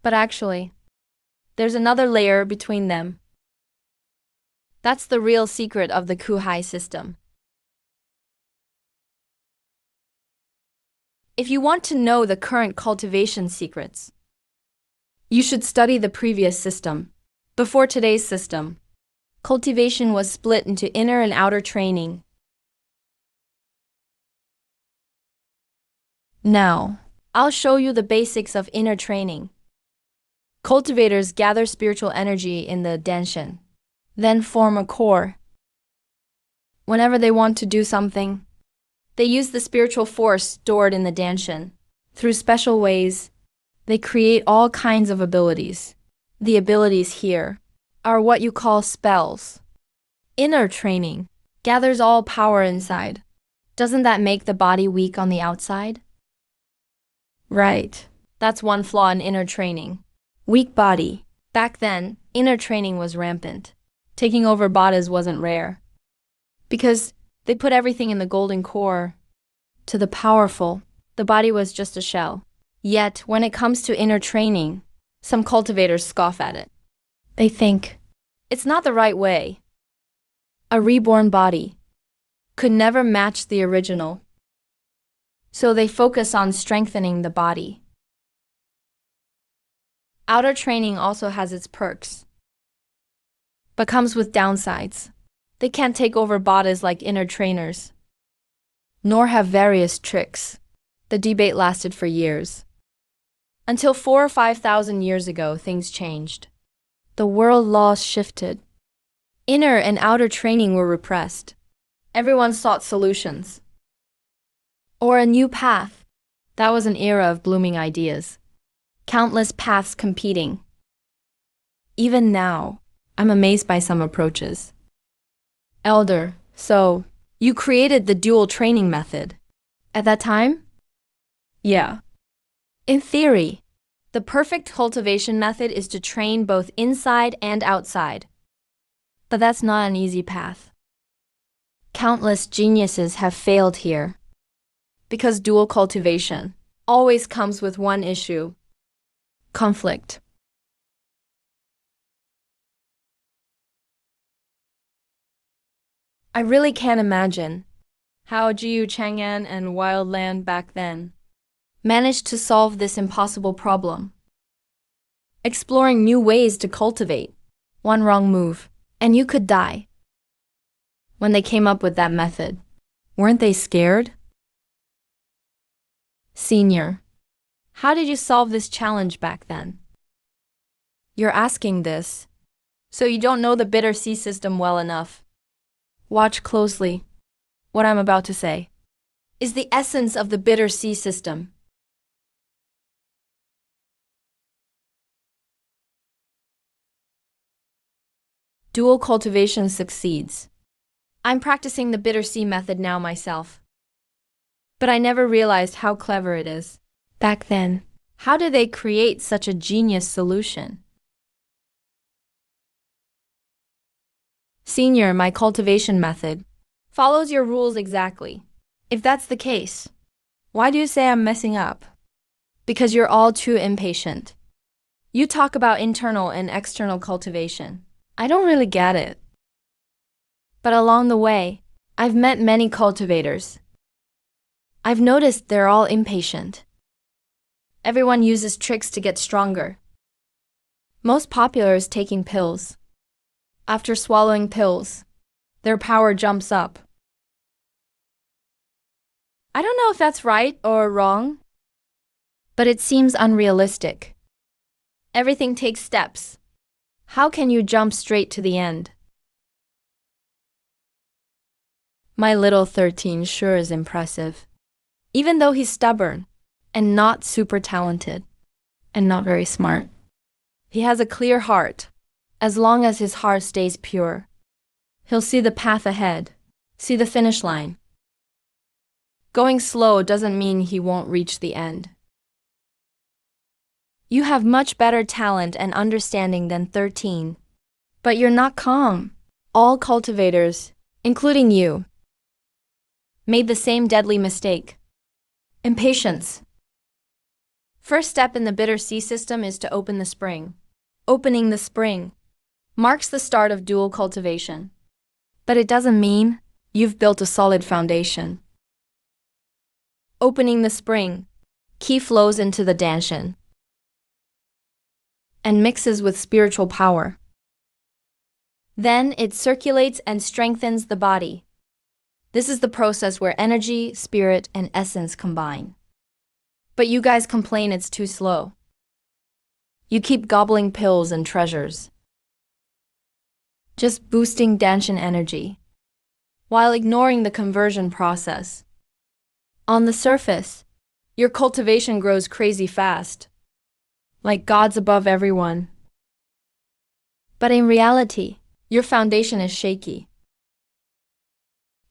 But actually, there's another layer between them. That's the real secret of the Kooi system. If you want to know the current cultivation secrets, you should study the previous system. Before today's system, cultivation was split into inner and outer training. Now, I'll show you the basics of inner training. Cultivators gather spiritual energy in the danshan, then form a core. Whenever they want to do something, they use the spiritual force stored in the danshan. Through special ways, they create all kinds of abilities. The abilities here are what you call spells. Inner training gathers all power inside. Doesn't that make the body weak on the outside? Right. That's one flaw in inner training. Weak body. Back then, inner training was rampant. Taking over bodies wasn't rare. Because they put everything in the golden core. To the powerful, the body was just a shell. Yet, when it comes to inner training, some cultivators scoff at it. They think, it's not the right way. A reborn body could never match the original. So they focus on strengthening the body. Outer training also has its perks, but comes with downsides. They can't take over bodies like inner trainers, nor have various tricks. The debate lasted for years. Until 4,000 or 5,000 years ago, things changed. The world laws shifted. Inner and outer training were repressed. Everyone sought solutions. Or a new path. That was an era of blooming ideas. Countless paths competing. Even now, I'm amazed by some approaches. Elder, so you created the dual training method. At that time? Yeah. In theory, the perfect cultivation method is to train both inside and outside. But that's not an easy path. Countless geniuses have failed here. Because dual cultivation always comes with one issue: conflict. I really can't imagine how Jiu Chang'an and Wildland back then managed to solve this impossible problem. Exploring new ways to cultivate. One wrong move, and you could die. When they came up with that method, weren't they scared? Senior, how did you solve this challenge back then? You're asking this, so you don't know the bitter sea system well enough. Watch closely. What I'm about to say is the essence of the bitter sea system. Dual cultivation succeeds. I'm practicing the bitter sea method now myself. But I never realized how clever it is. Back then, how did they create such a genius solution? Senior, my cultivation method follows your rules exactly. If that's the case, why do you say I'm messing up? Because you're all too impatient. You talk about internal and external cultivation. I don't really get it. But along the way, I've met many cultivators. I've noticed they're all impatient. Everyone uses tricks to get stronger. Most popular is taking pills. After swallowing pills, their power jumps up. I don't know if that's right or wrong, but it seems unrealistic. Everything takes steps. How can you jump straight to the end? My little 13 sure is impressive. Even though he's stubborn and not super talented and not very smart, he has a clear heart. As long as his heart stays pure, he'll see the path ahead, see the finish line. Going slow doesn't mean he won't reach the end. You have much better talent and understanding than 13, but you're not calm. All cultivators, including you, made the same deadly mistake. Impatience. First step in the bitter sea system is to open the spring. Opening the spring marks the start of dual cultivation, but it doesn't mean you've built a solid foundation. Opening the spring, qi flows into the danshan and mixes with spiritual power. Then it circulates and strengthens the body. This is the process where energy, spirit, and essence combine. But you guys complain it's too slow. You keep gobbling pills and treasures, just boosting danshan energy, while ignoring the conversion process. On the surface, your cultivation grows crazy fast, like God's above everyone. But in reality, your foundation is shaky.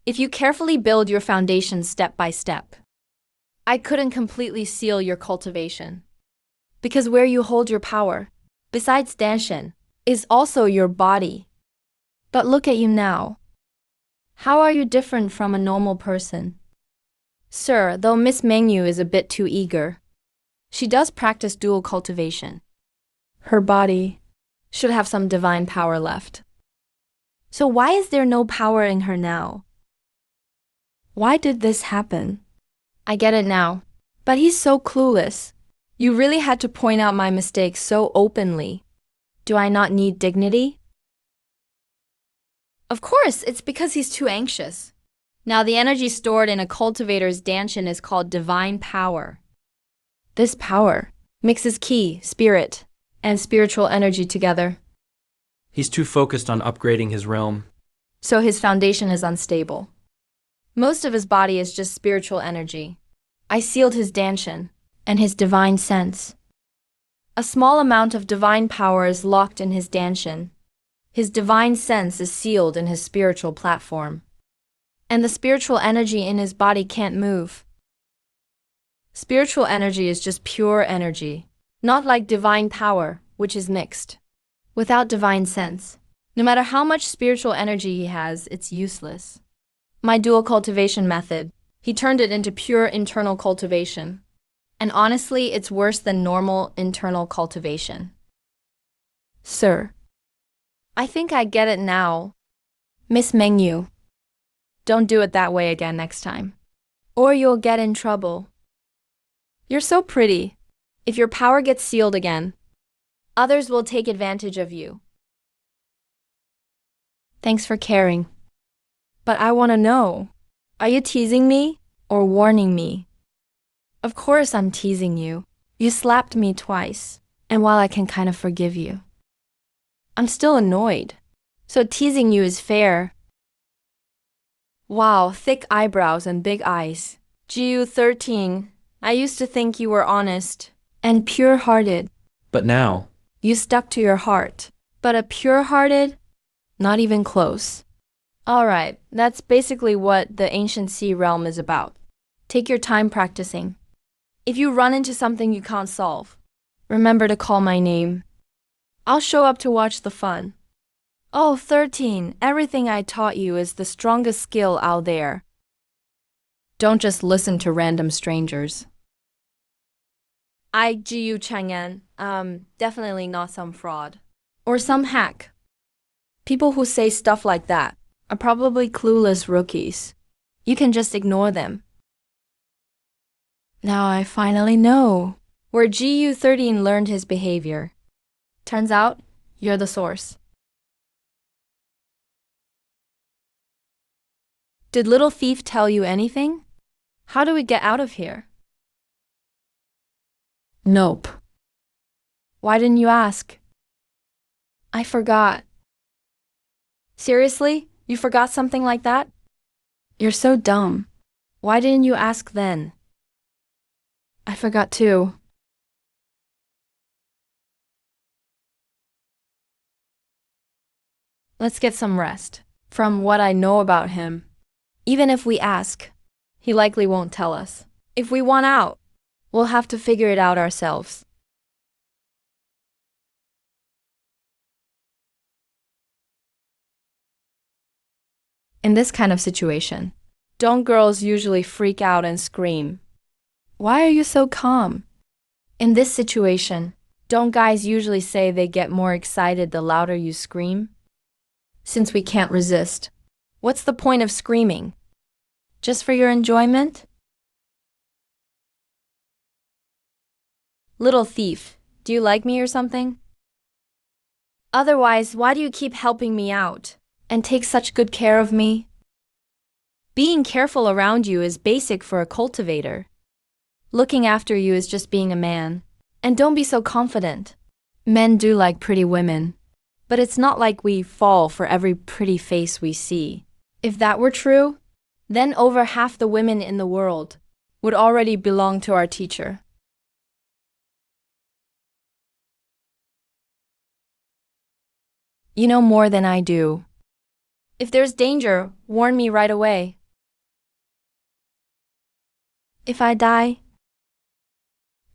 If you carefully build your foundation step by step, I couldn't completely seal your cultivation. Because where you hold your power, besides danshan, is also your body. But look at you now. How are you different from a normal person? Sir, though Miss Mengyu is a bit too eager, she does practice dual cultivation. Her body should have some divine power left. So why is there no power in her now? Why did this happen? I get it now, but he's so clueless. You really had to point out my mistakes so openly. Do I not need dignity? Of course, it's because he's too anxious. Now the energy stored in a cultivator's danshan is called divine power. This power mixes qi, spirit, and spiritual energy together. He's too focused on upgrading his realm. So his foundation is unstable. Most of his body is just spiritual energy. I sealed his danshan and his divine sense. A small amount of divine power is locked in his danshan. His divine sense is sealed in his spiritual platform. And the spiritual energy in his body can't move. Spiritual energy is just pure energy, not like divine power, which is mixed. Without divine sense, no matter how much spiritual energy he has, it's useless. My dual cultivation method, he turned it into pure internal cultivation. And honestly, it's worse than normal internal cultivation. Sir, I think I get it now. Miss Mengyu, don't do it that way again next time, or you'll get in trouble. You're so pretty. If your power gets sealed again, others will take advantage of you. Thanks for caring. But I want to know, are you teasing me or warning me? Of course I'm teasing you. You slapped me twice, and while I can kind of forgive you, I'm still annoyed. So teasing you is fair. Wow, thick eyebrows and big eyes. GU 13, I used to think you were honest and pure-hearted. But now, You stuck to your heart. But a pure-hearted? Not even close. Alright, that's basically what the ancient sea realm is about. Take your time practicing. If you run into something you can't solve, remember to call my name. I'll show up to watch the fun. Oh, 13, everything I taught you is the strongest skill out there. Don't just listen to random strangers. IGU Chang'an, definitely not some fraud. Or some hack. People who say stuff like that are probably clueless rookies. You can just ignore them. Now I finally know where GU13 learned his behavior. Turns out, you're the source. Did Little Thief tell you anything? How do we get out of here? Nope. Why didn't you ask? I forgot. Seriously? You forgot something like that? You're so dumb. Why didn't you ask then? I forgot too. Let's get some rest. From what I know about him, even if we ask, he likely won't tell us. If we want out, we'll have to figure it out ourselves. In this kind of situation, don't girls usually freak out and scream? Why are you so calm? In this situation, don't guys usually say they get more excited the louder you scream? Since we can't resist, what's the point of screaming? Just for your enjoyment? Little Thief, do you like me or something? Otherwise, why do you keep helping me out and take such good care of me? Being careful around you is basic for a cultivator. Looking after you is just being a man. And don't be so confident. Men do like pretty women, but it's not like we fall for every pretty face we see. If that were true, then over half the women in the world would already belong to our teacher. You know more than I do. If there's danger, warn me right away. If I die,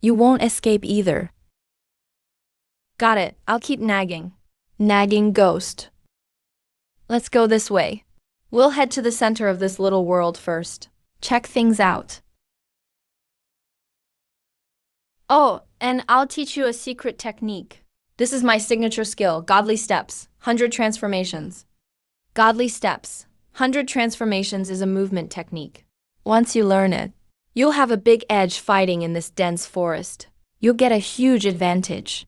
you won't escape either. Got it, I'll keep nagging. Nagging ghost. Let's go this way. We'll head to the center of this little world first. Check things out. Oh, and I'll teach you a secret technique. This is my signature skill, Godly Steps, 100 transformations. Godly Steps, 100 transformations is a movement technique. Once you learn it, you'll have a big edge fighting in this dense forest. You'll get a huge advantage.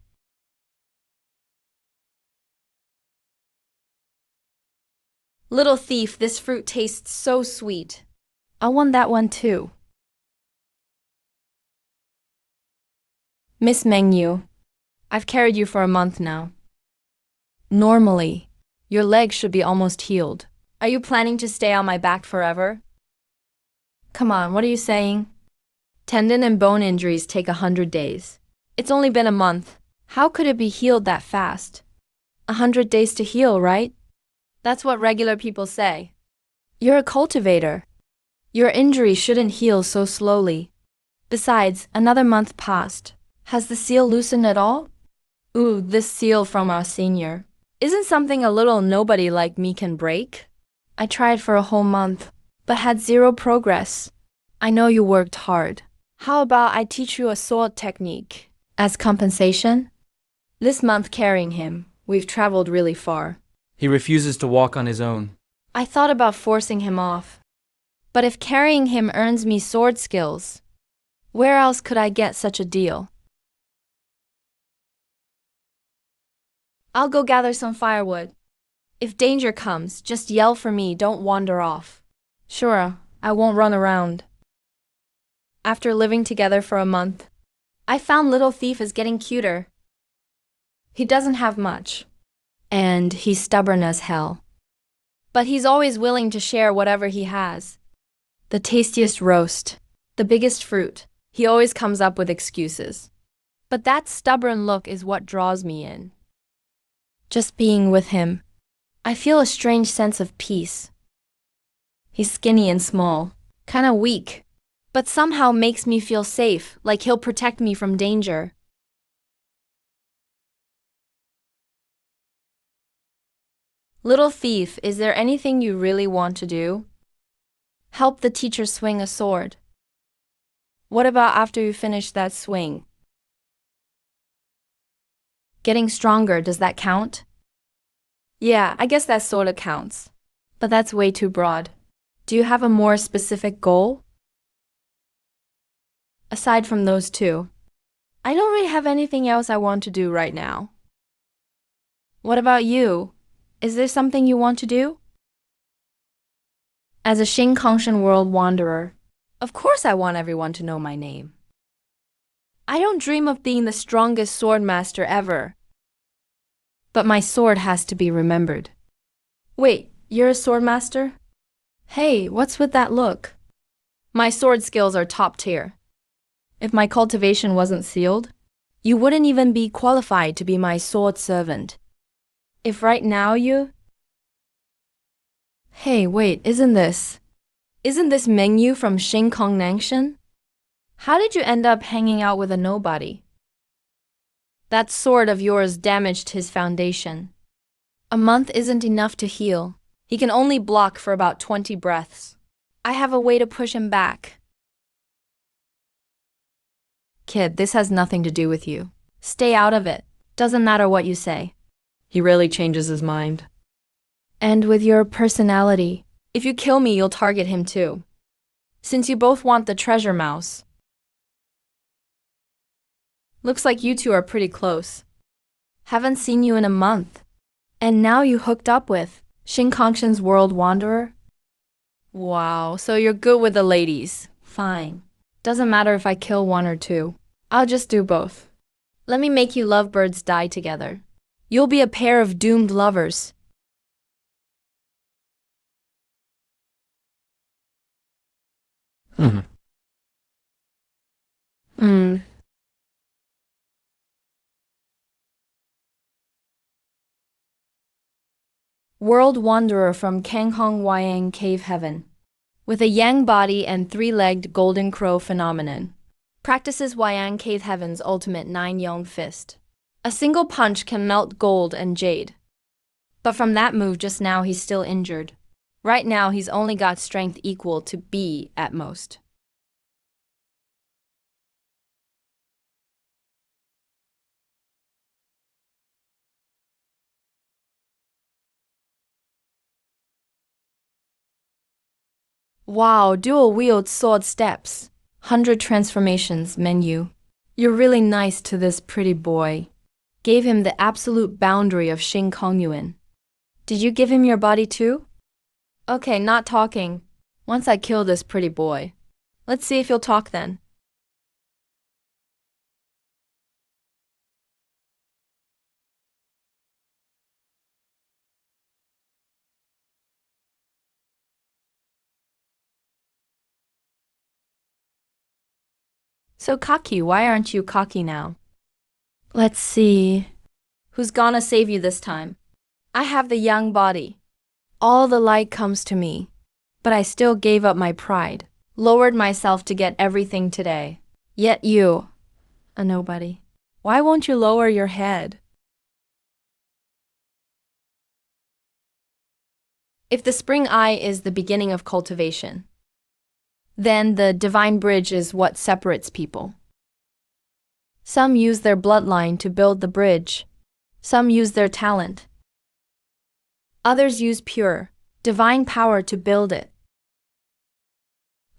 Little Thief, this fruit tastes so sweet. I want that one too. Miss Mengyu, I've carried you for a month now. Normally, your legs should be almost healed. Are you planning to stay on my back forever? Come on, what are you saying? Tendon and bone injuries take 100 days. It's only been a month. How could it be healed that fast? 100 days to heal, right? That's what regular people say. You're a cultivator. Your injury shouldn't heal so slowly. Besides, another month passed. Has the seal loosened at all? Ooh, this seal from our senior. Isn't something a little nobody like me can break? I tried for a whole month, but had zero progress. I know you worked hard. How about I teach you a sword technique? As compensation? This month carrying him, we've traveled really far. He refuses to walk on his own. I thought about forcing him off. But if carrying him earns me sword skills, where else could I get such a deal? I'll go gather some firewood. If danger comes, just yell for me, don't wander off. Sure, I won't run around. After living together for a month, I found Little Thief is getting cuter. He doesn't have much, and he's stubborn as hell. But he's always willing to share whatever he has. The tastiest roast, the biggest fruit, he always comes up with excuses. But that stubborn look is what draws me in. Just being with him, I feel a strange sense of peace. He's skinny and small, kinda weak, but somehow makes me feel safe, like he'll protect me from danger. Little Thief, is there anything you really want to do? Help the teacher swing a sword. What about after you finish that swing? Getting stronger, does that count? Yeah, I guess that sorta counts. But that's way too broad. Do you have a more specific goal? Aside from those two, I don't really have anything else I want to do right now. What about you? Is there something you want to do? As a Shinkongshan world wanderer, of course I want everyone to know my name. I don't dream of being the strongest sword master ever. But my sword has to be remembered. Wait, you're a sword master? Hey, what's with that look? My sword skills are top tier. If my cultivation wasn't sealed, you wouldn't even be qualified to be my sword servant. If right now you... Hey, wait, isn't this Mengyu from Shinkong Nangshan? How did you end up hanging out with a nobody? That sword of yours damaged his foundation. A month isn't enough to heal. He can only block for about 20 breaths. I have a way to push him back. Kid, this has nothing to do with you. Stay out of it. Doesn't matter what you say. He rarely changes his mind. And with your personality, if you kill me, you'll target him too. Since you both want the treasure mouse. Looks like you two are pretty close. Haven't seen you in a month. And now you hooked up with Shinkongshan's world wanderer? Wow, so you're good with the ladies. Fine. Doesn't matter if I kill one or two. I'll just do both. Let me make you lovebirds die together. You'll be a pair of doomed lovers. World wanderer from Kanghong Wyang Cave Heaven. With a yang body and three-legged golden crow phenomenon. Practices Wyang Cave Heaven's ultimate 9-yong fist. A single punch can melt gold and jade. But from that move just now he's still injured. Right now he's only got strength equal to B at most. Wow, dual-wield sword steps. 100 transformations, Mengyu. You're really nice to this pretty boy. Gave him the absolute boundary of Xing Kongyuan. Did you give him your body too? Okay, not talking. Once I kill this pretty boy. Let's see if you'll talk then. So cocky, why aren't you cocky now? Let's see. Who's gonna save you this time? I have the young body. All the light comes to me. But I still gave up my pride. Lowered myself to get everything today. Yet you, a nobody. Why won't you lower your head? If the spring eye is the beginning of cultivation, then the divine bridge is what separates people. Some use their bloodline to build the bridge. Some use their talent. Others use pure, divine power to build it.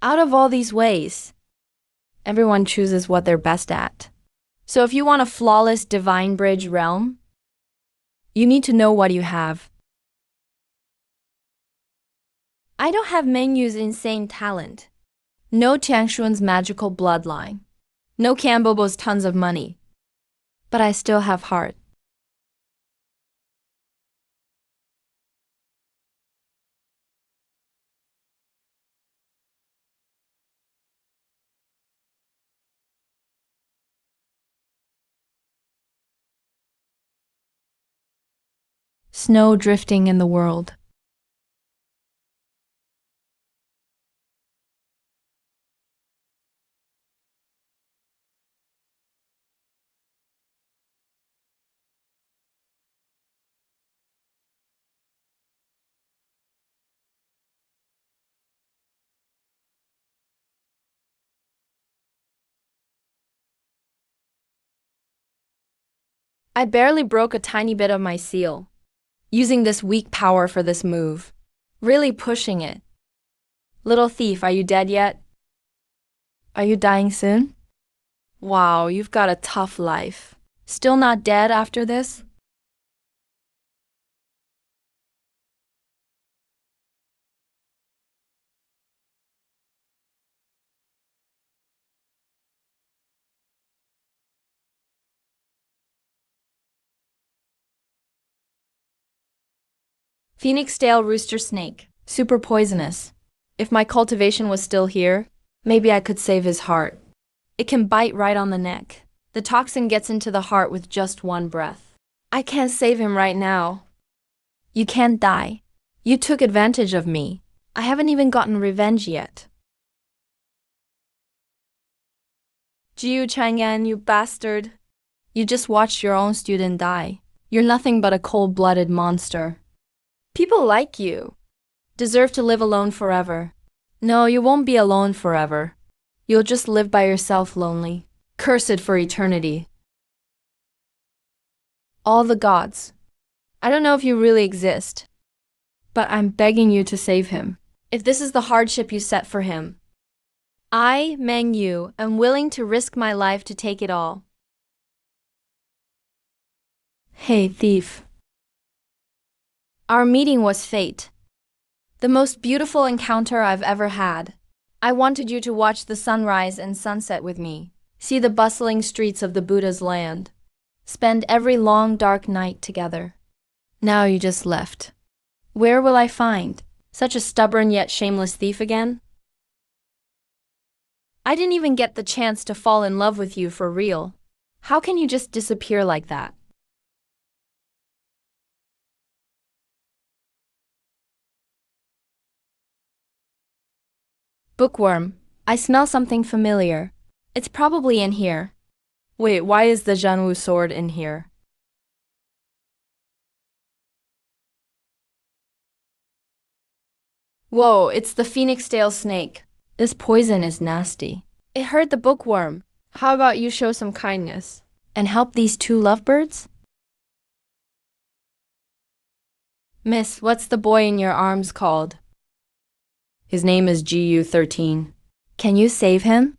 Out of all these ways, everyone chooses what they're best at. So if you want a flawless divine bridge realm, you need to know what you have. I don't have Mengyu's insane talent. No Tiangxuan's magical bloodline. No Kambobo's tons of money. But I still have heart. Snow drifting in the world. I barely broke a tiny bit of my seal, using this weak power for this move. Really pushing it. Little thief, are you dead yet? Are you dying soon? Wow, you've got a tough life. Still not dead after this? Phoenix tail rooster snake. Super poisonous. If my cultivation was still here, maybe I could save his heart. It can bite right on the neck. The toxin gets into the heart with just one breath. I can't save him right now. You can't die. You took advantage of me. I haven't even gotten revenge yet. Jiu Chang'an, you bastard. You just watched your own student die. You're nothing but a cold-blooded monster. People like you deserve to live alone forever. No, you won't be alone forever. You'll just live by yourself lonely, cursed for eternity. All the gods. I don't know if you really exist, but I'm begging you to save him. If this is the hardship you set for him, I, Meng Yu, am willing to risk my life to take it all. Hey, thief. Our meeting was fate. The most beautiful encounter I've ever had. I wanted you to watch the sunrise and sunset with me, see the bustling streets of the Buddha's land, spend every long dark night together. Now you just left. Where will I find such a stubborn yet shameless thief again? I didn't even get the chance to fall in love with you for real. How can you just disappear like that? Bookworm, I smell something familiar. It's probably in here. Wait, why is the Zhanwu sword in here? Whoa, it's the phoenix tail snake. This poison is nasty. It hurt the bookworm. How about you show some kindness and help these two lovebirds? Miss, what's the boy in your arms called? His name is GU13. Can you save him?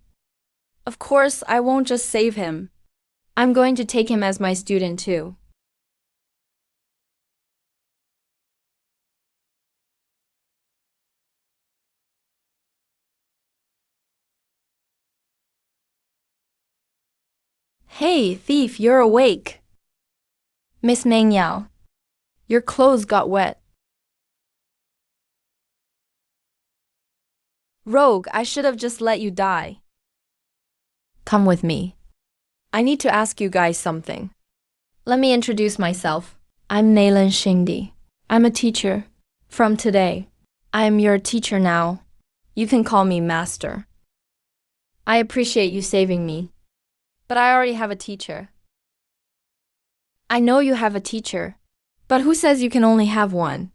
Of course, I won't just save him. I'm going to take him as my student too. Hey, thief, you're awake. Miss Meng Yao, your clothes got wet. Rogue, I should have just let you die. Come with me. I need to ask you guys something. Let me introduce myself. I'm Naylan Shingdi. I'm a teacher. From today, I am your teacher now. You can call me Master. I appreciate you saving me, but I already have a teacher. I know you have a teacher, but who says you can only have one?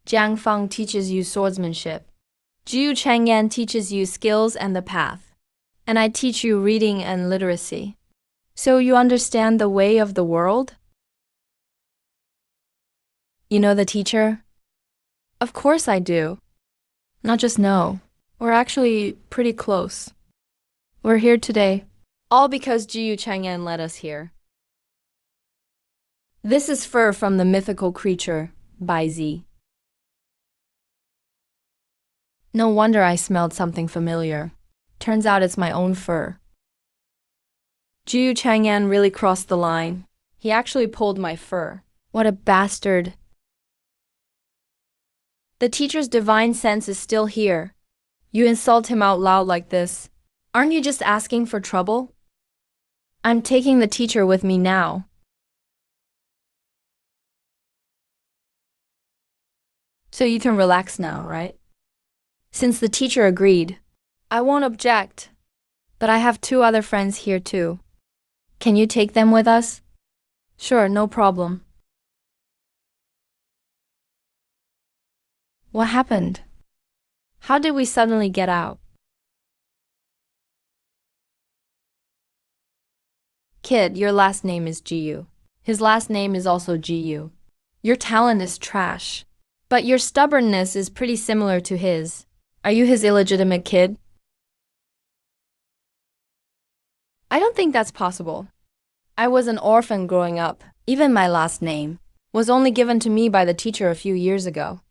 Jiang Feng teaches you swordsmanship. Jiu Chang'an teaches you skills and the path. And I teach you reading and literacy. So you understand the way of the world? You know the teacher? Of course I do. Not just know. We're actually pretty close. We're here today, all because Jiu Chang'an led us here. This is fur from the mythical creature, Bai Zi. No wonder I smelled something familiar. Turns out it's my own fur. Jiu Chang'an really crossed the line. He actually pulled my fur. What a bastard. The teacher's divine sense is still here. You insult him out loud like this. Aren't you just asking for trouble? I'm taking the teacher with me now. So you can relax now, right? Since the teacher agreed, I won't object. But I have two other friends here too. Can you take them with us? Sure, no problem. What happened? How did we suddenly get out? Kid, your last name is Jiu. His last name is also Jiu. Your talent is trash, but your stubbornness is pretty similar to his. Are you his illegitimate kid? I don't think that's possible. I was an orphan growing up. Even my last name was only given to me by the teacher a few years ago.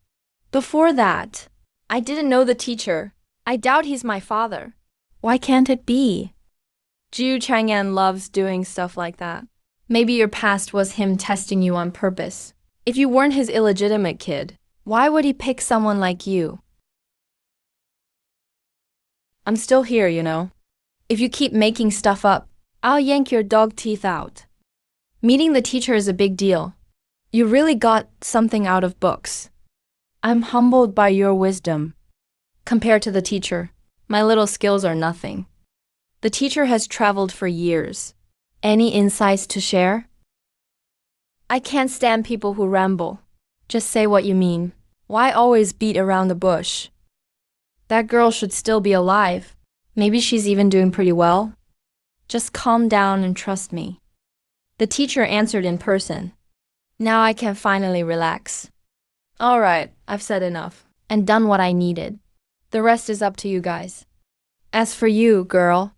Before that, I didn't know the teacher. I doubt he's my father. Why can't it be? Jiu Chang'an loves doing stuff like that. Maybe your past was him testing you on purpose. If you weren't his illegitimate kid, why would he pick someone like you? I'm still here, you know. If you keep making stuff up, I'll yank your dog teeth out. Meeting the teacher is a big deal. You really got something out of books. I'm humbled by your wisdom. Compared to the teacher, my little skills are nothing. The teacher has traveled for years. Any insights to share? I can't stand people who ramble. Just say what you mean. Why always beat around the bush? That girl should still be alive. Maybe she's even doing pretty well. Just calm down and trust me. The teacher answered in person. Now I can finally relax. All right, I've said enough and done what I needed. The rest is up to you guys. As for you, girl,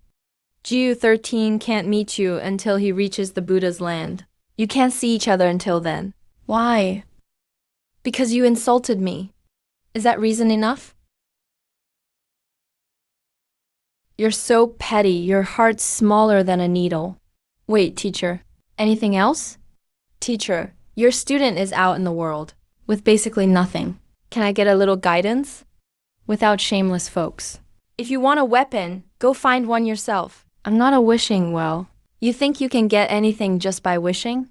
GU13 can't meet you until he reaches the Buddha's land. You can't see each other until then. Why? Because you insulted me. Is that reason enough? You're so petty, your heart's smaller than a needle. Wait, teacher, anything else? Teacher, your student is out in the world with basically nothing. Can I get a little guidance? Without shameless folks. If you want a weapon, go find one yourself. I'm not a wishing well. You think you can get anything just by wishing?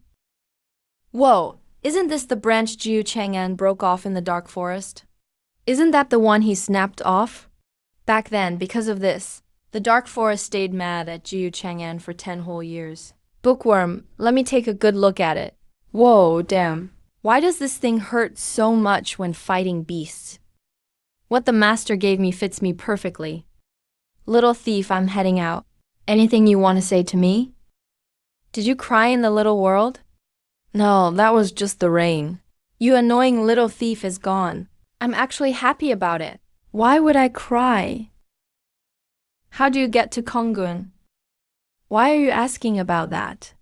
Whoa, isn't this the branch Jiu Chang'an broke off in the dark forest? Isn't that the one he snapped off? Back then, because of this, the dark forest stayed mad at Jiu Chang'an for 10 whole years. Bookworm, let me take a good look at it. Whoa, damn. Why does this thing hurt so much when fighting beasts? What the master gave me fits me perfectly. Little thief, I'm heading out. Anything you want to say to me? Did you cry in the little world? No, that was just the rain. You annoying little thief is gone. I'm actually happy about it. Why would I cry? How do you get to Kongun? Why are you asking about that?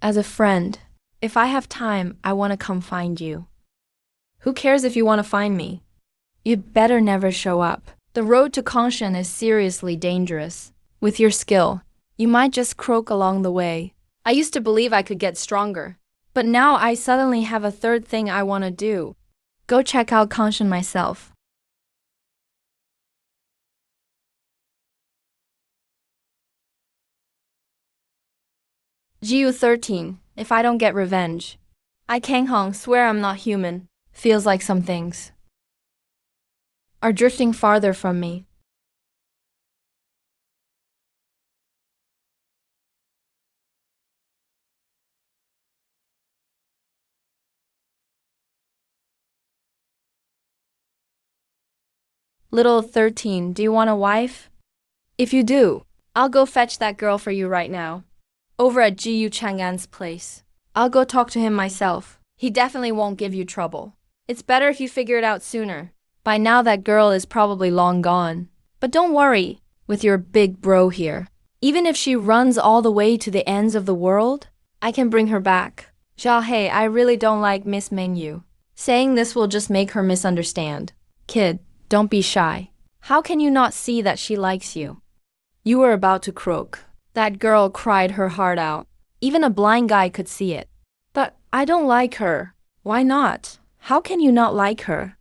As a friend, if I have time, I want to come find you. Who cares if you want to find me? You'd better never show up. The road to Kongshan is seriously dangerous. With your skill, you might just croak along the way. I used to believe I could get stronger, but now I suddenly have a third thing I want to do. Go check out Kongshan myself. GU13, if I don't get revenge. I Kang Hong swear I'm not human. Feels like some things are drifting farther from me. Little 13, do you want a wife? If you do, I'll go fetch that girl for you right now. Over at Jiu Chang'an's place. I'll go talk to him myself. He definitely won't give you trouble. It's better if you figure it out sooner. By now that girl is probably long gone. But don't worry, with your big bro here. Even if she runs all the way to the ends of the world, I can bring her back. Xiaohei, I really don't like Miss Mengyu. Saying this will just make her misunderstand. Kid, don't be shy. How can you not see that she likes you? You were about to croak. That girl cried her heart out. Even a blind guy could see it. But I don't like her. Why not? How can you not like her?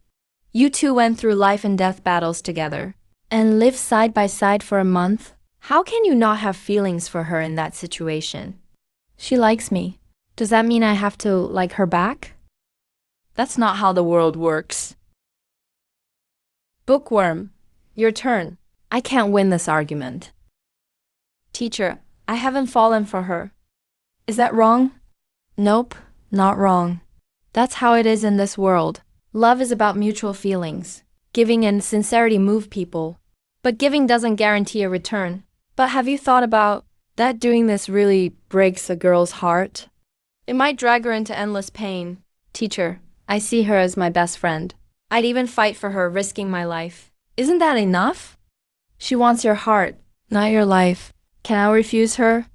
You two went through life and death battles together and lived side by side for a month. How can you not have feelings for her in that situation? She likes me. Does that mean I have to like her back? That's not how the world works. Bookworm, your turn. I can't win this argument. Teacher, I haven't fallen for her. Is that wrong? Nope, not wrong. That's how it is in this world. Love is about mutual feelings. Giving and sincerity move people. But giving doesn't guarantee a return. But have you thought about that doing this really breaks a girl's heart? It might drag her into endless pain. Teacher, I see her as my best friend. I'd even fight for her, risking my life. Isn't that enough? She wants your heart, not your life. Can I refuse her?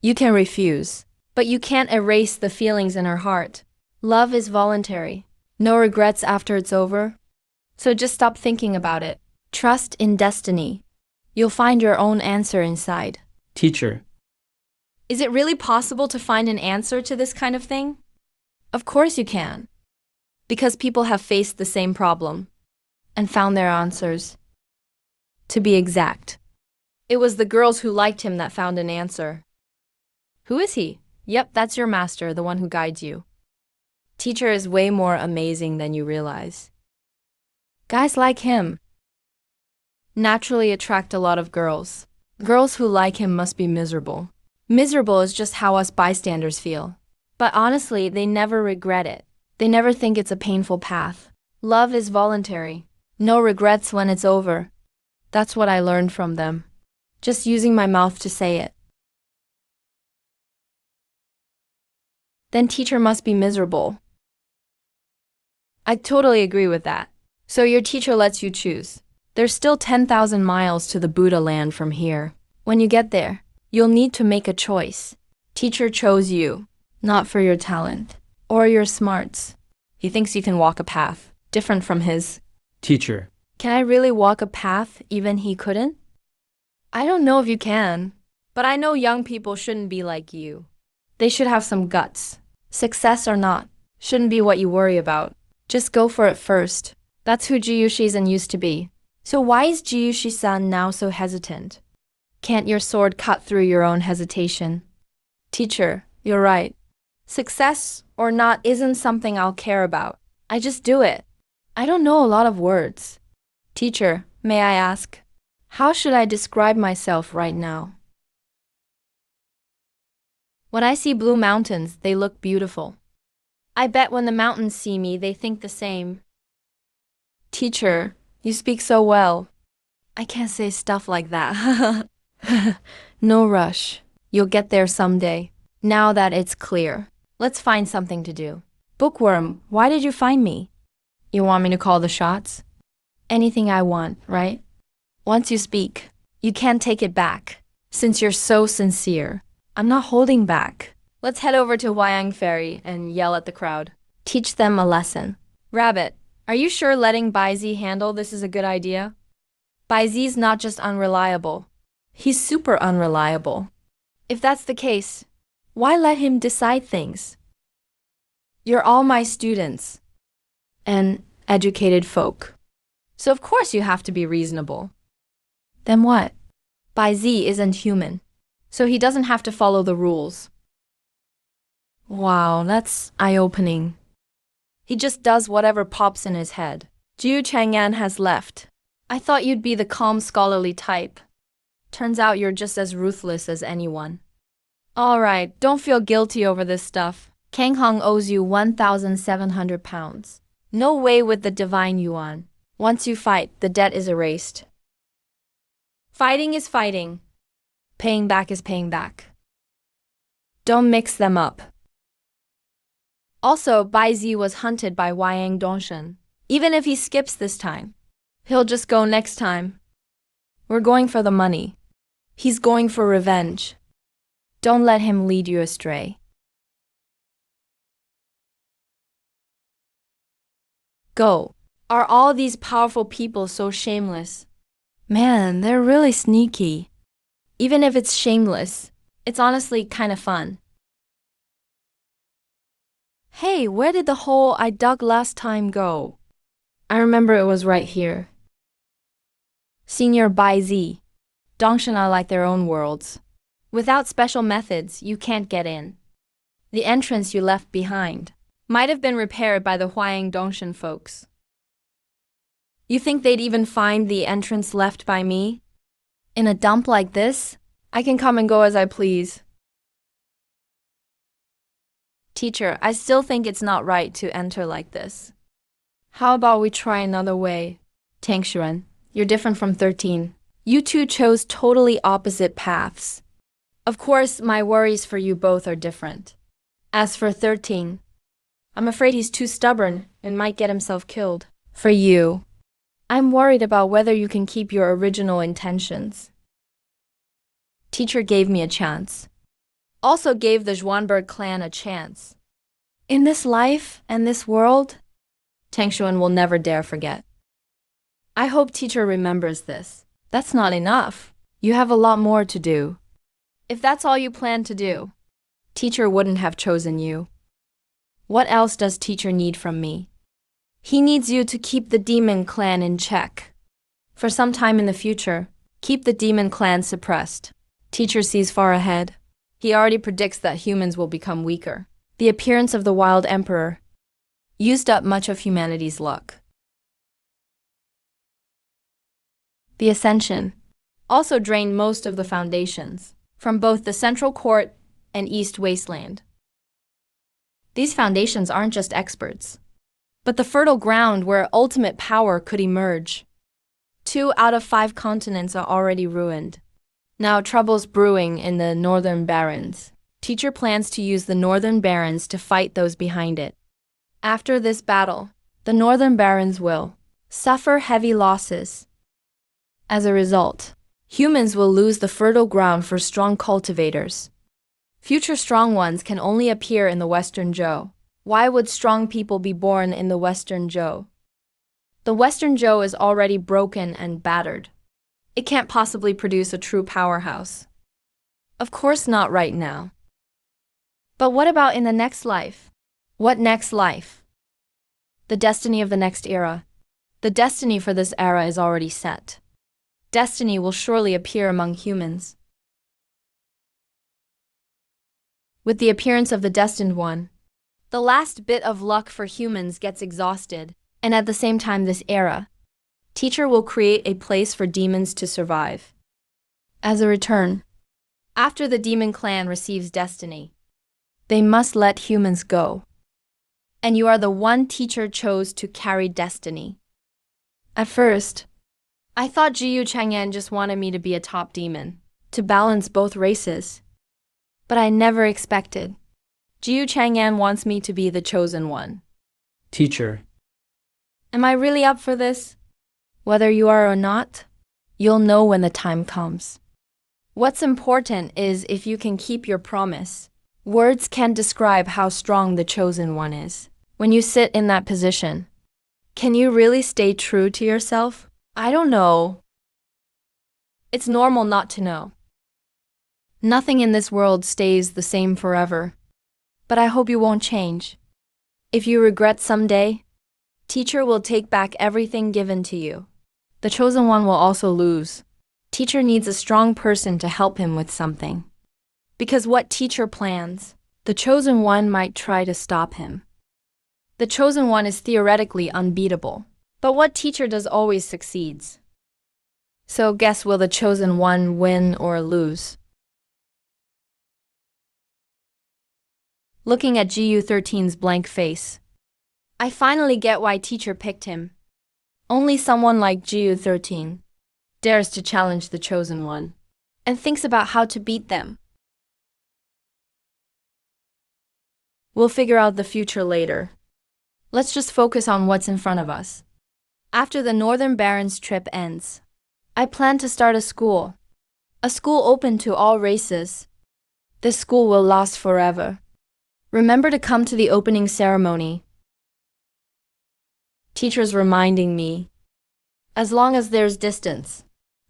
You can refuse, but you can't erase the feelings in her heart. Love is voluntary. No regrets after it's over. So just stop thinking about it. Trust in destiny. You'll find your own answer inside. Teacher, Is it really possible to find an answer to this kind of thing? Of course you can. Because people have faced the same problem and found their answers. To be exact, it was the girls who liked him that found an answer. Who is he? Yep, that's your master, the one who guides you. Teacher is way more amazing than you realize. Guys like him naturally attract a lot of girls. Girls who like him must be miserable. Miserable is just how us bystanders feel. But honestly, they never regret it. They never think it's a painful path. Love is voluntary. No regrets when it's over. That's what I learned from them. Just using my mouth to say it. Then teacher must be miserable. I totally agree with that. So your teacher lets you choose. There's still 10,000 miles to the Buddha land from here. When you get there, you'll need to make a choice. Teacher chose you, not for your talent or your smarts. He thinks you can walk a path different from his. teacher, Can I really walk a path even he couldn't? I don't know if you can, but I know young people shouldn't be like you. They should have some guts. Success or not, shouldn't be what you worry about. Just go for it first. That's who Jiyushi-san used to be. So why is Jiyushi-san now so hesitant? Can't your sword cut through your own hesitation? Teacher, you're right. Success or not isn't something I'll care about. I just do it. I don't know a lot of words. Teacher, may I ask, how should I describe myself right now? When I see blue mountains, they look beautiful. I bet when the mountains see me, they think the same. Teacher, you speak so well. I can't say stuff like that. No rush. You'll get there someday. Now that it's clear, let's find something to do. Bookworm, why did you find me? You want me to call the shots? Anything I want, right? Once you speak, you can't take it back. Since you're so sincere, I'm not holding back. Let's head over to Wayang Ferry and yell at the crowd. Teach them a lesson. Rabbit, are you sure letting Baizi handle this is a good idea? Baizi's not just unreliable. He's super unreliable. If that's the case, why let him decide things? You're all my students and educated folk. So of course you have to be reasonable. Then what? Baizi isn't human, so he doesn't have to follow the rules. Wow, that's eye-opening. He just does whatever pops in his head. Jiu Chang'an has left. I thought you'd be the calm scholarly type. Turns out you're just as ruthless as anyone. Alright, don't feel guilty over this stuff. Kang Hong owes you 1,700 pounds. No way with the divine yuan. Once you fight, the debt is erased. Fighting is fighting. Paying back is paying back. Don't mix them up. Also, Baizi was hunted by Wayang Dongshan. Even if he skips this time, he'll just go next time. We're going for the money. He's going for revenge. Don't let him lead you astray. Go. Are all these powerful people so shameless? Man, they're really sneaky. Even if it's shameless, it's honestly kind of fun. Hey, where did the hole I dug last time go? I remember it was right here. Senior Baizi. Dongshan are like their own worlds. Without special methods, you can't get in. The entrance you left behind might have been repaired by the Huayang Dongshan folks. You think they'd even find the entrance left by me? In a dump like this, I can come and go as I please. Teacher, I still think it's not right to enter like this. How about we try another way? Tangshuren, you're different from 13. You two chose totally opposite paths. Of course, my worries for you both are different. As for 13, I'm afraid he's too stubborn and might get himself killed. For you, I'm worried about whether you can keep your original intentions. Teacher gave me a chance. Also gave the Zhuanberg clan a chance. In this life and this world, Tangshuan will never dare forget. I hope teacher remembers this. That's not enough. You have a lot more to do. If that's all you plan to do, teacher wouldn't have chosen you. What else does teacher need from me? He needs you to keep the demon clan in check. For some time in the future, keep the demon clan suppressed. Teacher sees far ahead. He already predicts that humans will become weaker. The appearance of the wild emperor used up much of humanity's luck. The ascension also drained most of the foundations from both the central court and east wasteland. These foundations aren't just experts, but the fertile ground where ultimate power could emerge. 2 out of 5 continents are already ruined. Now trouble's brewing in the Northern Barrens. Teacher plans to use the Northern Barrens to fight those behind it. After this battle, the Northern Barrens will suffer heavy losses. As a result, humans will lose the fertile ground for strong cultivators. Future strong ones can only appear in the Western Zhou. Why would strong people be born in the Western Zhou? The Western Zhou is already broken and battered. It can't possibly produce a true powerhouse. Of course not right now. But what about in the next life? What next life? The destiny of the next era. The destiny for this era is already set. Destiny will surely appear among humans. With the appearance of the destined one, the last bit of luck for humans gets exhausted, and at the same time this era, teacher will create a place for demons to survive. As a return, after the demon clan receives destiny, they must let humans go. And you are the one teacher chose to carry destiny. At first, I thought Jiyu Chang'an just wanted me to be a top demon, to balance both races. But I never expected. Jiyu Chang'an wants me to be the chosen one. Teacher. Am I really up for this? Whether you are or not, you'll know when the time comes. What's important is if you can keep your promise. Words can't describe how strong the chosen one is. When you sit in that position, can you really stay true to yourself? I don't know. It's normal not to know. Nothing in this world stays the same forever. But I hope you won't change. If you regret someday, teacher will take back everything given to you. The chosen one will also lose. Teacher needs a strong person to help him with something. Because what teacher plans, the chosen one might try to stop him. The chosen one is theoretically unbeatable, but what teacher does always succeeds. So guess will the chosen one win or lose? Looking at GU13's blank face, I finally get why teacher picked him. Only someone like GU13 dares to challenge the chosen one and thinks about how to beat them. We'll figure out the future later. Let's just focus on what's in front of us. After the Northern Barrens trip ends, I plan to start a school open to all races. This school will last forever. Remember to come to the opening ceremony. Teacher's reminding me, as long as there's distance,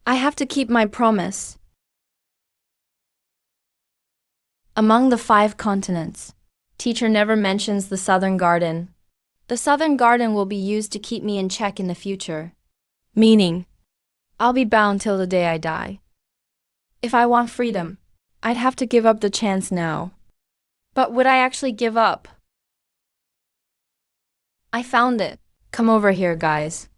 I have to keep my promise. Among the 5 continents, teacher never mentions the Southern Garden. The Southern Garden will be used to keep me in check in the future. Meaning, I'll be bound till the day I die. If I want freedom, I'd have to give up the chance now. But would I actually give up? I found it. Come over here, guys.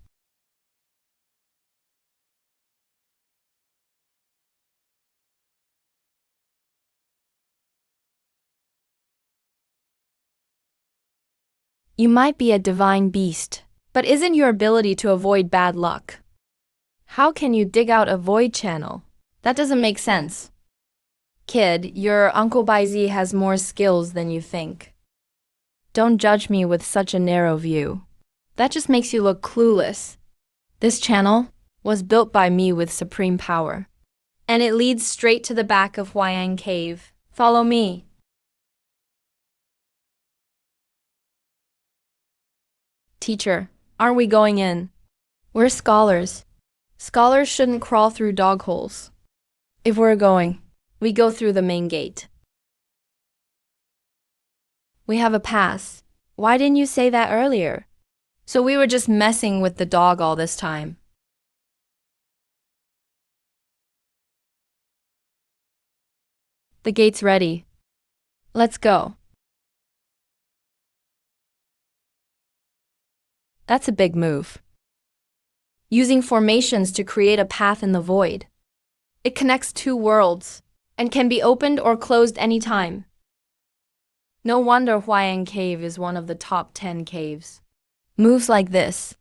You might be a divine beast, but isn't your ability to avoid bad luck? How can you dig out a void channel? That doesn't make sense. Kid, your Uncle Baizi has more skills than you think. Don't judge me with such a narrow view. That just makes you look clueless. This channel was built by me with supreme power. and it leads straight to the back of Huayang Cave. Follow me. Teacher, aren't we going in? We're scholars. Scholars shouldn't crawl through dog holes. If we're going, we go through the main gate. We have a pass. Why didn't you say that earlier? So we were just messing with the dog all this time. The gate's ready. Let's go. That's a big move. Using formations to create a path in the void. It connects two worlds and can be opened or closed anytime. No wonder Huayang Cave is one of the top 10 caves. Moves like this,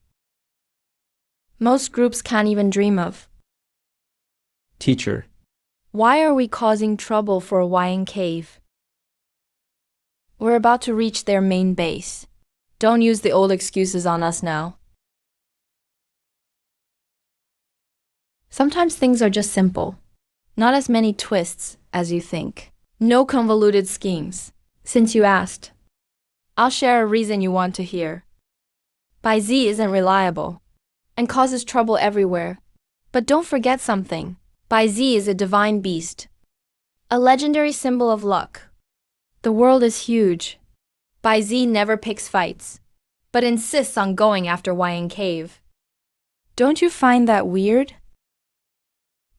most groups can't even dream of. Teacher, Why are we causing trouble for Huayang Cave? We're about to reach their main base. Don't use the old excuses on us now. Sometimes things are just simple. Not as many twists as you think. No convoluted schemes. Since you asked, I'll share a reason you want to hear. Bai Zi isn't reliable and causes trouble everywhere. But don't forget something. Bai Zi is a divine beast, a legendary symbol of luck. The world is huge. Bai Zi never picks fights, but insists on going after Huayang Cave. Don't you find that weird?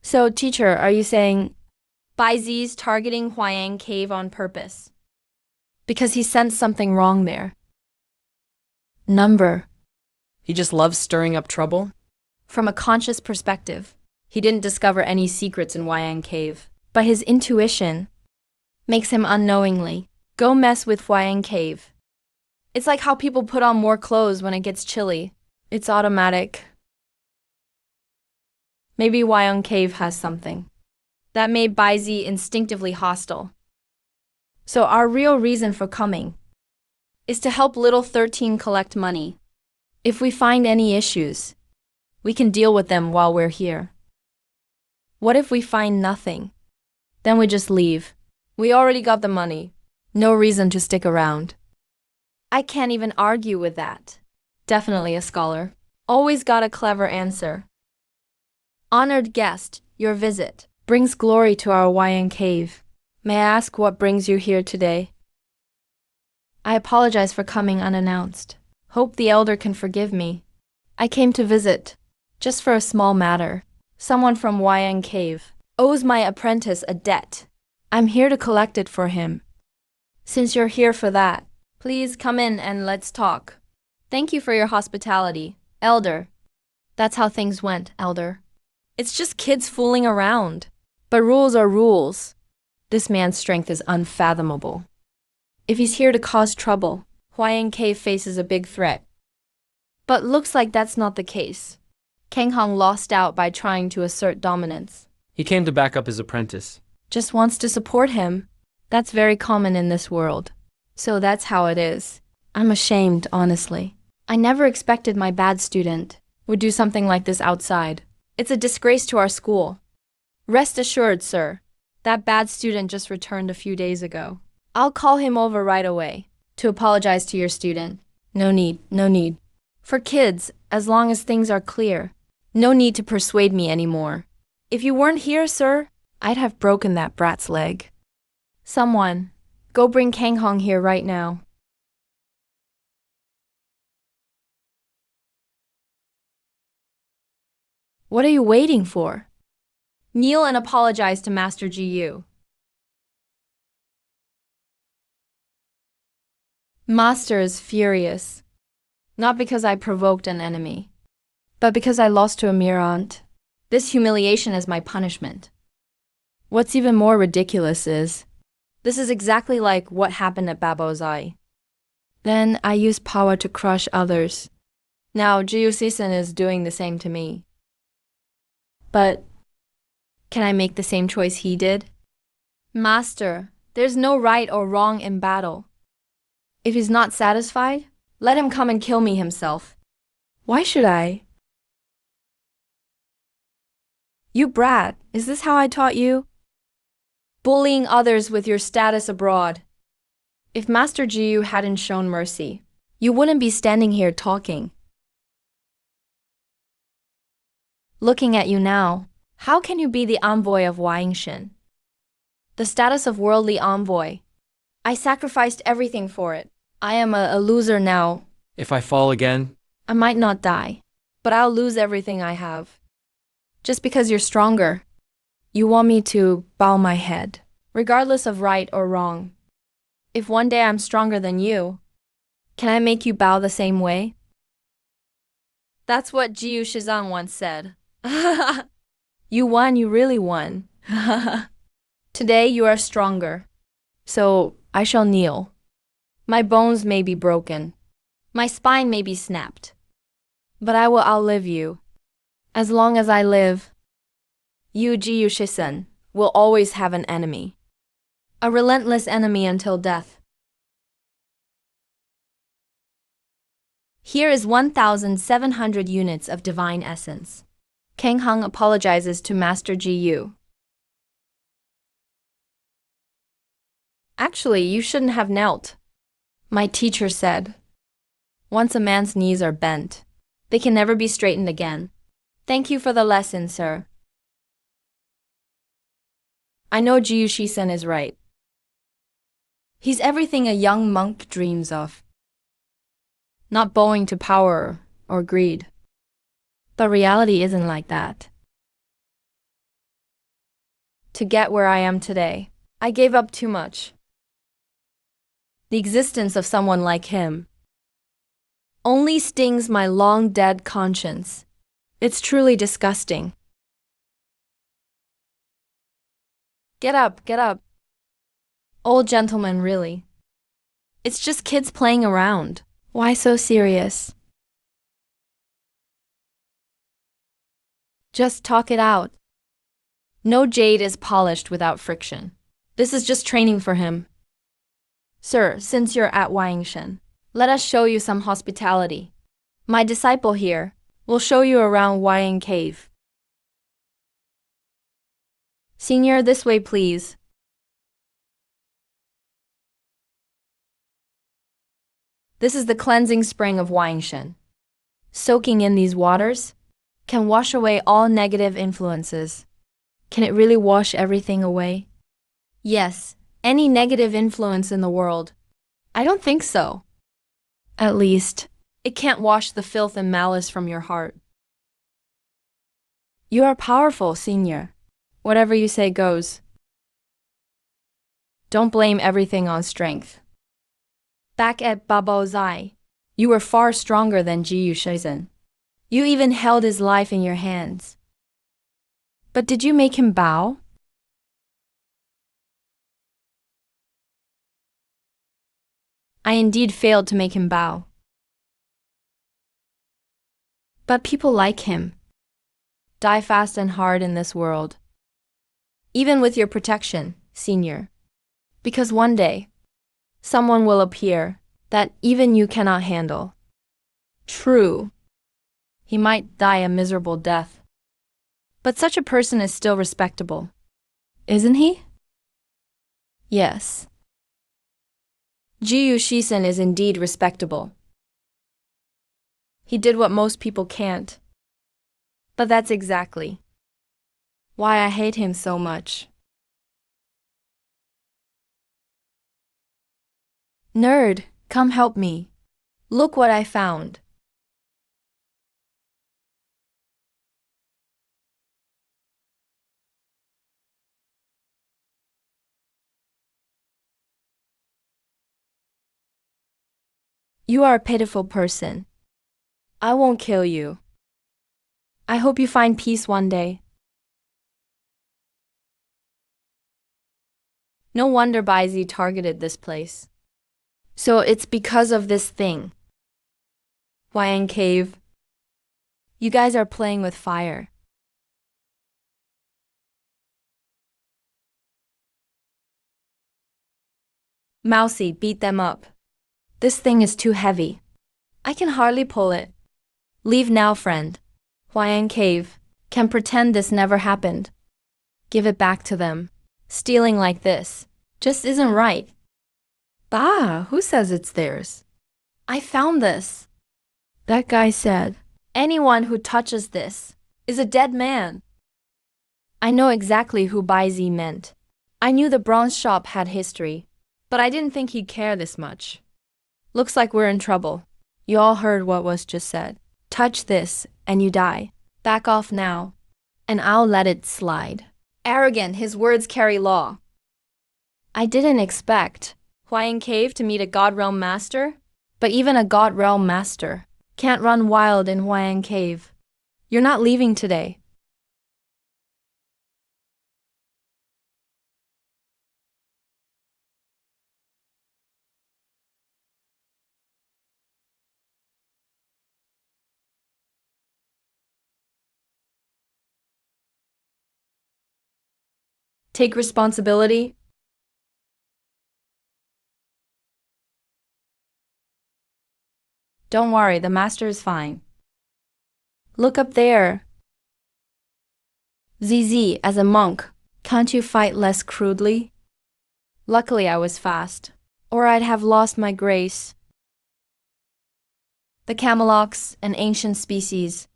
So, teacher, are you saying Bai Zi's targeting Huayang Cave on purpose? Because he sensed something wrong there. Number. He just loves stirring up trouble? From a conscious perspective, he didn't discover any secrets in Huayang Cave, but his intuition makes him unknowingly go mess with Huayang Cave. It's like how people put on more clothes when it gets chilly. It's automatic. Maybe Huayang Cave has something that made Bai Zi instinctively hostile. So our real reason for coming is to help Little 13 collect money. If we find any issues, we can deal with them while we're here. What if we find nothing? Then we just leave. We already got the money. No reason to stick around. I can't even argue with that. Definitely a scholar. Always got a clever answer. Honored guest, your visit brings glory to our Huayang Cave. May I ask what brings you here today? I apologize for coming unannounced. Hope the elder can forgive me. I came to visit, just for a small matter. Someone from Huayang Cave owes my apprentice a debt. I'm here to collect it for him. Since you're here for that, please come in and let's talk. Thank you for your hospitality, elder. That's how things went, elder. It's just kids fooling around. But rules are rules. This man's strength is unfathomable. If he's here to cause trouble, Huayang Cave faces a big threat. But looks like that's not the case. Kang Hong lost out by trying to assert dominance. he came to back up his apprentice. Just wants to support him. That's very common in this world. So that's how it is. I'm ashamed, honestly. I never expected my bad student would do something like this outside. It's a disgrace to our school. Rest assured, sir, that bad student just returned a few days ago. I'll call him over right away to apologize to your student. No need, no need. For kids, as long as things are clear, no need to persuade me anymore. If you weren't here, sir, I'd have broken that brat's leg. Someone, go bring Kang Hong here right now. What are you waiting for? Kneel and apologize to Master Ji. Master is furious. Not because I provoked an enemy, but because I lost to a mere aunt. This humiliation is my punishment. What's even more ridiculous is, this is exactly like what happened at Babozai. Then I used power to crush others. Now Jiu Sisen is doing the same to me. But can I make the same choice he did? Master, there's no right or wrong in battle. If he's not satisfied, let him come and kill me himself. Why should I? You brat, is this how I taught you? Bullying others with your status abroad. If Master Jiyu hadn't shown mercy, you wouldn't be standing here talking. Looking at you now, how can you be the envoy of Waingshan? The status of worldly envoy. I sacrificed everything for it. I am a loser now. If I fall again, I might not die, but I'll lose everything I have. Just because you're stronger, you want me to bow my head, regardless of right or wrong. If one day I'm stronger than you, can I make you bow the same way? That's what Jiyu Shizang once said. You won, you really won. Today you are stronger, so I shall kneel. My bones may be broken, my spine may be snapped, but I will outlive you. As long as I live, you Jiyu Shisen will always have an enemy. A relentless enemy until death. Here is 1,700 units of divine essence. Kang Heng apologizes to Master Jiyu. Actually, you shouldn't have knelt. My teacher said, once a man's knees are bent, they can never be straightened again. Thank you for the lesson, sir. I know Jiyu Shisen is right. He's everything a young monk dreams of. Not bowing to power or greed. But reality isn't like that. To get where I am today, I gave up too much. The existence of someone like him only stings my long-dead conscience. It's truly disgusting. Get up, get up. Old gentleman, really. It's just kids playing around. Why so serious? Just talk it out. No jade is polished without friction. This is just training for him. Sir, since you're at Waingshan, let us show you some hospitality. My disciple here will show you around Wayang Cave. Senior, this way please. This is the cleansing spring of Waingshan. Soaking in these waters can wash away all negative influences. Can it really wash everything away? Yes, any negative influence in the world. I don't think so. At least, it can't wash the filth and malice from your heart. You are powerful, Senior. Whatever you say goes. Don't blame everything on strength. Back at Babozai, you were far stronger than Jiyu Shizhen. You even held his life in your hands. But did you make him bow? I indeed failed to make him bow. But people like him. Die fast and hard in this world. Even with your protection, Senior. Because one day, someone will appear that even you cannot handle. True. He might die a miserable death. But such a person is still respectable. Isn't he? Yes. Jiyu Shisen is indeed respectable. He did what most people can't. But that's exactly why I hate him so much. Nerd, come help me. Look what I found. You are a pitiful person. I won't kill you. I hope you find peace one day. No wonder Baizi targeted this place. So it's because of this thing. Wayang Cave. You guys are playing with fire. Mousy, beat them up. This thing is too heavy. I can hardly pull it. Leave now, friend. Wayang Cave. can pretend this never happened. Give it back to them. Stealing like this just isn't right. Bah, who says it's theirs? I found this. That guy said, anyone who touches this is a dead man. I know exactly who Baizi meant. I knew the bronze shop had history, but I didn't think he'd care this much. Looks like we're in trouble. You all heard what was just said. Touch this, and you die. Back off now, and I'll let it slide. Arrogant, his words carry law. I didn't expect Huaying Cave to meet a God Realm master, but even a God Realm master can't run wild in Huaying Cave. You're not leaving today. Take responsibility. Don't worry, the master is fine. Look up there. ZZ, as a monk, can't you fight less crudely? Luckily I was fast, or I'd have lost my grace. The Camelox, an ancient species,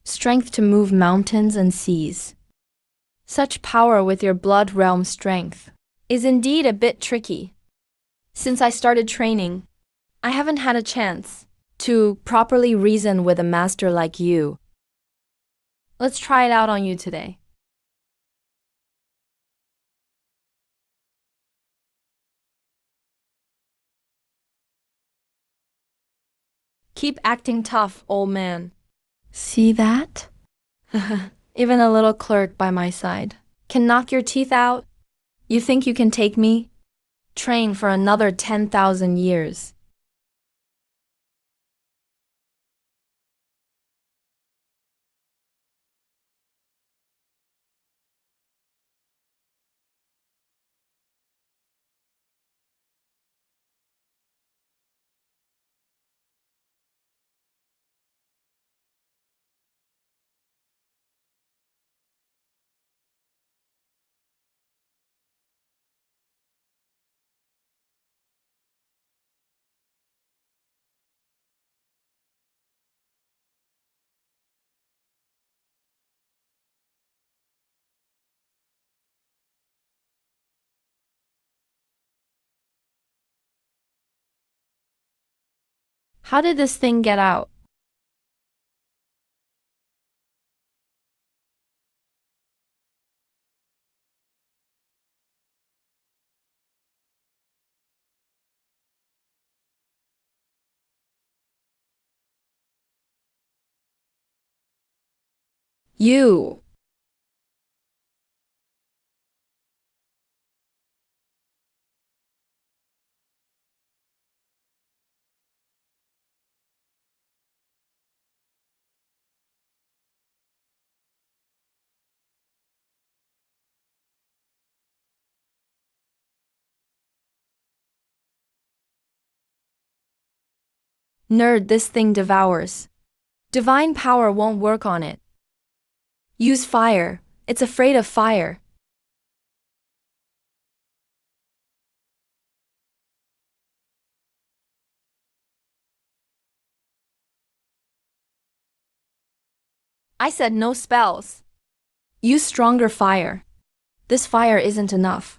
strength to move mountains and seas. Such power with your blood realm strength is indeed a bit tricky. Since I started training, I haven't had a chance to properly reason with a master like you. Let's try it out on you today. Keep acting tough, old man. See that? Even a little clerk by my side can knock your teeth out. You think you can take me? Train for another 10,000 years. How did this thing get out? You. Nerd, this thing devours. Divine power won't work on it. Use fire. It's afraid of fire. I said no spells. Use stronger fire. This fire isn't enough.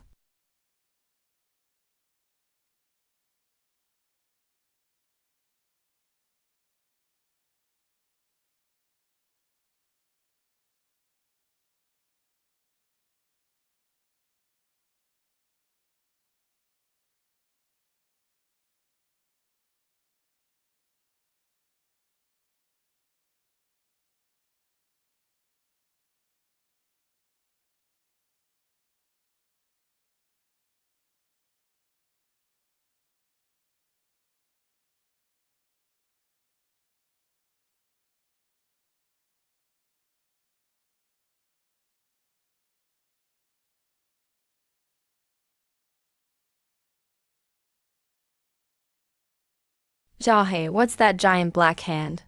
Jiahe, what's that giant black hand?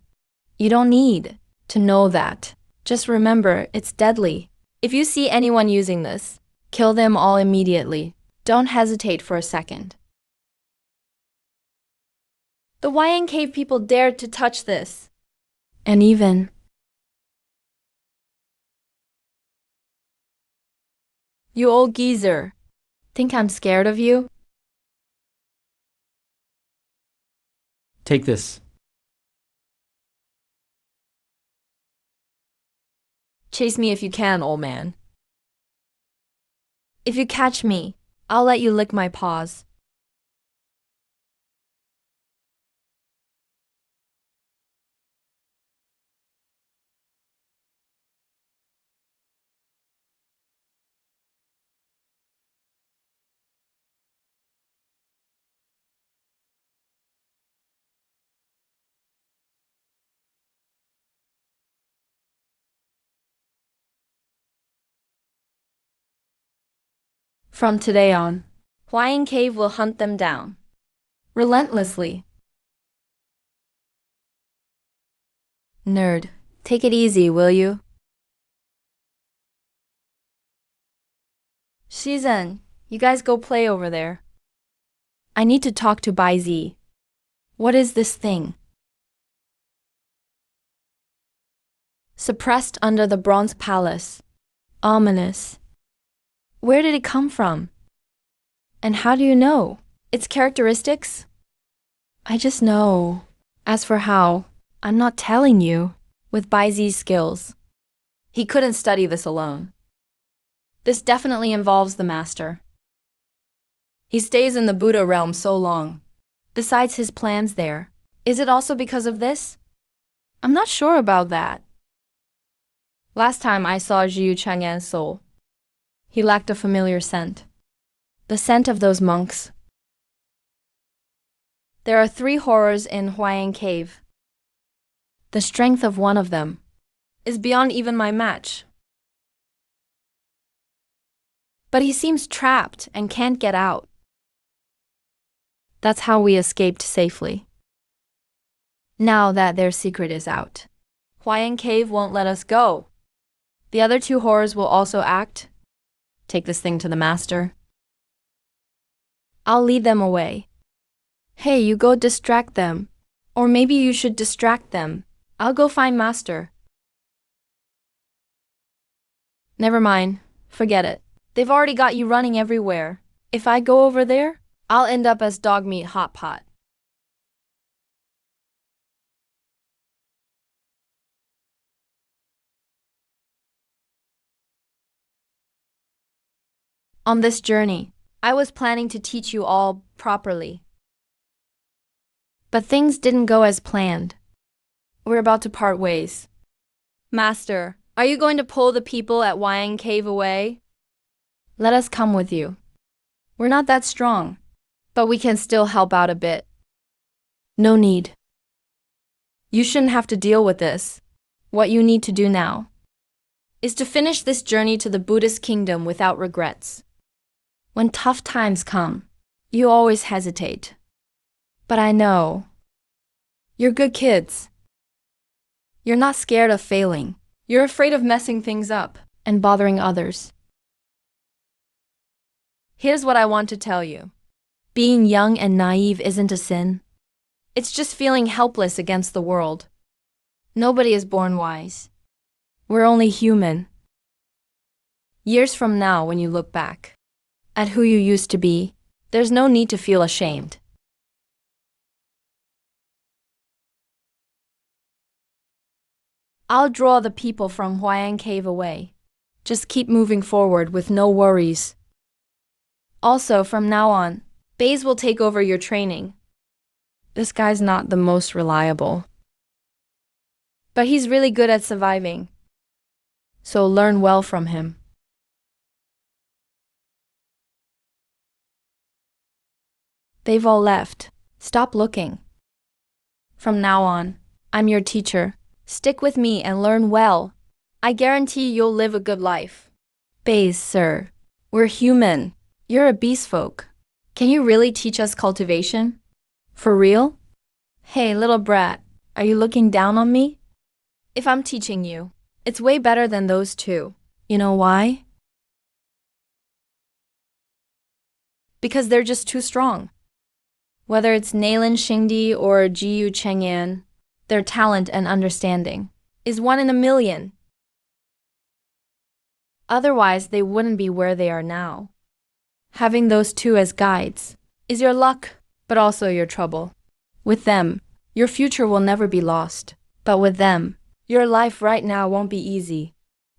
You don't need to know that. Just remember, it's deadly. If you see anyone using this, kill them all immediately. Don't hesitate for a second. The Hawaiian cave people dared to touch this. And even you old geezer. Think I'm scared of you? Take this. Chase me if you can, old man. If you catch me, I'll let you lick my paws. From today on, Hawaiian Cave will hunt them down. Relentlessly. Nerd, take it easy, will you? Shizen, you guys go play over there. I need to talk to Bai Z. What is this thing? Suppressed under the Bronze Palace. Ominous. Where did it come from? And how do you know? Its characteristics? I just know. As for how, I'm not telling you. With Bai Z's skills, he couldn't study this alone. This definitely involves the master. He stays in the Buddha realm so long. Besides his plans there, is it also because of this? I'm not sure about that. Last time I saw Jiu Chang'an's soul, he lacked a familiar scent. The scent of those monks. There are 3 horrors in Hawaiian Cave. The strength of one of them is beyond even my match. But he seems trapped and can't get out. That's how we escaped safely. Now that their secret is out, Hawaiian Cave won't let us go. The other 2 horrors will also act. Take this thing to the master. I'll lead them away. Hey, you go distract them. Or maybe you should distract them. I'll go find master. Never mind. Forget it. They've already got you running everywhere. If I go over there, I'll end up as dog meat hot pot. On this journey, I was planning to teach you all properly. But things didn't go as planned. We're about to part ways. Master, are you going to pull the people at Hawaiian Cave away? Let us come with you. We're not that strong, but we can still help out a bit. No need. You shouldn't have to deal with this. What you need to do now is to finish this journey to the Buddhist kingdom without regrets. When tough times come, you always hesitate. But I know. You're good kids. You're not scared of failing. You're afraid of messing things up and bothering others. Here's what I want to tell you. Being young and naive isn't a sin. It's just feeling helpless against the world. Nobody is born wise. We're only human. Years from now, when you look back at who you used to be, there's no need to feel ashamed. I'll draw the people from Hawaiian Cave away. Just keep moving forward with no worries. Also, from now on, Baze will take over your training. This guy's not the most reliable, but he's really good at surviving. So learn well from him. They've all left. Stop looking. From now on, I'm your teacher. Stick with me and learn well. I guarantee you'll live a good life. Baze, sir. We're human. You're a beast folk. Can you really teach us cultivation? For real? Hey, little brat, are you looking down on me? If I'm teaching you, It's way better than those two. You know why? Because they're just too strong. Whether it's Nailan Xingdi or Jiyu Chengyan, their talent and understanding is 1 in a million. Otherwise, they wouldn't be where they are now. Having those two as guides is your luck, but also your trouble. With them, your future will never be lost. But with them, your life right now won't be easy.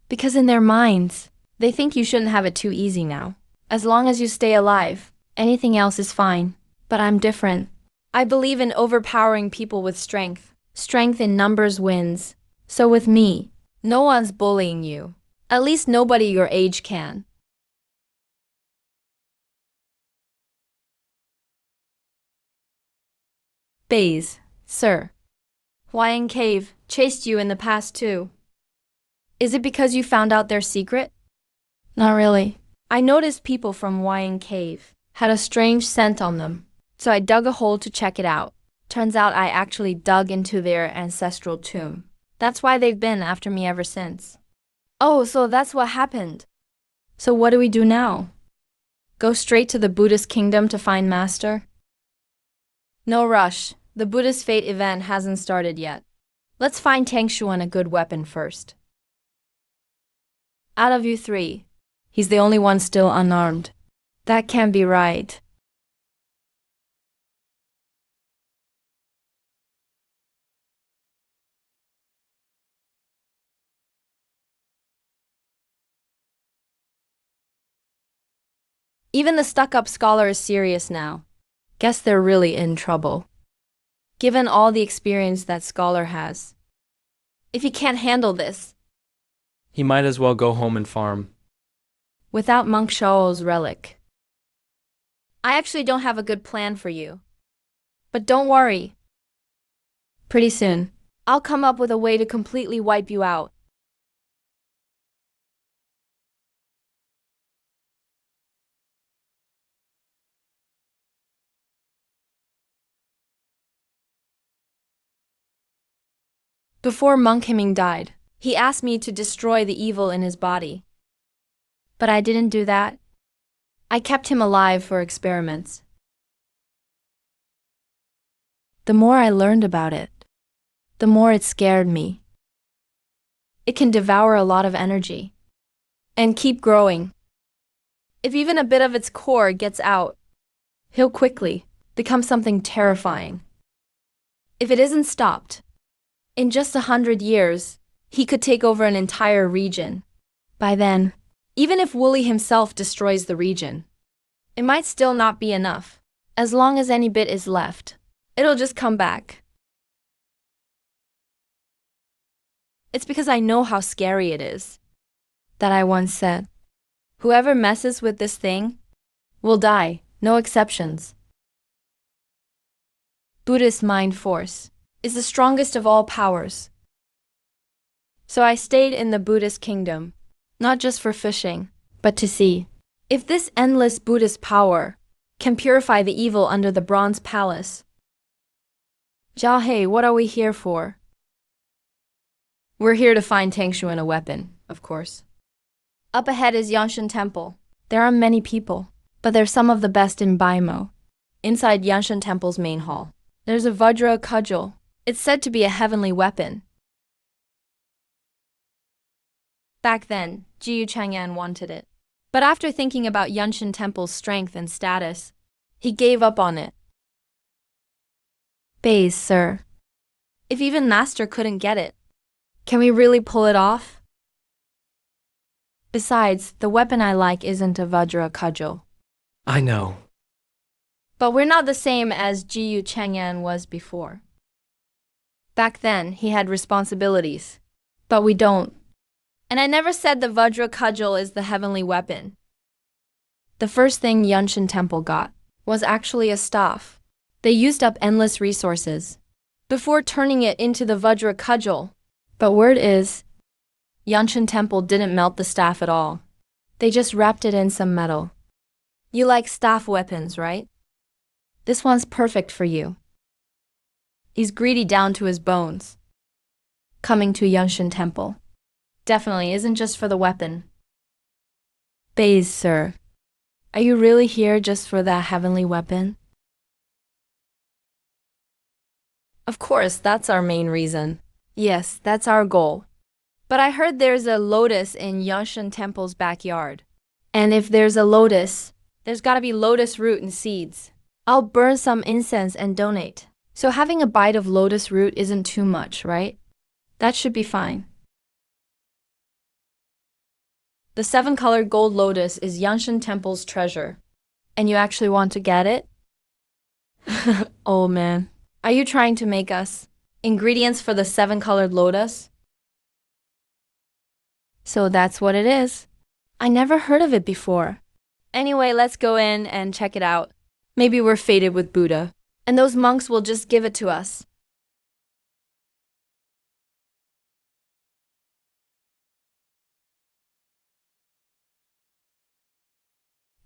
Because in their minds, they think you shouldn't have it too easy now. As long as you stay alive, anything else is fine. But I'm different. I believe in overpowering people with strength. Strength in numbers wins. So with me, no one's bullying you. At least nobody your age can. Bays, sir. Huaying Cave chased you in the past too. Is it because you found out their secret? Not really. I noticed people from Huaying Cave had a strange scent on them, so I dug a hole to check it out. Turns out I actually dug into their ancestral tomb. That's why they've been after me ever since. Oh, so that's what happened. So what do we do now? Go straight to the Buddhist kingdom to find Master? No rush. The Buddhist fate event hasn't started yet. Let's find Tangshuan a good weapon first. Out of you three, he's the only one still unarmed. That can't be right. Even the stuck-up scholar is serious now. Guess they're really in trouble. Given all the experience that scholar has. If he can't handle this, He might as well go home and farm. without Monk Shao's relic. I actually don't have a good plan for you. But don't worry. Pretty soon, I'll come up with a way to completely wipe you out. Before Monk Himing died, he asked me to destroy the evil in his body. But I didn't do that. I kept him alive for experiments. The more I learned about it, the more it scared me. It can devour a lot of energy and keep growing. If even a bit of its core gets out, he'll quickly become something terrifying. If it isn't stopped, in just 100 years, he could take over an entire region. By then, even if Wooly himself destroys the region, it might still not be enough. As long as any bit is left, it'll just come back. It's because I know how scary it is that I once said, whoever messes with this thing will die, no exceptions. Buddhist mind force is the strongest of all powers. So I stayed in the Buddhist kingdom, not just for fishing, but to see if this endless Buddhist power can purify the evil under the bronze palace. Jiahei, what are we here for? We're here to find Tangshuan a weapon, of course. Up ahead is Yanshan Temple. There are many people, but they're some of the best in Baimo. Inside Yanshan Temple's main hall, there's a Vajra cudgel. It's said to be a heavenly weapon. Back then, Jiyu Chang'an wanted it. But after thinking about Yanshan Temple's strength and status, he gave up on it. Bays, sir. If even Master couldn't get it, can we really pull it off? Besides, the weapon I like isn't a Vajra cudgel. I know. But we're not the same as Jiyu Chang'an was before. Back then, he had responsibilities, but we don't. And I never said the Vajra cudgel is the heavenly weapon. The first thing Yanshan Temple got was actually a staff. They used up endless resources before turning it into the Vajra cudgel. But word is, Yanshan Temple didn't melt the staff at all. They just wrapped it in some metal. You like staff weapons, right? This one's perfect for you. He's greedy down to his bones. Coming to Yanshan Temple, Definitely isn't just for the weapon. Baze, sir. Are you really here just for that heavenly weapon? Of course, that's our main reason. Yes, that's our goal. But I heard there's a lotus in Yanshan Temple's backyard. And if there's a lotus, there's gotta be lotus root and seeds. I'll burn some incense and donate. So having a bite of lotus root isn't too much, right? That should be fine. The 7-colored gold lotus is Yanshan Temple's treasure. And you actually want to get it? Oh man. Are you trying to make us ingredients for the 7-colored lotus? So that's what it is. I never heard of it before. Anyway, let's go in and check it out. Maybe we're fated with Buddha, and those monks will just give it to us.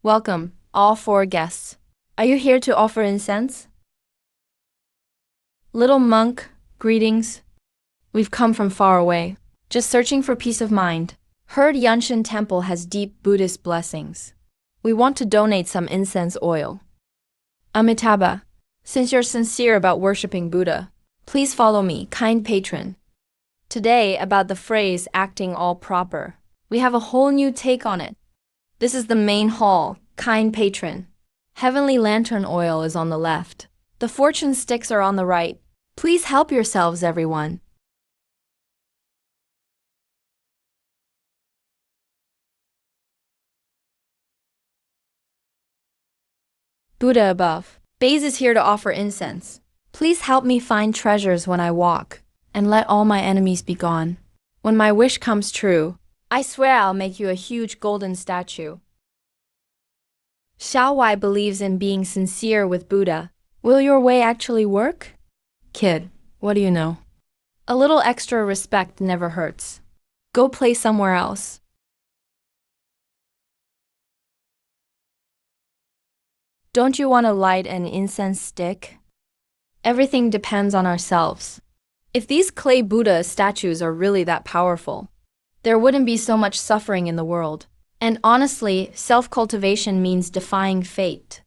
Welcome, all 4 guests. Are you here to offer incense? Little monk, greetings. We've come from far away, just searching for peace of mind. Heard Yanshan Temple has deep Buddhist blessings. We want to donate some incense oil. Amitabha, since you're sincere about worshipping Buddha, please follow me, kind patron. Today, about the phrase acting all proper. We have a whole new take on it. This is the main hall, kind patron. Heavenly lantern oil is on the left. The fortune sticks are on the right. Please help yourselves, everyone. Buddha above. Baze is here to offer incense. Please help me find treasures when I walk, and let all my enemies be gone. When my wish comes true, I swear I'll make you a huge golden statue. Xiao Wei believes in being sincere with Buddha. Will your way actually work? Kid, what do you know? A little extra respect never hurts. Go play somewhere else. Don't you want to light an incense stick? Everything depends on ourselves. If these clay Buddha statues are really that powerful, there wouldn't be so much suffering in the world. And honestly, self-cultivation means defying fate.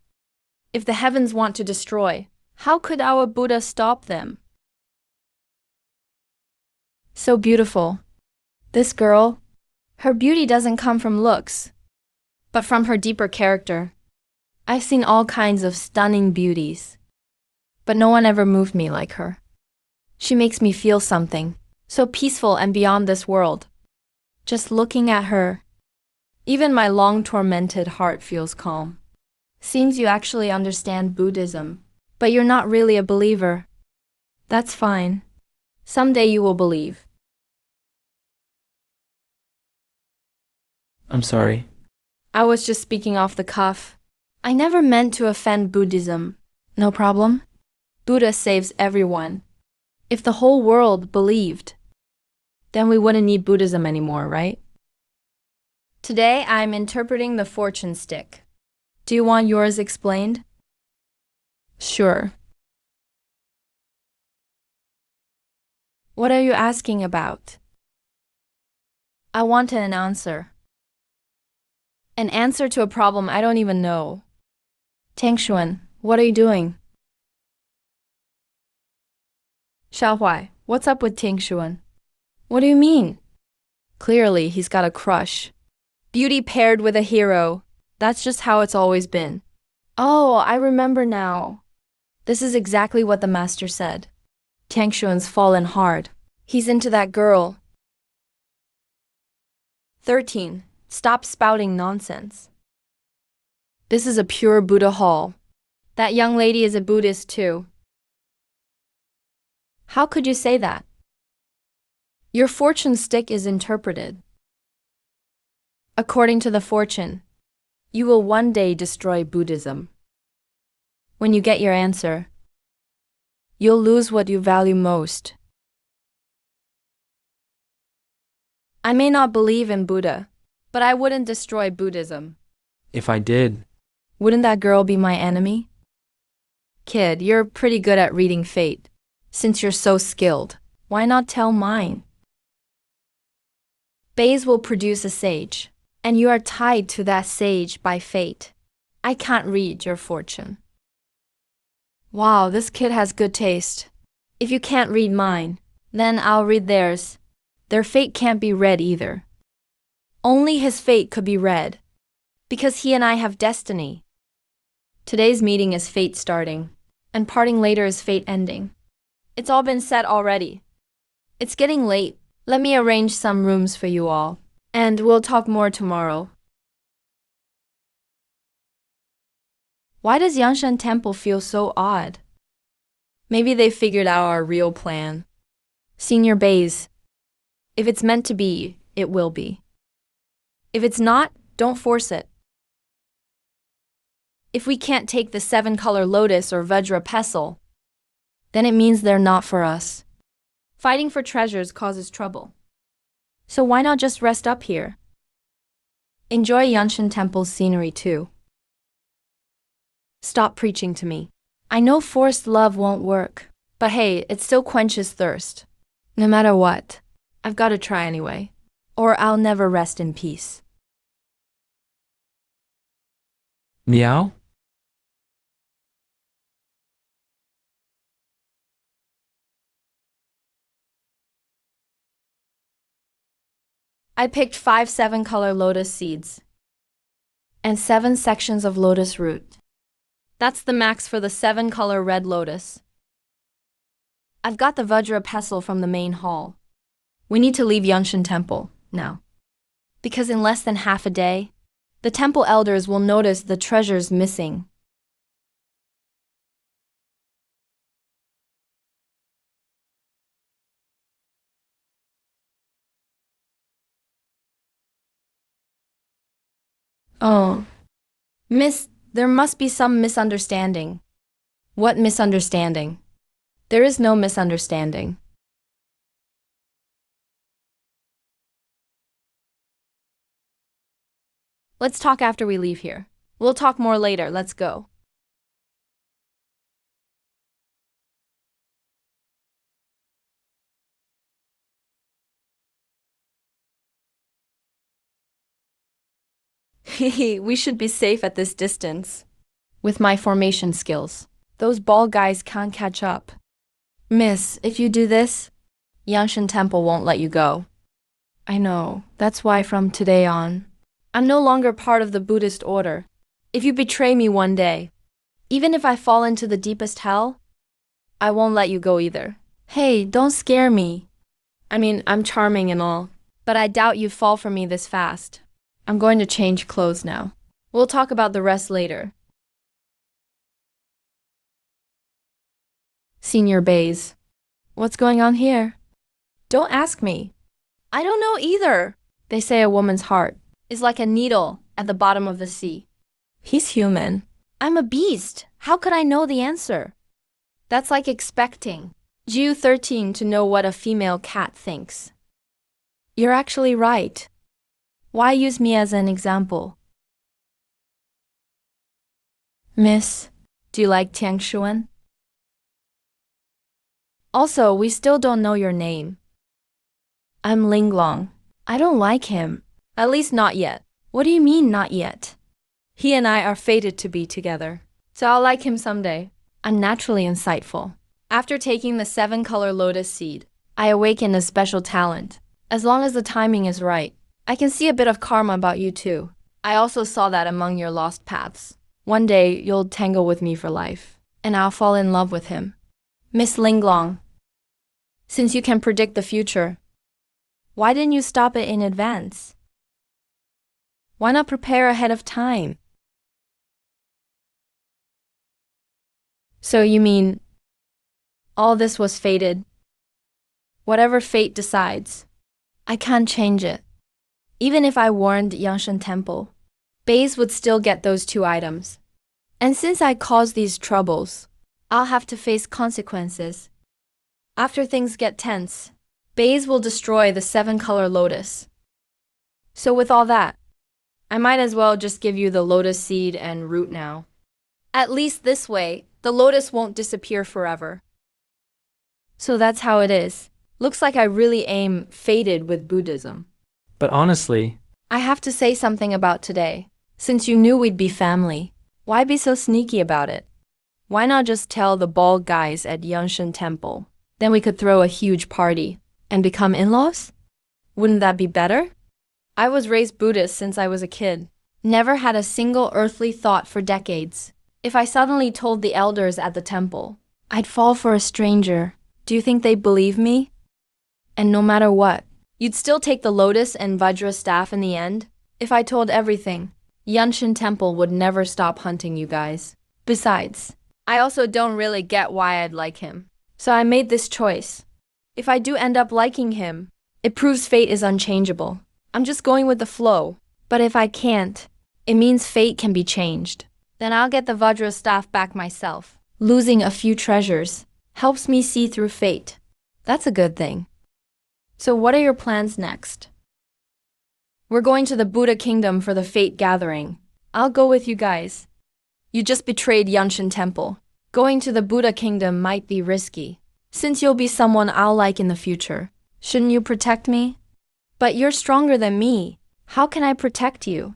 If the heavens want to destroy, how could our Buddha stop them? So beautiful. This girl, her beauty doesn't come from looks, but from her deeper character. I've seen all kinds of stunning beauties, but no one ever moved me like her. She makes me feel something, so peaceful and beyond this world. Just looking at her, even my long-tormented heart feels calm. Seems you actually understand Buddhism, but you're not really a believer. That's fine. Someday you will believe. I'm sorry. I was just speaking off the cuff. I never meant to offend Buddhism. No problem? Buddha saves everyone. If the whole world believed, then we wouldn't need Buddhism anymore, right? Today I'm interpreting the fortune stick. Do you want yours explained? Sure. What are you asking about? I want an answer. An answer to a problem I don't even know. Tangshuan, what are you doing? Xiaohuai, what's up with Tangshuan? What do you mean? Clearly, he's got a crush. Beauty paired with a hero. That's just how it's always been. Oh, I remember now. This is exactly what the master said. Tangshuan's fallen hard. He's into that girl. 13. Stop spouting nonsense. This is a pure Buddha hall. That young lady is a Buddhist too. How could you say that? Your fortune stick is interpreted. According to the fortune, you will one day destroy Buddhism. When you get your answer, you'll lose what you value most. I may not believe in Buddha, but I wouldn't destroy Buddhism. If I did, Wouldn't that girl be my enemy? Kid, you're pretty good at reading fate. Since you're so skilled, why not tell mine? Bays will produce a sage, and you are tied to that sage by fate. I can't read your fortune. Wow, this kid has good taste. If you can't read mine, then I'll read theirs. Their fate can't be read either. Only his fate could be read, because he and I have destiny. Today's meeting is fate starting, and parting later is fate ending. It's all been said already. It's getting late. Let me arrange some rooms for you all, and we'll talk more tomorrow. Why does Yangshan Temple feel so odd? Maybe they figured out our real plan. Senior Bays, if it's meant to be, it will be. If it's not, don't force it. If we can't take the 7-color lotus or Vajra pestle, then it means they're not for us. Fighting for treasures causes trouble. So why not just rest up here? Enjoy Yangshan Temple's scenery too. Stop preaching to me. I know forced love won't work, but hey, it still quenches thirst. No matter what, I've got to try anyway, or I'll never rest in peace. Meow? I picked 5 7-color lotus seeds and 7 sections of lotus root. That's the max for the 7-color red lotus. I've got the Vajra pestle from the main hall. We need to leave Yangshan Temple now, because in less than half a day, the temple elders will notice the treasures missing. Oh, Miss, there must be some misunderstanding. What misunderstanding? There is no misunderstanding. Let's talk after we leave here. We'll talk more later. Let's go. Hehe, we should be safe at this distance. With my formation skills, those ball guys can't catch up. Miss, if you do this, Yangshan Temple won't let you go. I know. That's why from today on, I'm no longer part of the Buddhist order. If you betray me one day, even if I fall into the deepest hell, I won't let you go either. Hey, don't scare me. I mean, I'm charming and all, but I doubt you'd fall for me this fast. I'm going to change clothes now. We'll talk about the rest later. Senior Bays, what's going on here? Don't ask me. I don't know either. They say a woman's heart is like a needle at the bottom of the sea. He's human. I'm a beast. How could I know the answer? That's like expecting Jew 13 to know what a female cat thinks. You're actually right. Why use me as an example? Miss, do you like Tiangshuan? Also, we still don't know your name. I'm Linglong. I don't like him. At least not yet. What do you mean, not yet? He and I are fated to be together, so I'll like him someday. I'm naturally insightful. After taking the 7-color lotus seed, I awaken a special talent. As long as the timing is right, I can see a bit of karma about you too. I also saw that among your lost paths. One day, you'll tangle with me for life, and I'll fall in love with him. Miss Linglong, since you can predict the future, why didn't you stop it in advance? Why not prepare ahead of time? So you mean all this was fated? Whatever fate decides, I can't change it. Even if I warned Yangshan Temple, Bays would still get those 2 items. And since I caused these troubles, I'll have to face consequences. After things get tense, Bays will destroy the 7-color lotus. So with all that, I might as well just give you the lotus seed and root now. At least this way, the lotus won't disappear forever. So that's how it is. Looks like I really aim fated with Buddhism. But honestly, I have to say something about today. Since you knew we'd be family, why be so sneaky about it? Why not just tell the bald guys at Yanshan Temple? Then we could throw a huge party and become in-laws? Wouldn't that be better? I was raised Buddhist since I was a kid. Never had a single earthly thought for decades. If I suddenly told the elders at the temple, I'd fall for a stranger. Do you think they'd believe me? And no matter what, you'd still take the lotus and Vajra staff in the end? If I told everything, Yanshan Temple would never stop hunting you guys. Besides, I also don't really get why I'd like him. So I made this choice. If I do end up liking him, it proves fate is unchangeable. I'm just going with the flow. But if I can't, it means fate can be changed. Then I'll get the Vajra staff back myself. Losing a few treasures helps me see through fate. That's a good thing. So what are your plans next? We're going to the Buddha Kingdom for the Fate Gathering. I'll go with you guys. You just betrayed Yanshan Temple. Going to the Buddha Kingdom might be risky, since you'll be someone I'll like in the future. Shouldn't you protect me? But you're stronger than me. How can I protect you?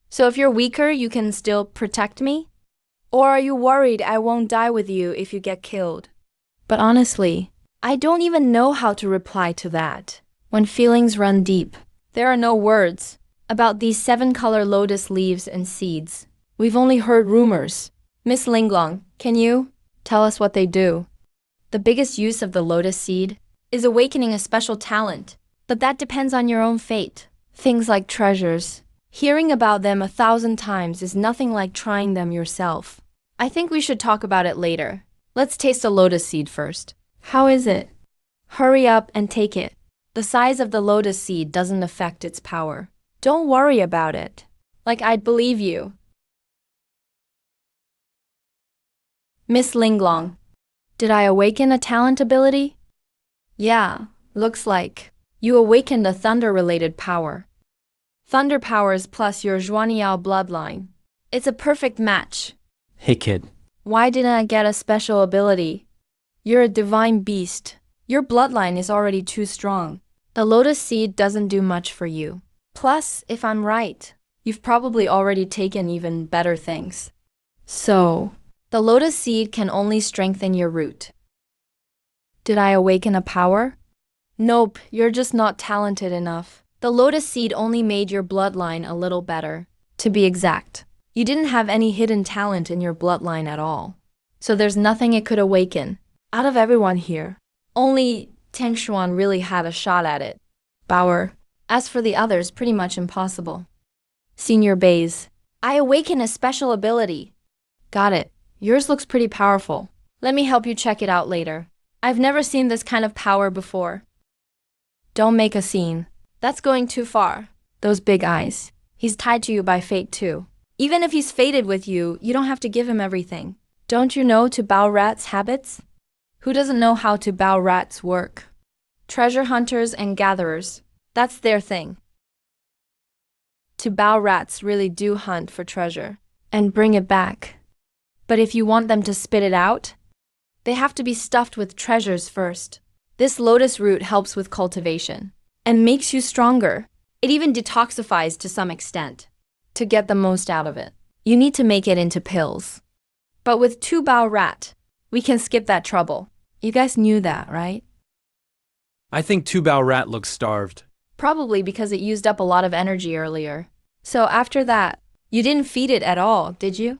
So if you're weaker, you can still protect me? Or are you worried I won't die with you if you get killed? But honestly, I don't even know how to reply to that. When feelings run deep, there are no words about these 7-color lotus leaves and seeds. We've only heard rumors. Miss Linglong, can you tell us what they do? The biggest use of the lotus seed is awakening a special talent, but that depends on your own fate. Things like treasures. Hearing about them 1,000 times is nothing like trying them yourself. I think we should talk about it later. Let's taste a lotus seed first. How is it? Hurry up and take it. The size of the lotus seed doesn't affect its power. Don't worry about it. Like I'd believe you. Miss Linglong, did I awaken a talent ability? Yeah, looks like. You awakened a thunder-related power. Thunder powers plus your Zhuaniao bloodline. It's a perfect match. hey kid, Why didn't I get a special ability? You're a divine beast. Your bloodline is already too strong. The lotus seed doesn't do much for you. Plus, if I'm right, you've probably already taken even better things. So, the lotus seed can only strengthen your root. Did I awaken a power? Nope, you're just not talented enough. The lotus seed only made your bloodline a little better. To be exact, you didn't have any hidden talent in your bloodline at all. So there's nothing it could awaken. Out of everyone here, only Tang Xuan really had a shot at it. Bauer. As for the others, pretty much impossible. Senior Bays. I awaken a special ability. Got it. Yours looks pretty powerful. Let me help you check it out later. I've never seen this kind of power before. Don't make a scene. That's going too far. Those big eyes. He's tied to you by fate too. Even if he's fated with you, you don't have to give him everything. Don't you know to bow rats' habits? Who doesn't know how to bow rats work? Treasure hunters and gatherers. That's their thing. To bow rats really do hunt for treasure and bring it back. But if you want them to spit it out, they have to be stuffed with treasures first. This lotus root helps with cultivation and makes you stronger. It even detoxifies to some extent. To get the most out of it, you need to make it into pills. But with 2-bow rat, we can skip that trouble. You guys knew that, right? I think Two-Bow Rat looks starved. Probably because it used up a lot of energy earlier. So after that, you didn't feed it at all, did you?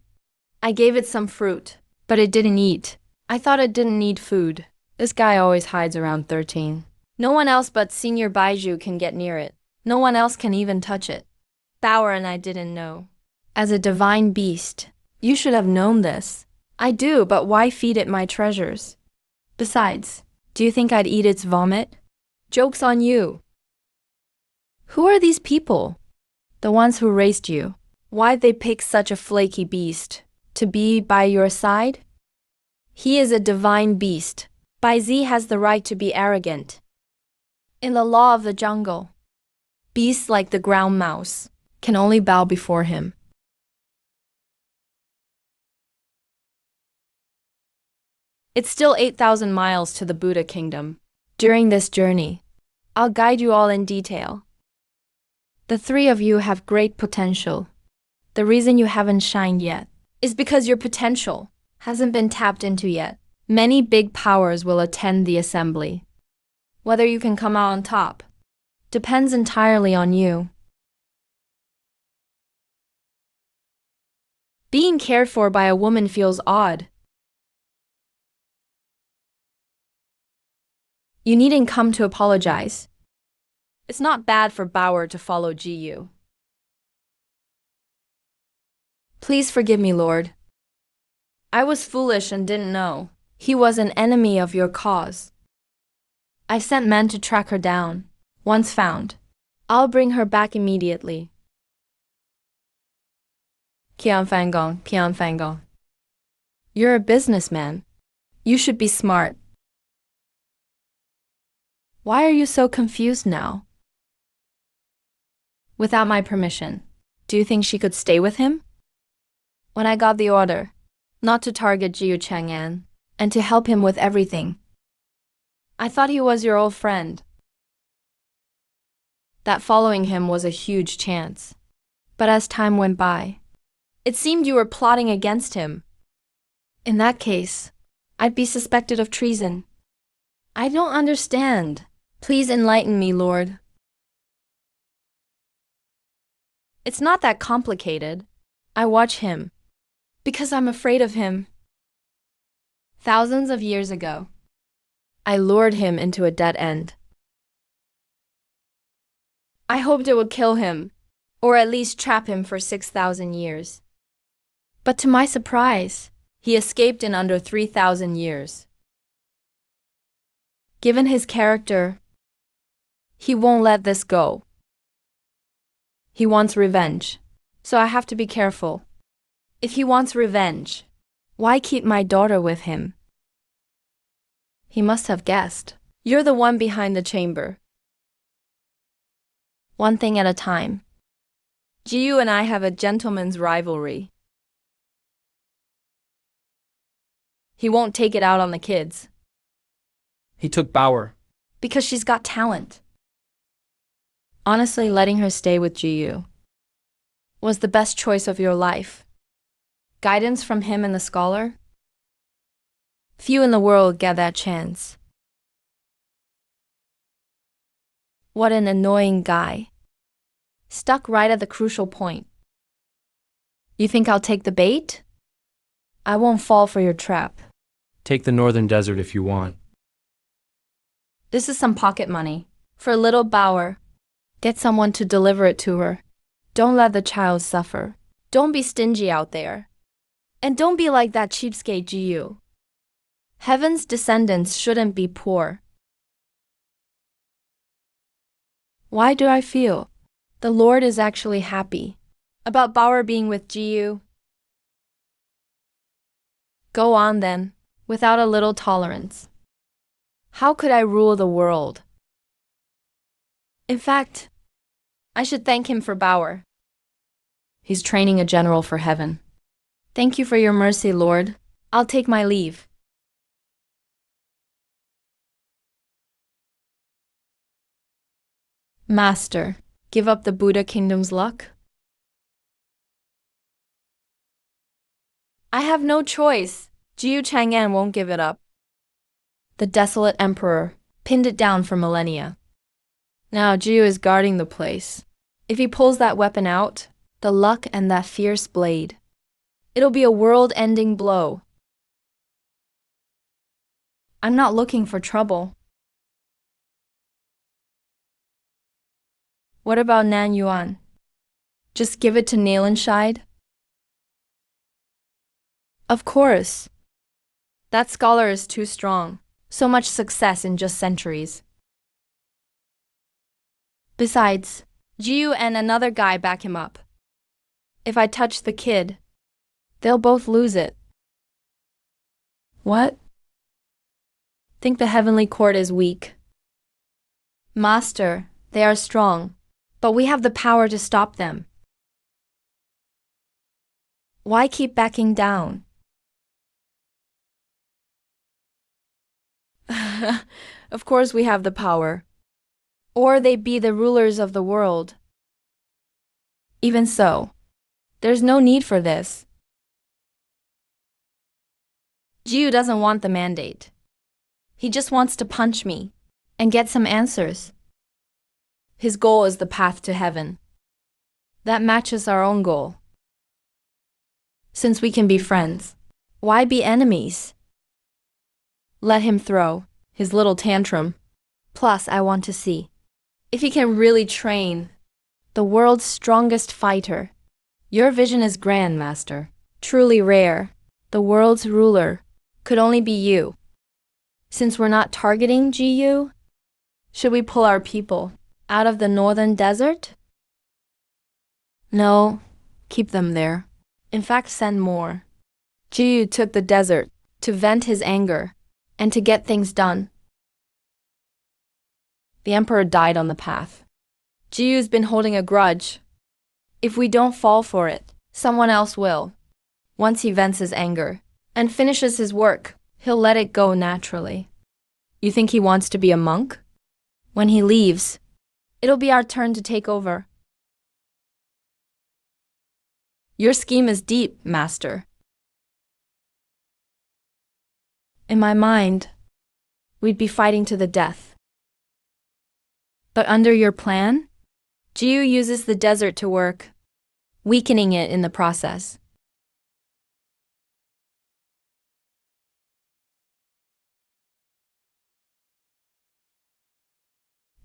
I gave it some fruit, but it didn't eat. I thought it didn't need food. This guy always hides around 13. No one else but Senior Baiju can get near it. No one else can even touch it. Bauer and I didn't know. As a divine beast, you should have known this. I do, but why feed it my treasures? Besides, do you think I'd eat its vomit? Joke's on you. Who are these people? The ones who raised you. Why'd they pick such a flaky beast to be by your side? He is a divine beast. Bai Zi has the right to be arrogant. In the law of the jungle, beasts like the ground mouse can only bow before him. It's still 8,000 miles to the Buddha Kingdom. During this journey, I'll guide you all in detail. The three of you have great potential. The reason you haven't shined yet is because your potential hasn't been tapped into yet. Many big powers will attend the assembly. Whether you can come out on top depends entirely on you. Being cared for by a woman feels odd. You needn't come to apologize. It's not bad for Bauer to follow GU. Please forgive me, Lord. I was foolish and didn't know. He was an enemy of your cause. I sent men to track her down. Once found, I'll bring her back immediately. Qian Fangong. You're a businessman. You should be smart. Why are you so confused now? Without my permission, do you think she could stay with him? When I got the order not to target Jiu Chang'an and to help him with everything, I thought he was your old friend. That following him was a huge chance. But as time went by, it seemed you were plotting against him. In that case, I'd be suspected of treason. I don't understand. Please enlighten me, Lord. It's not that complicated. I watch him because I'm afraid of him. Thousands of years ago, I lured him into a dead end. I hoped it would kill him, or at least trap him for 6,000 years. But to my surprise, he escaped in under 3,000 years. Given his character, he won't let this go. He wants revenge, so I have to be careful. If he wants revenge, why keep my daughter with him? He must have guessed. You're the one behind the chamber. One thing at a time. Jiu and I have a gentleman's rivalry. He won't take it out on the kids. He took Bauer. Because she's got talent. Honestly, letting her stay with Jiu was the best choice of your life. Guidance from him and the scholar? Few in the world get that chance. What an annoying guy. Stuck right at the crucial point. You think I'll take the bait? I won't fall for your trap. Take the northern desert if you want. This is some pocket money. For little Bauer. Get someone to deliver it to her. Don't let the child suffer. Don't be stingy out there. And don't be like that cheapskate Jiu. Heaven's descendants shouldn't be poor. Why do I feel the Lord is actually happy about Bauer being with Jiu? Go on then, without a little tolerance. How could I rule the world? In fact, I should thank him for Bauer. He's training a general for heaven. Thank you for your mercy, Lord. I'll take my leave. Master, give up the Buddha kingdom's luck? I have no choice. Jiu Chang'an won't give it up. The desolate emperor pinned it down for millennia. Now Jiu is guarding the place. If he pulls that weapon out, the luck and that fierce blade, it'll be a world-ending blow. I'm not looking for trouble. What about Nan Yuan? Just give it to Nalenscheid? Of course. That scholar is too strong. So much success in just centuries. Besides, Jiu and another guy back him up. If I touch the kid, they'll both lose it. What? Think the heavenly court is weak. Master, they are strong, but we have the power to stop them. Why keep backing down? Of course we have the power. Or they be the rulers of the world. Even so, there's no need for this. Jiu doesn't want the mandate. He just wants to punch me and get some answers. His goal is the path to heaven. That matches our own goal. Since we can be friends, why be enemies? Let him throw his little tantrum. Plus, I want to see if he can really train the world's strongest fighter. Your vision is grand, Master. Truly rare. The world's ruler could only be you. Since we're not targeting GU, should we pull our people out of the northern desert? No, keep them there. In fact, send more. GU took the desert to vent his anger and to get things done. The emperor died on the path. GU's been holding a grudge. If we don't fall for it, someone else will. Once he vents his anger and finishes his work, he'll let it go naturally. You think he wants to be a monk? When he leaves, it'll be our turn to take over. Your scheme is deep, Master. In my mind, we'd be fighting to the death. But under your plan, Jiu uses the desert to work, weakening it in the process.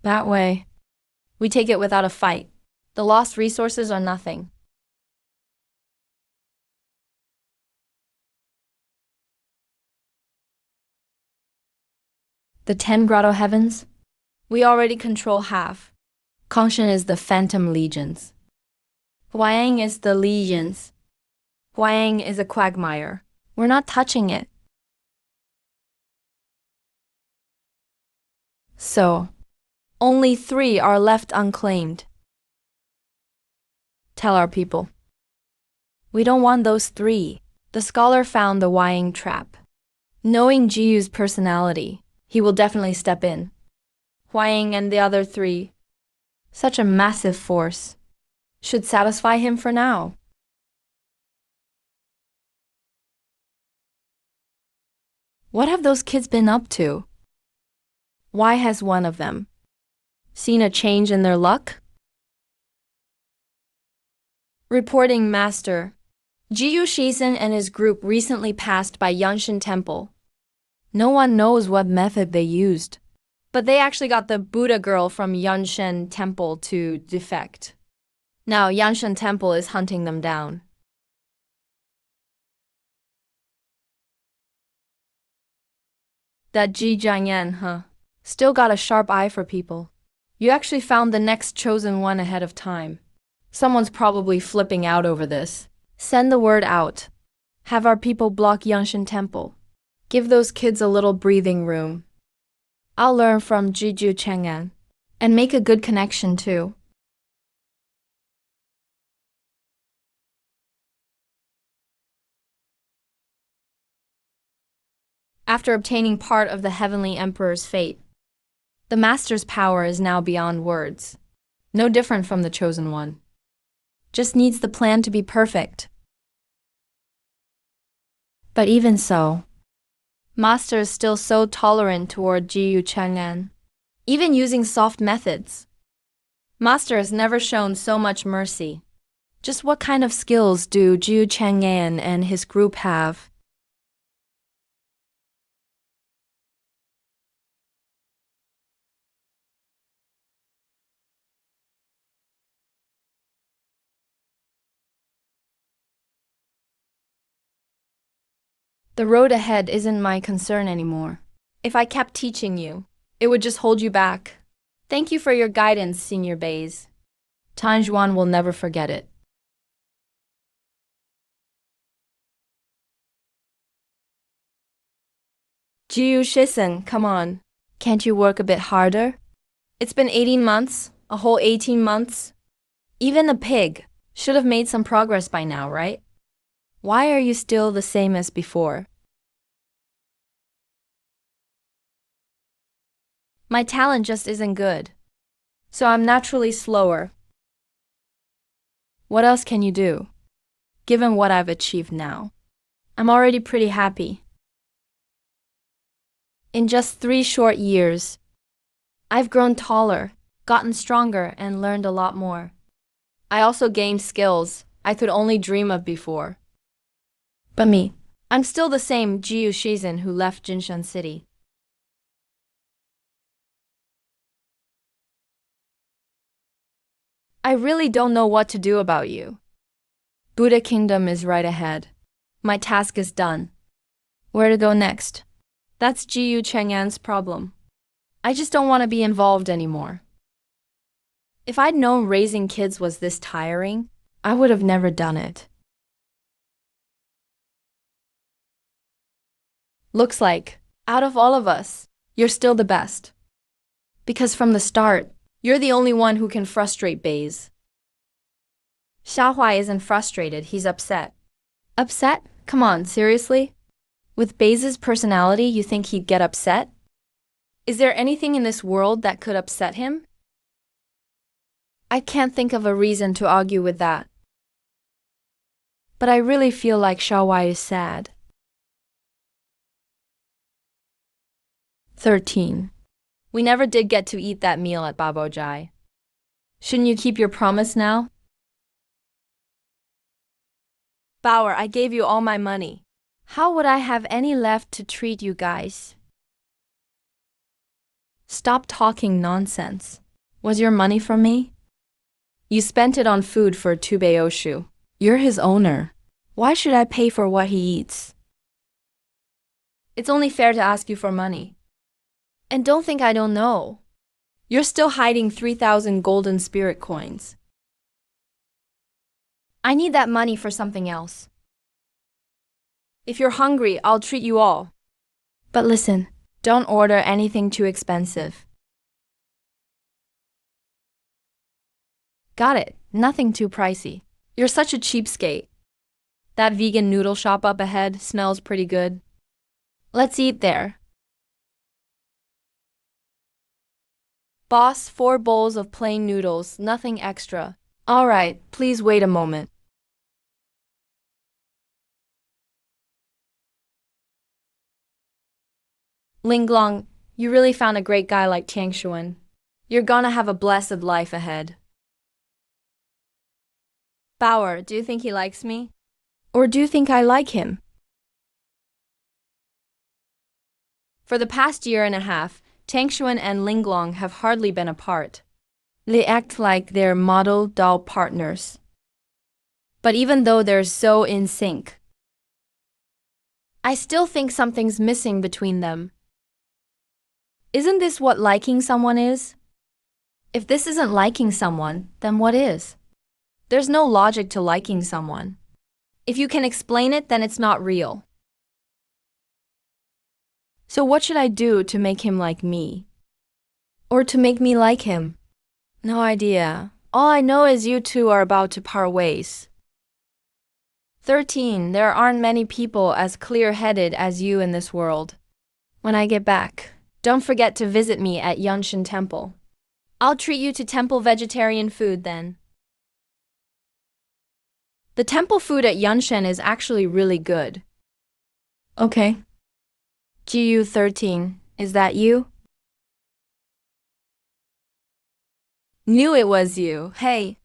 That way, we take it without a fight. The lost resources are nothing. The 10 grotto heavens? We already control half. Kongshan is the phantom legions. Huayang is the legions. Huayang is a quagmire. We're not touching it. So, only 3 are left unclaimed. Tell our people. We don't want those 3. The scholar found the Huayang trap. Knowing Jiu's personality, he will definitely step in. Huayang and the other 3. Such a massive force. Should satisfy him for now. What have those kids been up to? Why has one of them seen a change in their luck? Reporting, Master. Jiu Shizhen and his group recently passed by Yanshan Temple. No one knows what method they used, but they actually got the Buddha girl from Yanshan Temple to defect. Now Yanshan Temple is hunting them down. That Ji Jiangyan, huh? Still got a sharp eye for people. You actually found the next chosen one ahead of time. Someone's probably flipping out over this. Send the word out. Have our people block Yanshan Temple. Give those kids a little breathing room. I'll learn from Jiju Chang'an and make a good connection too. After obtaining part of the Heavenly Emperor's fate, the Master's power is now beyond words. No different from the Chosen One. Just needs the plan to be perfect. But even so, Master is still so tolerant toward Jiyu Chang'an, even using soft methods. Master has never shown so much mercy. Just what kind of skills do Jiyu Chang'an and his group have? The road ahead isn't my concern anymore. If I kept teaching you, it would just hold you back. Thank you for your guidance, Senior Bays. Tanjuan will never forget it. Jiu Shisen, come on. Can't you work a bit harder? It's been 18 months, a whole 18 months. Even a pig should have made some progress by now, right? Why are you still the same as before? My talent just isn't good, so I'm naturally slower. What else can you do? Given what I've achieved now, I'm already pretty happy. In just 3 short years, I've grown taller, gotten stronger, and learned a lot more. I also gained skills I could only dream of before. But me, I'm still the same Jiyu Shizhen who left Jinshan City. I really don't know what to do about you. Buddha Kingdom is right ahead. My task is done. Where to go next? That's Jiyu Cheng'an's problem. I just don't want to be involved anymore. If I'd known raising kids was this tiring, I would have never done it. Looks like, out of all of us, you're still the best. Because from the start, you're the only one who can frustrate Baze. Xiaohua isn't frustrated, he's upset. Upset? Come on, seriously? With Baze's personality, you think he'd get upset? Is there anything in this world that could upset him? I can't think of a reason to argue with that. But I really feel like Xiaohua is sad. 13. We never did get to eat that meal at Babojai. Shouldn't you keep your promise now? Bauer, I gave you all my money. How would I have any left to treat you guys? Stop talking nonsense. Was your money from me? You spent it on food for Tubeoshu. You're his owner. Why should I pay for what he eats? It's only fair to ask you for money. And don't think I don't know. You're still hiding 3,000 golden spirit coins. I need that money for something else. If you're hungry, I'll treat you all. But listen, don't order anything too expensive. Got it, nothing too pricey. You're such a cheapskate. That vegan noodle shop up ahead smells pretty good. Let's eat there. Boss, 4 bowls of plain noodles, nothing extra. All right, please wait a moment. Linglong, you really found a great guy like Tiangshuan. You're gonna have a blessed life ahead. Bauer, do you think he likes me? Or do you think I like him? For the past year and a half, Tangshuan and Linglong have hardly been apart. They act like they're model doll partners. But even though they're so in sync, I still think something's missing between them. Isn't this what liking someone is? If this isn't liking someone, then what is? There's no logic to liking someone. If you can explain it, then it's not real. So what should I do to make him like me? Or to make me like him? No idea. All I know is you two are about to part ways. 13. There aren't many people as clear-headed as you in this world. When I get back, don't forget to visit me at Yunshan Temple. I'll treat you to temple vegetarian food then. The temple food at Yunshan is actually really good. Okay. GU13, is that you? Knew it was you. Hey,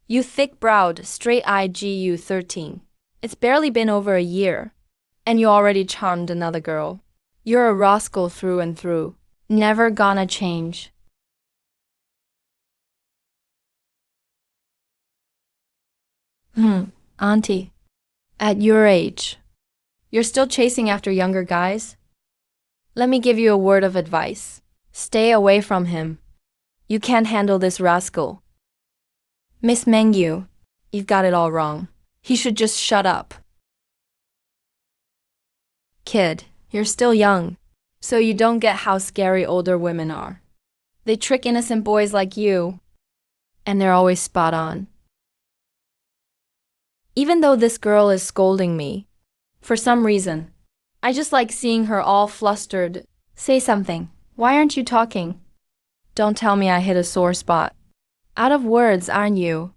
you thick-browed, straight-eyed GU13. It's barely been over a year, and you already charmed another girl. You're a rascal through and through. Never gonna change. Auntie, at your age, you're still chasing after younger guys? Let me give you a word of advice. Stay away from him. You can't handle this rascal. Miss Mengyu, you've got it all wrong. He should just shut up. Kid, you're still young, so you don't get how scary older women are. They trick innocent boys like you, and they're always spot on. Even though this girl is scolding me, for some reason, I just like seeing her all flustered. Say something. Why aren't you talking? Don't tell me I hit a sore spot. Out of words, aren't you?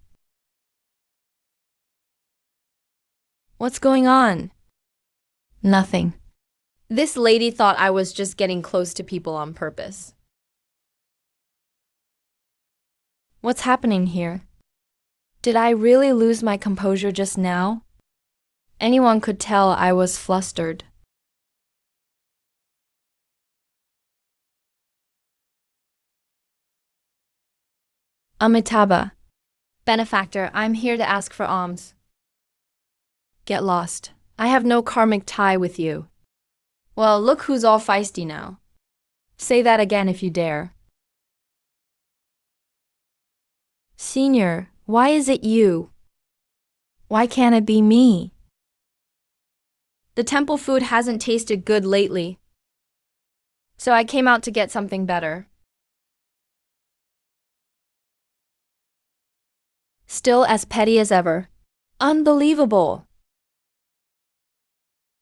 What's going on? Nothing. This lady thought I was just getting close to people on purpose. What's happening here? Did I really lose my composure just now? Anyone could tell I was flustered. Amitabha. Benefactor, I'm here to ask for alms. Get lost. I have no karmic tie with you. Well, look who's all feisty now. Say that again if you dare. Senior, why is it you? Why can't it be me? The temple food hasn't tasted good lately, so I came out to get something better. Still as petty as ever. Unbelievable.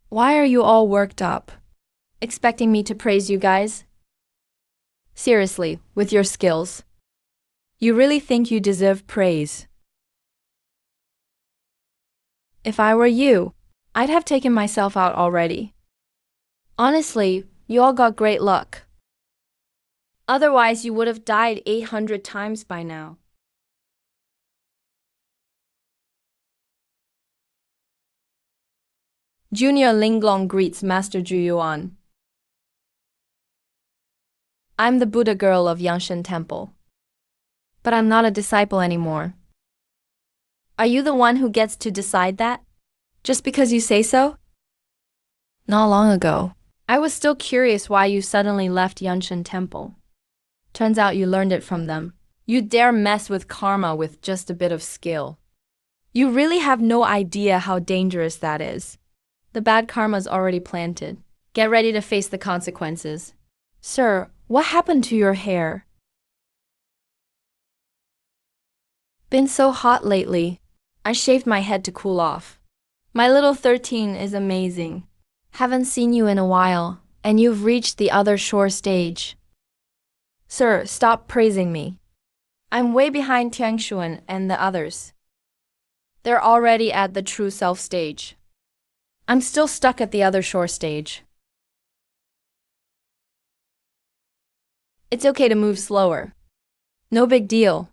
Why are you all worked up? Expecting me to praise you guys? Seriously, with your skills. You really think you deserve praise? If I were you, I'd have taken myself out already. Honestly, you all got great luck. Otherwise, you would have died 800 times by now. Junior Linglong greets Master Juyuan. I'm the Buddha girl of Yangshan Temple. But I'm not a disciple anymore. Are you the one who gets to decide that? Just because you say so? Not long ago, I was still curious why you suddenly left Yangshan Temple. Turns out you learned it from them. You dare mess with karma with just a bit of skill. You really have no idea how dangerous that is. The bad karma's already planted. Get ready to face the consequences. Sir, what happened to your hair? Been so hot lately. I shaved my head to cool off. My little 13 is amazing. Haven't seen you in a while, and you've reached the other shore stage. Sir, stop praising me. I'm way behind Tiangshuan and the others. They're already at the true self stage. I'm still stuck at the other shore stage. It's okay to move slower. No big deal.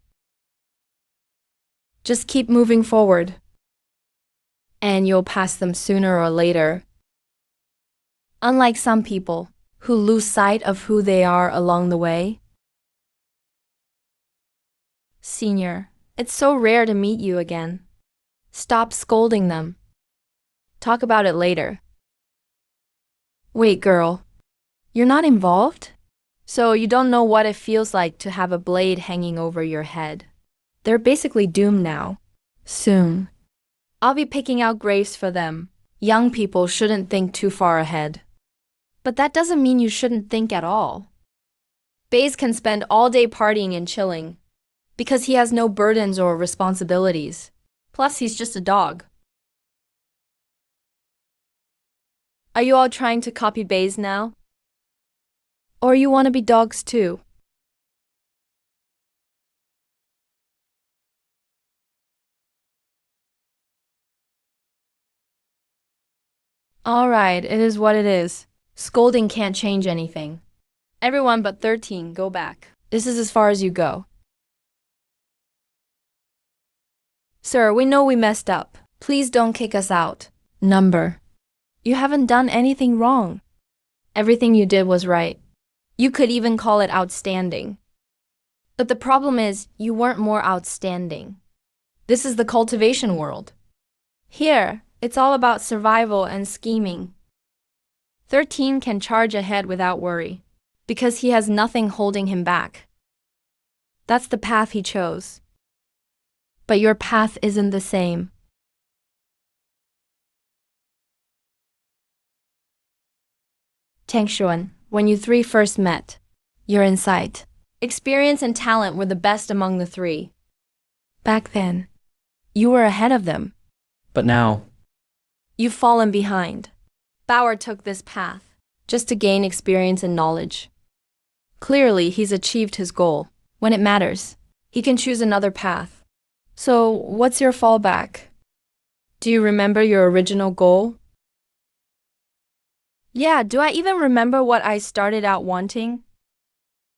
Just keep moving forward. And you'll pass them sooner or later. Unlike some people who lose sight of who they are along the way. Senior, it's so rare to meet you again. Stop scolding them. Talk about it later. Wait, girl. You're not involved? So you don't know what it feels like to have a blade hanging over your head. They're basically doomed now. Soon. I'll be picking out graves for them. Young people shouldn't think too far ahead. But that doesn't mean you shouldn't think at all. Baze can spend all day partying and chilling, because he has no burdens or responsibilities. Plus, he's just a dog. Are you all trying to copy Baze now? Or you want to be dogs too? Alright, it is what it is. Scolding can't change anything. Everyone but 13, go back. This is as far as you go. Sir, we know we messed up. Please don't kick us out. Number. You haven't done anything wrong. Everything you did was right. You could even call it outstanding. But the problem is, you weren't more outstanding. This is the cultivation world. Here, it's all about survival and scheming. 13 can charge ahead without worry, because he has nothing holding him back. That's the path he chose. But your path isn't the same. Tangshuan, when you three first met, you're in sight. Experience and talent were the best among the three. Back then, you were ahead of them. But now, You've fallen behind. Bauer took this path, just to gain experience and knowledge. Clearly, he's achieved his goal. When it matters, he can choose another path. So, what's your fallback? Do you remember your original goal? Yeah, do I even remember what I started out wanting?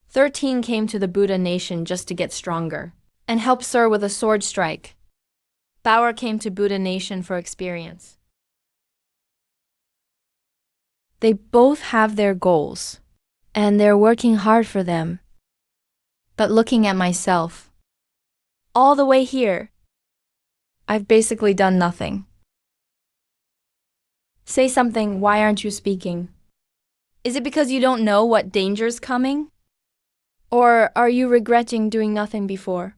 13 came to the Buddha nation just to get stronger and help Sir with a sword strike. Bauer came to Buddha nation for experience. They both have their goals, and they're working hard for them. But looking at myself, all the way here, I've basically done nothing. Say something, why aren't you speaking? Is it because you don't know what danger's coming? Or are you regretting doing nothing before?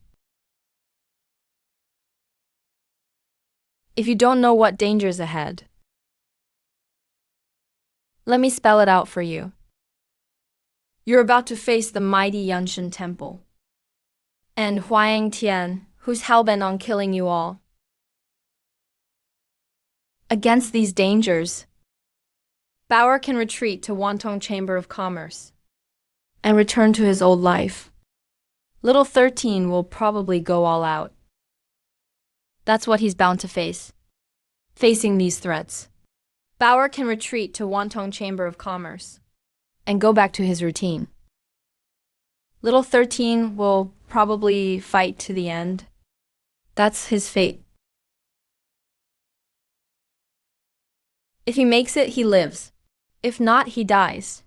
If you don't know what danger's ahead, let me spell it out for you. You're about to face the mighty Yanshan Temple and Huayang Tian, who's hellbent on killing you all. Against these dangers, Bauer can retreat to Wantong Chamber of Commerce and return to his old life. Little 13 will probably go all out. That's what he's bound to face. Facing these threats, Bauer can retreat to Wantong Chamber of Commerce and go back to his routine. Little 13 will probably fight to the end. That's his fate. If he makes it, he lives. If not, he dies.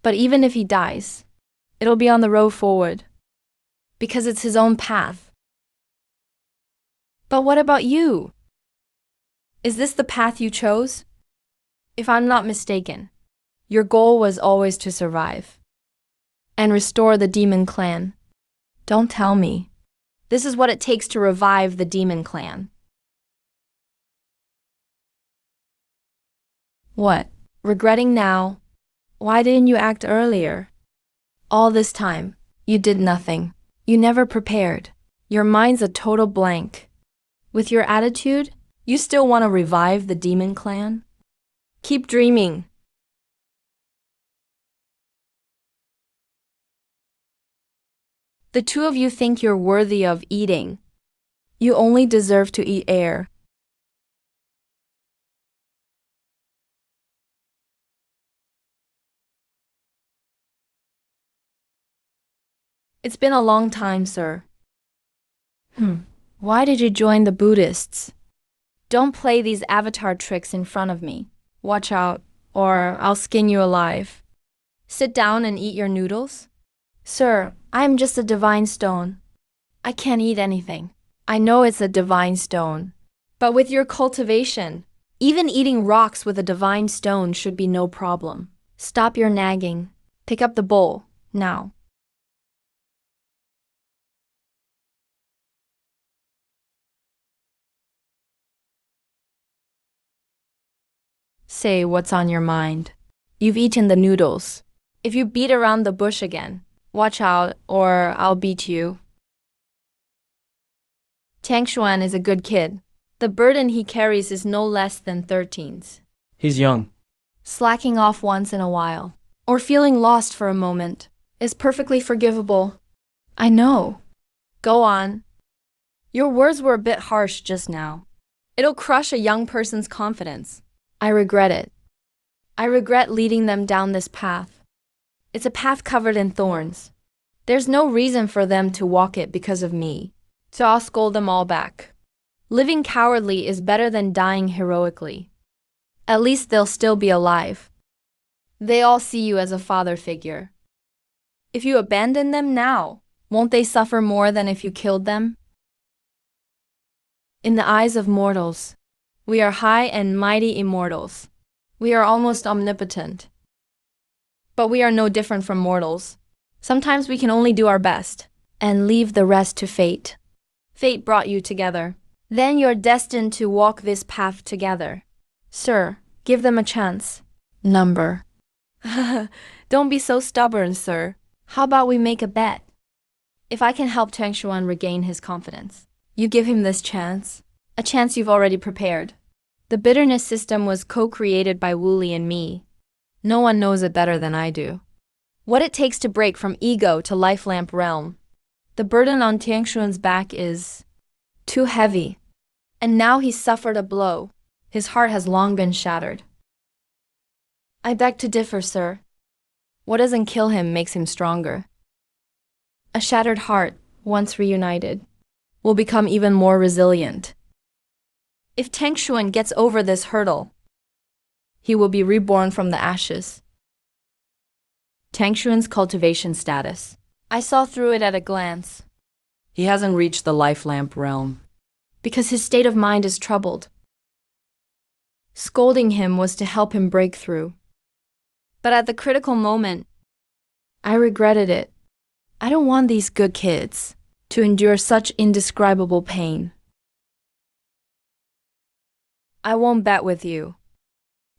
But even if he dies, it'll be on the road forward, because it's his own path. But what about you? Is this the path you chose? If I'm not mistaken, your goal was always to survive and restore the demon clan. Don't tell me. This is what it takes to revive the demon clan. What? Regretting now? Why didn't you act earlier? All this time, you did nothing. You never prepared. Your mind's a total blank. With your attitude, you still want to revive the demon clan? Keep dreaming. The two of you think you're worthy of eating. You only deserve to eat air. It's been a long time, sir. Why did you join the Buddhists? Don't play these avatar tricks in front of me. Watch out, or I'll skin you alive. Sit down and eat your noodles. Sir, I'm just a divine stone. I can't eat anything. I know it's a divine stone. But with your cultivation, even eating rocks with a divine stone should be no problem. Stop your nagging. Pick up the bowl, now. Say what's on your mind. You've eaten the noodles. If you beat around the bush again, watch out or I'll beat you. Tang Xuan is a good kid. The burden he carries is no less than 13's. He's young. Slacking off once in a while, or feeling lost for a moment, is perfectly forgivable. I know. Go on. Your words were a bit harsh just now. It'll crush a young person's confidence. I regret it. I regret leading them down this path. It's a path covered in thorns. There's no reason for them to walk it because of me. So I'll scold them all back. Living cowardly is better than dying heroically. At least they'll still be alive. They all see you as a father figure. If you abandon them now, won't they suffer more than if you killed them? In the eyes of mortals, we are high and mighty immortals. We are almost omnipotent. But we are no different from mortals. Sometimes we can only do our best and leave the rest to fate. Fate brought you together. Then you're destined to walk this path together. Sir, give them a chance. Number. Don't be so stubborn, sir. How about we make a bet? If I can help Tang Xuan regain his confidence, you give him this chance. A chance you've already prepared. The bitterness system was co-created by Wooly and me. No one knows it better than I do. What it takes to break from ego to life lamp realm. The burden on Tang Xuan's back is too heavy. And now he's suffered a blow. His heart has long been shattered. I beg to differ, sir. What doesn't kill him makes him stronger. A shattered heart, once reunited, will become even more resilient. If Tang Xuan gets over this hurdle, he will be reborn from the ashes. Tang Xuan's cultivation status. I saw through it at a glance. He hasn't reached the life lamp realm. Because his state of mind is troubled. Scolding him was to help him break through. But at the critical moment, I regretted it. I don't want these good kids to endure such indescribable pain. I won't bet with you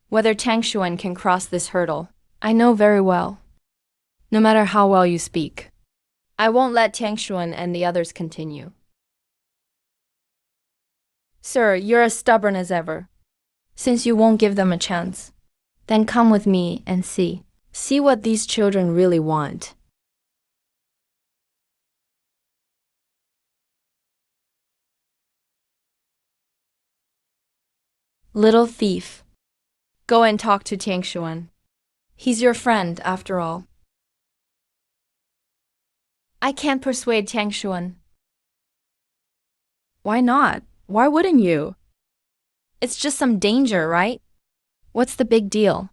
whether Tang Xuan can cross this hurdle. I know very well, no matter how well you speak. I won't let Tang Xuan and the others continue. Sir, you're as stubborn as ever. Since you won't give them a chance, then come with me and see. See what these children really want. Little thief. Go and talk to Tang Xuan. He's your friend, after all. I can't persuade Tang Xuan. Why not? Why wouldn't you? It's just some danger, right? What's the big deal?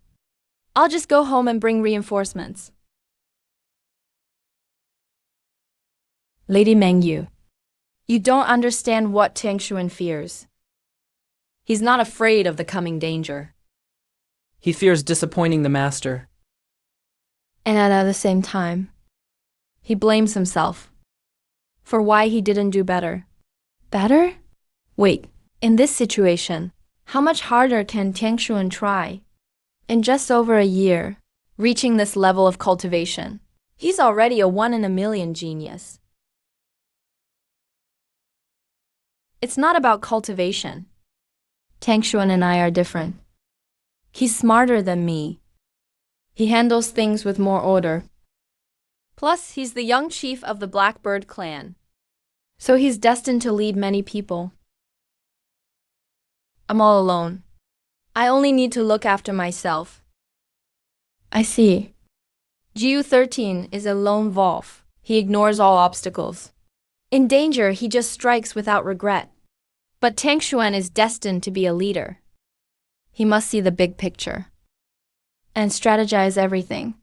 I'll just go home and bring reinforcements. Lady Mengyu, you don't understand what Tang Xuan fears. He's not afraid of the coming danger. He fears disappointing the master. And at the same time, he blames himself for why he didn't do better. Better? Wait, in this situation, how much harder can Tang Xuan try? In just over a year, reaching this level of cultivation, he's already a 1 in a million genius. It's not about cultivation. Tang Xuan and I are different. He's smarter than me. He handles things with more order. Plus, he's the young chief of the Blackbird clan. So he's destined to lead many people. I'm all alone. I only need to look after myself. I see. GU13 is a lone wolf. He ignores all obstacles. In danger, he just strikes without regret. But Tang Xuan is destined to be a leader. He must see the big picture and strategize everything.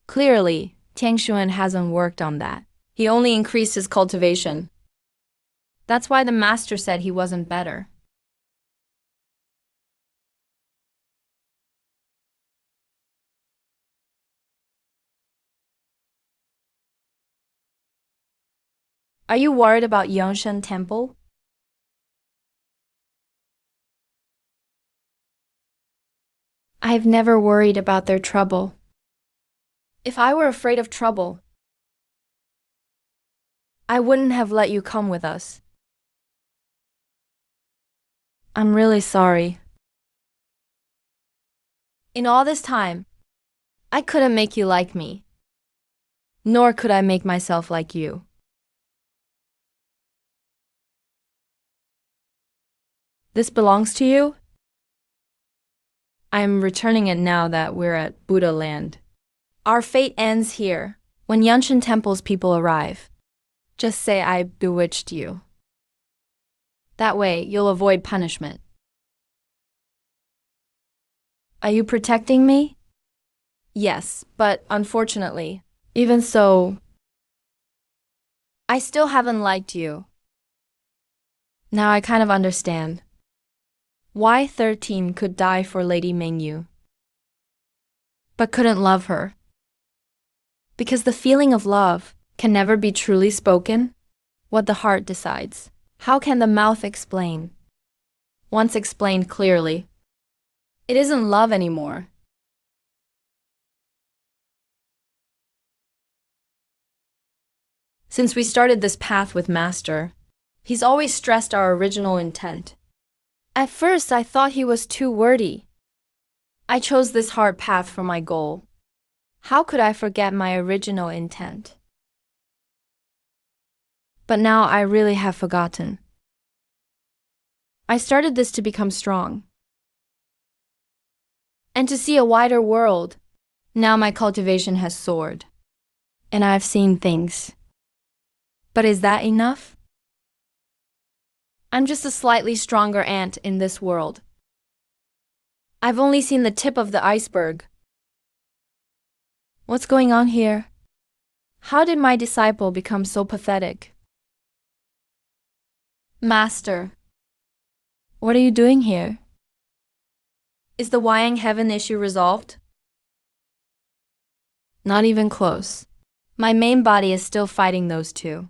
Clearly, Tang Xuan hasn't worked on that. He only increased his cultivation. That's why the master said he wasn't better. Are you worried about Yangshan Temple? I've never worried about their trouble. If I were afraid of trouble, I wouldn't have let you come with us. I'm really sorry. In all this time, I couldn't make you like me, nor could I make myself like you. This belongs to you? I'm returning it now that we're at Buddha land. Our fate ends here, when Yanshan Temple's people arrive. Just say I bewitched you. That way, you'll avoid punishment. Are you protecting me? Yes, but unfortunately, even so, I still haven't liked you. Now I kind of understand why 13 could die for Lady Mengyu, but couldn't love her. Because the feeling of love can never be truly spoken. What the heart decides, how can the mouth explain? Once explained clearly, it isn't love anymore. Since we started this path with Master, he's always stressed our original intent. At first, I thought he was too wordy. I chose this hard path for my goal. How could I forget my original intent? But now I really have forgotten. I started this to become strong and to see a wider world. Now my cultivation has soared, and I've seen things. But is that enough? I'm just a slightly stronger ant in this world. I've only seen the tip of the iceberg. What's going on here? How did my disciple become so pathetic? Master, what are you doing here? Is the Wayang heaven issue resolved? Not even close. My main body is still fighting those two.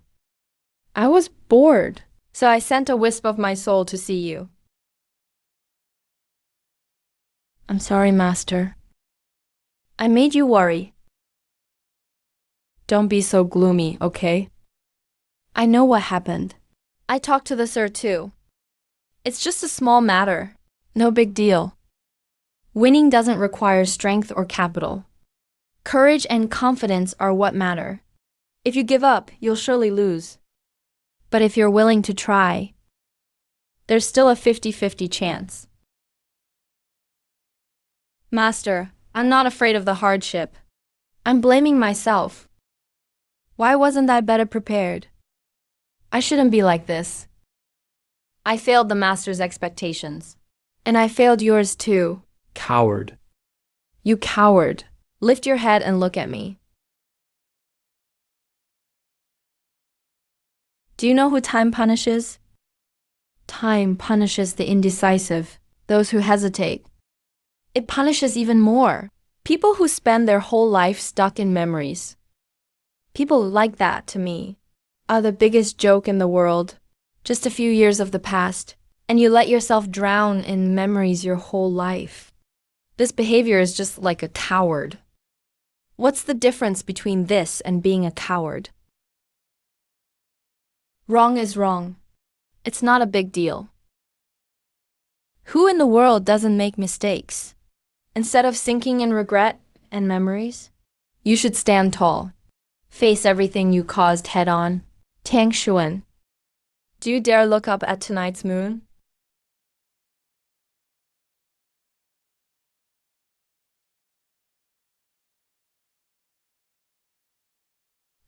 I was bored, so I sent a wisp of my soul to see you. I'm sorry, Master. I made you worry. Don't be so gloomy, okay? I know what happened. I talked to the sir too. It's just a small matter. No big deal. Winning doesn't require strength or capital. Courage and confidence are what matter. If you give up, you'll surely lose. But if you're willing to try, there's still a 50-50 chance. Master, I'm not afraid of the hardship. I'm blaming myself. Why wasn't I better prepared? I shouldn't be like this. I failed the Master's expectations. And I failed yours too. Coward. You coward. Lift your head and look at me. Do you know who time punishes? Time punishes the indecisive, those who hesitate. It punishes even more people who spend their whole life stuck in memories. People like that, to me, are the biggest joke in the world. Just a few years of the past, and you let yourself drown in memories your whole life. This behavior is just like a coward. What's the difference between this and being a coward? Wrong is wrong. It's not a big deal. Who in the world doesn't make mistakes? Instead of sinking in regret and memories, you should stand tall. Face everything you caused head on. Tang Xuan. Do you dare look up at tonight's moon?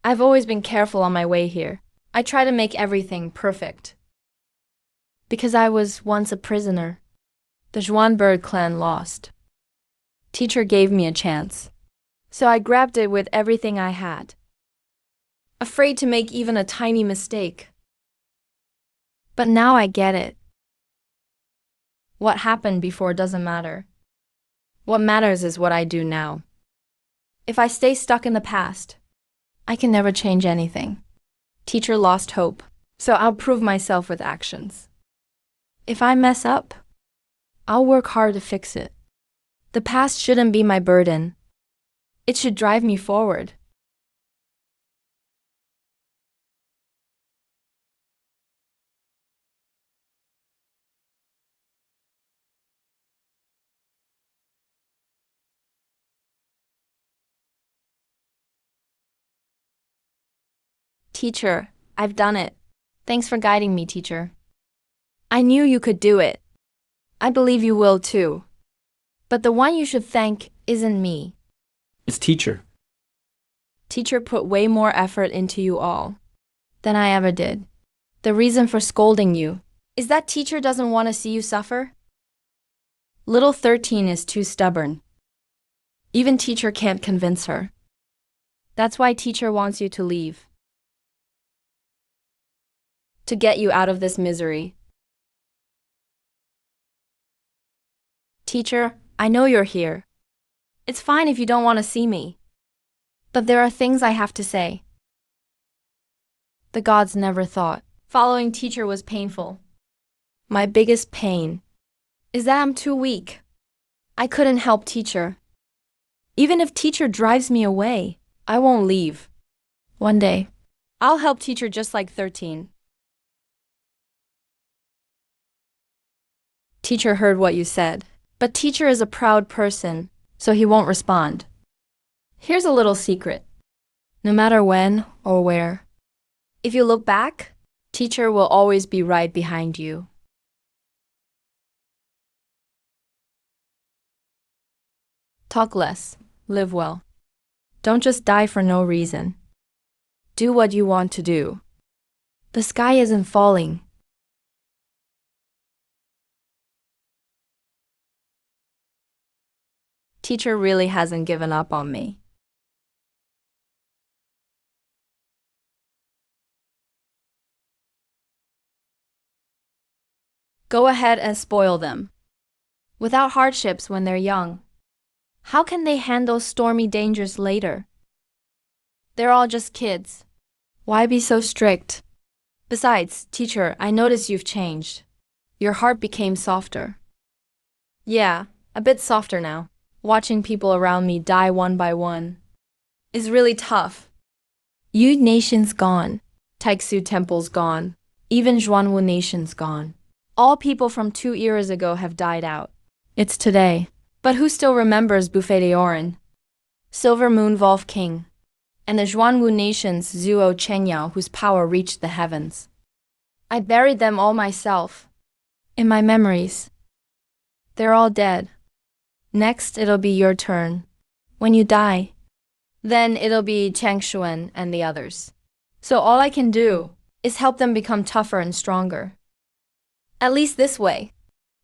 I've always been careful on my way here. I try to make everything perfect. Because I was once a prisoner. The Zhuan bird clan lost. Teacher gave me a chance. So I grabbed it with everything I had. Afraid to make even a tiny mistake. But now I get it. What happened before doesn't matter. What matters is what I do now. If I stay stuck in the past, I can never change anything. Teacher lost hope, so I'll prove myself with actions. If I mess up, I'll work hard to fix it. The past shouldn't be my burden. It should drive me forward. Teacher, I've done it. Thanks for guiding me, teacher. I knew you could do it. I believe you will too. But the one you should thank isn't me. It's teacher. Teacher put way more effort into you all than I ever did. The reason for scolding you is that teacher doesn't want to see you suffer. Little 13 is too stubborn. Even teacher can't convince her. That's why teacher wants you to leave. To get you out of this misery. Teacher, I know you're here. It's fine if you don't want to see me. But there are things I have to say. The gods never thought following teacher was painful. My biggest pain is that I'm too weak. I couldn't help teacher. Even if teacher drives me away, I won't leave. One day, I'll help teacher just like 13. Teacher heard what you said, but teacher is a proud person, so he won't respond. Here's a little secret. No matter when or where, if you look back, teacher will always be right behind you. Talk less, live well. Don't just die for no reason. Do what you want to do. The sky isn't falling. Teacher really hasn't given up on me. Go ahead and spoil them. Without hardships when they're young, how can they handle stormy dangers later? They're all just kids. Why be so strict? Besides, teacher, I notice you've changed. Your heart became softer. Yeah, a bit softer now. Watching people around me die one by one is really tough. Yu Nation's gone. Taixu Temple's gone. Even Zhuanwu Nation's gone. All people from 2 eras ago have died out. It's today. But who still remembers Buffet d'Orin? Silver Moon Wolf King. And the Zhuanwu Nation's Zuo Chenyao whose power reached the heavens. I buried them all myself. In my memories. They're all dead. Next, it'll be your turn. When you die. Then it'll be Changshuan and the others. So all I can do is help them become tougher and stronger. At least this way,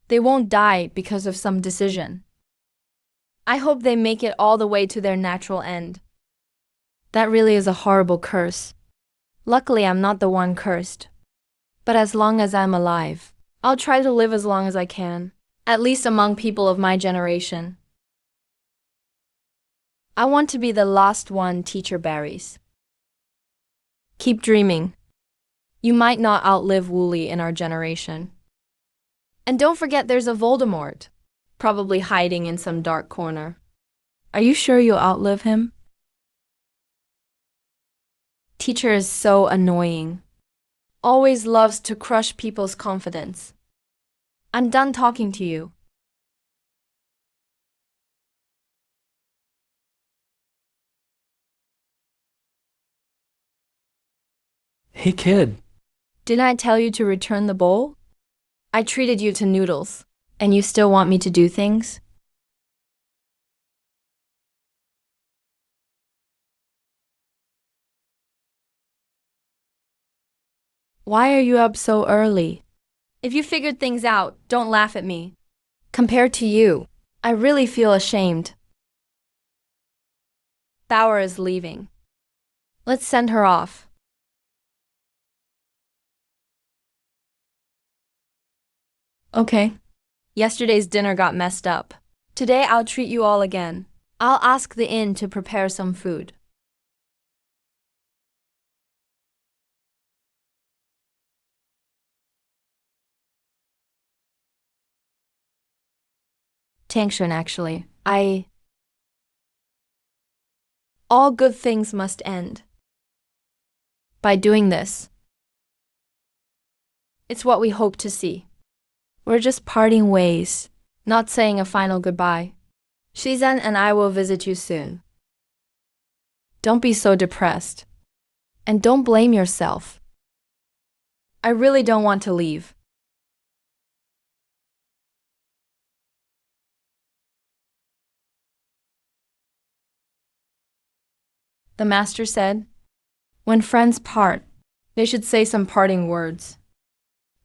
they won't die because of some decision. I hope they make it all the way to their natural end. That really is a horrible curse. Luckily, I'm not the one cursed. But as long as I'm alive, I'll try to live as long as I can, at least among people of my generation. I want to be the last one teacher buries. Keep dreaming. You might not outlive Wooly in our generation. And don't forget there's a Voldemort, probably hiding in some dark corner. Are you sure you'll outlive him? Teacher is so annoying. Always loves to crush people's confidence. I'm done talking to you. Hey kid. Didn't I tell you to return the bowl? I treated you to noodles, and you still want me to do things? Why are you up so early? If you figured things out, don't laugh at me. Compared to you, I really feel ashamed. Bauer is leaving. Let's send her off. Okay. Yesterday's dinner got messed up. Today I'll treat you all again. I'll ask the inn to prepare some food. Tangshan, actually. All good things must end. By doing this, it's what we hope to see. We're just parting ways, not saying a final goodbye. Shizan and I will visit you soon. Don't be so depressed. And don't blame yourself. I really don't want to leave. The master said, when friends part, they should say some parting words.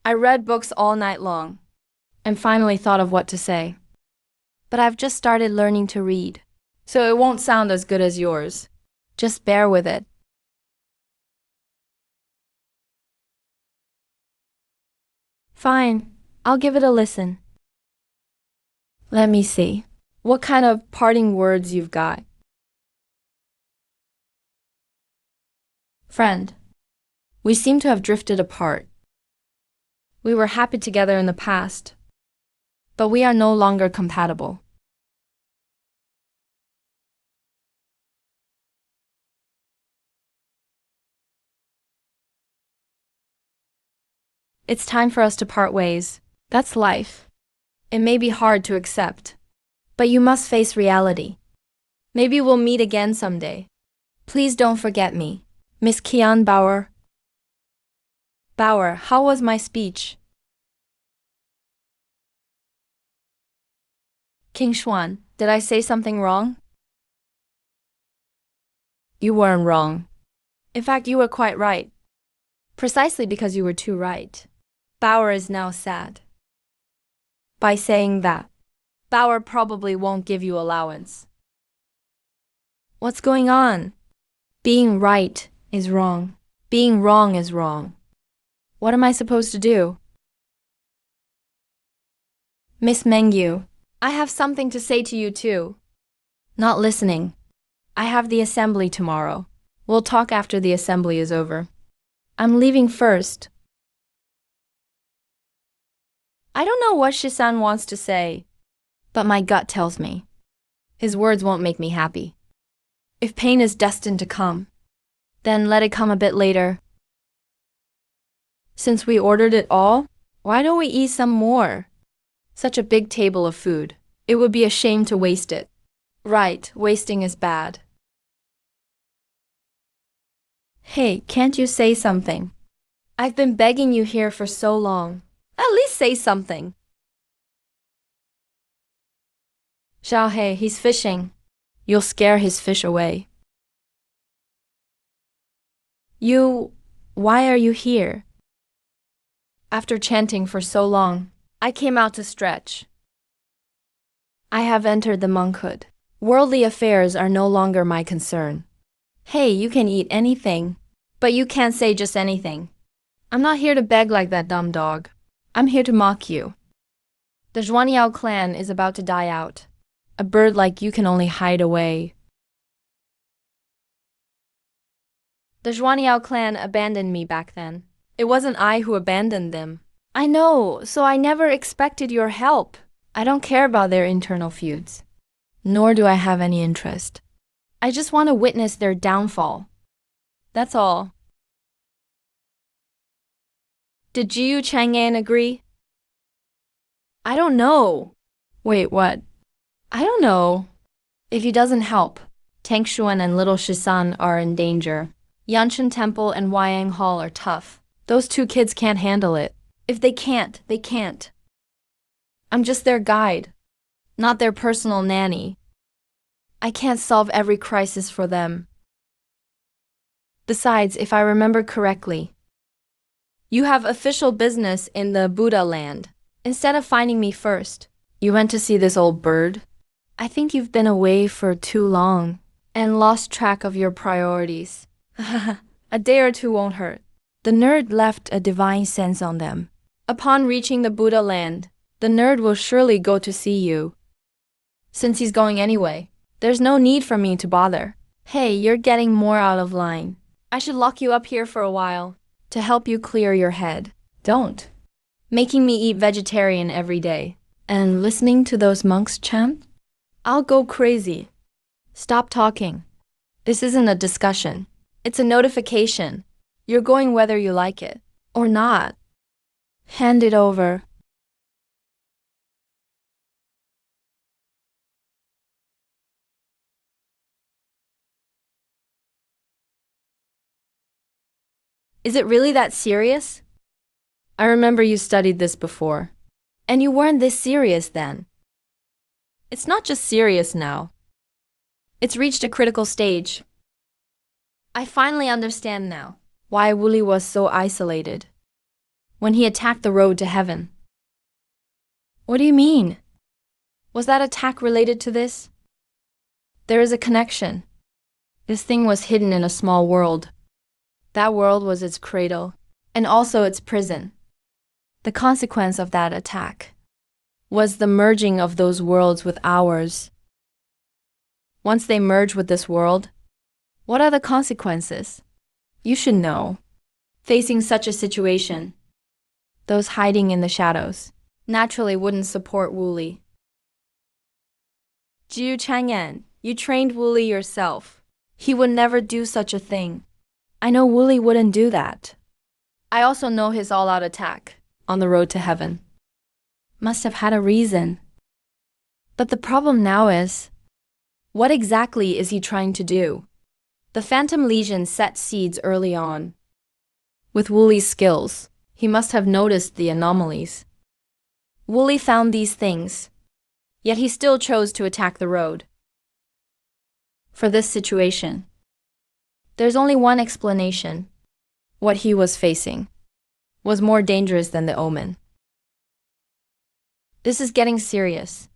I read books all night long, and finally thought of what to say. But I've just started learning to read, so it won't sound as good as yours. Just bear with it. Fine, I'll give it a listen. Let me see. What kind of parting words you've got? Friend, we seem to have drifted apart. We were happy together in the past, but we are no longer compatible. It's time for us to part ways. That's life. It may be hard to accept, but you must face reality. Maybe we'll meet again someday. Please don't forget me. Miss Kian Bauer. Bauer, how was my speech? King Xuan, Did I say something wrong? You weren't wrong. In fact, you were quite right. Precisely because you were too right. Bauer is now sad. By saying that, Bauer probably won't give you allowance. What's going on? Being right is wrong. Being wrong is wrong. What am I supposed to do? Miss Mengyu, I have something to say to you too. Not listening. I have the assembly tomorrow. We'll talk after the assembly is over. I'm leaving first. I don't know what Shisan wants to say, but my gut tells me. His words won't make me happy. If pain is destined to come, then let it come a bit later. Since we ordered it all, why don't we eat some more? Such a big table of food. It would be a shame to waste it. Right, wasting is bad. Hey, can't you say something? I've been begging you here for so long. At least say something. Xiaohei, he's fishing. You'll scare his fish away. Why are you here? After chanting for so long, I came out to stretch. I have entered the monkhood. Worldly affairs are no longer my concern. Hey, you can eat anything, but you can't say just anything. I'm not here to beg like that dumb dog. I'm here to mock you. The Zhuanyao clan is about to die out. A bird like you can only hide away. The Zhuanyao clan abandoned me back then. It wasn't I who abandoned them. I know, so I never expected your help. I don't care about their internal feuds. Nor do I have any interest. I just want to witness their downfall. That's all. Did Jiu Chang'an agree? I don't know. Wait, what? I don't know. If he doesn't help, Tang Xuan and Little Shisan are in danger. Yanshan Temple and Wyang Hall are tough. Those two kids can't handle it. If they can't, they can't. I'm just their guide, not their personal nanny. I can't solve every crisis for them. Besides, if I remember correctly, you have official business in the Buddha land. Instead of finding me first, you went to see this old bird. I think you've been away for too long and lost track of your priorities. A day or two won't hurt. The nerd left a divine sense on them. Upon reaching the Buddha land, the nerd will surely go to see you. Since he's going anyway, there's no need for me to bother. Hey, you're getting more out of line. I should lock you up here for a while to help you clear your head. Don't. Making me eat vegetarian every day and listening to those monks chant? I'll go crazy. Stop talking. This isn't a discussion. It's a notification. You're going whether you like it or not. Hand it over. Is it really that serious? I remember you studied this before. And you weren't this serious then. It's not just serious now. It's reached a critical stage. I finally understand now why Wooly was so isolated when he attacked the road to heaven. What do you mean? Was that attack related to this? There is a connection. This thing was hidden in a small world. That world was its cradle and also its prison. The consequence of that attack was the merging of those worlds with ours. Once they merge with this world, what are the consequences? You should know. Facing such a situation, those hiding in the shadows naturally wouldn't support Wooly. Jiu Chang'an, you trained Wooly yourself. He would never do such a thing. I know Wooly wouldn't do that. I also know his all-out attack on the road to heaven. Must have had a reason. But the problem now is, what exactly is he trying to do? The Phantom Legion set seeds early on. With Wooly's skills, he must have noticed the anomalies. Wooly found these things. Yet he still chose to attack the road. For this situation, there's only one explanation. What he was facing was more dangerous than the omen. This is getting serious.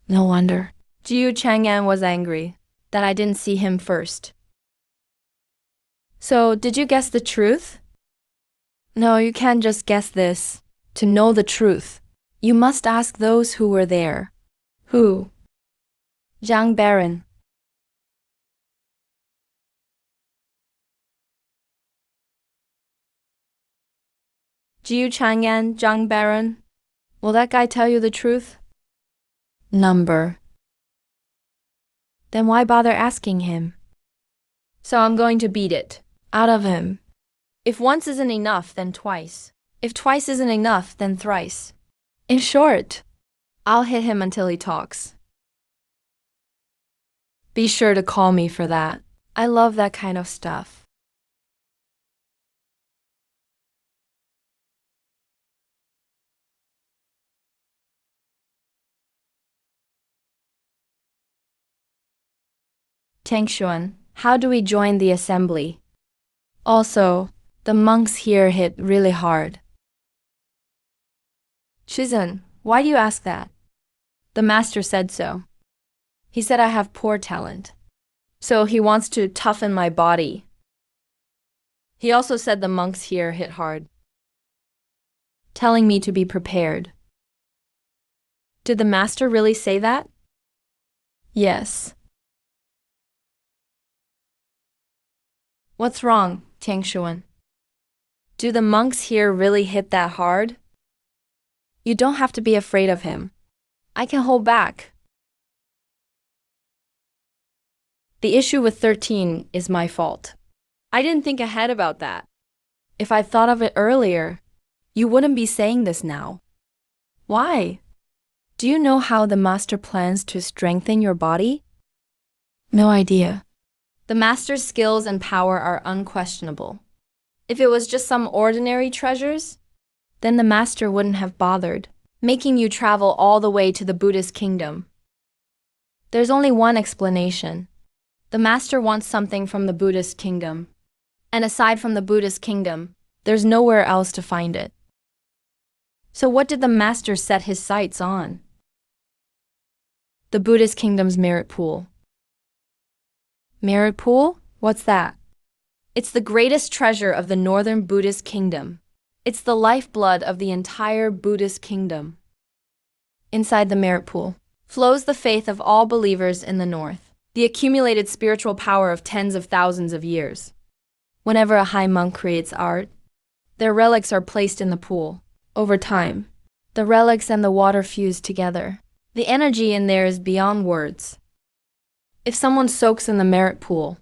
No wonder Jiu Chang'an was angry that I didn't see him first. So, did you guess the truth? No, you can't just guess this. To know the truth, you must ask those who were there. Who? Zhang Baron. Jiu Chang'an, Zhang Baron. Will that guy tell you the truth? Number. Then why bother asking him? So I'm going to beat it out of him. If once isn't enough, then twice. If twice isn't enough, then thrice. In short, I'll hit him until he talks. Be sure to call me for that. I love that kind of stuff. Tangshuan, how do we join the assembly? Also, the monks here hit really hard. Shizun, why do you ask that? The master said so. He said I have poor talent. So he wants to toughen my body. He also said the monks here hit hard, telling me to be prepared. Did the master really say that? Yes. What's wrong, Tangshuan? Do the monks here really hit that hard? You don't have to be afraid of him. I can hold back. The issue with 13 is my fault. I didn't think ahead about that. If I thought of it earlier, you wouldn't be saying this now. Why? Do you know how the master plans to strengthen your body? No idea. The master's skills and power are unquestionable. If it was just some ordinary treasures, then the master wouldn't have bothered making you travel all the way to the Buddhist kingdom. There's only one explanation. The master wants something from the Buddhist kingdom. And aside from the Buddhist kingdom, there's nowhere else to find it. So what did the master set his sights on? The Buddhist kingdom's merit pool. Merit pool? What's that? It's the greatest treasure of the northern Buddhist kingdom. It's the lifeblood of the entire Buddhist kingdom. Inside the merit pool flows the faith of all believers in the north, the accumulated spiritual power of tens of thousands of years. Whenever a high monk creates art, their relics are placed in the pool. Over time, the relics and the water fuse together. The energy in there is beyond words. If someone soaks in the merit pool,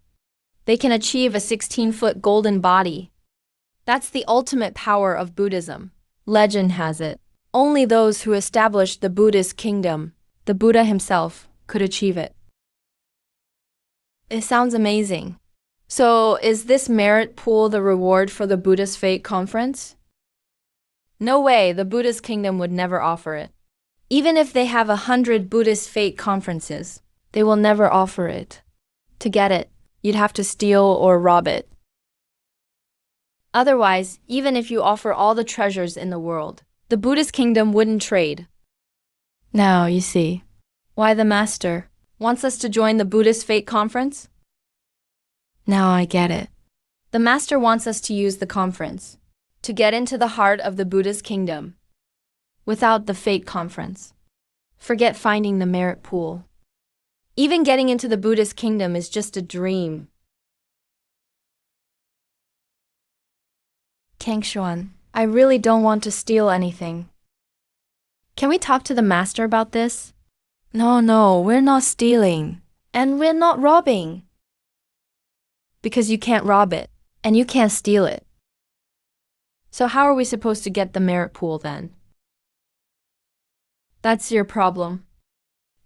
they can achieve a 16-foot golden body. That's the ultimate power of Buddhism. Legend has it, only those who established the Buddhist kingdom, the Buddha himself, could achieve it. It sounds amazing. So, is this merit pool the reward for the Buddhist Fate Conference? No way, the Buddhist kingdom would never offer it. Even if they have 100 Buddhist Fate Conferences, they will never offer it. To get it, you'd have to steal or rob it. Otherwise, even if you offer all the treasures in the world, the Buddhist kingdom wouldn't trade. Now, you see, why the master wants us to join the Buddhist Fate Conference? Now I get it. The master wants us to use the conference to get into the heart of the Buddhist kingdom. Without the Fate Conference, forget finding the merit pool. Even getting into the Buddhist kingdom is just a dream. Tangshuan, I really don't want to steal anything. Can we talk to the master about this? No, we're not stealing. And we're not robbing. Because you can't rob it, and you can't steal it. So how are we supposed to get the merit pool then? That's your problem.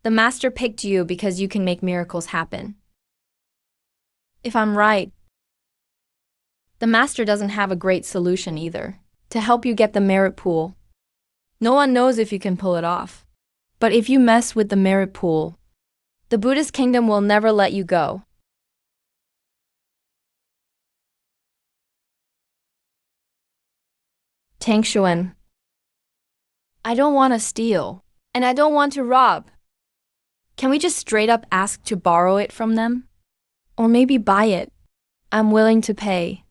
The master picked you because you can make miracles happen. If I'm right, the master doesn't have a great solution either to help you get the merit pool. No one knows if you can pull it off. But if you mess with the merit pool, the Buddhist kingdom will never let you go. Tang Xuan. I don't want to steal, and I don't want to rob. Can we just straight up ask to borrow it from them? Or maybe buy it? I'm willing to pay.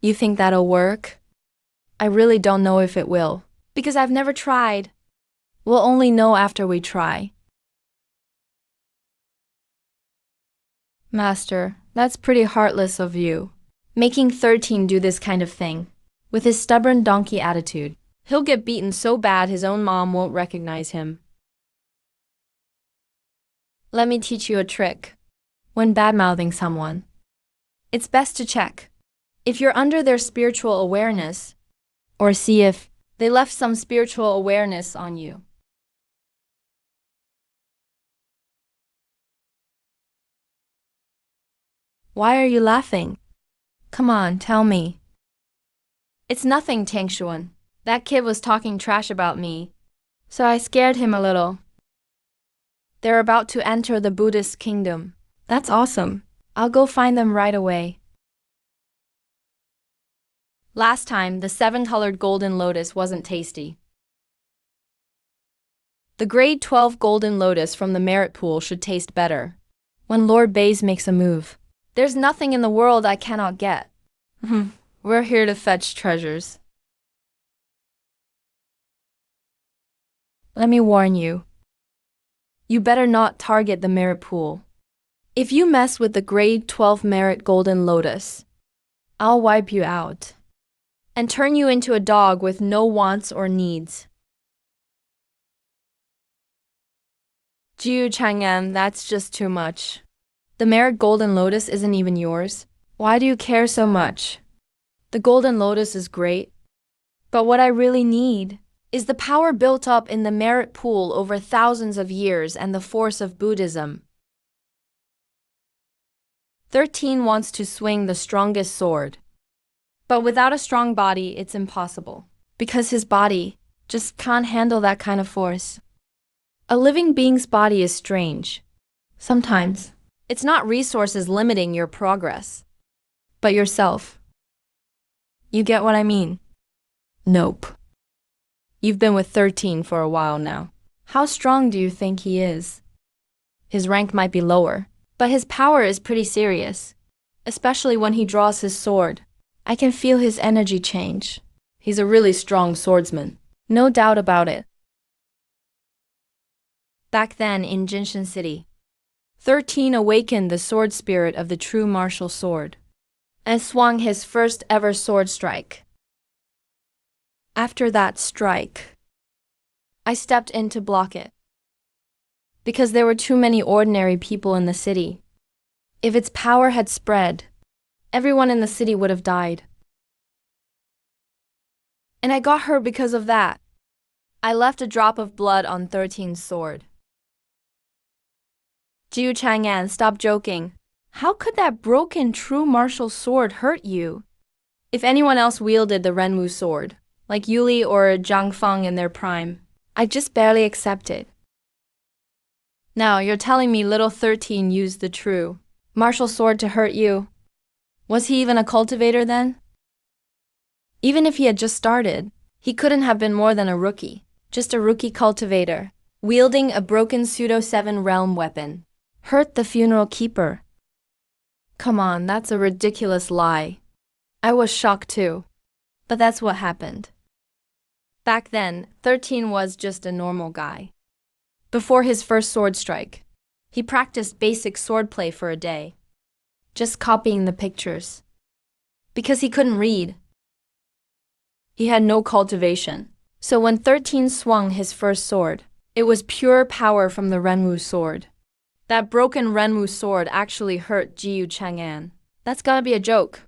You think that'll work? I really don't know if it will, because I've never tried. We'll only know after we try. Master, that's pretty heartless of you. Making 13 do this kind of thing. With his stubborn donkey attitude, he'll get beaten so bad his own mom won't recognize him. Let me teach you a trick. When bad-mouthing someone, it's best to check if you're under their spiritual awareness, or see if they left some spiritual awareness on you. Why are you laughing? Come on, tell me. It's nothing, Tang Xuan. That kid was talking trash about me, so I scared him a little. They're about to enter the Buddhist kingdom. That's awesome. I'll go find them right away. Last time, the 7-colored golden lotus wasn't tasty. The grade 12 golden lotus from the merit pool should taste better. When Lord Bays makes a move, there's nothing in the world I cannot get. We're here to fetch treasures. Let me warn you. You better not target the merit pool. If you mess with the grade 12 merit golden lotus, I'll wipe you out and turn you into a dog with no wants or needs. Jiu Chang'an, that's just too much. The merit golden lotus isn't even yours. Why do you care so much? The golden lotus is great, but what I really need is the power built up in the merit pool over thousands of years and the force of Buddhism. 13 wants to swing the strongest sword, but without a strong body, it's impossible, because his body just can't handle that kind of force. A living being's body is strange. Sometimes, it's not resources limiting your progress, but yourself. You get what I mean? Nope. You've been with 13 for a while now. How strong do you think he is? His rank might be lower, but his power is pretty serious, especially when he draws his sword. I can feel his energy change. He's a really strong swordsman, no doubt about it. Back then in Jinshan City, 13 awakened the sword spirit of the true martial sword and swung his first ever sword strike. After that strike, I stepped in to block it, because there were too many ordinary people in the city. If its power had spread, everyone in the city would have died. And I got hurt because of that. I left a drop of blood on 13's sword. Jiu Chang'an, stop joking. How could that broken true martial sword hurt you? If anyone else wielded the Renwu sword, like Yuli or Zhang Feng in their prime, I'd just barely accept it. Now you're telling me little 13 used the true martial sword to hurt you? Was he even a cultivator then? Even if he had just started, he couldn't have been more than a rookie, just a rookie cultivator, wielding a broken pseudo-7 realm weapon. Hurt the funeral keeper. Come on, that's a ridiculous lie. I was shocked too, but that's what happened. Back then, 13 was just a normal guy. Before his first sword strike, he practiced basic swordplay for a day, just copying the pictures. Because he couldn't read. He had no cultivation. So when 13 swung his first sword, it was pure power from the Renwu sword. That broken Renwu sword actually hurt Jiu Chang'an. That's gotta be a joke.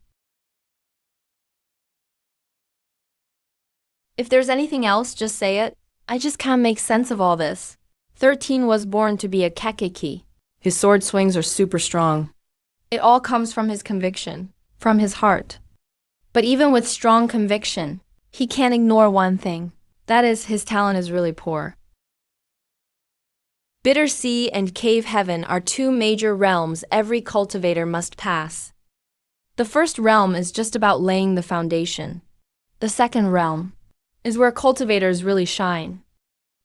If there's anything else, just say it. I just can't make sense of all this. 13 was born to be a kakeki. His sword swings are super strong. It all comes from his conviction, from his heart. But even with strong conviction, he can't ignore one thing. That is, his talent is really poor. Bitter Sea and Cave Heaven are two major realms every cultivator must pass. The first realm is just about laying the foundation. The second realm is where cultivators really shine.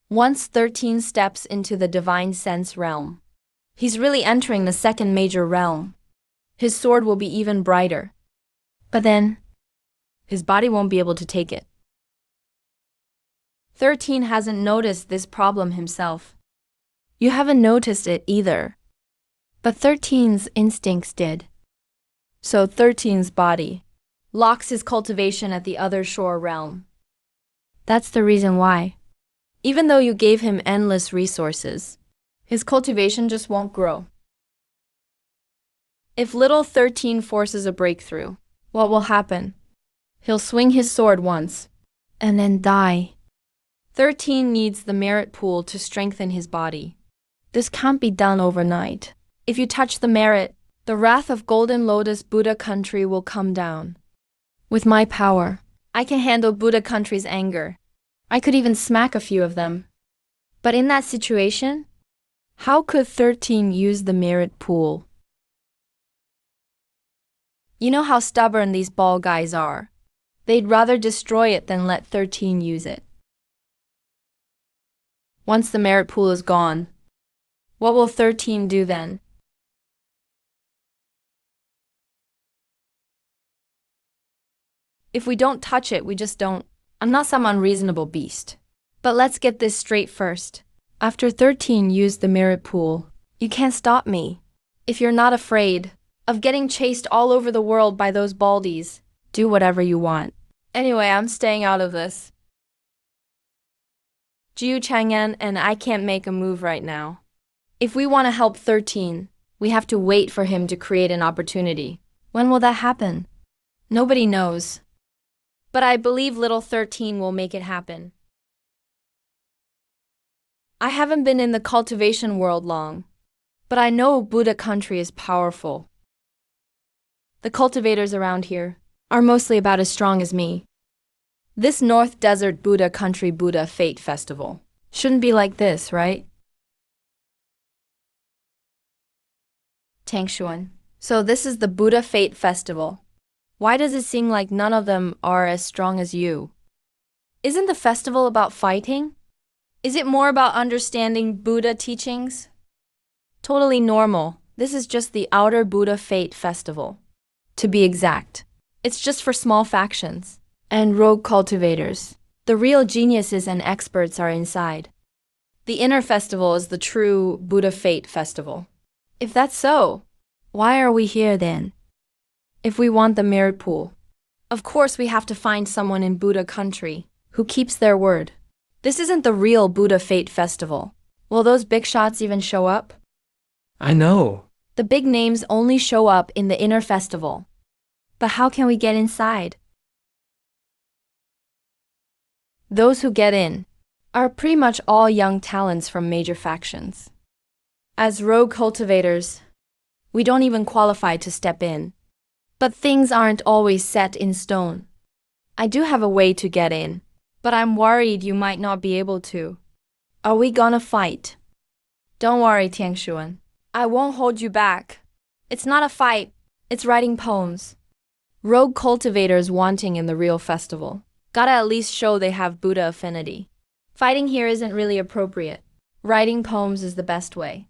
Once 13 steps into the divine sense realm, he's really entering the second major realm. His sword will be even brighter. But then, his body won't be able to take it. 13 hasn't noticed this problem himself. You haven't noticed it either. But 13's instincts did. So 13's body locks his cultivation at the other shore realm. That's the reason why. Even though you gave him endless resources, his cultivation just won't grow. If little 13 forces a breakthrough, what will happen? He'll swing his sword once, and then die. 13 needs the merit pool to strengthen his body. This can't be done overnight. If you touch the merit, the wrath of Golden Lotus Buddha country will come down. With my power, I can handle Buddha country's anger. I could even smack a few of them. But in that situation, how could 13 use the merit pool? You know how stubborn these ball guys are. They'd rather destroy it than let 13 use it. Once the merit pool is gone, what will 13 do then? If we don't touch it, we just don't. I'm not some unreasonable beast. But let's get this straight first. After 13 used the merit pool, you can't stop me. If you're not afraid of getting chased all over the world by those baldies, do whatever you want. Anyway, I'm staying out of this. Jiu Chang'an and I can't make a move right now. If we want to help 13, we have to wait for him to create an opportunity. When will that happen? Nobody knows. But I believe little 13 will make it happen. I haven't been in the cultivation world long, but I know Buddha country is powerful. The cultivators around here are mostly about as strong as me. This North Desert Buddha Country Buddha Fate Festival shouldn't be like this, right? Tangshuan. So this is the Buddha Fate Festival. Why does it seem like none of them are as strong as you? Isn't the festival about fighting? Is it more about understanding Buddha teachings? Totally normal. This is just the outer Buddha Fate Festival. To be exact, it's just for small factions and rogue cultivators. The real geniuses and experts are inside. The inner festival is the true Buddha Fate Festival. If that's so, why are we here then? If we want the merit pool, of course we have to find someone in Buddha country who keeps their word. This isn't the real Buddha Fate Festival. Will those big shots even show up? I know. The big names only show up in the inner festival. But how can we get inside? Those who get in are pretty much all young talents from major factions. As rogue cultivators, we don't even qualify to step in. But things aren't always set in stone. I do have a way to get in, but I'm worried you might not be able to. Are we gonna fight? Don't worry, Tiangshuan. I won't hold you back. It's not a fight, it's writing poems. Rogue cultivators wanting in the real festival gotta at least show they have Buddha affinity. Fighting here isn't really appropriate. Writing poems is the best way.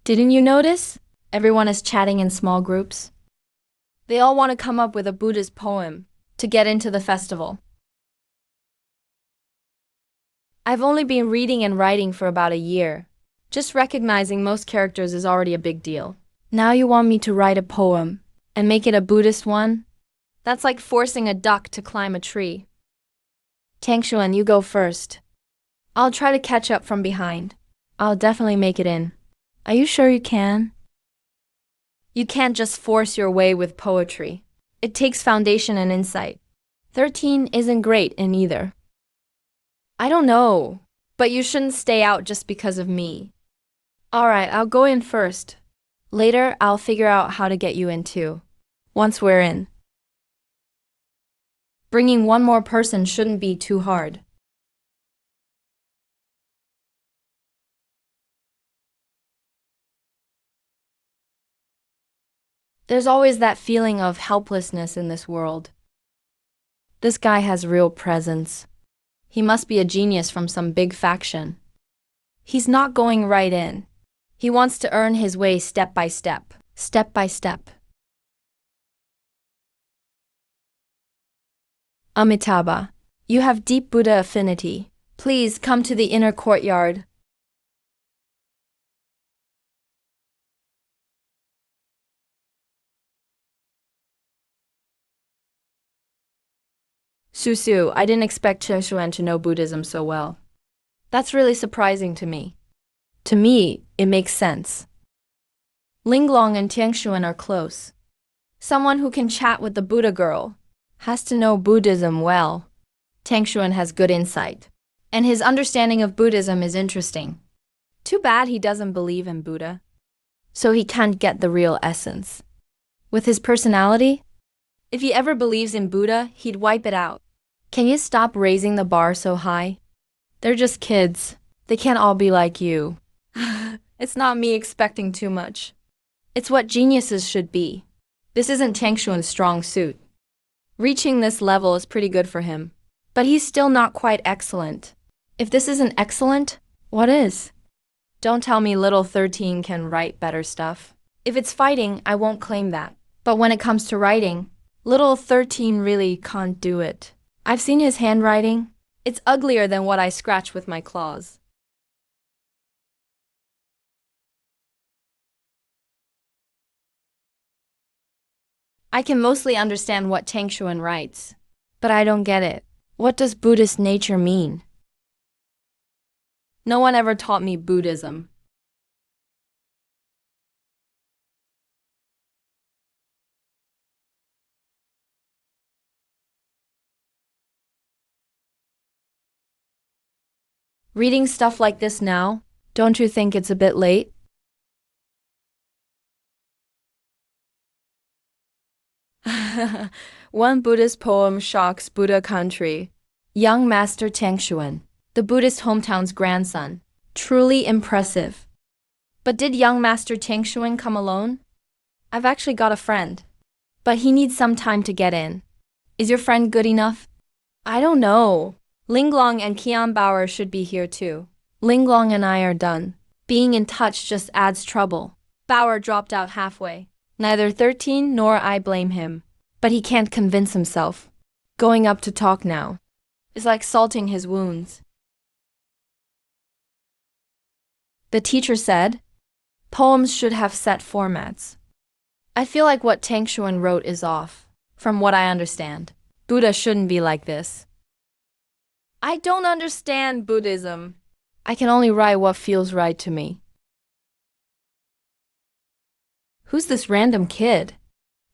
Didn't you notice? Everyone is chatting in small groups. They all want to come up with a Buddhist poem to get into the festival. I've only been reading and writing for about a year. Just recognizing most characters is already a big deal. Now you want me to write a poem and make it a Buddhist one? That's like forcing a duck to climb a tree. Tangshuan, you go first. I'll try to catch up from behind. I'll definitely make it in. Are you sure you can? You can't just force your way with poetry. It takes foundation and insight. 13 isn't great in either. I don't know, but you shouldn't stay out just because of me. Alright, I'll go in first. Later, I'll figure out how to get you in too. Once we're in. Bringing one more person shouldn't be too hard. There's always that feeling of helplessness in this world. This guy has real presence. He must be a genius from some big faction. He's not going right in. He wants to earn his way step by step, step by step. Amitabha, you have deep Buddha affinity. Please come to the inner courtyard. Susu, I didn't expect Cheshuan to know Buddhism so well. That's really surprising to me. To me, it makes sense. Linglong and Tiangshuan are close. Someone who can chat with the Buddha girl has to know Buddhism well. Tiangshuan has good insight, and his understanding of Buddhism is interesting. Too bad he doesn't believe in Buddha, so he can't get the real essence. With his personality, if he ever believes in Buddha, he'd wipe it out. Can you stop raising the bar so high? They're just kids. They can't all be like you. It's not me expecting too much. It's what geniuses should be. This isn't Tiangshuan's strong suit. Reaching this level is pretty good for him, but he's still not quite excellent. If this isn't excellent, what is? Don't tell me little 13 can write better stuff. If it's fighting, I won't claim that. But when it comes to writing, little 13 really can't do it. I've seen his handwriting. It's uglier than what I scratch with my claws. I can mostly understand what Tiangshuan writes, but I don't get it. What does Buddhist nature mean? No one ever taught me Buddhism. Reading stuff like this now, don't you think it's a bit late? One Buddhist poem shocks Buddha country. Young Master Tiangshuan, the Buddhist hometown's grandson. Truly impressive. But did young Master Tiangshuan come alone? I've actually got a friend, but he needs some time to get in. Is your friend good enough? I don't know. Linglong and Qian Bauer should be here too. Linglong and I are done. Being in touch just adds trouble. Bauer dropped out halfway. Neither 13 nor I blame him. But he can't convince himself. Going up to talk now is like salting his wounds. The teacher said, poems should have set formats. I feel like what Tiangshuan wrote is off, from what I understand. Buddha shouldn't be like this. I don't understand Buddhism. I can only write what feels right to me. Who's this random kid?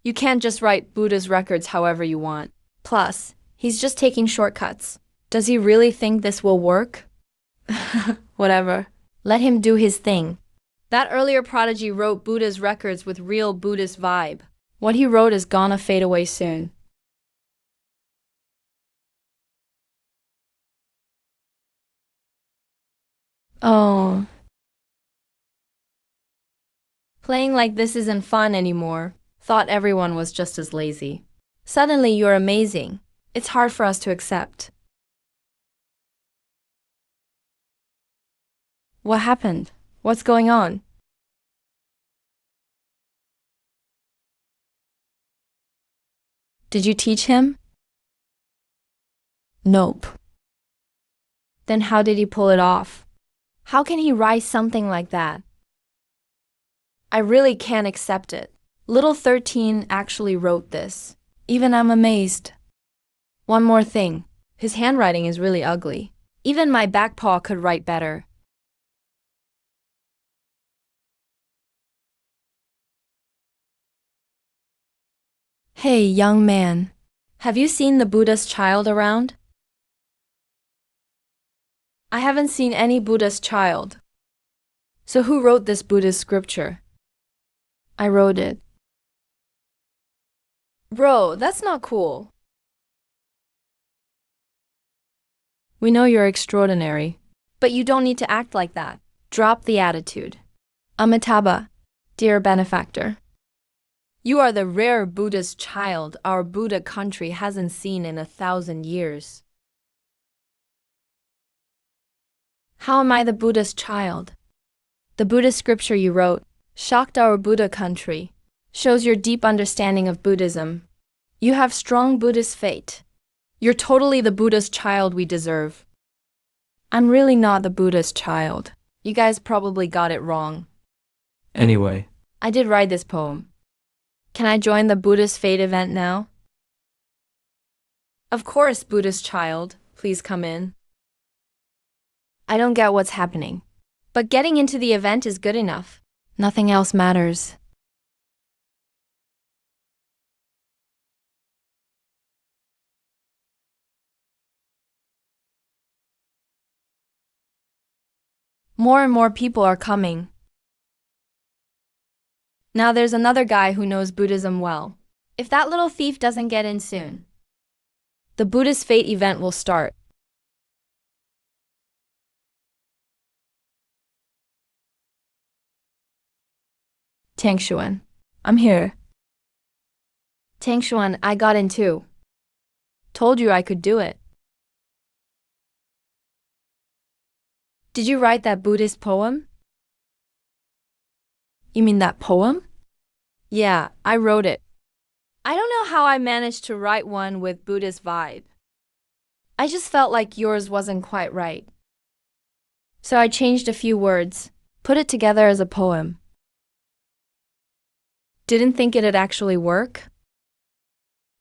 You can't just write Buddha's records however you want. Plus, he's just taking shortcuts. Does he really think this will work? Whatever. Let him do his thing. That earlier prodigy wrote Buddha's records with real Buddhist vibe. What he wrote is gonna fade away soon. Oh. Playing like this isn't fun anymore. Thought everyone was just as lazy. Suddenly you're amazing. It's hard for us to accept. What happened? What's going on? Did you teach him? Nope. Then how did he pull it off? How can he write something like that? I really can't accept it. Little 13 actually wrote this. Even I'm amazed. One more thing. His handwriting is really ugly. Even my back paw could write better. Hey, young man. Have you seen the Buddha's child around? I haven't seen any Buddha's child. So who wrote this Buddhist scripture? I wrote it. Bro, that's not cool. We know you're extraordinary, but you don't need to act like that. Drop the attitude. Amitabha, dear benefactor. You are the rare Buddhist child our Buddha country hasn't seen in 1,000 years. How am I the Buddhist child? The Buddhist scripture you wrote shocked our Buddha country, shows your deep understanding of Buddhism. You have strong Buddhist faith. You're totally the Buddhist child we deserve. I'm really not the Buddhist child. You guys probably got it wrong. Anyway, I did write this poem. Can I join the Buddhist Fate event now? Of course, Buddhist child. Please come in. I don't get what's happening. But getting into the event is good enough. Nothing else matters. More and more people are coming. Now there's another guy who knows Buddhism well. If that little thief doesn't get in soon, the Buddhist Fate event will start. Tangshuan, I'm here. Tangshuan, I got in too. Told you I could do it. Did you write that Buddhist poem? You mean that poem? Yeah, I wrote it. I don't know how I managed to write one with Buddhist vibe. I just felt like yours wasn't quite right. So I changed a few words, put it together as a poem. Didn't think it'd actually work.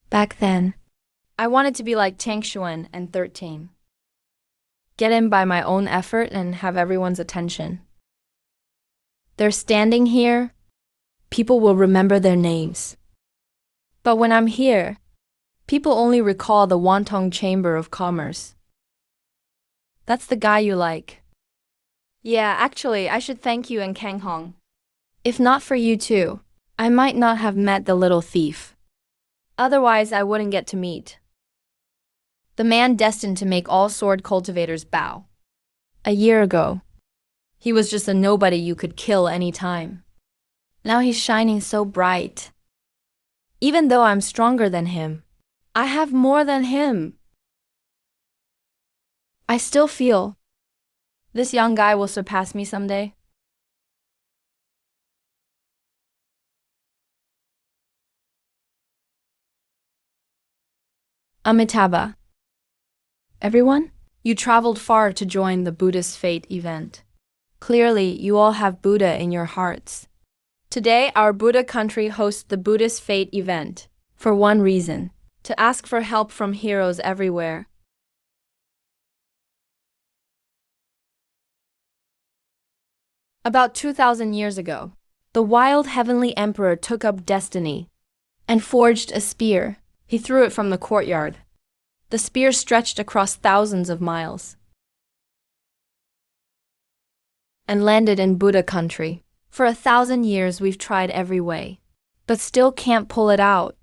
Back then, I wanted to be like Tangshuan and 13. Get in by my own effort and have everyone's attention. They're standing here, people will remember their names. But when I'm here, people only recall the Wantong Chamber of Commerce. That's the guy you like. Yeah, actually, I should thank you and Kang Hong. If not for you too, I might not have met the little thief. Otherwise, I wouldn't get to meet the man destined to make all sword cultivators bow. A year ago, he was just a nobody you could kill any time. Now he's shining so bright. Even though I'm stronger than him, I have more than him. I still feel this young guy will surpass me someday. Amitabha. Everyone, you traveled far to join the Buddhist Fate event. Clearly, you all have Buddha in your hearts. Today, our Buddha country hosts the Buddhist Fate event for one reason: to ask for help from heroes everywhere. About 2,000 years ago, the wild heavenly emperor took up destiny and forged a spear. He threw it from the courtyard. The spear stretched across thousands of miles and landed in Buddha country. For 1,000 years we've tried every way, but still can't pull it out.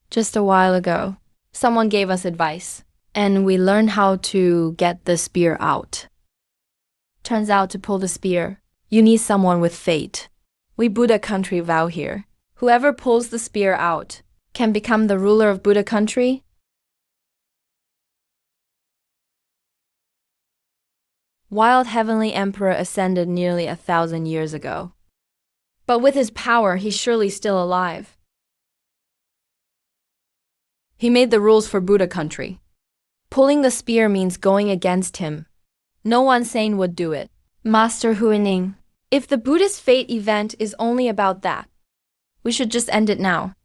Just a while ago, someone gave us advice, and we learned how to get the spear out. Turns out to pull the spear, you need someone with fate. We Buddha country vow here, whoever pulls the spear out can become the ruler of Buddha country. Wild heavenly emperor ascended nearly 1,000 years ago. But with his power, he's surely still alive. He made the rules for Buddha country. Pulling the spear means going against him. No one sane would do it. Master Huining, if the Buddhist Fate event is only about that, we should just end it now.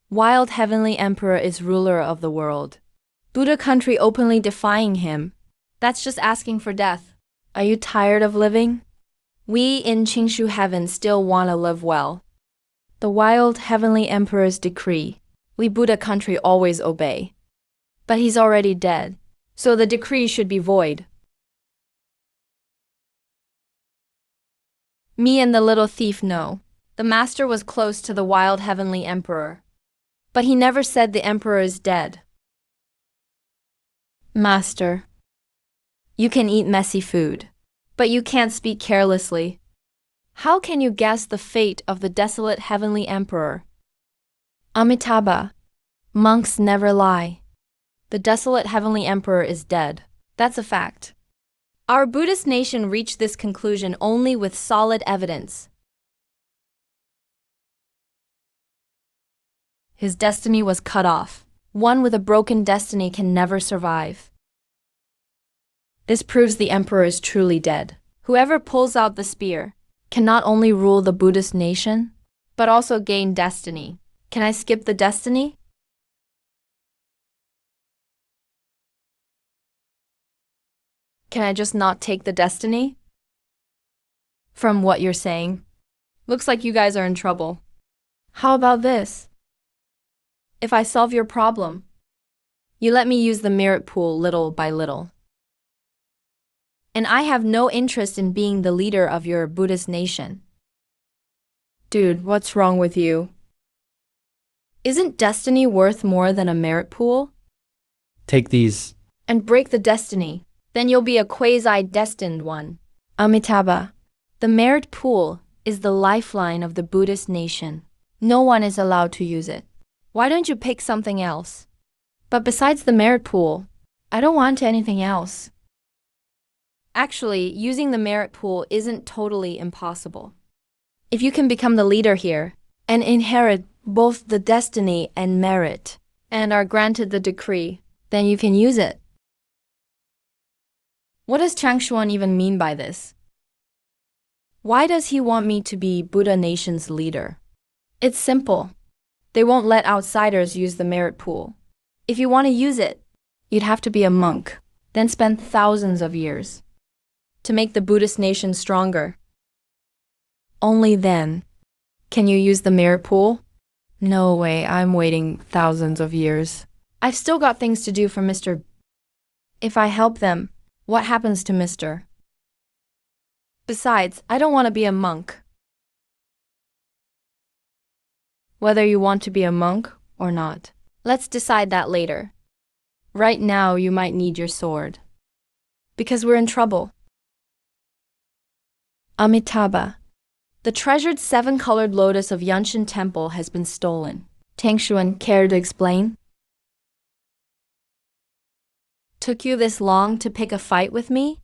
Wild heavenly emperor is ruler of the world. Buddha country openly defying him. That's just asking for death. Are you tired of living? We in Qingshu heaven still want to live well. The wild heavenly emperor's decree, we Buddha country always obey. But he's already dead, so the decree should be void. Me and the little thief know. The master was close to the wild heavenly emperor. But he never said the emperor is dead. Master, you can eat messy food, but you can't speak carelessly. How can you guess the fate of the desolate heavenly emperor? Amitabha. Monks never lie. The desolate heavenly emperor is dead. That's a fact. Our Buddhist nation reached this conclusion only with solid evidence. His destiny was cut off. One with a broken destiny can never survive. This proves the emperor is truly dead. Whoever pulls out the spear can not only rule the Buddhist nation, but also gain destiny. Can I skip the destiny? Can I just not take the destiny? From what you're saying, looks like you guys are in trouble. How about this? If I solve your problem, you let me use the merit pool little by little. And I have no interest in being the leader of your Buddhist nation. Dude, what's wrong with you? Isn't destiny worth more than a merit pool? Take these. And break the destiny. Then you'll be a quasi-destined one. Amitabha, the merit pool is the lifeline of the Buddhist nation. No one is allowed to use it. Why don't you pick something else? But besides the merit pool, I don't want anything else. Actually, using the merit pool isn't totally impossible. If you can become the leader here and inherit both the destiny and merit, and are granted the decree, then you can use it. What does Changshuan even mean by this? Why does he want me to be Buddha nation's leader? It's simple. They won't let outsiders use the merit pool. If you want to use it, you'd have to be a monk, then spend thousands of years to make the Buddhist nation stronger. Only then can you use the merit pool. No way, I'm waiting thousands of years. I've still got things to do for Mr. If I help them, what happens to Mr.? Besides, I don't want to be a monk. Whether you want to be a monk or not, let's decide that later. Right now, you might need your sword. Because we're in trouble. Amitabha, the treasured 7-colored lotus of Yanshan Temple has been stolen. Tangshuan, care to explain? Took you this long to pick a fight with me?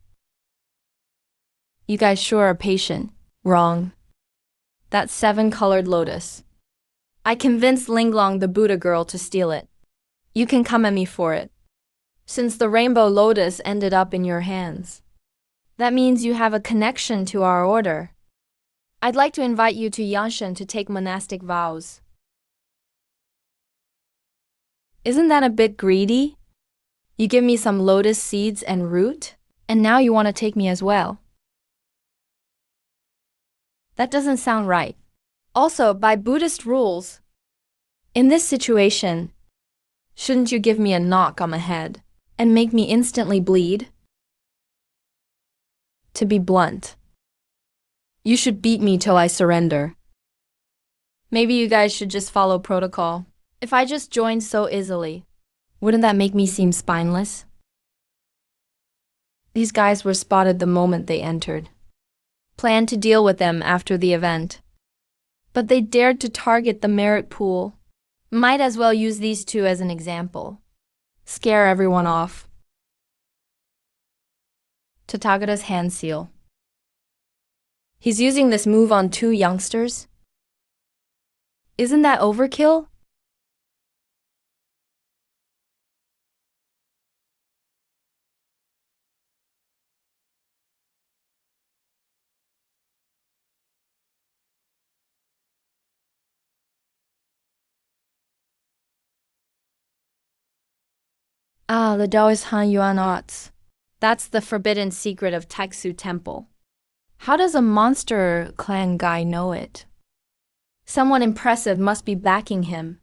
You guys sure are patient. Wrong. That 7-colored lotus. I convinced Linglong the Buddha girl to steal it. You can come at me for it. Since the rainbow lotus ended up in your hands, that means you have a connection to our order. I'd like to invite you to Yanshan to take monastic vows. Isn't that a bit greedy? You give me some lotus seeds and root, and now you want to take me as well. That doesn't sound right. Also, by Buddhist rules, in this situation, shouldn't you give me a knock on the head and make me instantly bleed? To be blunt, you should beat me till I surrender. Maybe you guys should just follow protocol. If I just joined so easily, wouldn't that make me seem spineless? These guys were spotted the moment they entered. Planned to deal with them after the event. But they dared to target the merit pool. Might as well use these two as an example. Scare everyone off. Tathagata's hand seal. He's using this move on 2 youngsters? Isn't that overkill? Ah, the Taoist Han Yuan arts. That's the forbidden secret of Taixu Temple. How does a monster clan guy know it? Someone impressive must be backing him.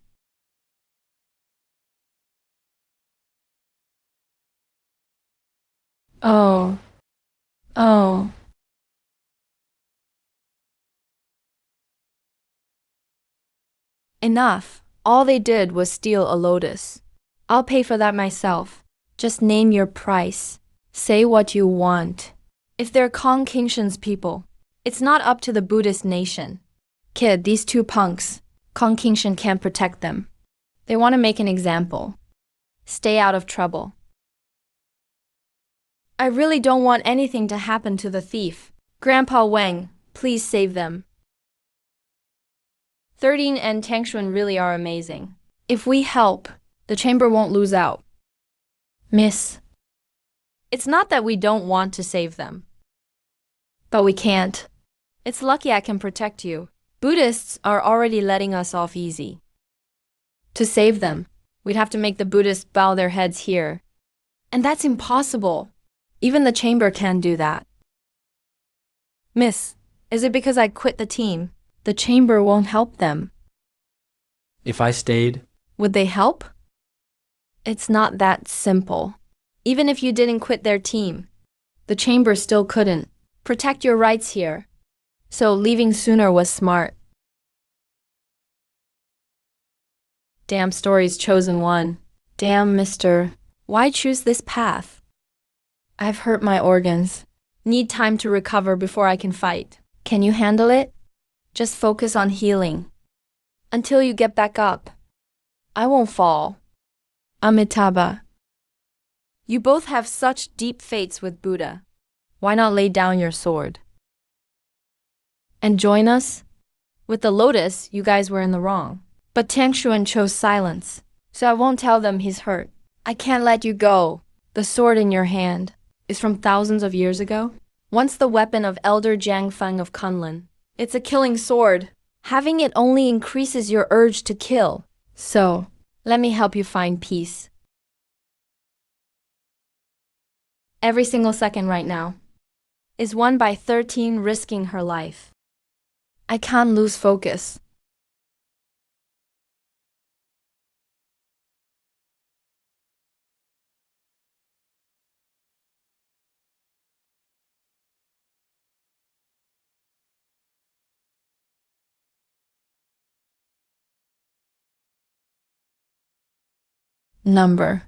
Oh. Enough. All they did was steal a lotus. I'll pay for that myself. Just name your price. Say what you want. If they're Kong Kingshan's people, It's not up to the Buddhist nation. Kid, these two punks, Kingshan can't protect them. They want to make an example. Stay out of trouble. I really don't want anything to happen to the thief. Grandpa Wang, please save them. 13 and Tangshuan really are amazing. If we help, the chamber won't lose out. Miss, it's not that we don't want to save them. But we can't. It's lucky I can protect you. Buddhists are already letting us off easy. To save them, we'd have to make the Buddhists bow their heads here. And that's impossible. Even the chamber can't do that. Miss, is it because I quit the team? The chamber won't help them. If I stayed, Would they help? It's not that simple. Even if you didn't quit their team, the chamber still couldn't protect your rights here. So leaving sooner was smart. Damn story's chosen one. Damn, mister. Why choose this path? I've hurt my organs. Need time to recover before I can fight. Can you handle it? Just focus on healing. Until you get back up. I won't fall. Amitabha. You both have such deep faiths with Buddha. Why not lay down your sword? And join us? With the lotus, you guys were in the wrong. But Tangshuan chose silence, so I won't tell them he's hurt. I can't let you go. The sword in your hand is from thousands of years ago. Once the weapon of Elder Jiang Feng of Kunlun. It's a killing sword. Having it only increases your urge to kill. So, let me help you find peace. Every single second right now is won by 13 risking her life. I can't lose focus. Number.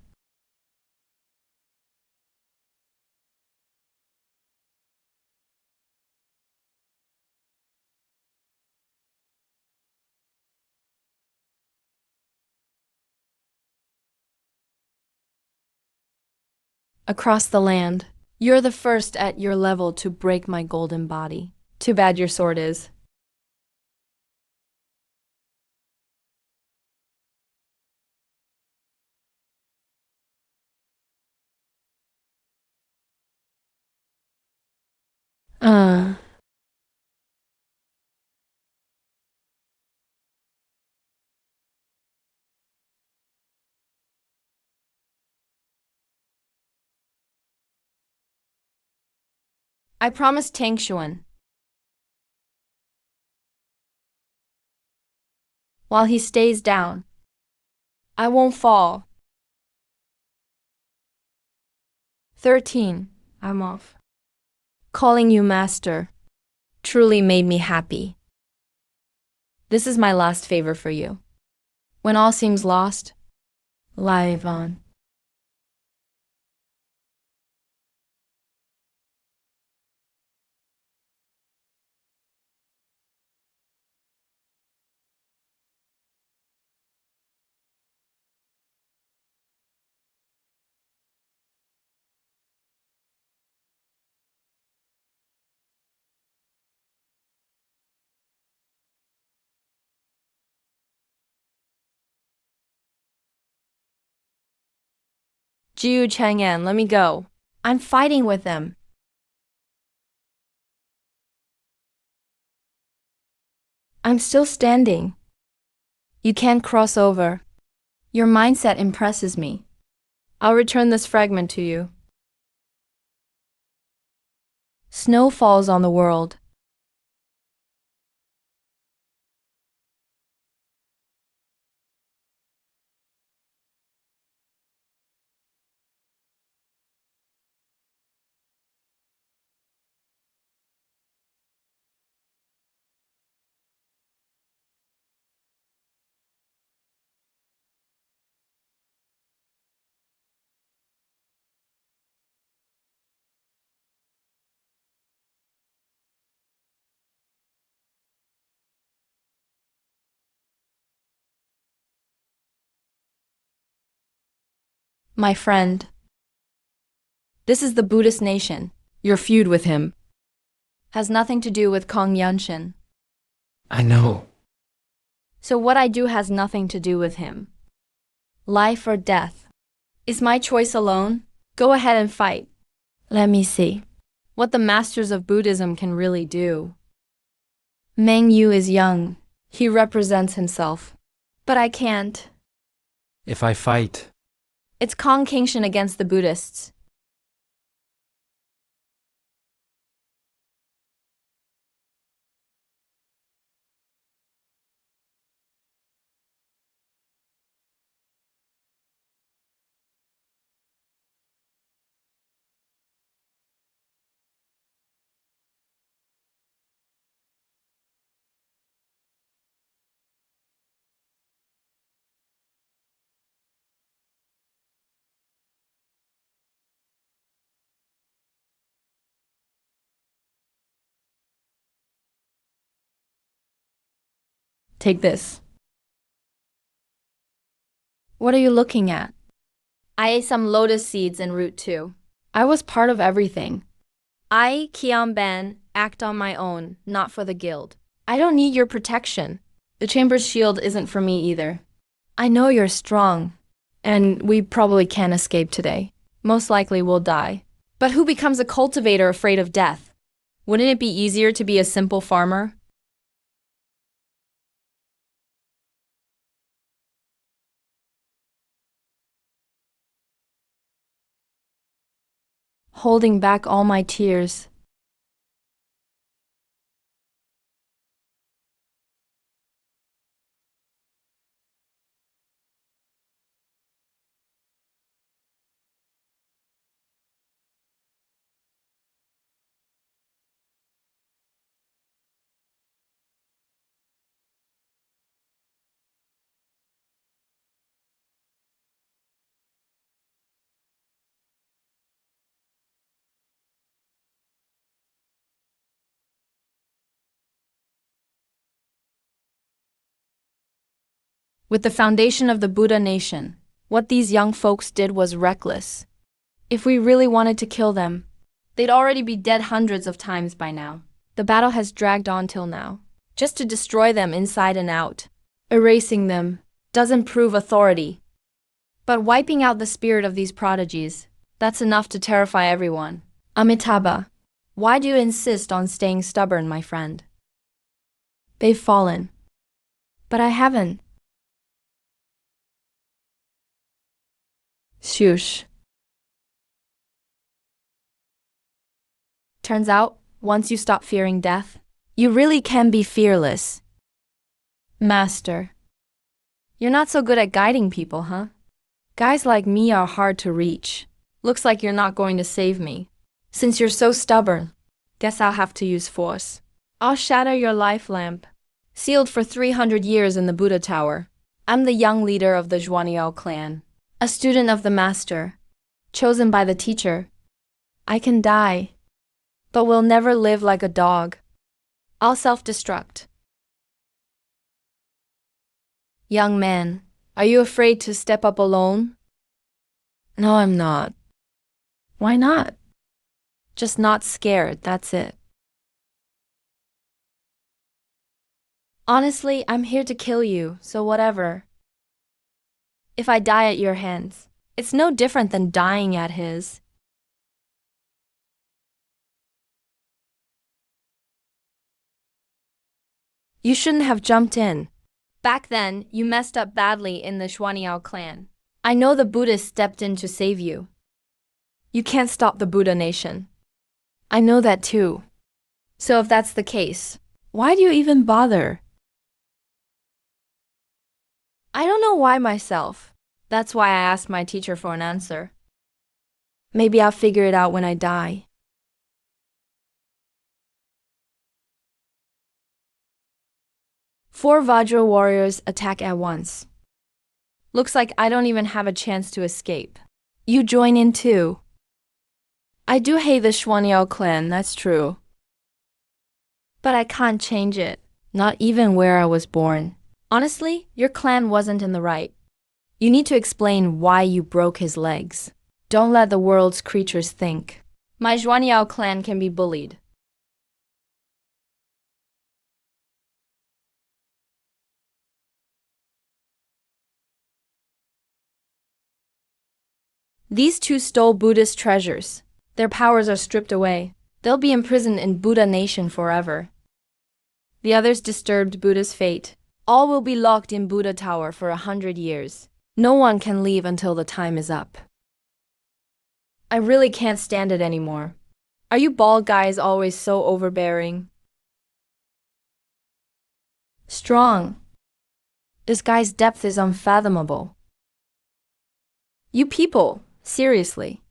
Across the land, you're the first at your level to break my golden body. Too bad your sword is. Uh. I promised Tangshuan. While he stays down, I won't fall. 13. I'm off. Calling you master truly made me happy. This is my last favor for you. When all seems lost, live on. Jiu Chang'an, let me go. I'm fighting with them. I'm still standing. You can't cross over. Your mindset impresses me. I'll return this fragment to you. Snow falls on the world. My friend, this is the Buddhist nation. Your feud with him. Has nothing to do with Kong Yunshin. I know. So what I do has nothing to do with him. Life or death. Is my choice alone? Go ahead and fight. Let me see what the masters of Buddhism can really do. Meng Yu is young. He represents himself. But I can't. If I fight, It's Kong Kingshan against the Buddhists. Take this. What are you looking at? I ate some lotus seeds en route too. I was part of everything. I, Kian Ben, act on my own, not for the guild. I don't need your protection. The chamber's shield isn't for me either. I know you're strong, and we probably can't escape today. Most likely we'll die. But who becomes a cultivator afraid of death? Wouldn't it be easier to be a simple farmer? Holding back all my tears. With the foundation of the Buddha nation, what these young folks did was reckless. If we really wanted to kill them, they'd already be dead hundreds of times by now. The battle has dragged on till now, just to destroy them inside and out. Erasing them doesn't prove authority. But wiping out the spirit of these prodigies, that's enough to terrify everyone. Amitabha, why do you insist on staying stubborn, my friend? They've fallen. But I haven't. Shush. Turns out, once you stop fearing death, you really can be fearless. Master, you're not so good at guiding people, huh? Guys like me are hard to reach. Looks like you're not going to save me. Since you're so stubborn, guess I'll have to use force. I'll shatter your life lamp, sealed for 300 years in the Buddha Tower. I'm the young leader of the Zhuaniao clan. A student of the master, chosen by the teacher. I can die, but will never live like a dog. I'll self-destruct. Young man, are you afraid to step up alone? No, I'm not. Why not? Just not scared, that's it. Honestly, I'm here to kill you, so whatever. If I die at your hands, it's no different than dying at his. You shouldn't have jumped in. Back then, you messed up badly in the Zhuaniao clan. I know the Buddhists stepped in to save you. You can't stop the Buddha nation. I know that too. So if that's the case, why do you even bother? I don't know why myself. That's why I asked my teacher for an answer. Maybe I'll figure it out when I die. Four Vajra warriors attack at once. Looks like I don't even have a chance to escape. You join in too. I do hate the Zhuaniao clan, that's true. But I can't change it, not even where I was born. Honestly, your clan wasn't in the right. You need to explain why you broke his legs. Don't let the world's creatures think. My Zhuanyao clan can be bullied. These two stole Buddhist treasures. Their powers are stripped away. They'll be imprisoned in Buddha Nation forever. The others disturbed Buddha's fate. All will be locked in Buddha Tower for 100 years. No one can leave until the time is up. I really can't stand it anymore. Are you bald guys always so overbearing? Strong. This guy's depth is unfathomable. You people, seriously.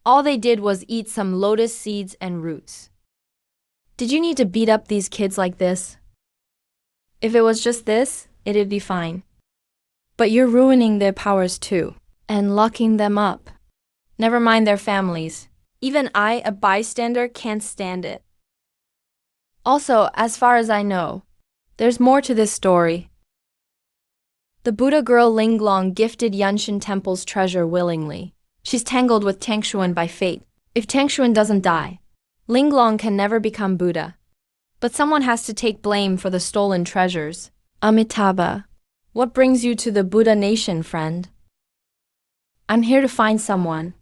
All they did was eat some lotus seeds and roots. Did you need to beat up these kids like this? If it was just this, it'd be fine. But you're ruining their powers too, and locking them up. Never mind their families. Even I, a bystander, can't stand it. Also, as far as I know, there's more to this story. The Buddha girl Linglong gifted Yanshan Temple's treasure willingly. She's tangled with Tangshuan by fate. If Tangshuan doesn't die, Linglong can never become Buddha. But someone has to take blame for the stolen treasures. Amitabha, what brings you to the Buddha Nation, friend? I'm here to find someone.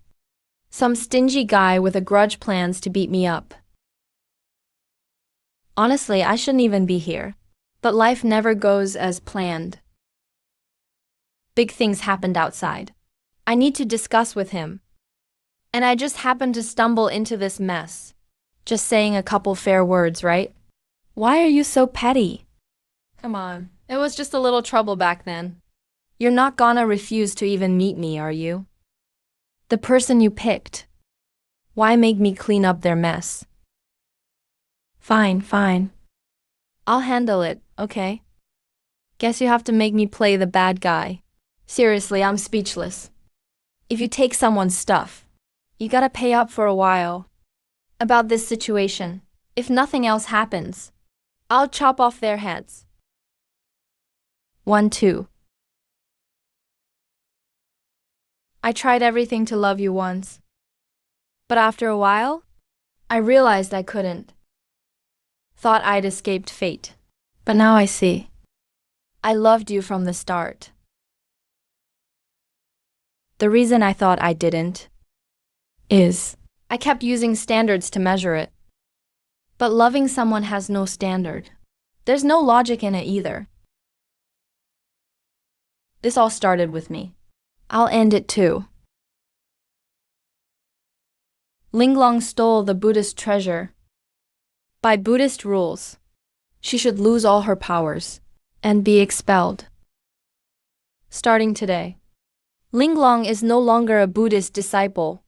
Some stingy guy with a grudge plans to beat me up. Honestly, I shouldn't even be here. But life never goes as planned. Big things happened outside. I need to discuss with him. And I just happened to stumble into this mess. Just saying a couple fair words, right? Why are you so petty? Come on, it was just a little trouble back then. You're not gonna refuse to even meet me, are you? The person you picked. Why make me clean up their mess? Fine, fine. I'll handle it, okay? Guess you have to make me play the bad guy. Seriously, I'm speechless. If you take someone's stuff, you gotta pay up for a while. About this situation, if nothing else happens, I'll chop off their heads. 1-2. I tried everything to love you once. But after a while, I realized I couldn't. Thought I'd escaped fate. But now I see. I loved you from the start. The reason I thought I didn't is I kept using standards to measure it. But loving someone has no standard. There's no logic in it either. This all started with me. I'll end it too. Linglong stole the Buddhist treasure. By Buddhist rules, she should lose all her powers and be expelled. Starting today, Linglong is no longer a Buddhist disciple.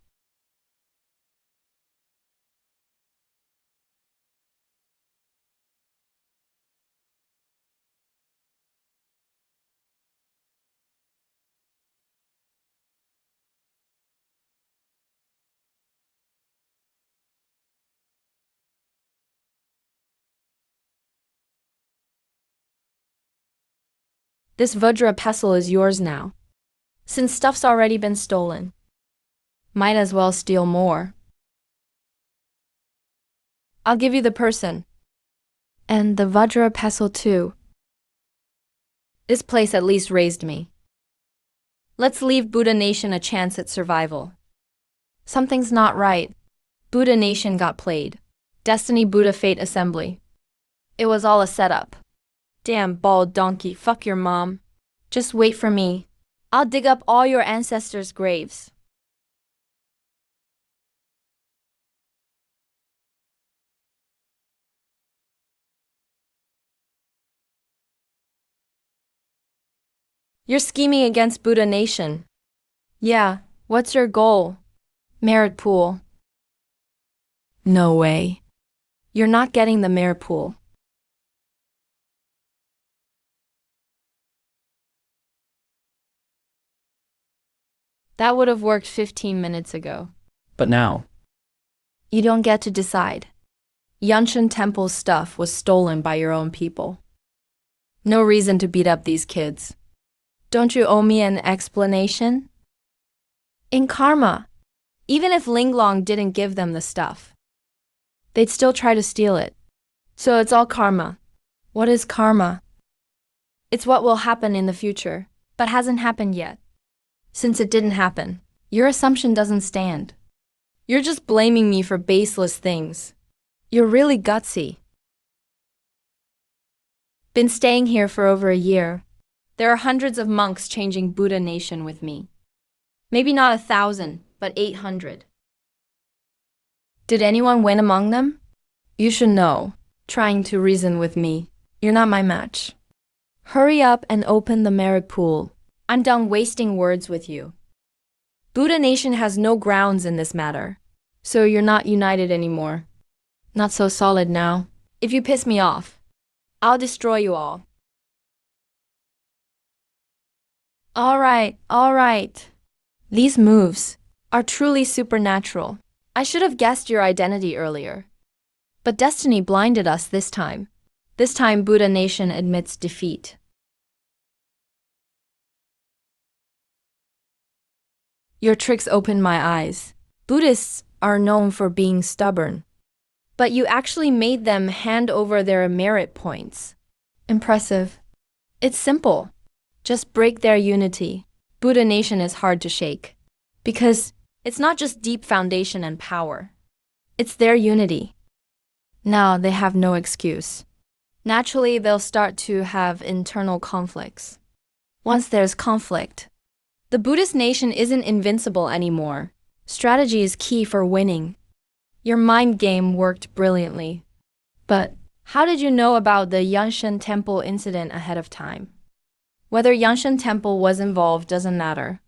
This Vajra pestle is yours now. Since stuff's already been stolen, might as well steal more. I'll give you the person. And the Vajra pestle too. This place at least raised me. Let's leave Buddha Nation a chance at survival. Something's not right. Buddha Nation got played. Destiny Buddha Fate Assembly. It was all a setup. Damn bald donkey, fuck your mom. Just wait for me. I'll dig up all your ancestors' graves. You're scheming against Buddha Nation. Yeah, what's your goal? Merit pool. No way. You're not getting the merit pool. That would have worked 15 minutes ago. But now, You don't get to decide. Yanshan Temple's stuff was stolen by your own people. No reason to beat up these kids. Don't you owe me an explanation? In karma, even if Linglong didn't give them the stuff, they'd still try to steal it. So it's all karma. What is karma? It's what will happen in the future, but hasn't happened yet. Since it didn't happen, your assumption doesn't stand. You're just blaming me for baseless things. You're really gutsy. Been staying here for over a year. There are hundreds of monks changing Buddha Nation with me. Maybe not 1,000, but 800. Did anyone win among them? You should know. Trying to reason with me. You're not my match. Hurry up and open the merit pool. I'm done wasting words with you. Buddha Nation has no grounds in this matter. So you're not united anymore. Not so solid now. If you piss me off, I'll destroy you all. All right. These moves are truly supernatural. I should have guessed your identity earlier. But destiny blinded us this time. This time Buddha Nation admits defeat. Your tricks opened my eyes. Buddhists are known for being stubborn. But you actually made them hand over their merit points. Impressive. It's simple. Just break their unity. Buddha Nation is hard to shake. Because it's not just deep foundation and power. It's their unity. Now they have no excuse. Naturally, they'll start to have internal conflicts. Once there's conflict, the Buddhist nation isn't invincible anymore. Strategy is key for winning. Your mind game worked brilliantly. But how did you know about the Yanshan Temple incident ahead of time? Whether Yanshan Temple was involved doesn't matter.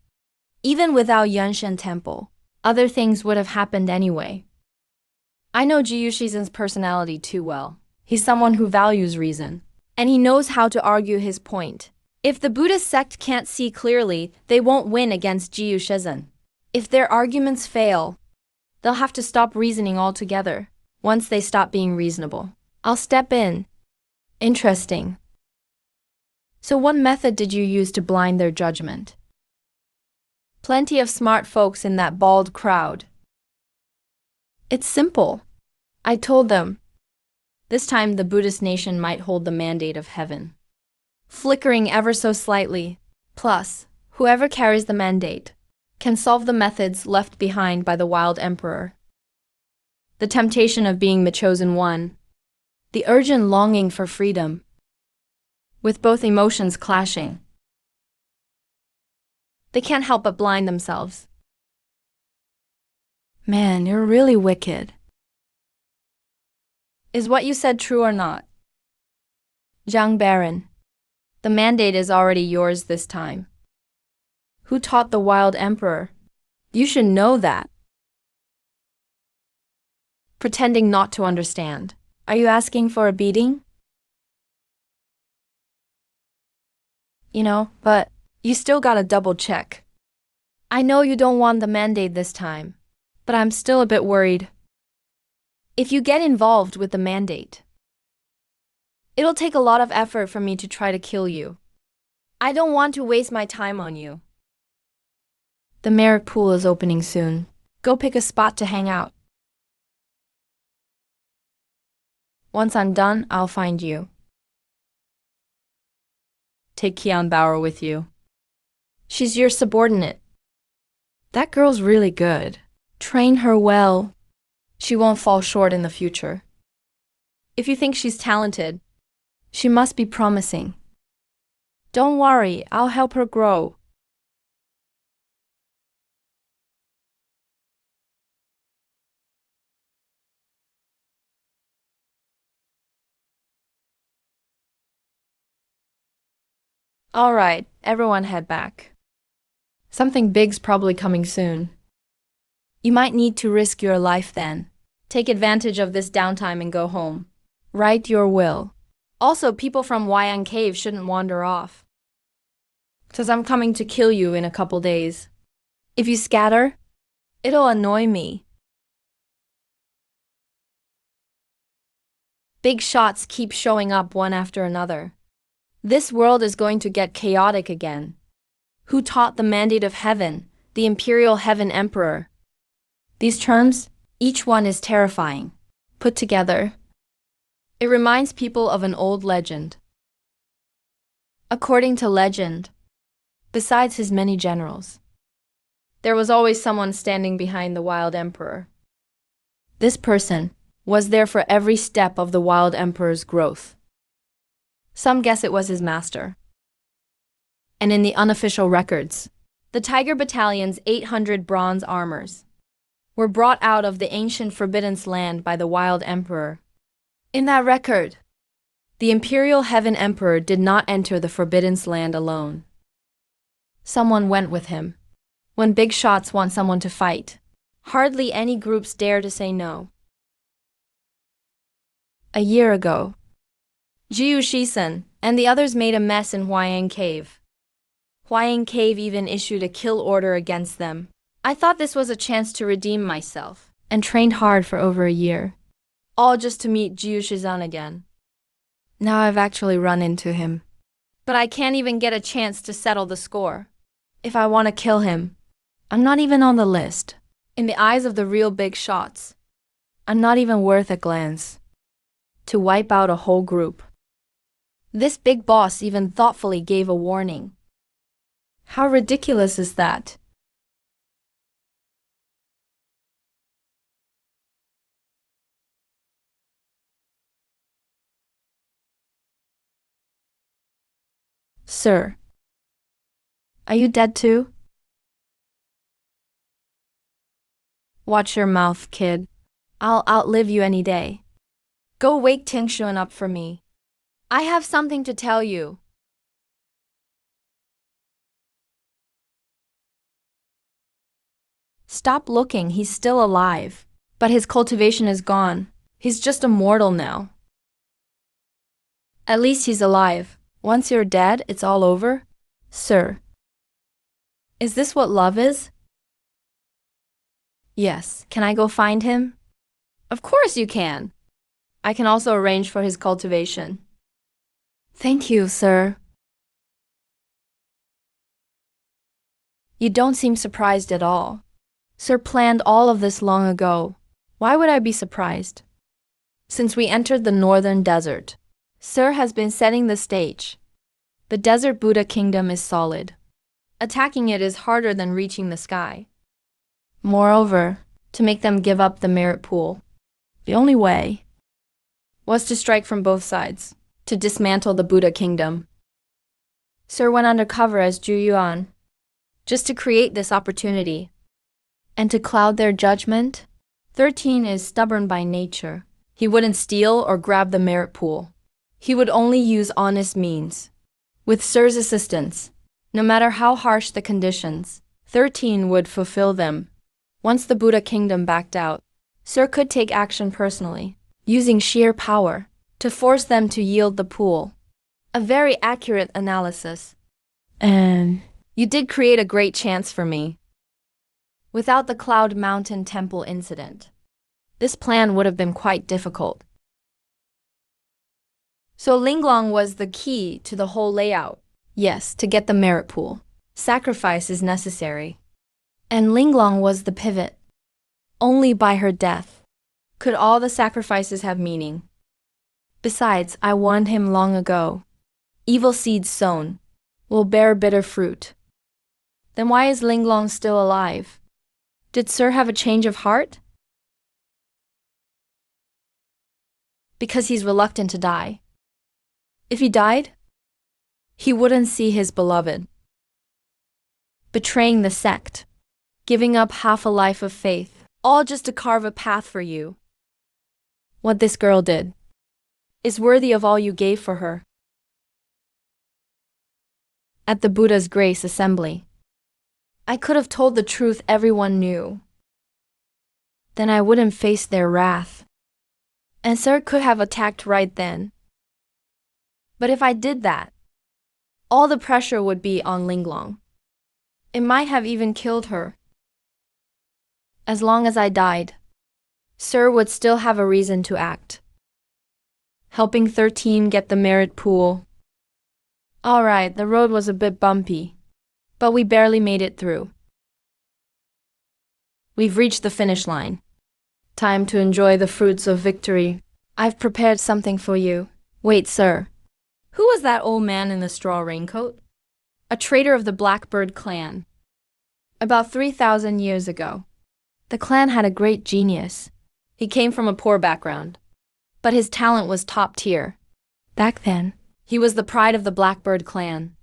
Even without Yanshan Temple, other things would have happened anyway. I know Jiyu Shizen's personality too well. He's someone who values reason, and he knows how to argue his point. If the Buddhist sect can't see clearly, they won't win against Jiyu Shizen. If their arguments fail, they'll have to stop reasoning altogether. Once they stop being reasonable, I'll step in. Interesting. So what method did you use to blind their judgment? Plenty of smart folks in that bald crowd. It's simple. I told them. This time the Buddhist nation might hold the mandate of heaven. Flickering ever so slightly. Plus, whoever carries the mandate can solve the methods left behind by the wild emperor. The temptation of being the chosen one. The urgent longing for freedom. With both emotions clashing. They can't help but blind themselves. Man, you're really wicked. Is what you said true or not? Zhang Baron, the mandate is already yours this time. Who taught the wild emperor? You should know that. Pretending not to understand. Are you asking for a beating? But you still gotta double check. I know you don't want the mandate this time, but I'm still a bit worried. If you get involved with the mandate, it'll take a lot of effort for me to try to kill you. I don't want to waste my time on you. The merit pool is opening soon. Go pick a spot to hang out. Once I'm done, I'll find you. Take Kian Bauer with you. She's your subordinate. That girl's really good. Train her well. She won't fall short in the future. If you think she's talented, she must be promising. Don't worry, I'll help her grow. All right, everyone head back. Something big's probably coming soon. You might need to risk your life then. Take advantage of this downtime and go home. Write your will. Also, people from Wayang Cave shouldn't wander off. 'Cause I'm coming to kill you in a couple days. If you scatter, it'll annoy me. Big shots keep showing up one after another. This world is going to get chaotic again. Who taught the mandate of heaven, the imperial heaven emperor? These terms, each one is terrifying. Put together, it reminds people of an old legend. According to legend, besides his many generals, there was always someone standing behind the wild emperor. This person was there for every step of the wild emperor's growth. Some guess it was his master. And in the unofficial records, the Tiger Battalion's 800 bronze armors were brought out of the ancient Forbidden Land by the wild emperor. In that record, the imperial heaven emperor did not enter the Forbidden Land alone. Someone went with him. When big shots want someone to fight, hardly any groups dare to say no. A year ago, Jiu Shisen and the others made a mess in Huayang Cave. Huayang Cave even issued a kill order against them. I thought this was a chance to redeem myself, and trained hard for over a year, all just to meet Jiu Shizan again. Now I've actually run into him. But I can't even get a chance to settle the score. If I want to kill him, I'm not even on the list. In the eyes of the real big shots, I'm not even worth a glance. To wipe out a whole group. This big boss even thoughtfully gave a warning. How ridiculous is that? Sir, are you dead too? Watch your mouth, kid. I'll outlive you any day. Go wake Tingxuan up for me. I have something to tell you. Stop looking, he's still alive. But his cultivation is gone. He's just a mortal now. At least he's alive. Once you're dead, it's all over? Sir. Is this what love is? Yes. Can I go find him? Of course you can. I can also arrange for his cultivation. Thank you, sir. You don't seem surprised at all. Sir planned all of this long ago. Why would I be surprised? Since we entered the northern desert, Sir has been setting the stage. The desert Buddha kingdom is solid. Attacking it is harder than reaching the sky. Moreover, to make them give up the merit pool, the only way was to strike from both sides, to dismantle the Buddha kingdom. Sir went undercover as Zhu Yuan, just to create this opportunity. And to cloud their judgment, 13 is stubborn by nature. He wouldn't steal or grab the merit pool. He would only use honest means. With Sir's assistance, no matter how harsh the conditions, 13 would fulfill them. Once the Buddha kingdom backed out, Sir could take action personally, using sheer power, to force them to yield the pool. A very accurate analysis. And you did create a great chance for me. Without the Cloud Mountain Temple incident, this plan would have been quite difficult. So Linglong was the key to the whole layout. Yes, to get the merit pool, sacrifice is necessary. And Linglong was the pivot. Only by her death could all the sacrifices have meaning. Besides, I warned him long ago. Evil seeds sown will bear bitter fruit. Then why is Linglong still alive? Did Sir have a change of heart? Because he's reluctant to die. If he died, he wouldn't see his beloved. Betraying the sect, giving up half a life of faith, all just to carve a path for you. What this girl did is worthy of all you gave for her. At the Buddha's Grace Assembly, I could have told the truth everyone knew. Then I wouldn't face their wrath. And Sir could have attacked right then. But if I did that, all the pressure would be on Linglong. It might have even killed her. As long as I died, Sir would still have a reason to act. Helping 13 get the merit pool. Alright, the road was a bit bumpy. but we barely made it through. We've reached the finish line. Time to enjoy the fruits of victory. I've prepared something for you. Wait, sir. Who was that old man in the straw raincoat? A traitor of the Blackbird clan. About 3,000 years ago, the clan had a great genius. He came from a poor background, but his talent was top tier. Back then, he was the pride of the Blackbird clan.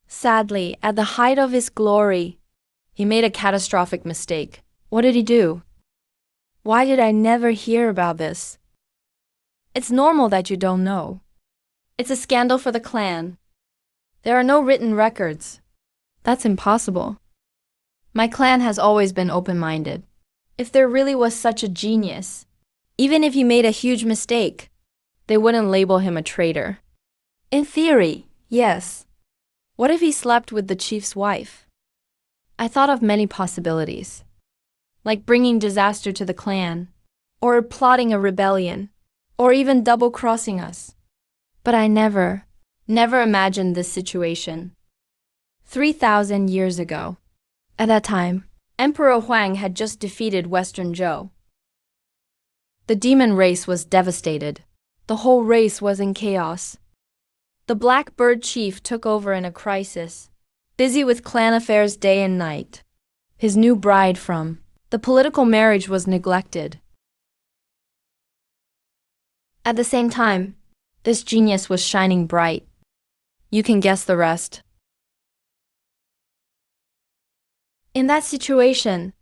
Sadly, at the height of his glory, he made a catastrophic mistake. What did he do? Why did I never hear about this? It's normal that you don't know. It's a scandal for the clan. There are no written records. That's impossible. My clan has always been open-minded. If there really was such a genius, even if he made a huge mistake, they wouldn't label him a traitor. In theory, yes. What if he slept with the chief's wife? I thought of many possibilities, like bringing disaster to the clan, or plotting a rebellion, or even double-crossing us. But I never imagined this situation. 3,000 years ago, at that time, Emperor Huang had just defeated Western Zhou. The demon race was devastated. The whole race was in chaos. The Blackbird chief took over in a crisis, busy with clan affairs day and night. His new bride from the political marriage was neglected. At the same time, this genius was shining bright. You can guess the rest. In that situation,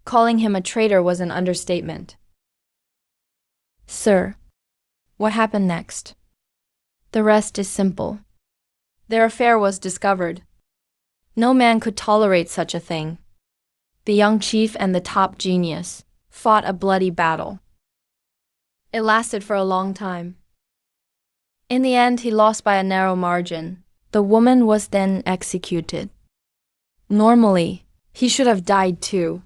calling him a traitor was an understatement. Sir, what happened next? The rest is simple. Their affair was discovered. No man could tolerate such a thing. The young chief and the top genius fought a bloody battle. It lasted for a long time. In the end, he lost by a narrow margin. The woman was then executed. Normally, he should have died too.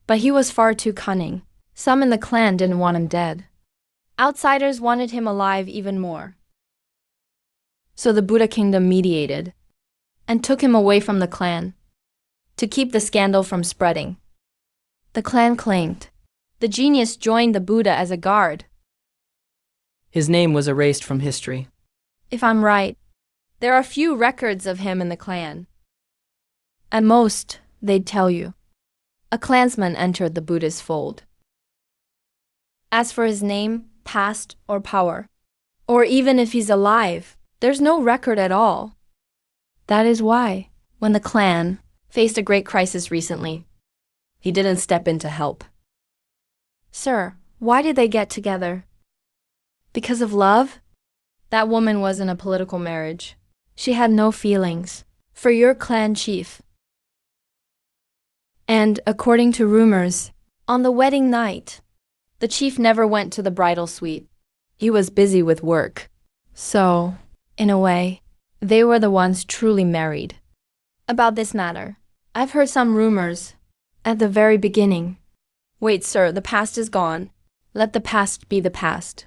But he was far too cunning. Some in the clan didn't want him dead. Outsiders wanted him alive even more. So the Buddha kingdom mediated and took him away from the clan to keep the scandal from spreading. The clan claimed the genius joined the Buddha as a guard. His name was erased from history. If I'm right, there are few records of him in the clan. At most, they'd tell you a clansman entered the Buddha's fold. As for his name, past, or power, or even if he's alive, there's no record at all. That is why, when the clan faced a great crisis recently, he didn't step in to help. Sir, why did they get together? Because of love? That woman was in a political marriage. She had no feelings for your clan chief. And according to rumors, on the wedding night, the chief never went to the bridal suite. He was busy with work. So, in a way, they were the ones truly married. About this matter, I've heard some rumors at the very beginning. Wait, sir, the past is gone. Let the past be the past.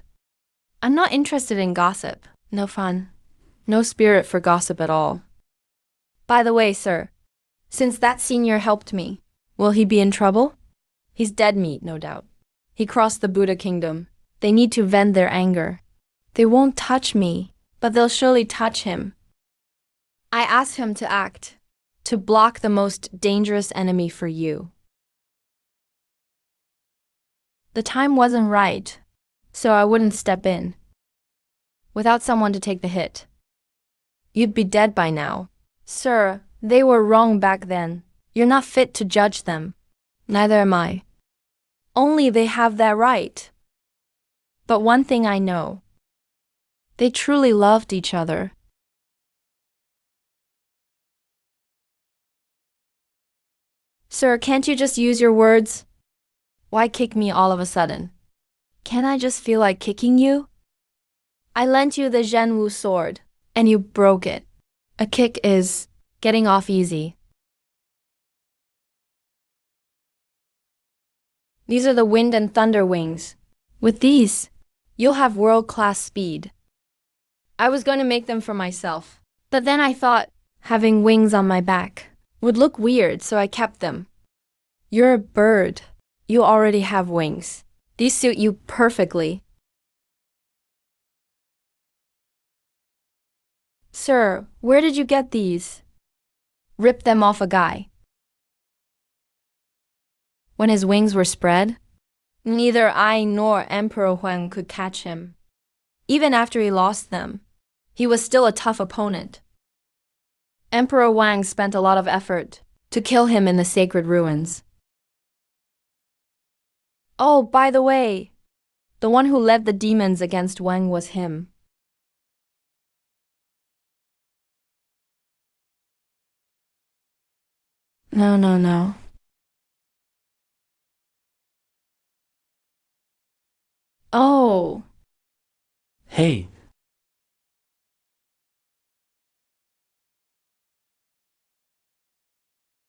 I'm not interested in gossip. No fun. No spirit for gossip at all. By the way, sir, since that senior helped me, will he be in trouble? He's dead meat, no doubt. He crossed the Buddha kingdom. They need to vent their anger. They won't touch me, but they'll surely touch him. I asked him to act, to block the most dangerous enemy for you. The time wasn't right, so I wouldn't step in. Without someone to take the hit. You'd be dead by now. Sir, they were wrong back then. You're not fit to judge them. Neither am I. Only they have that right. But one thing I know. They truly loved each other. Sir, can't you just use your words? Why kick me all of a sudden? Can't I just feel like kicking you? I lent you the Zhenwu sword, and you broke it. A kick is getting off easy. These are the wind and thunder wings. With these, you'll have world-class speed. I was going to make them for myself, but then I thought, Having wings on my back would look weird, so I kept them. You're a bird. You already have wings. These suit you perfectly. Sir, where did you get these? Ripped them off a guy. When his wings were spread, neither I nor Emperor Huang could catch him. Even after he lost them, he was still a tough opponent. Emperor Wang spent a lot of effort to kill him in the sacred ruins. Oh, by the way, the one who led the demons against Wang was him. No. Oh, Hey,